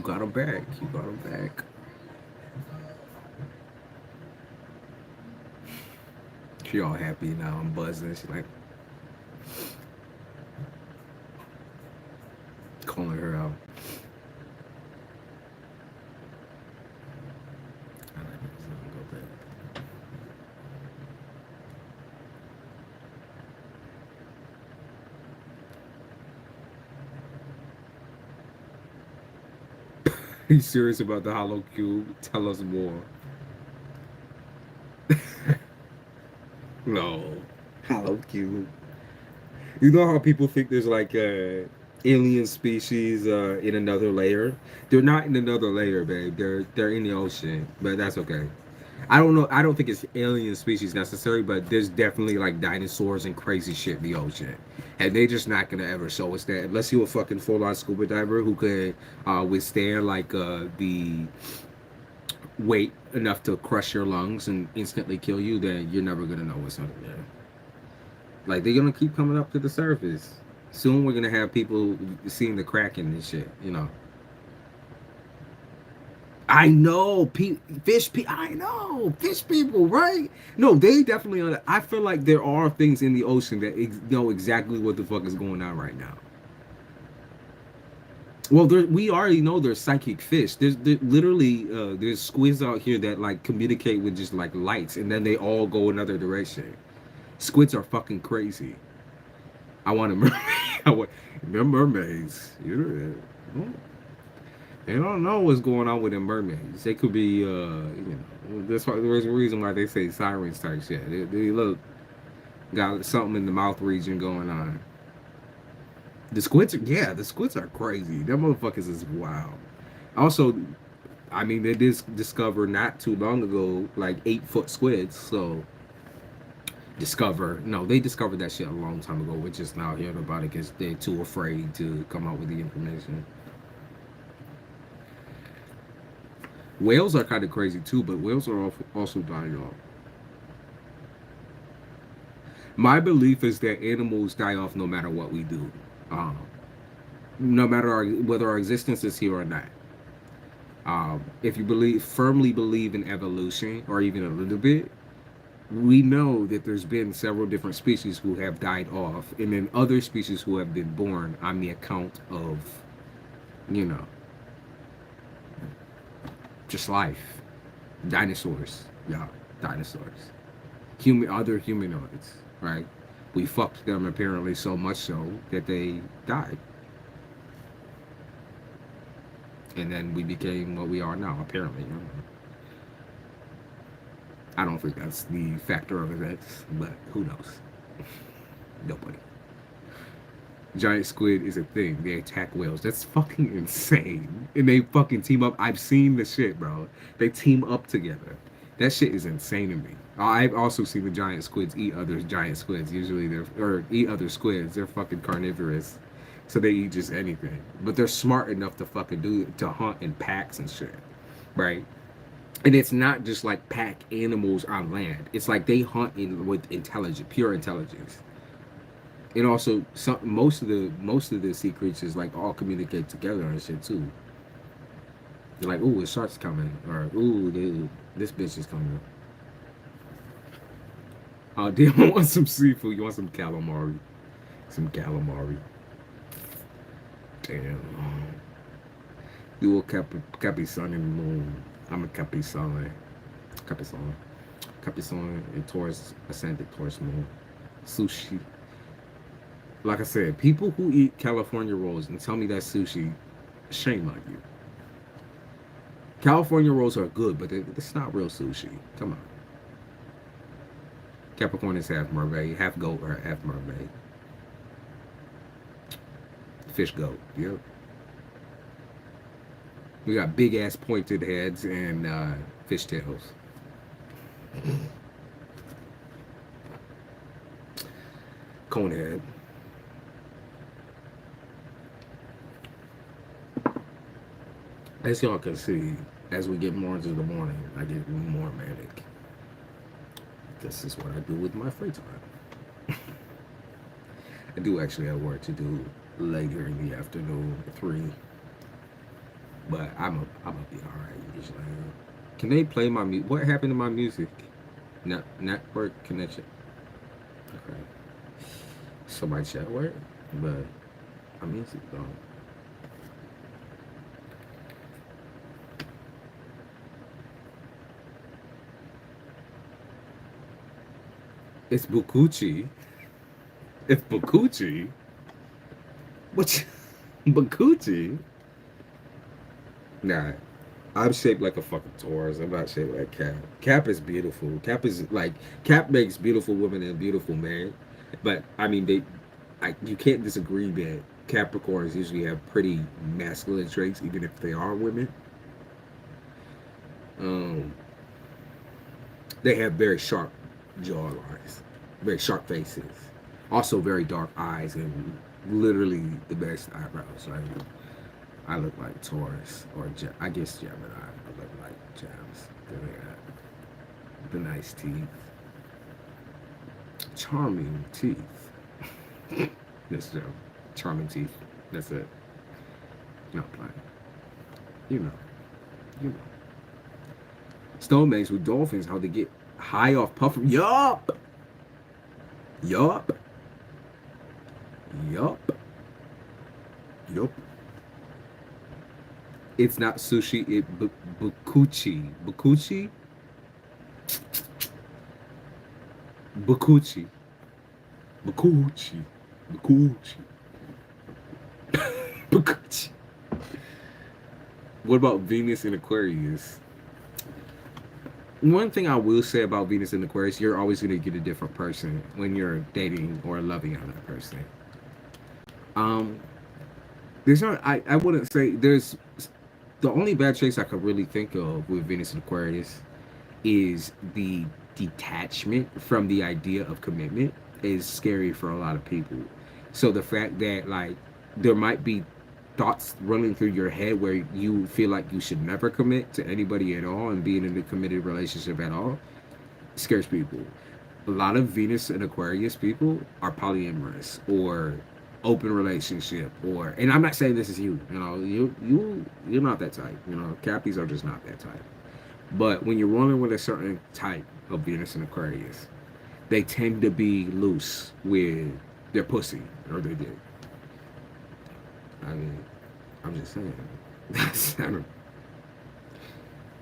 got him back. You got him back. She all happy now. I'm buzzing. She's like calling her out. I like this. Go back. He's serious about the hollow cube. Tell us more. No. Hollow cube. You know how people think there's like alien species in another layer? They're not in another layer, babe. They're in the ocean, but that's okay. I don't know. I don't think it's alien species necessary, but there's definitely like dinosaurs and crazy shit in the ocean, and they just not gonna ever show us that unless you're a fucking full-on scuba diver who could withstand like the weight enough to crush your lungs and instantly kill you. Then you're never gonna know what's under there. Like they're gonna keep coming up to the surface. Soon we're gonna have people seeing the crack in this shit. You know. I know, I know, fish people, right? No, they definitely. I feel like there are things in the ocean that know exactly what the fuck is going on right now. Well, we already know there's psychic fish. Literally there's squids out here that like communicate with just like lights, and then they all go another direction. Squids are fucking crazy. I want a mermaid. I want they're mermaids. You know, they don't know what's going on with them mermaids. They could be, you know, that's why there's a reason why they say sirens type shit. They look got something in the mouth region going on. The squids are crazy. Them motherfuckers is wild. Also, I mean, they did discover not too long ago like 8-foot squids. So no, they discovered that shit a long time ago. We're just now hearing about it because they're too afraid to come out with the information. Whales are kind of crazy too, but whales are also dying off. My belief is that animals die off no matter what we do, um, no matter whether our existence is here or not. If you firmly believe in evolution, or even a little bit, we know that there's been several different species who have died off, and then other species who have been born on the account of, you know, just life. Dinosaurs, yeah, dinosaurs. Other humanoids, right? We fucked them apparently so much so that they died. And then we became what we are now, apparently. I don't think that's the factor of events, but who knows? Nobody. Giant squid is a thing. They attack whales. That's fucking insane. And they fucking team up. I've seen the shit, bro. They team up together. That shit is insane to me. I've also seen the giant squids eat other giant squids. Usually or eat other squids. They're fucking carnivorous. So they eat just anything. But they're smart enough to fucking to hunt in packs and shit. Right? And it's not just like pack animals on land. It's like they hunt with pure intelligence. And also, most of the sea creatures like all communicate together and shit too. They're like, "Ooh, a shark's coming," or "Ooh, this bitch is coming." Oh, damn! I want some seafood. You want some calamari? Some calamari. Damn. You will Capri Sun in the moon. I'm a Capri Sun. Capri Sun. Capri Sun and Taurus ascended Taurus moon. Sushi. Like I said, people who eat California rolls and tell me that's sushi, shame on you. California rolls are good, but it's not real sushi. Come on. Capricorn is half mermaid, half goat, or half mermaid. Fish goat. Yep. We got big ass pointed heads and fish tails. Cone head. As y'all can see, as we get more into the morning, I get more manic. This is what I do with my free time. I do actually have work to do later in the afternoon, 3. But I'm gonna be alright usually. Can they play my music? What happened to my music? Network connection. Okay. So my chat work, but my music don't. It's Bukuchi. It's Bukuchi. What? Bukuchi? Nah, I'm shaped like a fucking Taurus. I'm not shaped like Cap. Cap is beautiful. Cap is like Cap makes beautiful women and beautiful men. But I mean, you can't disagree that Capricorns usually have pretty masculine traits, even if they are women. Um, they have very sharp jawlines, very sharp faces, also very dark eyes, and literally the best eyebrows. Right? I look like Taurus, or I guess Gemini. I look like Gems. The nice teeth, charming teeth. That's Joe. Charming teeth. That's it. Not playing. You know. You know. Soulmates with dolphins, how they get high off puffer. Yup. Yup. Yup. Yup. It's not sushi. Bukuchi. Bukuchi. Bukuchi. Bukuchi. Bukuchi. Bukuchi. What about Venus in Aquarius? One thing I will say about Venus in Aquarius, you're always going to get a different person when you're dating or loving another person. Um, there's not. I wouldn't say there's. The only bad traits I could really think of with Venus and Aquarius is the detachment from the idea of commitment is scary for a lot of people. So the fact that like there might be thoughts running through your head where you feel like you should never commit to anybody at all and being in a committed relationship at all scares people. A lot of Venus and Aquarius people are polyamorous or open relationship or, and I'm not saying this is you, you're not that type, Cappies are just not that type. But when you're rolling with a certain type of Venus and Aquarius, they tend to be loose with their pussy or their dick. I mean, I'm just saying.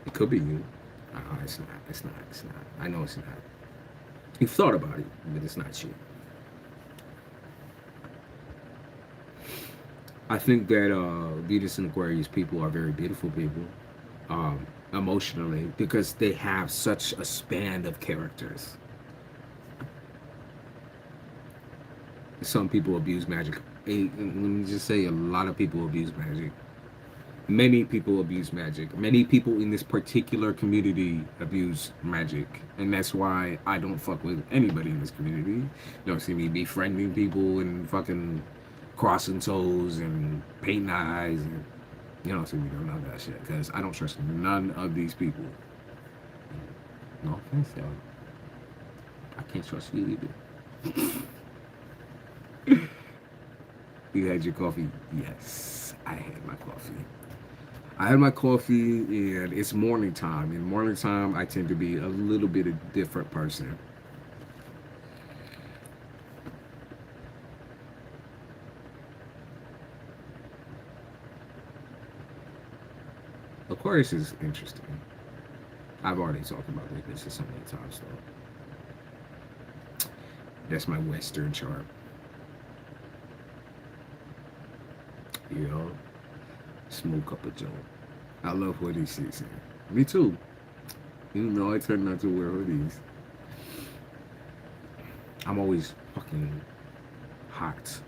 It could be you. It's not. It's not. It's not. I know it's not. You've thought about it, but it's not you. I think that Venus and Aquarius people are very beautiful people, emotionally, because they have such a span of characters. Some people abuse magic. Let me just say, a lot of people abuse magic. Many people abuse magic. Many people in this particular community abuse magic. And that's why I don't fuck with anybody in this community. You don't see me befriending people and fucking crossing toes and painting eyes. And you don't see me doing none of that shit. Because I don't trust none of these people. No offense, y'all. I can't trust you either. You had your coffee? Yes, I had my coffee. I had my coffee, and it's morning time. In morning time, I tend to be a little bit a different person. Aquarius is interesting. I've already talked about this so many times, though. That's my Western chart. know, smoke up a joint. I love hoodie season. Me too. Even though I tend not to wear hoodies, I'm always fucking hot.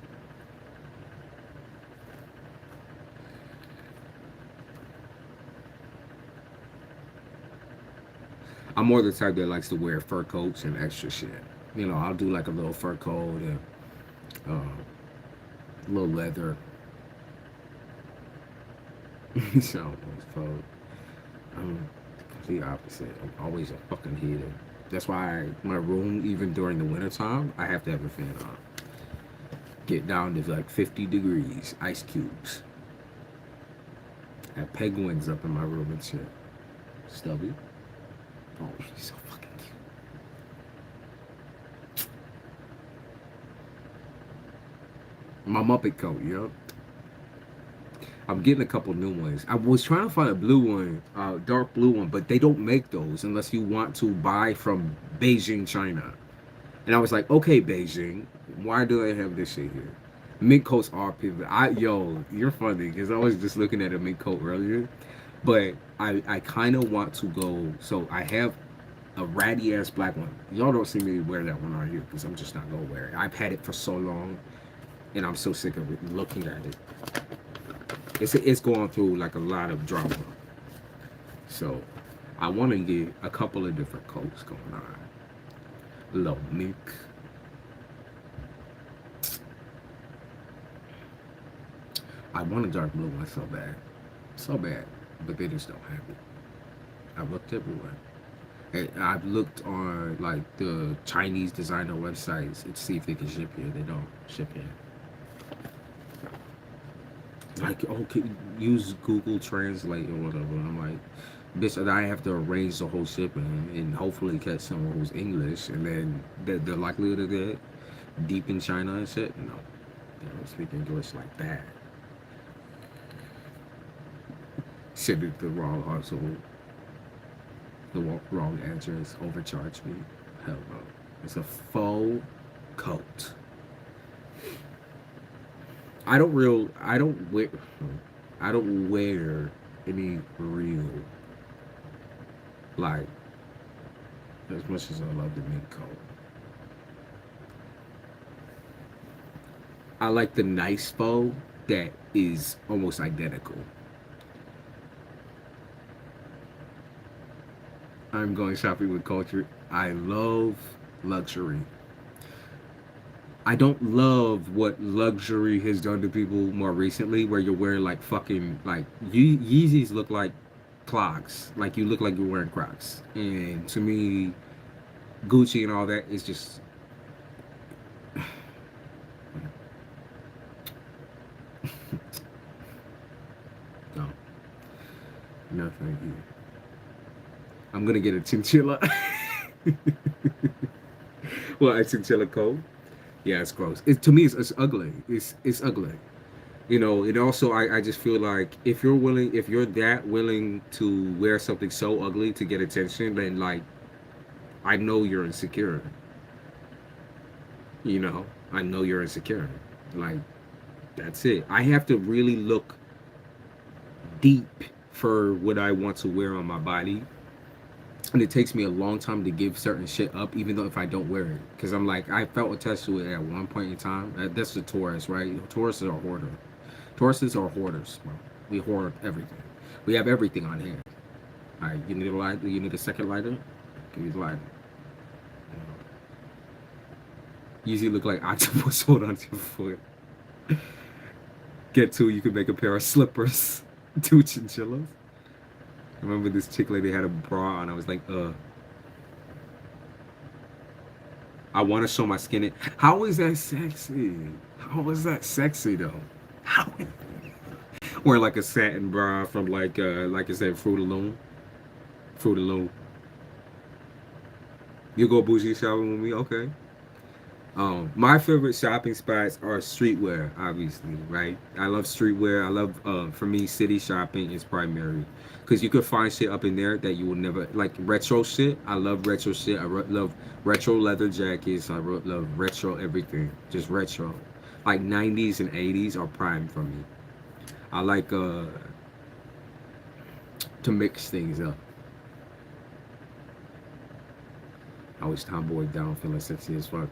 I'm more the type that likes to wear fur coats and extra shit. You know, I'll do like a little fur coat and a little leather. So, I'm the opposite. I'm always a fucking heater. That's why my room, even during the wintertime, I have to have a fan on. Get down to like 50 degrees, ice cubes. I have penguins up in my room and shit. Stubby. Oh, she's so fucking cute. My Muppet coat, yo. I'm getting a couple new ones. I was trying to find a blue one, dark blue one, but they don't make those unless you want to buy from Beijing, China. And I was like, okay, Beijing, why do they have this shit here? Mink coats are people. Yo, you're funny because I was just looking at a mink coat earlier, but I kind of want to go. So I have a ratty ass black one. Y'all don't see me wear that one on here because I'm just not gonna wear it. I've had it for so long, and I'm so sick of it, looking at it. It's going through like a lot of drama. So I want to get a couple of different coats going on. A little mink. I want a dark blue one so bad, but they just don't have it. I've looked everywhere. And I've looked on like the Chinese designer websites to see if they can ship here. They don't ship here. Like, okay, use Google Translate or whatever. I'm like, bitch, I have to arrange the whole shipping and hopefully catch someone who's English, and then the likelihood of that deep in China and shit, no, they don't speak English like that. Send it the wrong household, the wrong address, overcharge me. Hell no. It's a faux coat. I don't wear any real, like, as much as I love the mink coat. I like the nice faux that is almost identical. I'm going shopping with culture. I love luxury. I don't love what luxury has done to people more recently, where you're wearing like fucking like Yeezys look like clogs, like you look like you're wearing Crocs. And to me, Gucci and all that is just no, no thank you. I'm gonna get a chinchilla. Well, a chinchilla coat. Yeah, it's gross. To me, it's ugly. It's ugly. You know, and also I just feel like if you're that willing to wear something so ugly to get attention, then like I know you're insecure. You know, I know you're insecure. Like that's it. I have to really look deep for what I want to wear on my body, and it takes me a long time to give certain shit up, even though if I don't wear it, because I'm like I felt attached to it at one point in time. That's the Taurus, right? Tauruses are hoarder. Tauruses are hoarders, bro. We hoard everything. We have everything on hand. All right, you need a light. You need a second lighter. Give me the lighter. You usually look like octopus hold onto your foot. Get two, you can make a pair of slippers. Two chinchillas. I remember this chick lady had a bra on. I was like, I want to show my skin. How is that sexy? How is that sexy though? How? Or like a satin bra from like I said, Fruit of Loom. Fruit of Loom. You go bougie shopping with me, okay? My favorite shopping spots are streetwear, obviously, right? I love streetwear. I love, for me, city shopping is primary. Because you could find shit up in there that you will never, like retro shit. I love retro shit. Love retro leather jackets. Love retro everything. Just retro. Like 90s and 80s are prime for me. I like to mix things up. I was tomboy down feeling sexy as fuck.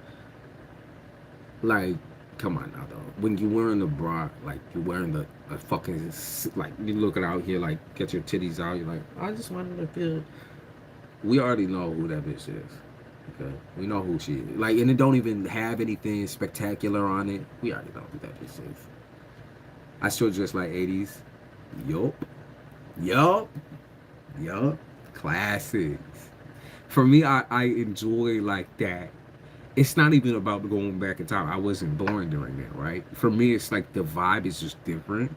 Like, come on now, though. When you wearing the bra, like you're wearing the a fucking like you looking out here, like get your titties out. You're like, I just wanted to feel. We already know who that bitch is. Okay, we know who she is. Like, and it don't even have anything spectacular on it. We already know who that bitch is. I still dress like 80s. Yup, yup, yup. Classics. For me, I enjoy like that. It's not even about going back in time. I wasn't born during that, right? For me, it's like the vibe is just different.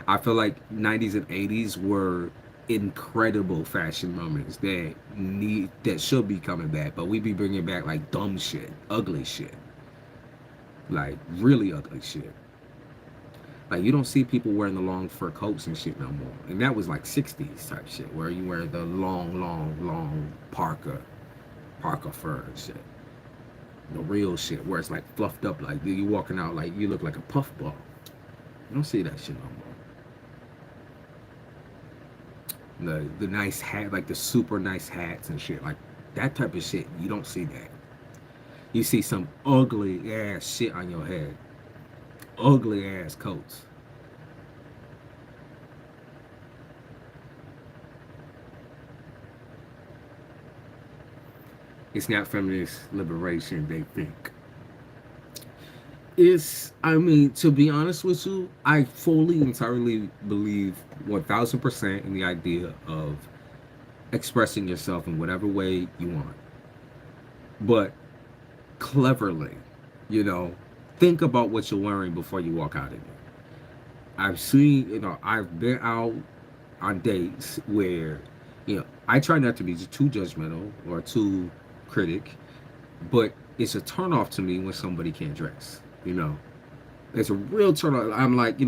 I feel like 90s and 80s were incredible fashion moments that should be coming back, but we be bringing back like dumb shit, ugly shit, like really ugly shit. Like you don't see people wearing the long fur coats and shit no more, and that was like 60s type shit where you wear the long parka fur and shit. The real shit where it's like fluffed up, like you walking out like you look like a puffball. You don't see that shit no more. The nice hat, like the super nice hats and shit, like that type of shit. You don't see that. You see some ugly ass shit on your head, ugly ass coats. It's not feminist liberation, they think. It's, I mean, to be honest with you, I fully, entirely believe 1000% in the idea of expressing yourself in whatever way you want. But cleverly, you know, think about what you're wearing before you walk out of it. I've seen, I've been out on dates where, I try not to be too judgmental or too critic, but it's a turnoff to me when somebody can't dress. It's a real turnoff. I'm like,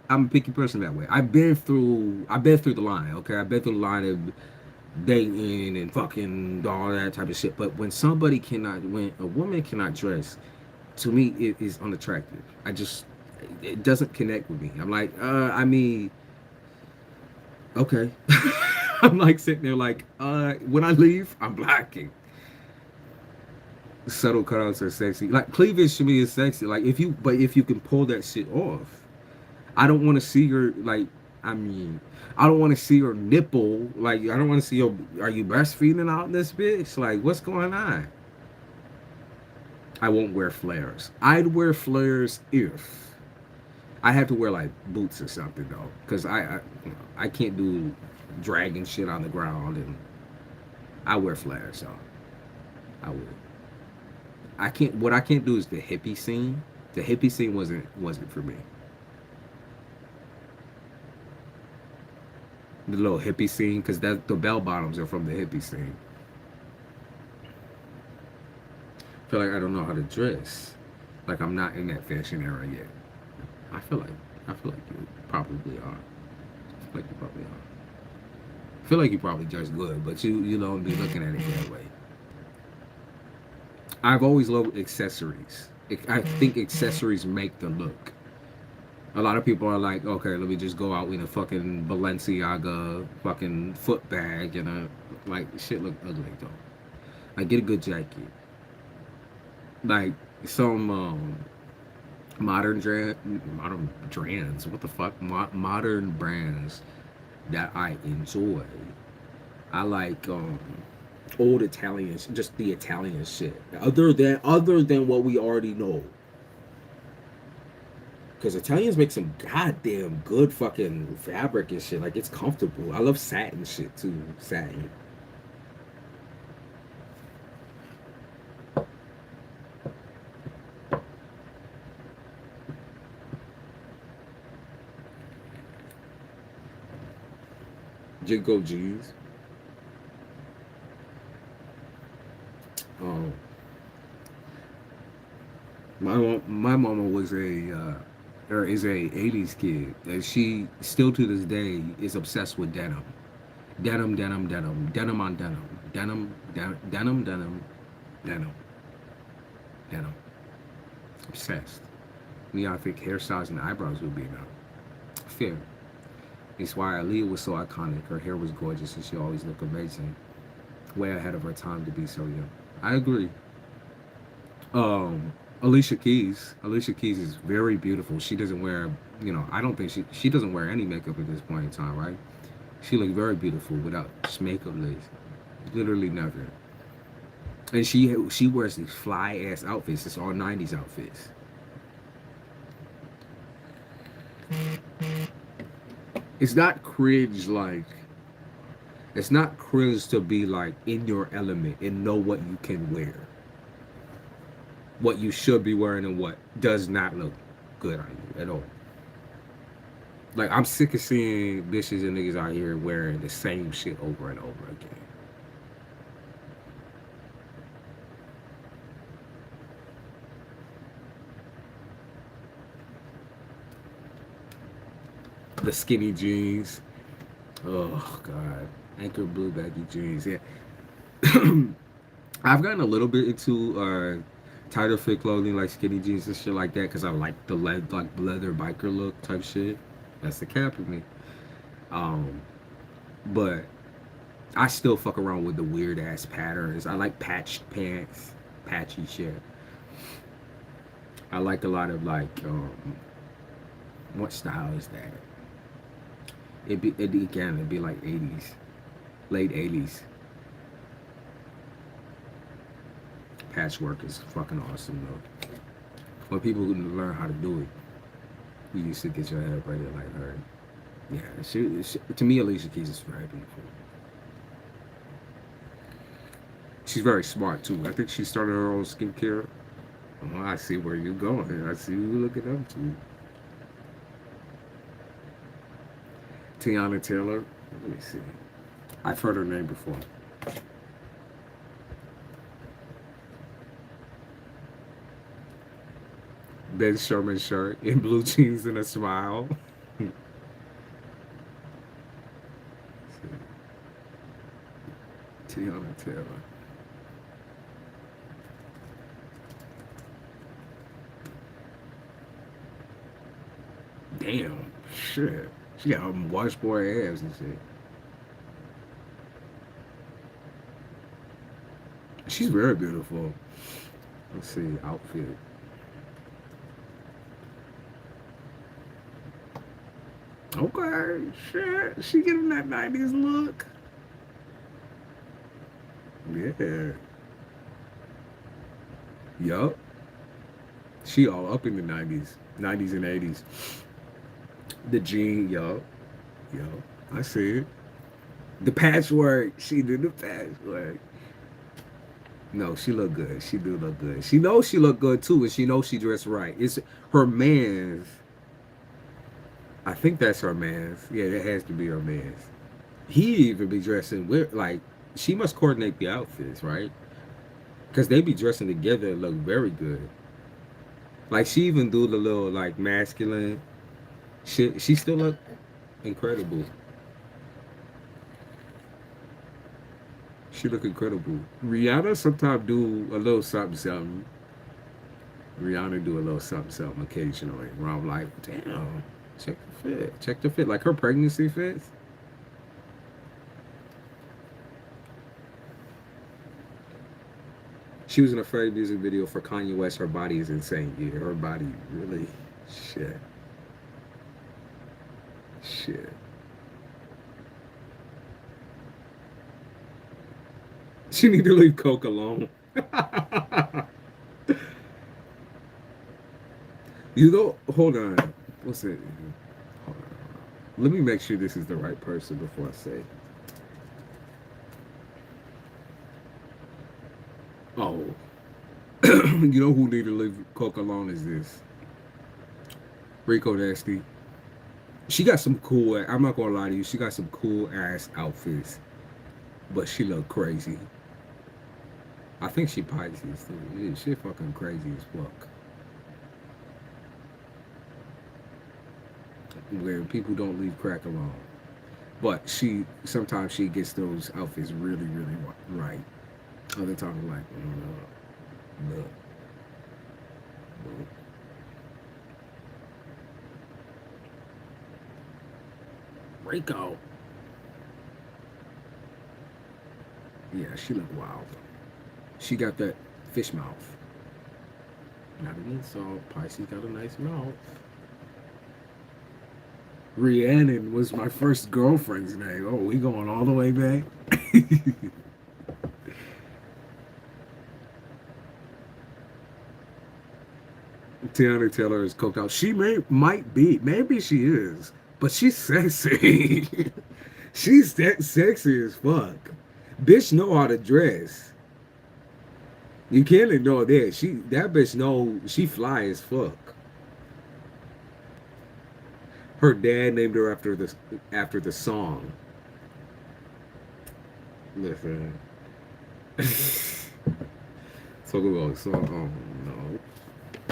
I'm a picky person that way. I've been through the line. Okay, I've been through the line of dating and fucking all that type of shit. But when a woman cannot dress, to me it is unattractive. It doesn't connect with me. I'm like, I mean, okay. I'm like sitting there like, when I leave, I'm blacking. Subtle cutouts are sexy. Like cleavage to me is sexy. Like if you can pull that shit off, I don't want to see your like. I mean, I don't want to see your nipple. Like I don't want to see your. Are you breastfeeding out this bitch? Like what's going on? I won't wear flares. I'd wear flares if I had to wear like boots or something though, because I can't do dragging shit on the ground, and I wear flares, so I would. I can't. What I can't do is the hippie scene. The hippie scene wasn't for me. The little hippie scene, because that the bell bottoms are from the hippie scene. I feel like I don't know how to dress. Like I'm not in that fashion era yet. I feel like I feel like you probably are. I feel like you probably are. I feel like you probably dress good, but you don't be looking at it that way. I've always loved accessories. I think accessories make the look. A lot of people are like, okay, let me just go out in a fucking Balenciaga fucking foot bag and like shit look ugly though. Like get a good jacket. Like some modern brands. What the fuck? Modern brands that I enjoy. I like old Italian, just the Italian shit. Other than what we already know. Because Italians make some goddamn good fucking fabric and shit. Like, it's comfortable. I love satin shit, too. Satin. Jinko jeans. Um, my mama was or is a 80s kid. And she, still to this day, is obsessed with denim. Denim, denim, denim. Denim on denim. Denim, denim, denim, denim. Denim. Obsessed. Me, I think hairstyles and eyebrows would be enough. fair. It's why Aaliyah was so iconic. Her hair was gorgeous and she always looked amazing. Way ahead of her time to be so young. I agree. Um, Alicia Keys is very beautiful. She doesn't wear, I don't think she doesn't wear any makeup at this point in time, right? She looked very beautiful without just makeup, literally never. And she wears these fly ass outfits. It's all '90s outfits. It's not cringe like. It's not cringe to be like in your element and know what you can wear, what you should be wearing, and what does not look good on you at all. Like I'm sick of seeing bitches and niggas out here wearing the same shit over and over again. The skinny jeans. Oh god. Anchor blue baggy jeans. Yeah. I've gotten a little bit into tighter fit clothing like skinny jeans and shit like that because I like the leather biker look type shit. That's the cap of me. Um, but I still fuck around with the weird ass patterns. I like patched pants, patchy shit. I like a lot of what style is that? It'd be like 80s, late 80s. Patchwork is fucking awesome though. But people who learn how to do it, you used to get your head braided like her. Yeah, she to me, Alicia Keys is very beautiful. She's very smart too. I think she started her own skincare. Oh, I see where you're going. I see who you're looking up to. Tiana Taylor. Let me see. I've heard her name before. Ben Sherman shirt in blue jeans and a smile. Tiana Taylor. Damn, shit. She got washboard abs and shit. She's very beautiful. Let's see, outfit. Okay, shit. She getting that 90s look. Yeah. Yup. She all up in the 90s and 80s. The jean, yup. Yup. I see it. The patchwork. She did the patchwork. No, she look good. She do look good. She knows she look good too, and she knows she dressed right. It's her man's. I think that's her man's. Yeah, that has to be her man's. He even be dressing with like she must coordinate the outfits, right? Because they be dressing together and look very good. Like she even do the little like masculine shit. She still look incredible. She look incredible. Rihanna sometimes do a little something something. Rihanna do a little something something occasionally. Where I'm like, damn, check the fit. Check the fit. Like her pregnancy fits. She was in a Ferry music video for Kanye West. Her body is insane. Yeah, her body really shit. Shit. She need to leave Coke alone. You know, hold on. What's it? Hold on. Let me make sure this is the right person before I say. Oh. You know who need to leave Coke alone is this. Rico Nasty. She got some cool, I'm not gonna lie to you, she got some cool ass outfits. But she look crazy. I think she Pisces too. Yeah, she fucking crazy as fuck. Where people don't leave crack alone. But sometimes she gets those outfits really, really right. Other times like, no. Rico. Yeah, she look wild. She got that fish mouth. Not an insult. Pisces got a nice mouth. Rhiannon was my first girlfriend's name. Oh, we going all the way back? Tiana Taylor is coked out. She might be. Maybe she is. But she's sexy. She's sexy as fuck. Bitch know how to dress. You can't ignore that. That bitch know she fly as fuck. Her dad named her after the song. Listen. Talk about a song. Oh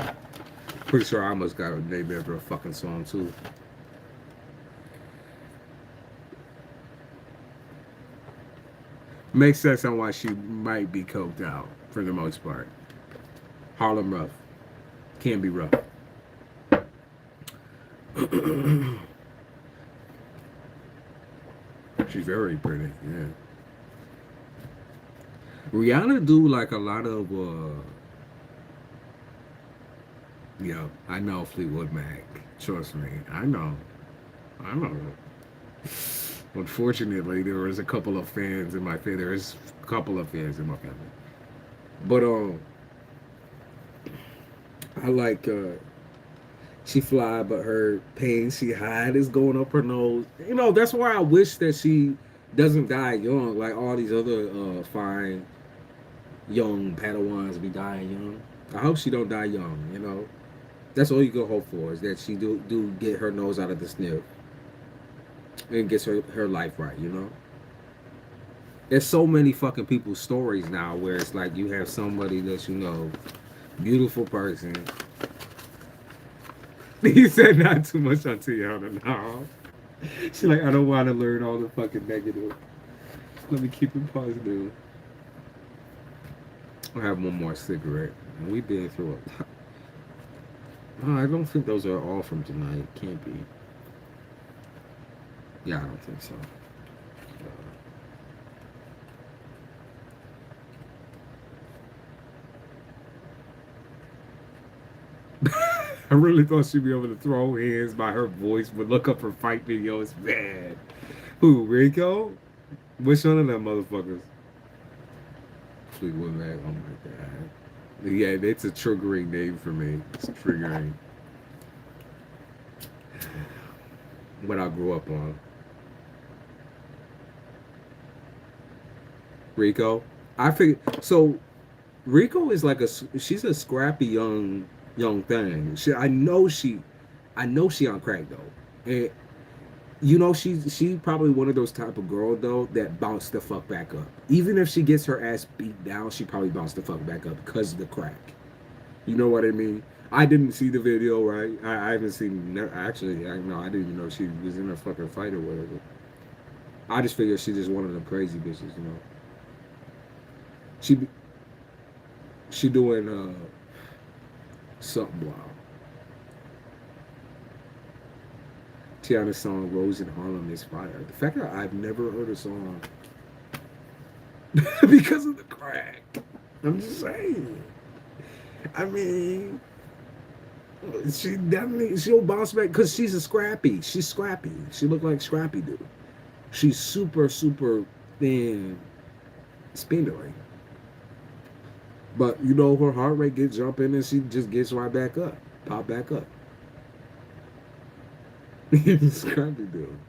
no. Pretty sure I almost got a name after a fucking song too. Makes sense on why she might be coked out for the most part. Harlem rough. Can be rough. She's very pretty, yeah. Rihanna do like a lot of yeah, I know Fleetwood Mac. Trust me. I know. I know. Unfortunately, there was a couple of fans in my family. There's a couple of fans in my family. But I like she fly, but her pain she hide is going up her nose. You know, that's why I wish that she doesn't die young, like all these other fine young Padawans be dying young. I hope she don't die young. You know, that's all you can hope for is that she do get her nose out of the sniff and gets her life right. You know, there's so many fucking people's stories now where it's like you have somebody that you know, beautiful person. He said not too much on Tiana now. She's like, I don't want to learn all the fucking negative. Let me keep it positive. I'll have one more cigarette. We've been through it. Oh, I don't think those are all from tonight. Can't be. Yeah, I don't think so. I really thought she'd be able to throw hands by her voice, but look up her fight videos, man. Who, Rico? Which one of them motherfuckers? Fleetwood Mac, oh my god. Yeah, it's a triggering name for me. It's triggering. What I grew up on. Rico? I figured, so Rico is like she's a scrappy young thing. I know she on crack though. And you know she probably one of those type of girl though that bounce the fuck back up. Even if she gets her ass beat down, she probably bounce the fuck back up because of the crack. You know what I mean? I didn't see the video, right? I haven't seen. Actually, I know I didn't even know she was in a fucking fight or whatever. I just figured she's just one of them crazy bitches, you know. She she doing something wild. Tiana's song "Rose in Harlem" is fire. The fact that I've never heard a song because of the crack. I'm just saying. I mean, she definitely she'll bounce back because she's a scrappy. She's scrappy. She look like Scrappy dude. She's super thin, spindly. But you know her heart rate gets jumping and she just gets right back up, pop back up. Scrappy dude.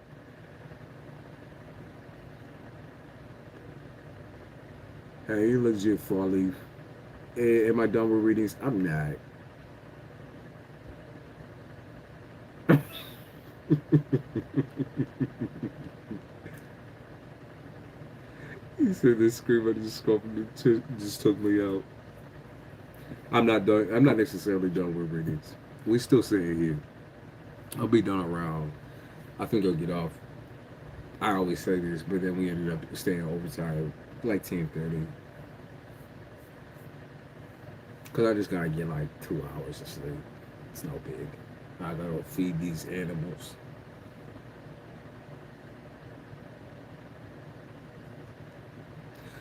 Hey, you legit fall leaf. Am I done with readings? I'm not. He said this scream at the scope just took me out. I'm not done. I'm not necessarily done with readings. We still sitting here. I'll be done around. I think I'll get off. I always say this, but then we ended up staying overtime like 10:30. Cause I just gotta get like 2 hours of sleep. It's no big. I gotta feed these animals.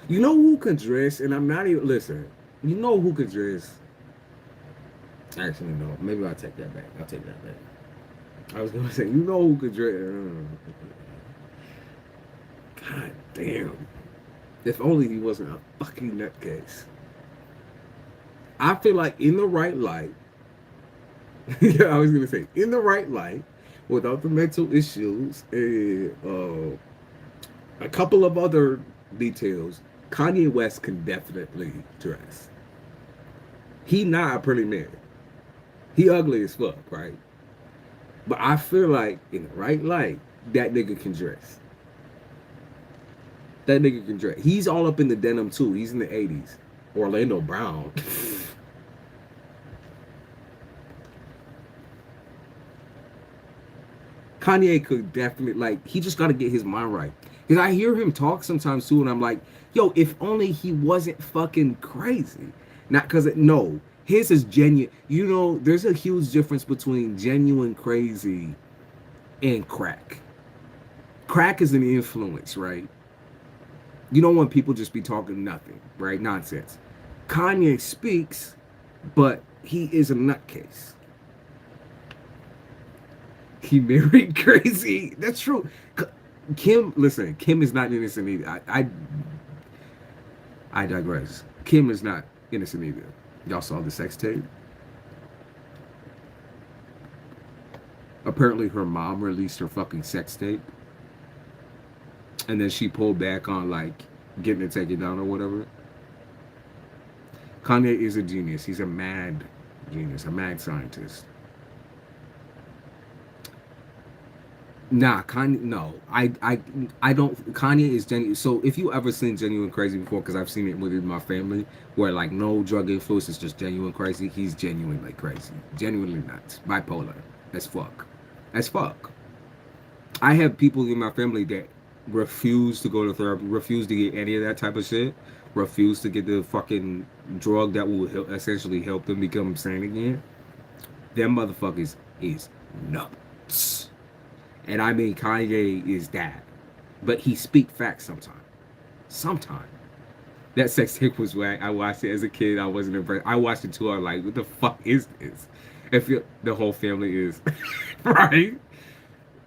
You know who can dress, and I'm not even listen. You know who can dress. Actually, no. Maybe I'll take that back. I'll take that back. I was gonna say, you know who could dress. God damn. If only he wasn't a fucking nutcase. I feel like in the right light, yeah, I was gonna say in the right light, without the mental issues and a couple of other details, Kanye West can definitely dress. He not a pretty man. He ugly as fuck, right? But I feel like in the right light, that nigga can dress. That nigga can dress. He's all up in the denim too. He's in the 80s. Orlando Brown. Kanye could definitely like he just got to get his mind right. Because I hear him talk sometimes too, and I'm like, yo, if only he wasn't fucking crazy. Not because no, his is genuine. You know, there's a huge difference between genuine crazy and crack. Crack is an influence, right? You don't want people just be talking nothing, right? Nonsense. Kanye speaks, but he is a nutcase. He married crazy. That's true. Kim, listen, Kim is not innocent either. I digress. Kim is not innocent either. Y'all saw the sex tape? Apparently her mom released her fucking sex tape. And then she pulled back on like getting it taken down or whatever. Kanye is a genius. He's a mad genius, a mad scientist. Nah, Kanye. No, I don't. Kanye is genuine. So if you ever seen genuine crazy before, because I've seen it within my family, where like no drug influence is just genuine crazy. He's genuinely crazy, genuinely nuts, bipolar, as fuck, as fuck. I have people in my family that refuse to go to therapy, refuse to get any of that type of shit, refuse to get the fucking drug that will essentially help them become sane again. Them motherfuckers is nuts. And I mean, Kanye is that. But he speak facts sometimes. Sometimes. That sex tape was whack. I watched it as a kid. I wasn't impressed. I watched it too. I was like, what the fuck is this? If the whole family is. Right?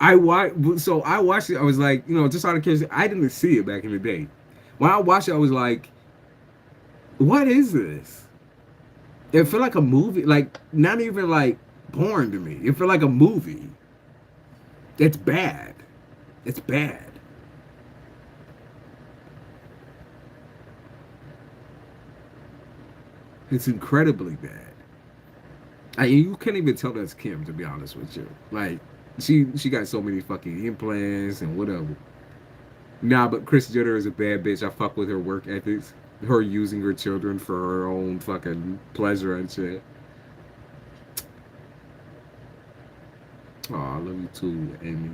I watched it. I was like, just out of curiosity. I didn't see it back in the day. When I watched it, I was like, what is this? It felt like a movie. Like, not even like porn to me. It felt like a movie. It's bad. It's bad. It's incredibly bad. You can't even tell that's Kim, to be honest with you. Like, she got so many fucking implants and whatever. Nah, but Kris Jenner is a bad bitch. I fuck with her work ethics. Her using her children for her own fucking pleasure and shit. Oh, I love you too, Amy.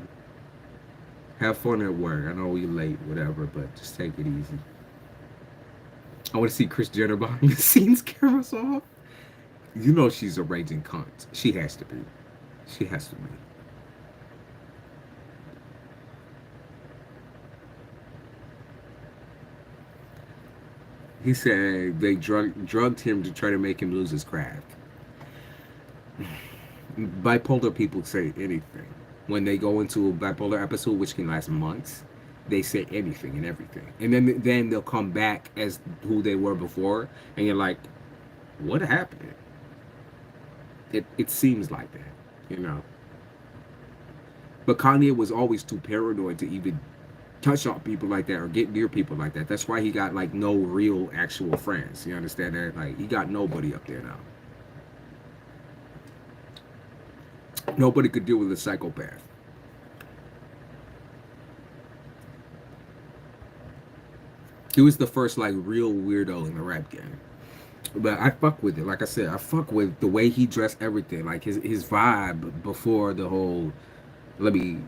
Have fun at work. I know you're late, whatever, but just take it easy. I want to see Kris Jenner behind the scenes cameras off. You know she's a raging cunt. She has to be. She has to be. He said they drugged him to try to make him lose his craft. Bipolar people say anything. When they go into a bipolar episode, which can last months, they say anything and everything. And then they'll come back as who they were before, and you're like, what happened? It seems like that. But Kanye was always too paranoid to even touch on people like that or get near people like that. That's why he got like no real actual friends. You understand that? Like he got nobody up there now. Nobody could deal with a psychopath. He was the first like real weirdo in the rap game. But I fuck with it. Like I said, I fuck with the way he dressed everything. Like his vibe before the whole let me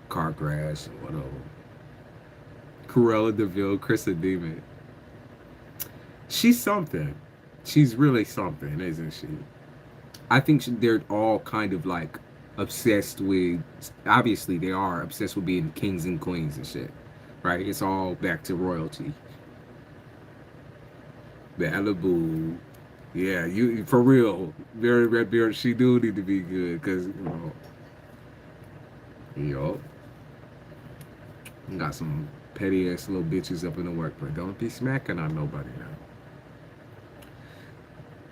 car crash and whatever. Cruella DeVille, Krista Demon. She's something. She's really something, isn't she? I think they're all kind of like obsessed with. Obviously, they are obsessed with being kings and queens and shit. right? It's all back to royalty. Malibu. Yeah, you for real. Very red beard. She do need to be good because yo, got some petty ass little bitches up in the work, but don't be smacking on nobody now.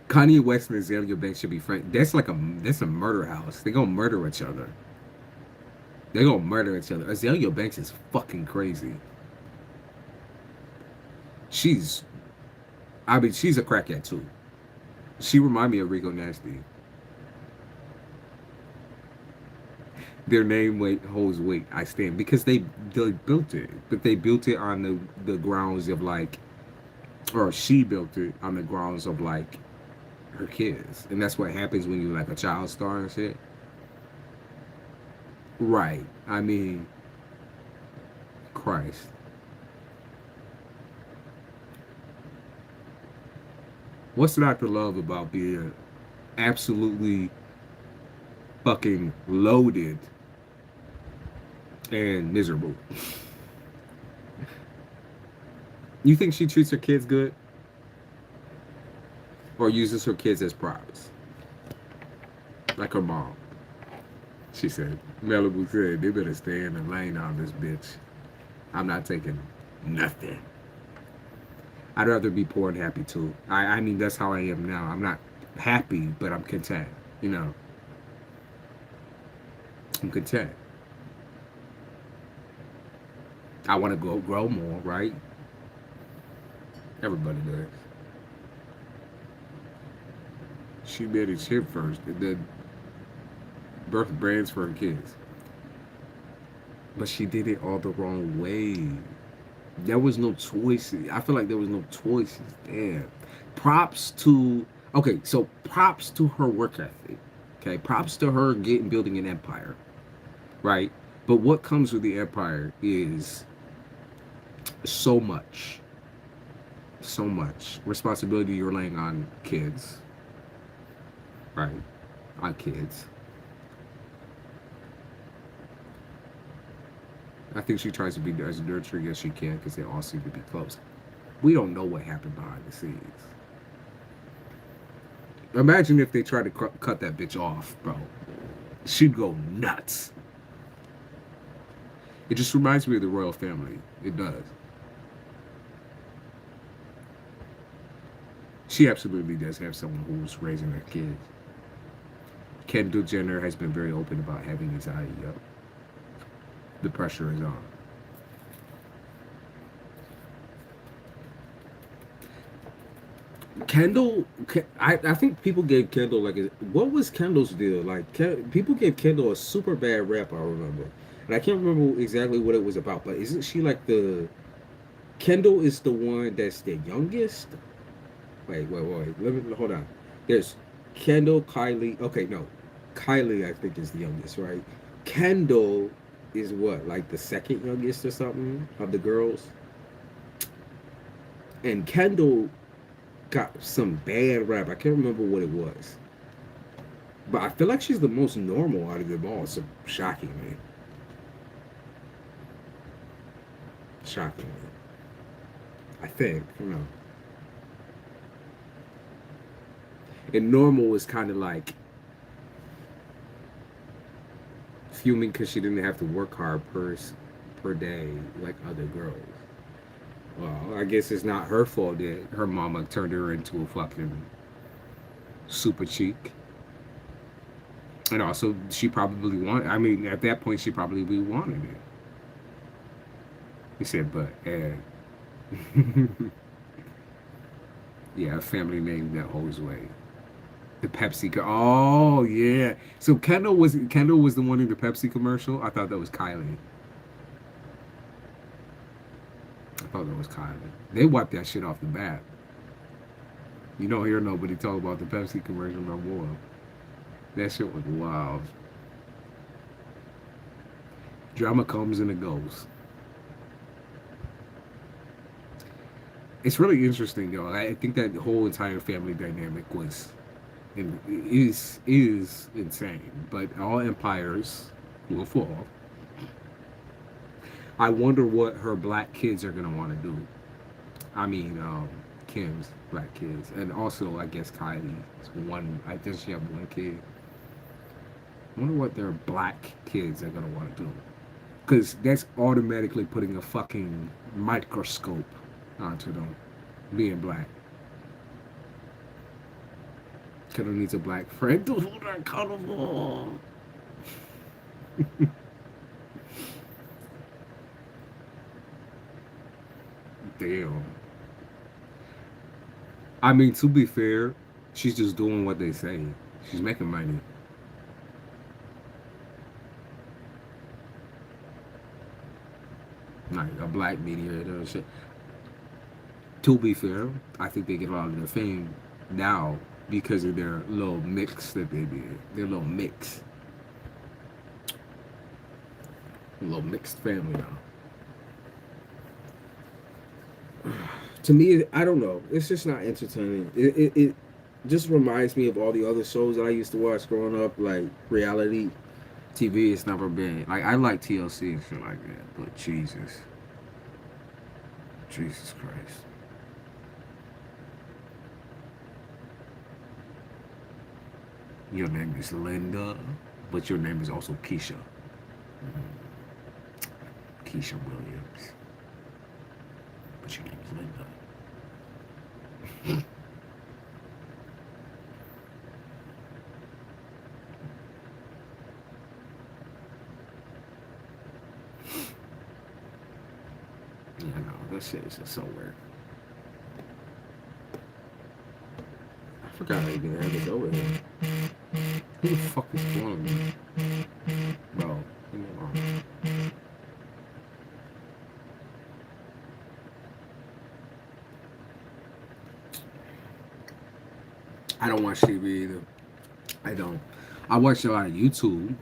Kanye West and Azalea Banks should be friends. That's a murder house. They gonna murder each other. They gonna murder each other. Azalea Banks is fucking crazy. She's, I mean, she's a crackhead too. She remind me of Rico Nasty. Their name weight holds weight. I stand because they built it, but they built it on the grounds of like, or she built it on the grounds of like her kids, and that's what happens when you like a child star and shit. Right. I mean, Christ. What's not to love about being absolutely fucking loaded and miserable? You think she treats her kids good or uses her kids as props? Like her mom. She said, Malibu said, they better stay in the lane on this bitch. I'm not taking nothing. I'd rather be poor and happy too. I mean, that's how I am now. I'm not happy, but I'm content. You know, I'm content. I want to grow more, right? Everybody does. She made it shit first and then birth brands for her kids. But she did it all the wrong way. There was no choices. I feel like there was no choices there. Props to okay, so props to her work ethic. Okay, props to her getting building an empire, right? But what comes with the empire is so much, so much responsibility you're laying on kids, right? On kids. I think she tries to be as nurturing as she can because they all seem to be close. We don't know what happened behind the scenes. Imagine if they tried to cut that bitch off, bro. She'd go nuts. It just reminds me of the royal family. It does. She absolutely does have someone who's raising her kids. Kendall Jenner has been very open about having anxiety up. The pressure is on. Kendall, I think people gave Kendall like what was Kendall's deal? Like people gave Kendall a super bad rap. I remember, and I can't remember exactly what it was about. But isn't she like the Kendall is the one that's the youngest? Wait. Let me hold on. There's Kendall, Kylie. Okay, no, Kylie I think is the youngest, right? Kendall is what like the second youngest or something of the girls, and Kendall got some bad rap. I can't remember what it was. But I feel like she's the most normal out of them all. So shockingly. Shockingly. I think, you know. And normal is kind of like fuming because she didn't have to work hard per day like other girls. Well, I guess it's not her fault that her mama turned her into a fucking super cheek. And also, she probably wanted, I mean, at that point, she probably wanted it. He said, but, yeah, a family name that holds weight. The Pepsi, oh, yeah. So Kendall was the one in the Pepsi commercial? I thought that was Kylie. I thought that was Kylie. They wiped that shit off the bat. You don't hear nobody talk about the Pepsi commercial no more. That shit was wild. Drama comes and it goes. It's really interesting though. I think that whole entire family dynamic is insane. But all empires will fall. I wonder what her black kids are gonna want to do. I mean, Kim's black kids, and also I guess Kylie's one. I think she have one kid. I wonder what their black kids are gonna want to do, because that's automatically putting a fucking microscope onto them, being black. Kiddo needs a black friend to hold her accountable. Damn. I mean, to be fair, she's just doing what they say. She's making money. Like a black mediator and shit. To be fair, I think they get a lot of their fame now because of their little mix that they did. Their little mix. A little mixed family now. To me, I don't know. It's just not entertaining. It just reminds me of all the other shows that I used to watch growing up, like reality TV. It's never been like I like TLC and shit like that, but Jesus Christ. Your name is Linda, but your name is also Keisha. Keisha Williams. But your name is Linda. Yeah, no, that shit is just so weird. I forgot I even had to go with him. Who the fuck is calling me? Bro, leave me alone. I don't watch TV either. I don't. I watch a lot of YouTube.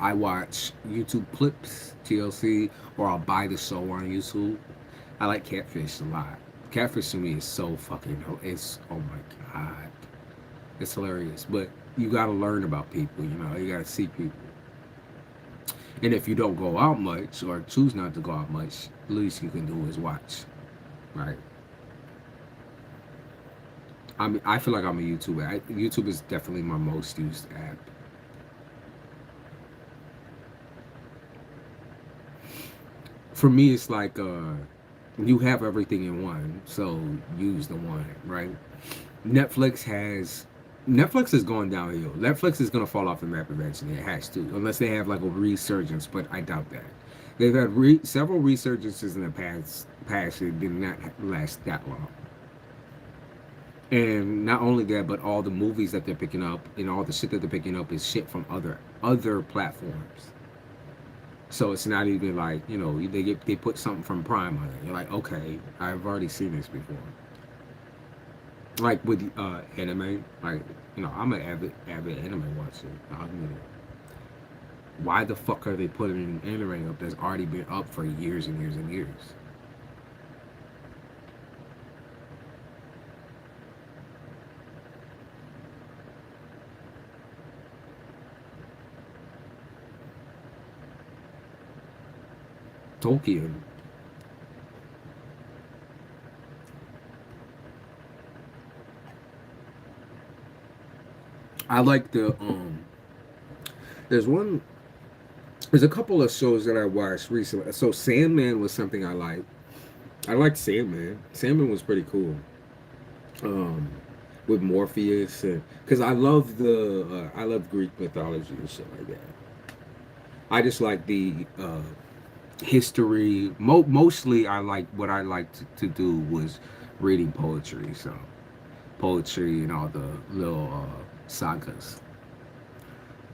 I watch YouTube clips, TLC, or I'll buy the show on YouTube. I like Catfish a lot. Catfish to me is so fucking. It's oh my god, it's hilarious. But you got to learn about people. You know, you got to see people. And if you don't go out much or choose not to go out much, least you can do is watch, right? I feel like I'm a YouTuber. YouTube is definitely my most used app. For me, it's like you have everything in one, so use the one, right? Netflix has Netflix is going downhill. Netflix is gonna fall off the map eventually. It has to, unless they have like a resurgence, but I doubt that. They've had several resurgences in the past. It did not last that long. And not only that, but all the movies that they're picking up and all the shit that they're picking up is shit from other platforms. So it's not even like they put something from Prime on it. You're like, okay, I've already seen this before. Like with anime, like I'm an avid anime watcher. I admit it. Why the fuck are they putting anime up that's already been up for years and years and years? Tolkien. I like there's one there's a couple of shows that I watched recently. So Sandman was something I liked. I liked Sandman. Sandman was pretty cool. Um with Morpheus and because I love Greek mythology and shit like that. I just like the history. Mostly, I like what I liked to do was reading poetry. So poetry and all the little sagas.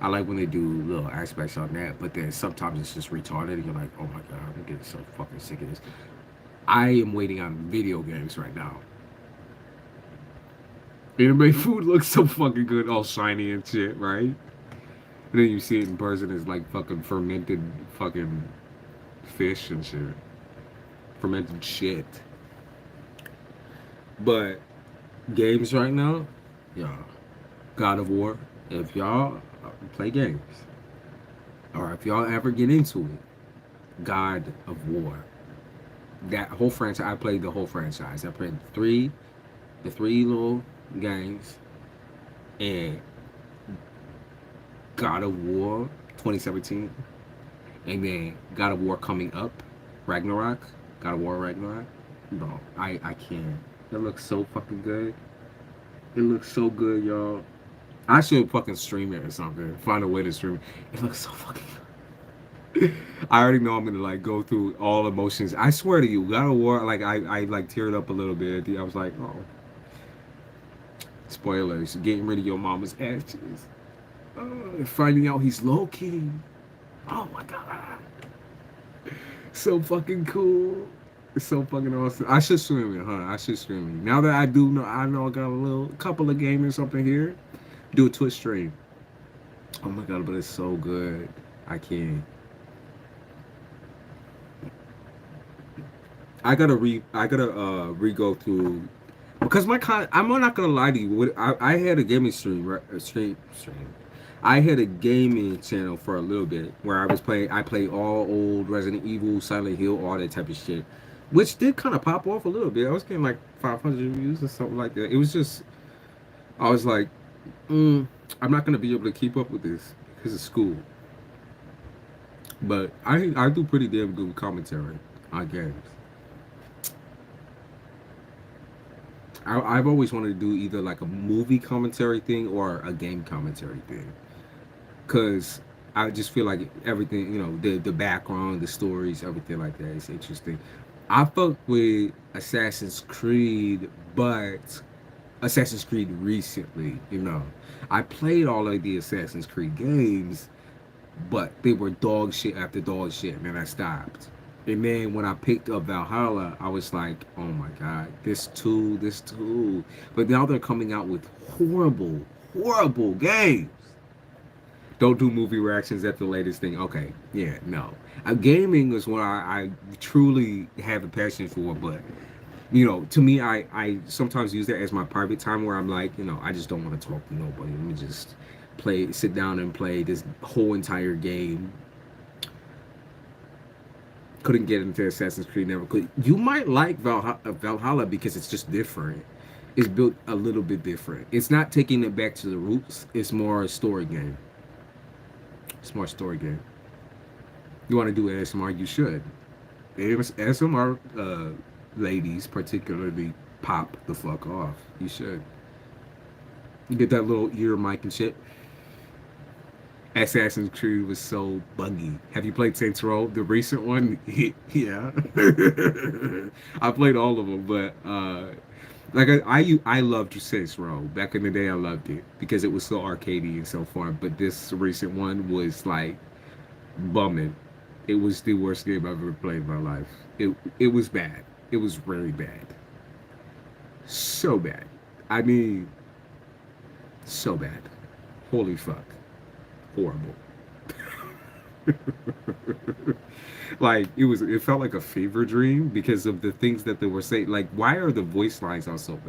I like when they do little aspects on that, but then sometimes it's just retarded. And you're like, oh my god, I'm getting so fucking sick of this. I am waiting on video games right now. Anime food looks so fucking good, all shiny and shit, right? And then you see it in person, it's like fucking fermented fucking fish and shit. Fermented shit. But games right now, yeah. God of War. If y'all play games, or if y'all ever get into it, God of War. That whole franchise, I played the whole franchise. I played the three little games, and God of War 2017, and then God of War coming up, Ragnarok, God of War Ragnarok. Bro, I can't. It looks so fucking good. It looks so good, y'all. I should fucking stream it or something. Find a way to stream it. It looks so fucking good. I already know I'm gonna like go through all emotions. I swear to you, God of War, like I like teared up a little bit. I was like, oh, spoilers, getting rid of your mama's ashes. Finding out he's Loki. Oh my god. So fucking cool. It's so fucking awesome. I should stream it, huh? I should stream it. Now that I do know, I know I got a little couple of gamers up in here. Do a Twitch stream. Oh my god, but it's so good. I can't. I gotta re-go through because I'm not gonna lie to you. I had a gaming stream, right? Stream. I had a gaming channel for a little bit where I played all old Resident Evil, Silent Hill, all that type of shit, which did kind of pop off a little bit. I was getting like 500 views or something like that. It was just I was like, I'm not gonna be able to keep up with this because of school. But I do pretty damn good commentary on games. I've always wanted to do either like a movie commentary thing or a game commentary thing, cause I just feel like everything, the background, the stories, everything like that is interesting. I fuck with Assassin's Creed, but Assassin's Creed recently, I played all of the Assassin's Creed games, but they were dog shit after dog shit, and then I stopped. And then when I picked up Valhalla, I was like, oh my god, this too. But now they're coming out with horrible, horrible games. Don't do movie reactions at the latest thing. Okay, yeah, no. Gaming is what I truly have a passion for, but to me, I sometimes use that as my private time where I'm like, I just don't want to talk to nobody. Let me just sit down and play this whole entire game. Couldn't get into Assassin's Creed, never could. You might like Valhalla because it's just different. It's built a little bit different. It's not taking it back to the roots. It's more a story game. It's more a story game. You want to do ASMR? You should. ASMR ladies particularly pop the fuck off. You should. You get that little ear mic and shit. Assassin's Creed was so buggy. Have you played Saints Row, the recent one? Yeah, I played all of them, but like I loved Saints Row back in the day. I loved it because it was so arcadey and so fun. But this recent one was like bumming. It was the worst game I've ever played in my life. It was bad. It was really bad. So bad. I mean, so bad. Holy fuck. Horrible. Like it felt like a fever dream because of the things that they were saying. Like, why are the voice lines all so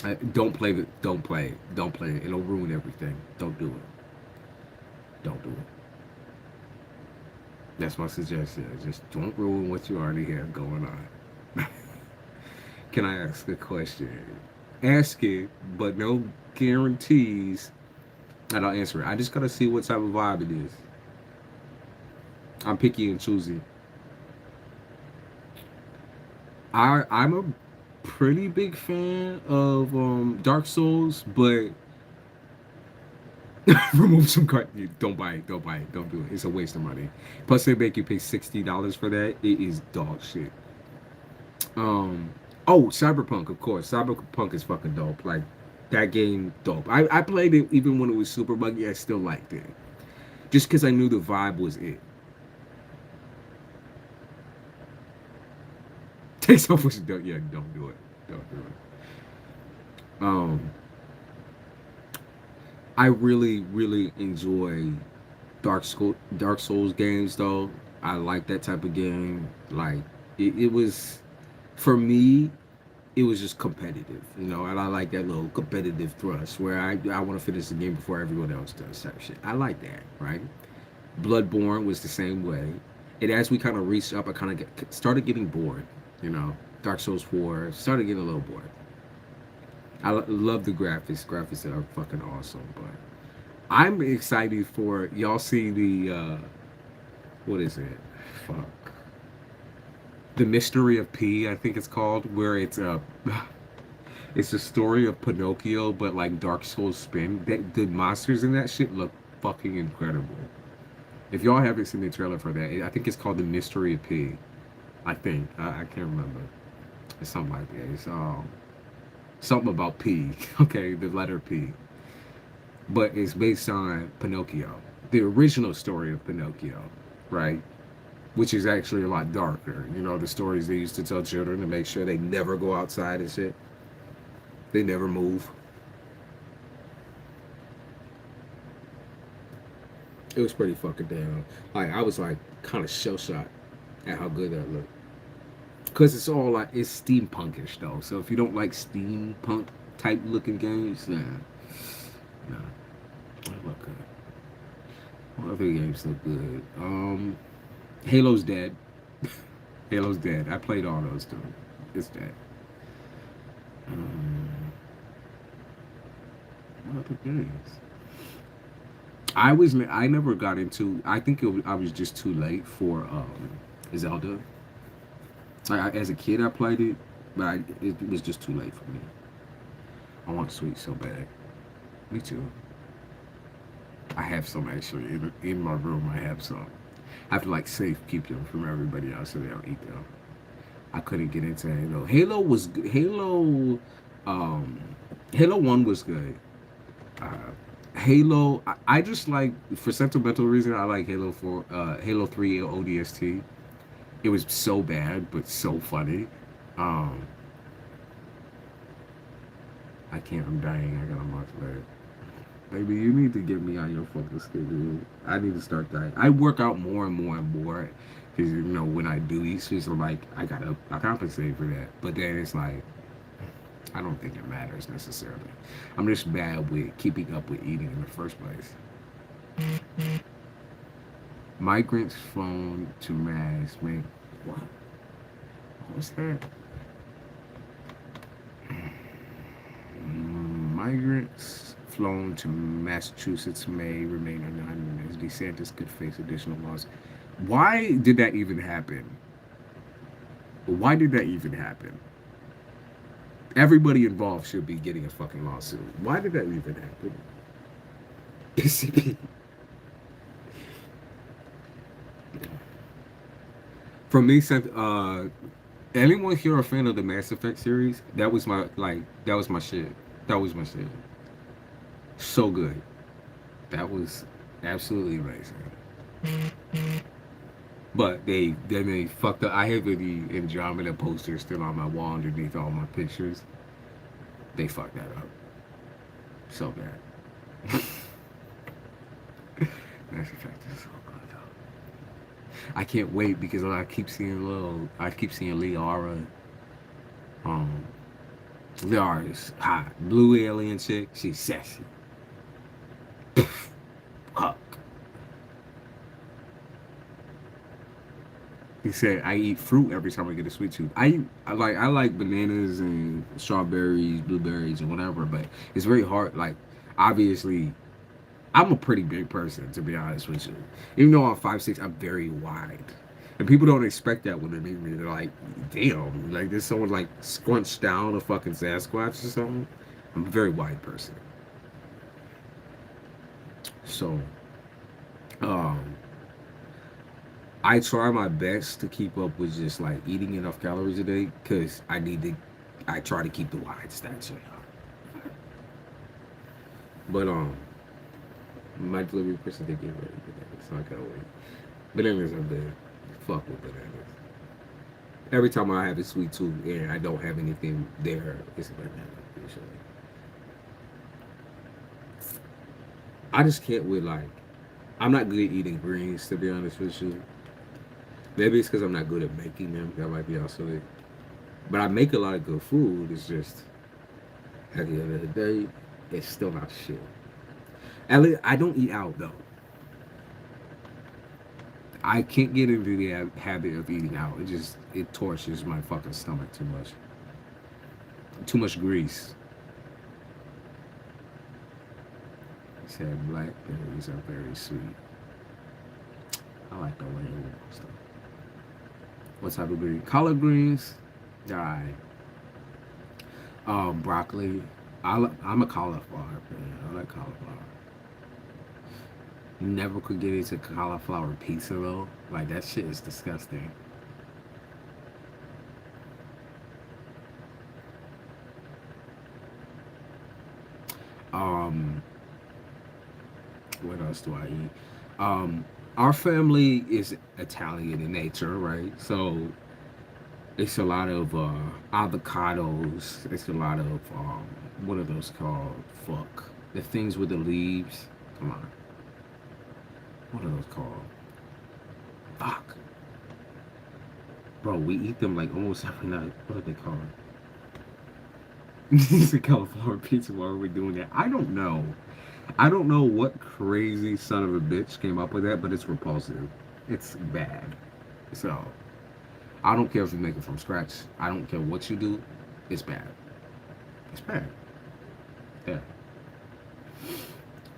bad? Don't play it. Don't play it. It'll ruin everything. Don't do it. Don't do it. That's my suggestion. Just don't ruin what you already have going on. Can I ask a question? Ask it, but no guarantees that I'll answer it. I just gotta see what type of vibe it is. I'm picky and choosy. I'm a pretty big fan of Dark Souls, but remove some card. Don't buy it. Don't buy it. Don't do it. It's a waste of money. Plus, they make you pay $60 for that. It is dog shit. Oh, Cyberpunk, of course. Cyberpunk is fucking dope. Like that game, dope. I played it even when it was super buggy. I still liked it, just because I knew the vibe was it. Take self don't yeah, don't do it. Don't do it. I really, really enjoy Dark Souls games though. I like that type of game. Like it was for me, it was just competitive, and I like that little competitive thrust where I want to finish the game before everyone else does type shit. I like that, right? Bloodborne was the same way. And as we kind of reached up, I kind of started getting bored. You know, Dark Souls 4 started getting a little bored. Love the graphics. Graphics are fucking awesome. But I'm excited for y'all see the what is it? Fuck. The Mystery of P, I think it's called, where it's a story of Pinocchio, but like Dark Souls spin. The monsters in that shit look fucking incredible. If y'all haven't seen the trailer for that, I think it's called The Mystery of P. I think I can't remember. It's something like that. It's something about P. Okay, the letter P. But it's based on Pinocchio, the original story of Pinocchio, right? Which is actually a lot darker. You know, the stories they used to tell children to make sure they never go outside and shit. They never move. It was pretty fucking damn. Like I was like kind of shell shocked at how good that looked. Cause it's all like it's steampunkish though. So if you don't like steampunk type looking games, nah. What look good? What other games look good? Halo's dead. Halo's dead. I played all those too. It's dead. Um, what other games? I never got into. I think I was just too late for Zelda. As a kid, I played it, but it was just too late for me. I want Sweet so bad. Me too. I have some actually in my room. I have some. I have to like safe keep them from everybody else so they don't eat them. I couldn't get into Halo. Halo was Halo. Um, Halo 1 was good. Uh, Halo. I just like for sentimental reason. I like Halo 4. Halo 3 ODST. It was so bad but so funny. Um, I can't. I'm dying. I got a month left. Maybe you need to get me on your fucking schedule. I need to start that. I work out more and more and more because you know when I do these things, I'm like I compensate for that. But then it's like I don't think it matters necessarily. I'm just bad with keeping up with eating in the first place. Migrants flown to Mass. Man, what? What was that? Migrants flown to Massachusetts may remain anonymous. DeSantis could face additional laws. Why did that even happen? Why did that even happen? Everybody involved should be getting a fucking lawsuit. Why did that even happen? For me, anyone here a fan of the Mass Effect series? That was my shit. That was my shit. So good. That was absolutely amazing. But they fucked up. I have the Andromeda poster still on my wall underneath all my pictures. They fucked that up. So bad. Mass Effect is so good though. I can't wait because I keep seeing Liara. Um Liara is hot. Blue alien chick, she's sexy. Fuck. He said, "I eat fruit every time I get a sweet tooth. I like bananas and strawberries, blueberries, and whatever. But it's very hard. Like, obviously, I'm a pretty big person to be honest with you. Even though I'm 5'6", I'm very wide, and people don't expect that when they meet me. They're like, "Damn, like there's someone like scrunched down a fucking Sasquatch or something." I'm a very wide person, so um, I try my best to keep up with just like eating enough calories a day because I need to. I try to keep the wide stature. But my delivery person did get ready today, so I can't wait. Bananas are good. Fuck with bananas. Every time I have a sweet tooth and I don't have anything there, it's a banana. Usually. I just can't with like. I'm not good at eating greens to be honest with you. Maybe it's because I'm not good at making them. That might be also it. But I make a lot of good food. It's just at the end of the day, it's still not shit. At least I don't eat out though. I can't get into the habit of eating out. It tortures my fucking stomach too much. Too much grease. He said blackberries are very sweet. I like the way it stuff. What type of green? Collard greens. Alright. Broccoli. I'm a cauliflower fan. I like cauliflower. Never could get into cauliflower pizza though. Like that shit is disgusting. Um, what else do I eat? Our family is Italian in nature, right? So it's a lot of avocados. It's a lot of what are those called? Fuck, the things with the leaves. Come on, what are those called? Fuck, bro, we eat them like almost every night. What are they called? It's a cauliflower pizza. Why are we doing that? I don't know. I don't know what crazy son of a bitch came up with that, but it's repulsive. It's bad. So I don't care if you make it from scratch. I don't care what you do. It's bad. It's bad. Yeah.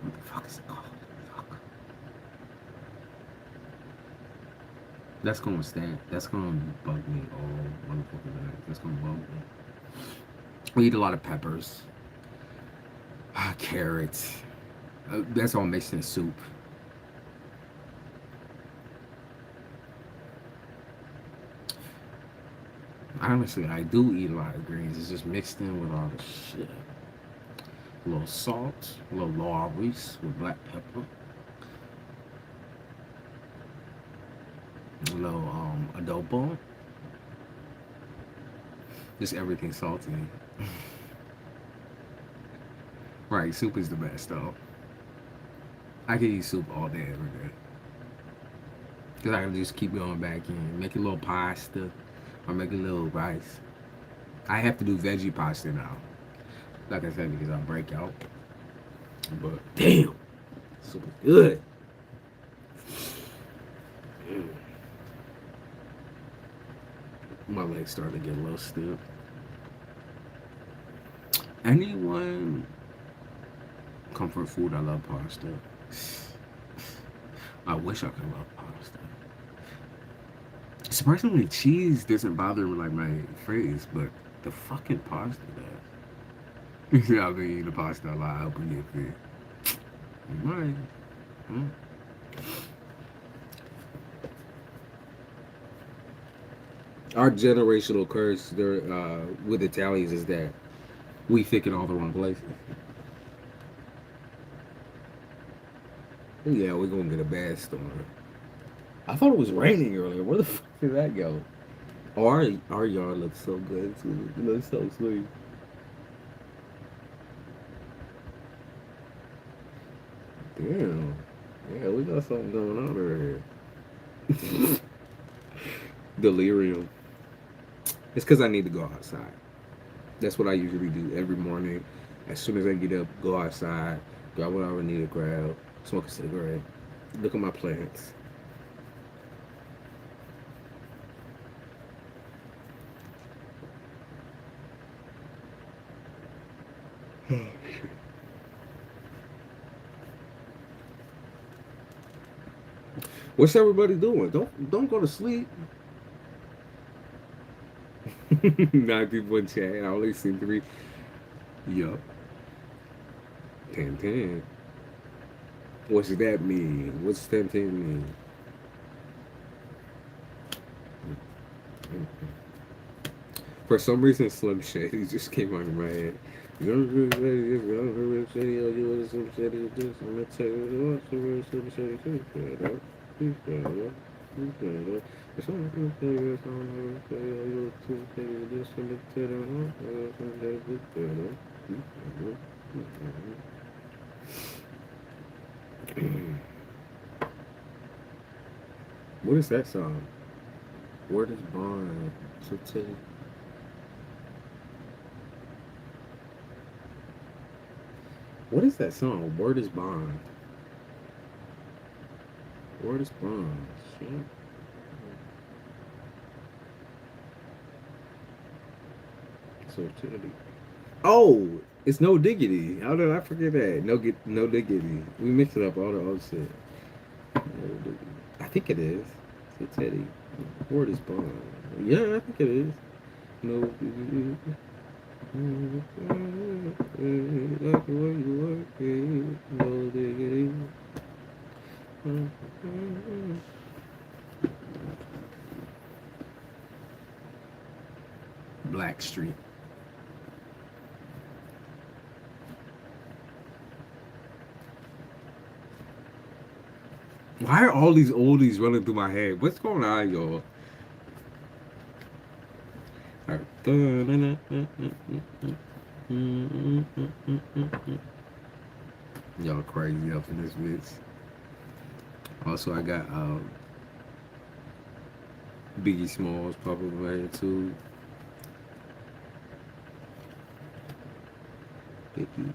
What the fuck is it called? Fuck. That's gonna stand. That's gonna bug me all motherfucking night. That's gonna bug me. We eat a lot of peppers, carrots. That's all mixed in soup. Honestly, I do eat a lot of greens. It's just mixed in with all the shit. A little salt, a little laurels with black pepper, a little adobo. Just everything salty. Right, soup is the best though. I can eat soup all day, every day. Cause I can just keep going back in, make a little pasta, or make a little rice. I have to do veggie pasta now. Like I said, because I break out. But damn, soup is good. My legs starting to get a little stiff. Anyone comfort food? I love pasta. I wish I could love pasta. Surprisingly, cheese doesn't bother like my face, but the fucking pasta does. Yeah, I've been eating the pasta a lot. I hope you get fit. You might. Hmm? Our generational curse there with Italians is that we think in all the wrong places. Yeah, we're gonna get a bad storm. I thought it was raining earlier. Where the fuck did that go? Oh, our yard looks so good too. It looks so sweet. Damn. Yeah, we got something going on over here. Delirium. It's because I need to go outside. That's what I usually do every morning. As soon as I get up, go outside, grab whatever I need to grab, smoke a cigarette, look at my plants. What's everybody doing? Don't go to sleep. 9 people in chat. I only seem to be. Yup. 10-10. What's that mean? What's 10-10 mean? For some reason, Slim Shady just came on in my head. You don't really Slim Shady, or you want Slim Shady this? I'm gonna tell you what, Slim Shady this. He's better. He's better. It's all I'm gonna tell you. It's all I'm gonna tell you. You Slim Shady this. I'm gonna tell you what, Slim Shady this better. He's better. He's better. What is that song? Word is bond. So tell you. What is that song? Word is bond. Word is bronze. Shit. So utility. Oh, it's no diggity. How did I forget that? No diggity. We mixed it up all the other shit. No diggity. I think it is. It's a Teddy. Word is bond. Yeah, I think it is. No diggity. Like the way you work it. No diggity. Black Street. Why are all these oldies running through my head? What's going on, y'all? All right. Y'all crazy up in this bitch. Also, I got Biggie Smalls popping up my head too. Biggie.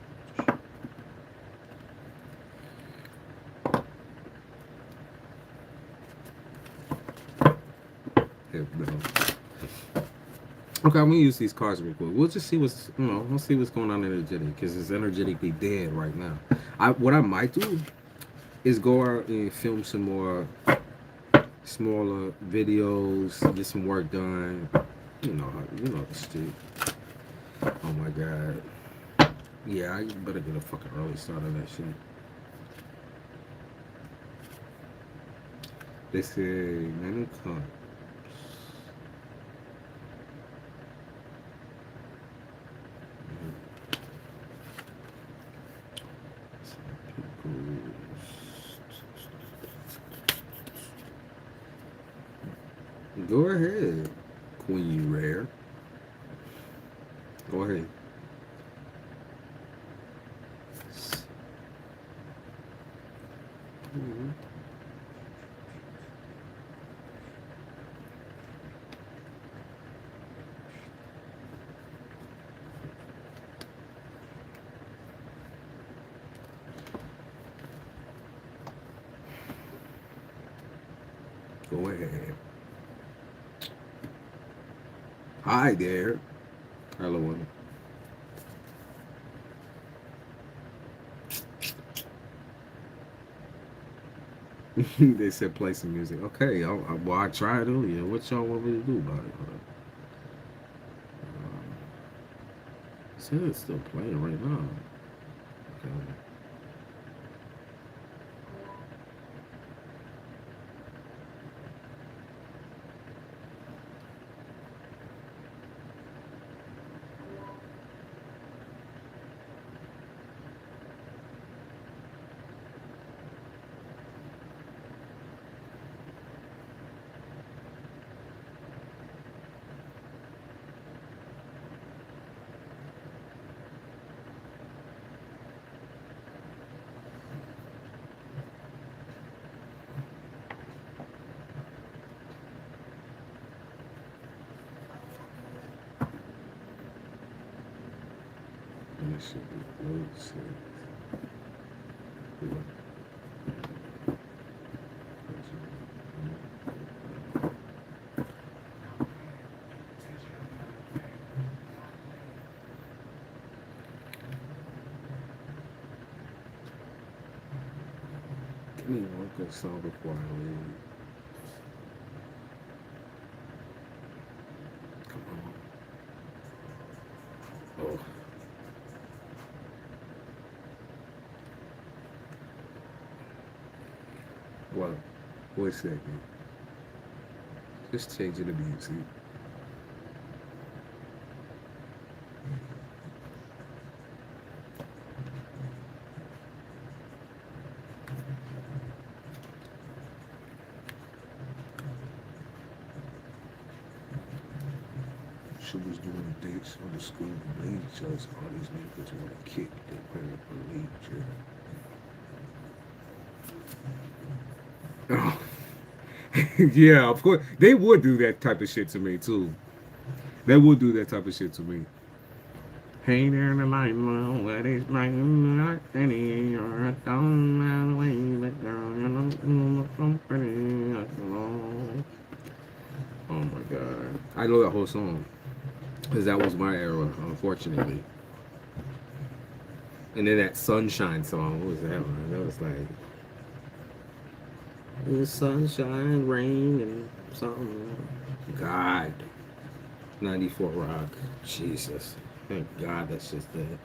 Okay, I'm gonna use these cards real quick. We'll just see we'll see what's going on energetic because it's energetically dead right now. What I might do is go out and film some more smaller videos, get some work done. You know the shit. Oh my god. Yeah, I better get a fucking early start on that shit. They say Nine of Cups. Go ahead, Queen Rare. Go ahead. Go ahead. Hi there. Hello. They said play some music. Okay, well, I tried earlier. What y'all want me to do about it? Said it's still playing right now. Okay. That should be close. Give me one good song before I leave. Come on. Oh. Well, wait a second. Just changing the music. She was doing dates on the school bleachers. All these niggas want to kick their parent bleacher. Oh. Yeah, of course. They would do that type of shit to me, too. They would do that type of shit to me. Hey there, the light, what is my not any or a down my way, but girl, you look so pretty. Oh my god. I know that whole song. Because that was my era, unfortunately. And then that Sunshine song, what was that one? That was like, the sunshine, rain, and something. God. 94 Rock. Jesus. Thank God that's just that.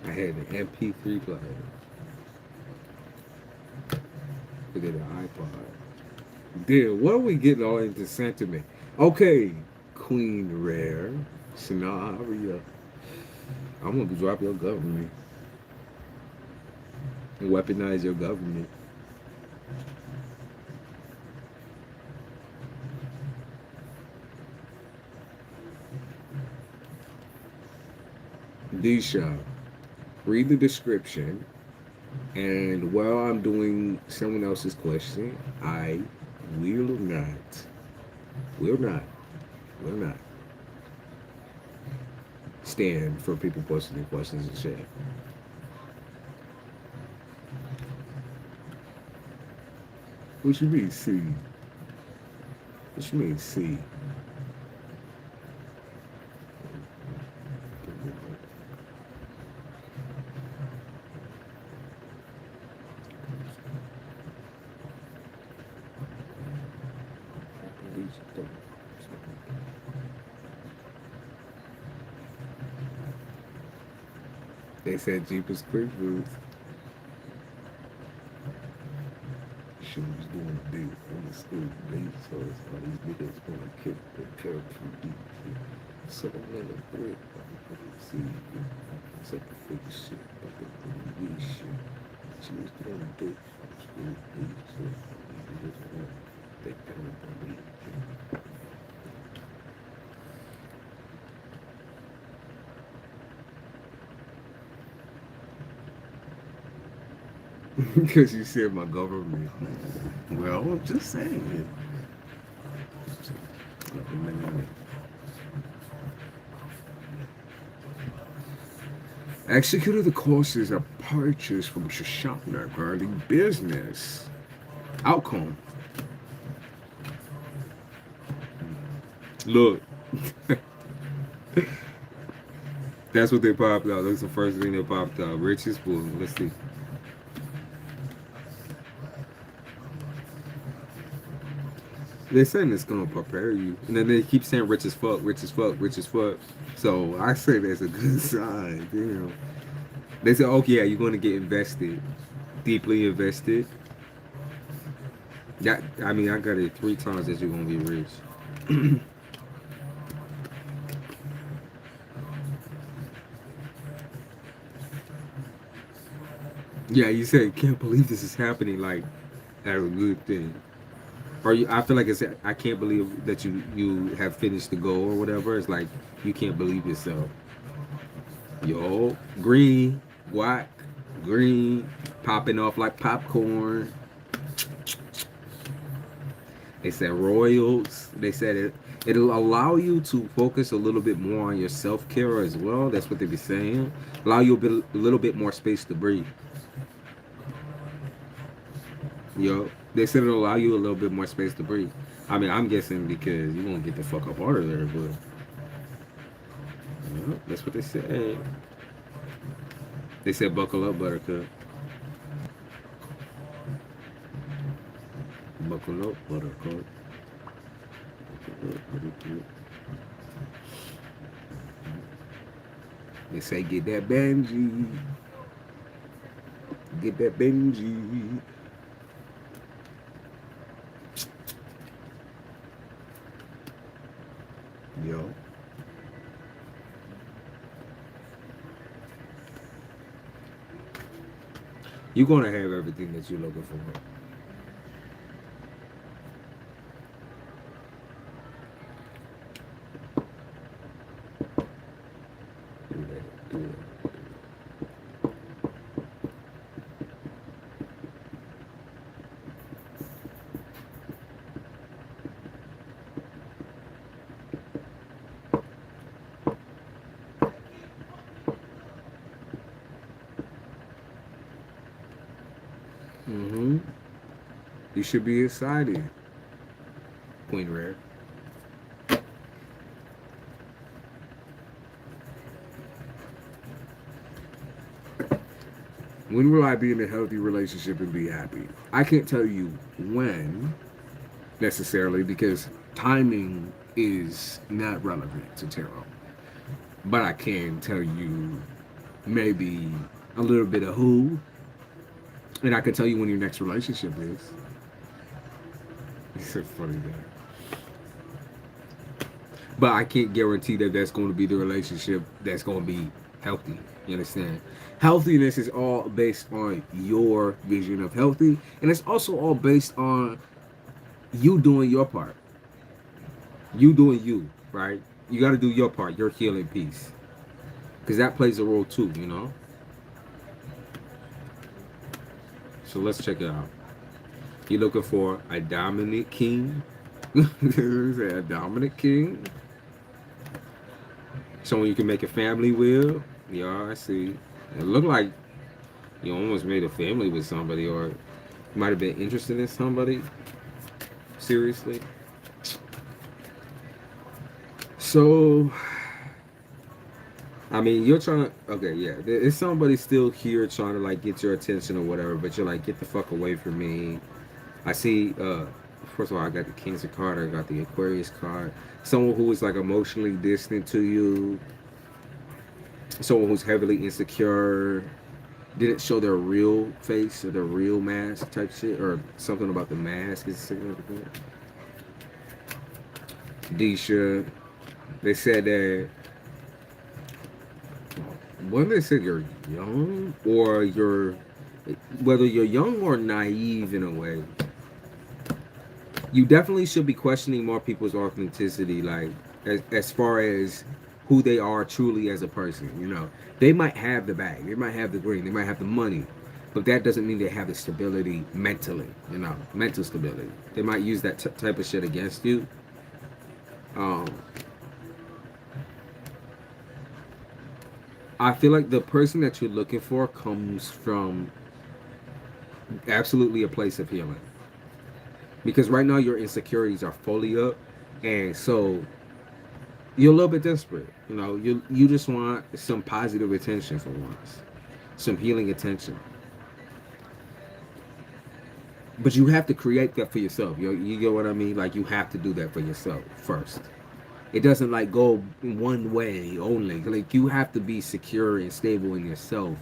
I had an MP3 player. Forget an iPod. Dude, what are we getting all into sentiment? Okay, Queen Rare, Scenario. I'm gonna drop your government and weaponize your government. Disha, read the description, and while I'm doing someone else's question, I will not, will not, will not stand for people posting their questions in chat. What you mean, C? What you mean, C? They said Jeepers Creepers. She was doing a big on the school date, so it's all these niggas gonna kick the character deep. So I'm gonna quit. See, such a fake shit, but the weed shit. She was doing a big on the school date, so niggas gonna think that I'm gonna be. Because you said my government. Well, I'm just saying. Executed the courses of purchase from CASHAPP regarding business. Outcome. Look. That's what they popped out. That's the first thing they popped out. Richest pool. Let's see. They're saying it's gonna prepare you, and then they keep saying rich as fuck, rich as fuck, rich as fuck. So I say that's a good sign. Damn. They say, okay, yeah, you're gonna get invested, deeply invested. That I mean, I got it 3 times that you're gonna be rich. Yeah, you said can't believe this is happening. Like that's a good thing. Or you, I feel like it's I can't believe that you have finished the goal or whatever. It's like you can't believe yourself. Yo, green, white, green, popping off like popcorn. They said royals. They said it'll allow you to focus a little bit more on your self care as well. That's what they be saying. Allow you a little bit more space to breathe. Yo, they said it'll allow you a little bit more space to breathe. I mean, I'm guessing because you won't get the fuck up out of there, but that's what they said. They said buckle up, Buttercup. Buckle up, Buttercup. They say get that Benji. Get that Benji. Yo. You're gonna have everything that you're looking for. You should be excited, Queen Rare. When will I be in a healthy relationship and be happy? I can't tell you when necessarily because timing is not relevant to tarot. But I can tell you maybe a little bit of who, and I can tell you when your next relationship is. It's so funny that. But I can't guarantee that that's going to be the relationship that's going to be healthy. You understand? Healthiness is all based on your vision of healthy, and it's also all based on you doing your part. You doing you, right? You got to do your part, your healing piece, because that plays a role too. You know. So let's check it out. You looking for a dominant king? A dominant king? Someone you can make a family with? Yeah, I see. It looked like you almost made a family with somebody, or you might have been interested in somebody. Seriously. So, I mean, you're trying to. Okay, yeah. There's somebody still here trying to like get your attention or whatever, but you're like, get the fuck away from me. I see. First of all, I got the Cancer card. I got the Aquarius card. Someone who is like emotionally distant to you. Someone who's heavily insecure. Didn't show their real face or their real mask type shit, or something about the mask is significant. Disha, they said that when they said you're young or you're whether you're young or naive in a way, you definitely should be questioning more people's authenticity, like as far as who they are truly as a person. You know, they might have the bag, they might have the green, they might have the money, but that doesn't mean they have the stability mentally. You know, mental stability. They might use that type of shit against you. Um, I feel like the person that you're looking for comes from absolutely a place of healing. Because right now your insecurities are fully up, and so you're a little bit desperate. You know, you just want some positive attention for once, some healing attention. But you have to create that for yourself. You get what I mean? Like you have to do that for yourself first. It doesn't like go one way only. Like you have to be secure and stable in yourself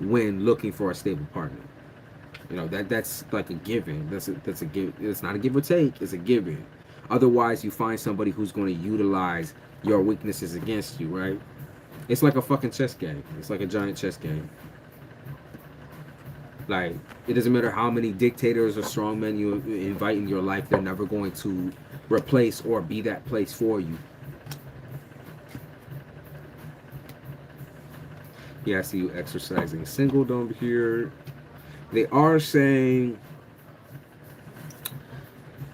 when looking for a stable partner. You know that's like a given. That's a give. It's not a give or take. It's a given. Otherwise, you find somebody who's going to utilize your weaknesses against you. Right? It's like a fucking chess game. It's like a giant chess game. Like it doesn't matter how many dictators or strongmen you invite in your life. They're never going to replace or be that place for you. Yeah, I see you exercising singledom here. They are saying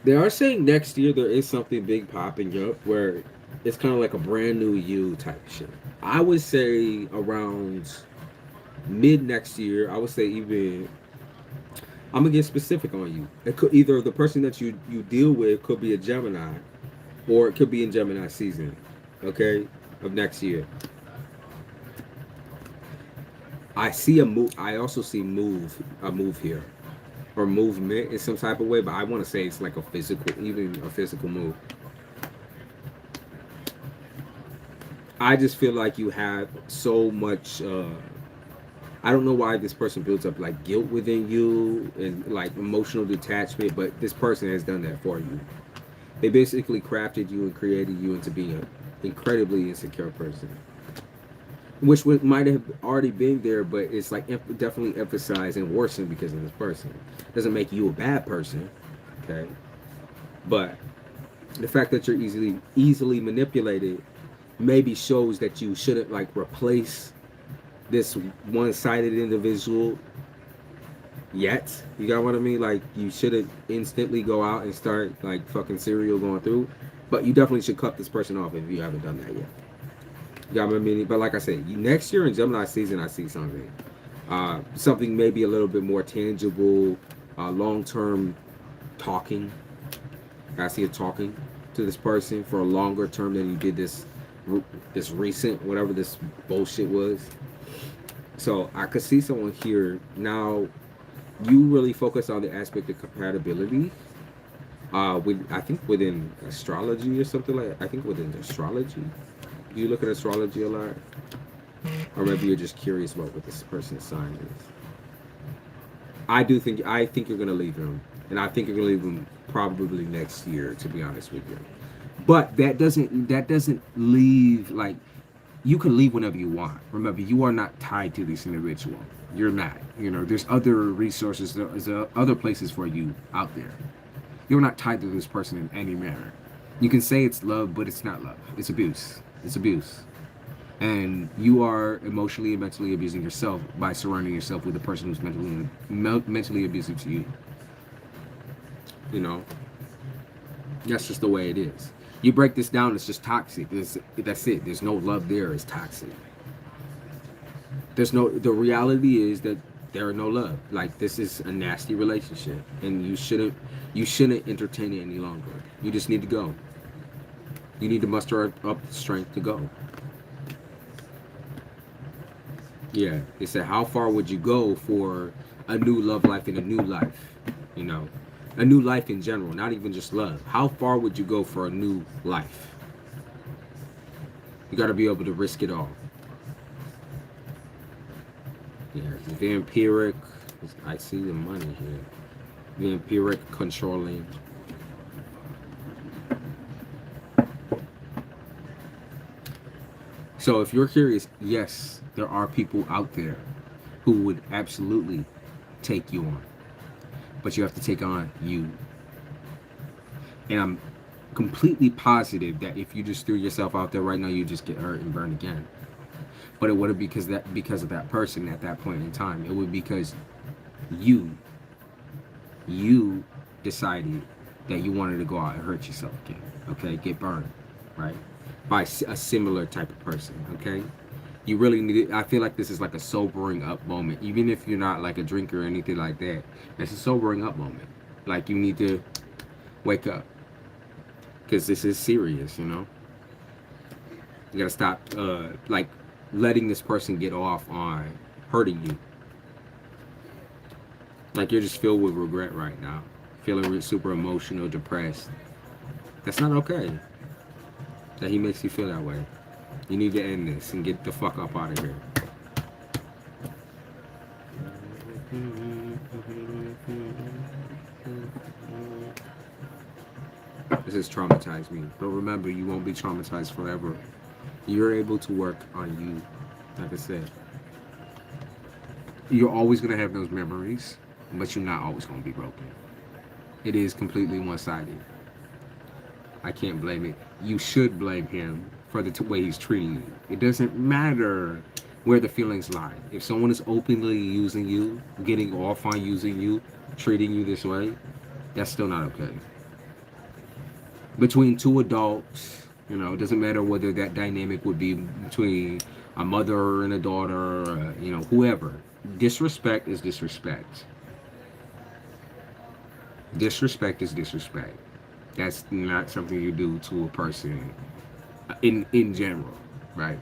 next year there is something big popping up where it's kind of like a brand new you type shit. I would say around mid next year. I would say even I'm gonna get specific on you. It could either the person that you deal with could be a Gemini, or it could be in Gemini season. Okay, of next year. I see a move. I also see a move here, or movement in some type of way. But I want to say it's like a physical, even a physical move. I just feel like you have so much. I don't know why this person builds up like guilt within you and like emotional detachment, but this person has done that for you. They basically crafted you and created you into being an incredibly insecure person, which might have already been there, but it's like definitely emphasized and worsened because of this person. Doesn't make you a bad person, okay? But the fact that you're easily manipulated maybe shows that you shouldn't like replace this one-sided individual yet. You got what I mean? Like you shouldn't instantly go out and start like fucking serial going through, but you definitely should cut this person off if you haven't done that yet. You got what I mean? But like I said, next year in Gemini season, I see something. Something maybe a little bit more tangible, long-term talking. I see you talking to this person for a longer term than you did this recent whatever this bullshit was. So I could see someone here now. You really focus on the aspect of compatibility. With I think within astrology or something like that. I think within astrology. Do you look at astrology a lot, or maybe you're just curious about what this person's sign is? I think you're gonna leave him, and I think you're gonna leave him probably next year. To be honest with you, but that doesn't leave like you can leave whenever you want. Remember, you are not tied to this individual. You're not. You know, there's other resources. There's other places for you out there. You're not tied to this person in any manner. You can say it's love, but it's not love. It's abuse. It's abuse. And you are emotionally and mentally abusing yourself by surrounding yourself with a person who's mentally abusive to you. You know, that's just the way it is. You break this down, it's just toxic. That's it. There's no love there. It's toxic. The reality is that there are no love. Like, this is a nasty relationship, and you shouldn't entertain it any longer. You just need to go. You need to muster up the strength to go. Yeah, they said, how far would you go for a new love life and a new life? You know, a new life in general, not even just love. How far would you go for a new life? You got to be able to risk it all. Yeah, vampiric. I see the money here. Vampiric, controlling. So if you're curious, yes, there are people out there who would absolutely take you on. But you have to take on you. And I'm completely positive that if you just threw yourself out there right now, you just get hurt and burned again. But it wouldn't be because of that person at that point in time. It would be because you decided that you wanted to go out and hurt yourself again. Okay, get burned, right? By a similar type of person. Okay, you really need it. I feel like this is like a sobering up moment. Even if you're not like a drinker or anything like that, it's a sobering up moment. Like, you need to wake up, because this is serious. You know, you gotta stop like letting this person get off on hurting you. Like, you're just filled with regret right now, feeling super emotional, depressed. That's not okay that he makes you feel that way. You need to end this and get the fuck up out of here. This has traumatized me. But remember, you won't be traumatized forever. You're able to work on you. Like I said, you're always going to have those memories, but you're not always going to be broken. It is completely one-sided. I can't blame it. You should blame him for the way he's treating you. It doesn't matter where the feelings lie. If someone is openly using you, getting off on using you, treating you this way, that's still not okay. Between two adults, you know, it doesn't matter whether that dynamic would be between a mother and a daughter, or, you know, whoever. Disrespect is disrespect. Disrespect is disrespect. That's not something you do to a person in general, right?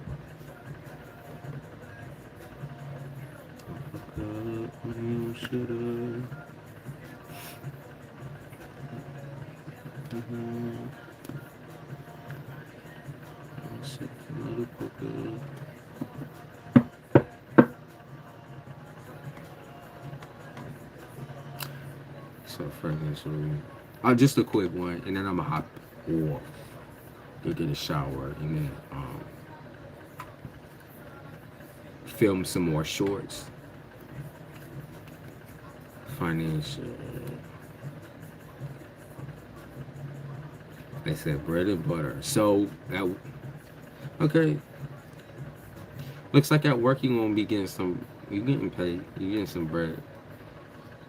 So just a quick one, and then I'm gonna hop off to get a shower, and then film some more shorts. Financial. They said bread and butter. So okay. Looks like at work you gonna be getting some. You getting paid. You getting some bread.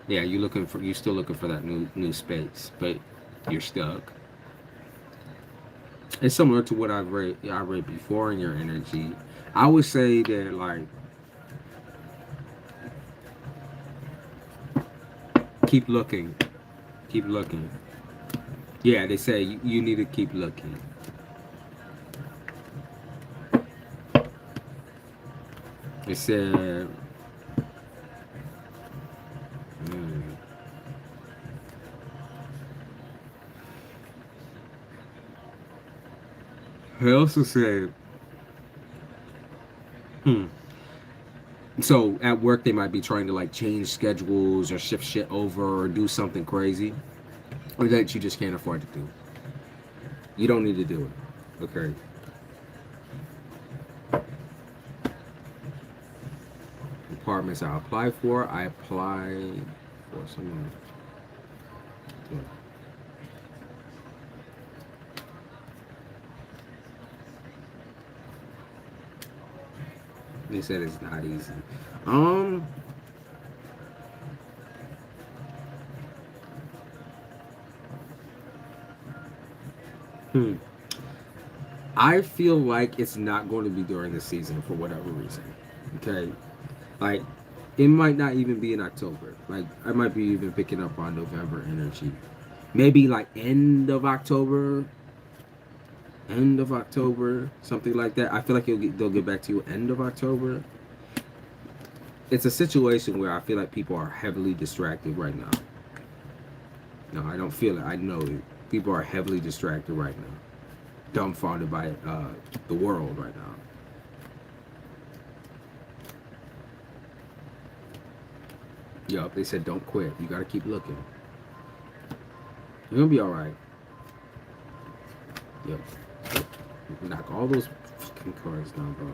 Yeah, you still looking for that new space, but you're stuck. It's similar to what I read before in your energy. I would say that, like, keep looking. Keep looking. Yeah, they say you need to keep looking. They said, mm, they also said, hmm. So at work they might be trying to like change schedules or shift shit over or do something crazy, or that you just can't afford to do. You don't need to do it. Okay. Apartments I apply for. I apply for someone. They said it's not easy. Um, hmm. I feel like it's not going to be during the season for whatever reason. Okay, like it might not even be in October. Like I might be even picking up on November energy. Maybe like end of October, something like that. I feel like they'll get back to you end of October. It's a situation where I feel like people are heavily distracted right now. No, I don't feel it. I know it. People are heavily distracted right now, dumbfounded by the world right now. Yup, they said don't quit. You gotta keep looking. You're gonna be all right. Yep. Knock all those fucking cards down, bro.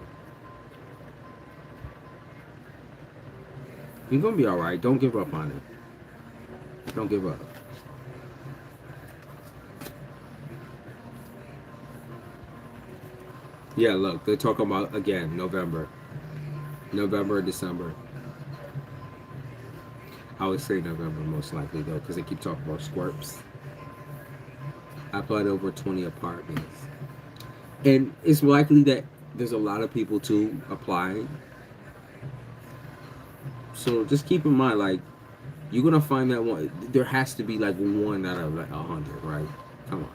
You're gonna be all right. Don't give up on it. Don't give up. Yeah, look, they're talking about again November, December. I would say November most likely though, because they keep talking about scorps. I applied over 20 apartments, and it's likely that there's a lot of people too applying. So just keep in mind, like you're gonna find that one. There has to be like one out of like 100, right? Come on,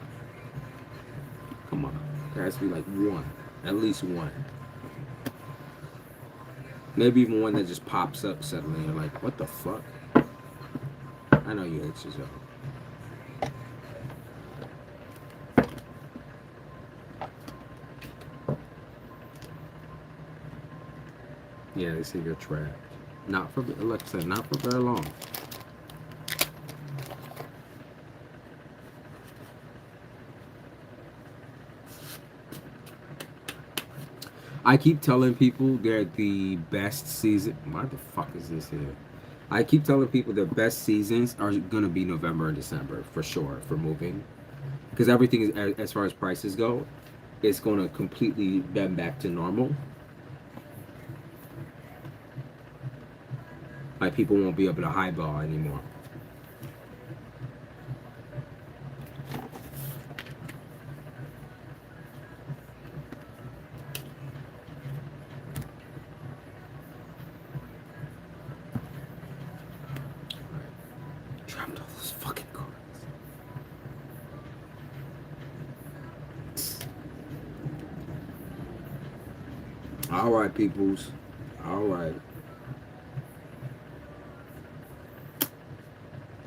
come on. There has to be like one, at least one. Maybe even one that just pops up suddenly. And you're like, what the fuck? I know you hate yourself. Yeah, they say you're trapped. Not for, like I said, not for very long. I keep telling people they're the best season. Why the fuck is this here? I keep telling people the best seasons are gonna be November and December for sure for moving, because everything is as far as prices go, it's gonna completely bend back to normal. Like people won't be able to highball anymore. Dropped all those fucking cards. All right, peoples. All right.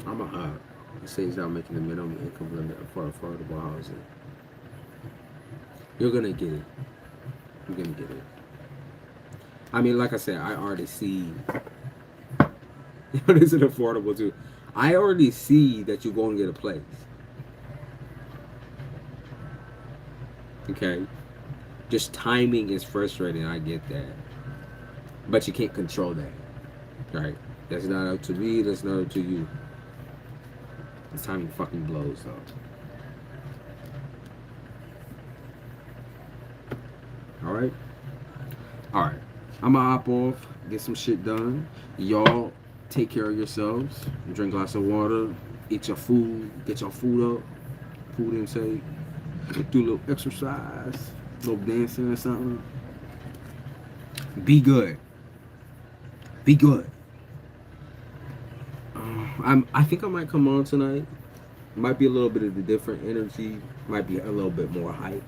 I'm a hot. It says now making the minimum income limit for affordable housing. You're gonna get it. You're gonna get it. I mean, like I said, I already see. It isn't affordable too. I already see that you're going to get a place. Okay, just timing is frustrating. I get that, but you can't control that, right? That's not up to me. That's not up to you. This timing fucking blows, though. All right, all right. I'm gonna hop off, get some shit done. Y'all take care of yourselves. Drink lots of water. Eat your food. Get your food up. Food intake. Do a little exercise. A little dancing or something. Be good. Be good. I think I might come on tonight. Might be a little bit of the different energy. Might be a little bit more hype.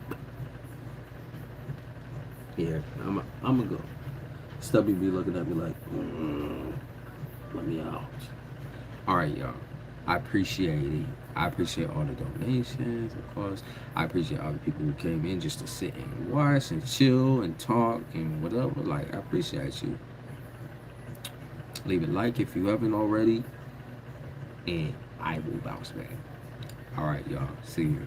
Yeah, I'm gonna go. Stubby be looking at me like, let me out. All right, y'all. I appreciate it. I appreciate all the donations, of course. I appreciate all the people who came in just to sit and watch and chill and talk and whatever. Like, I appreciate you. Leave a like if you haven't already, and I will bounce back. All right, y'all. See you.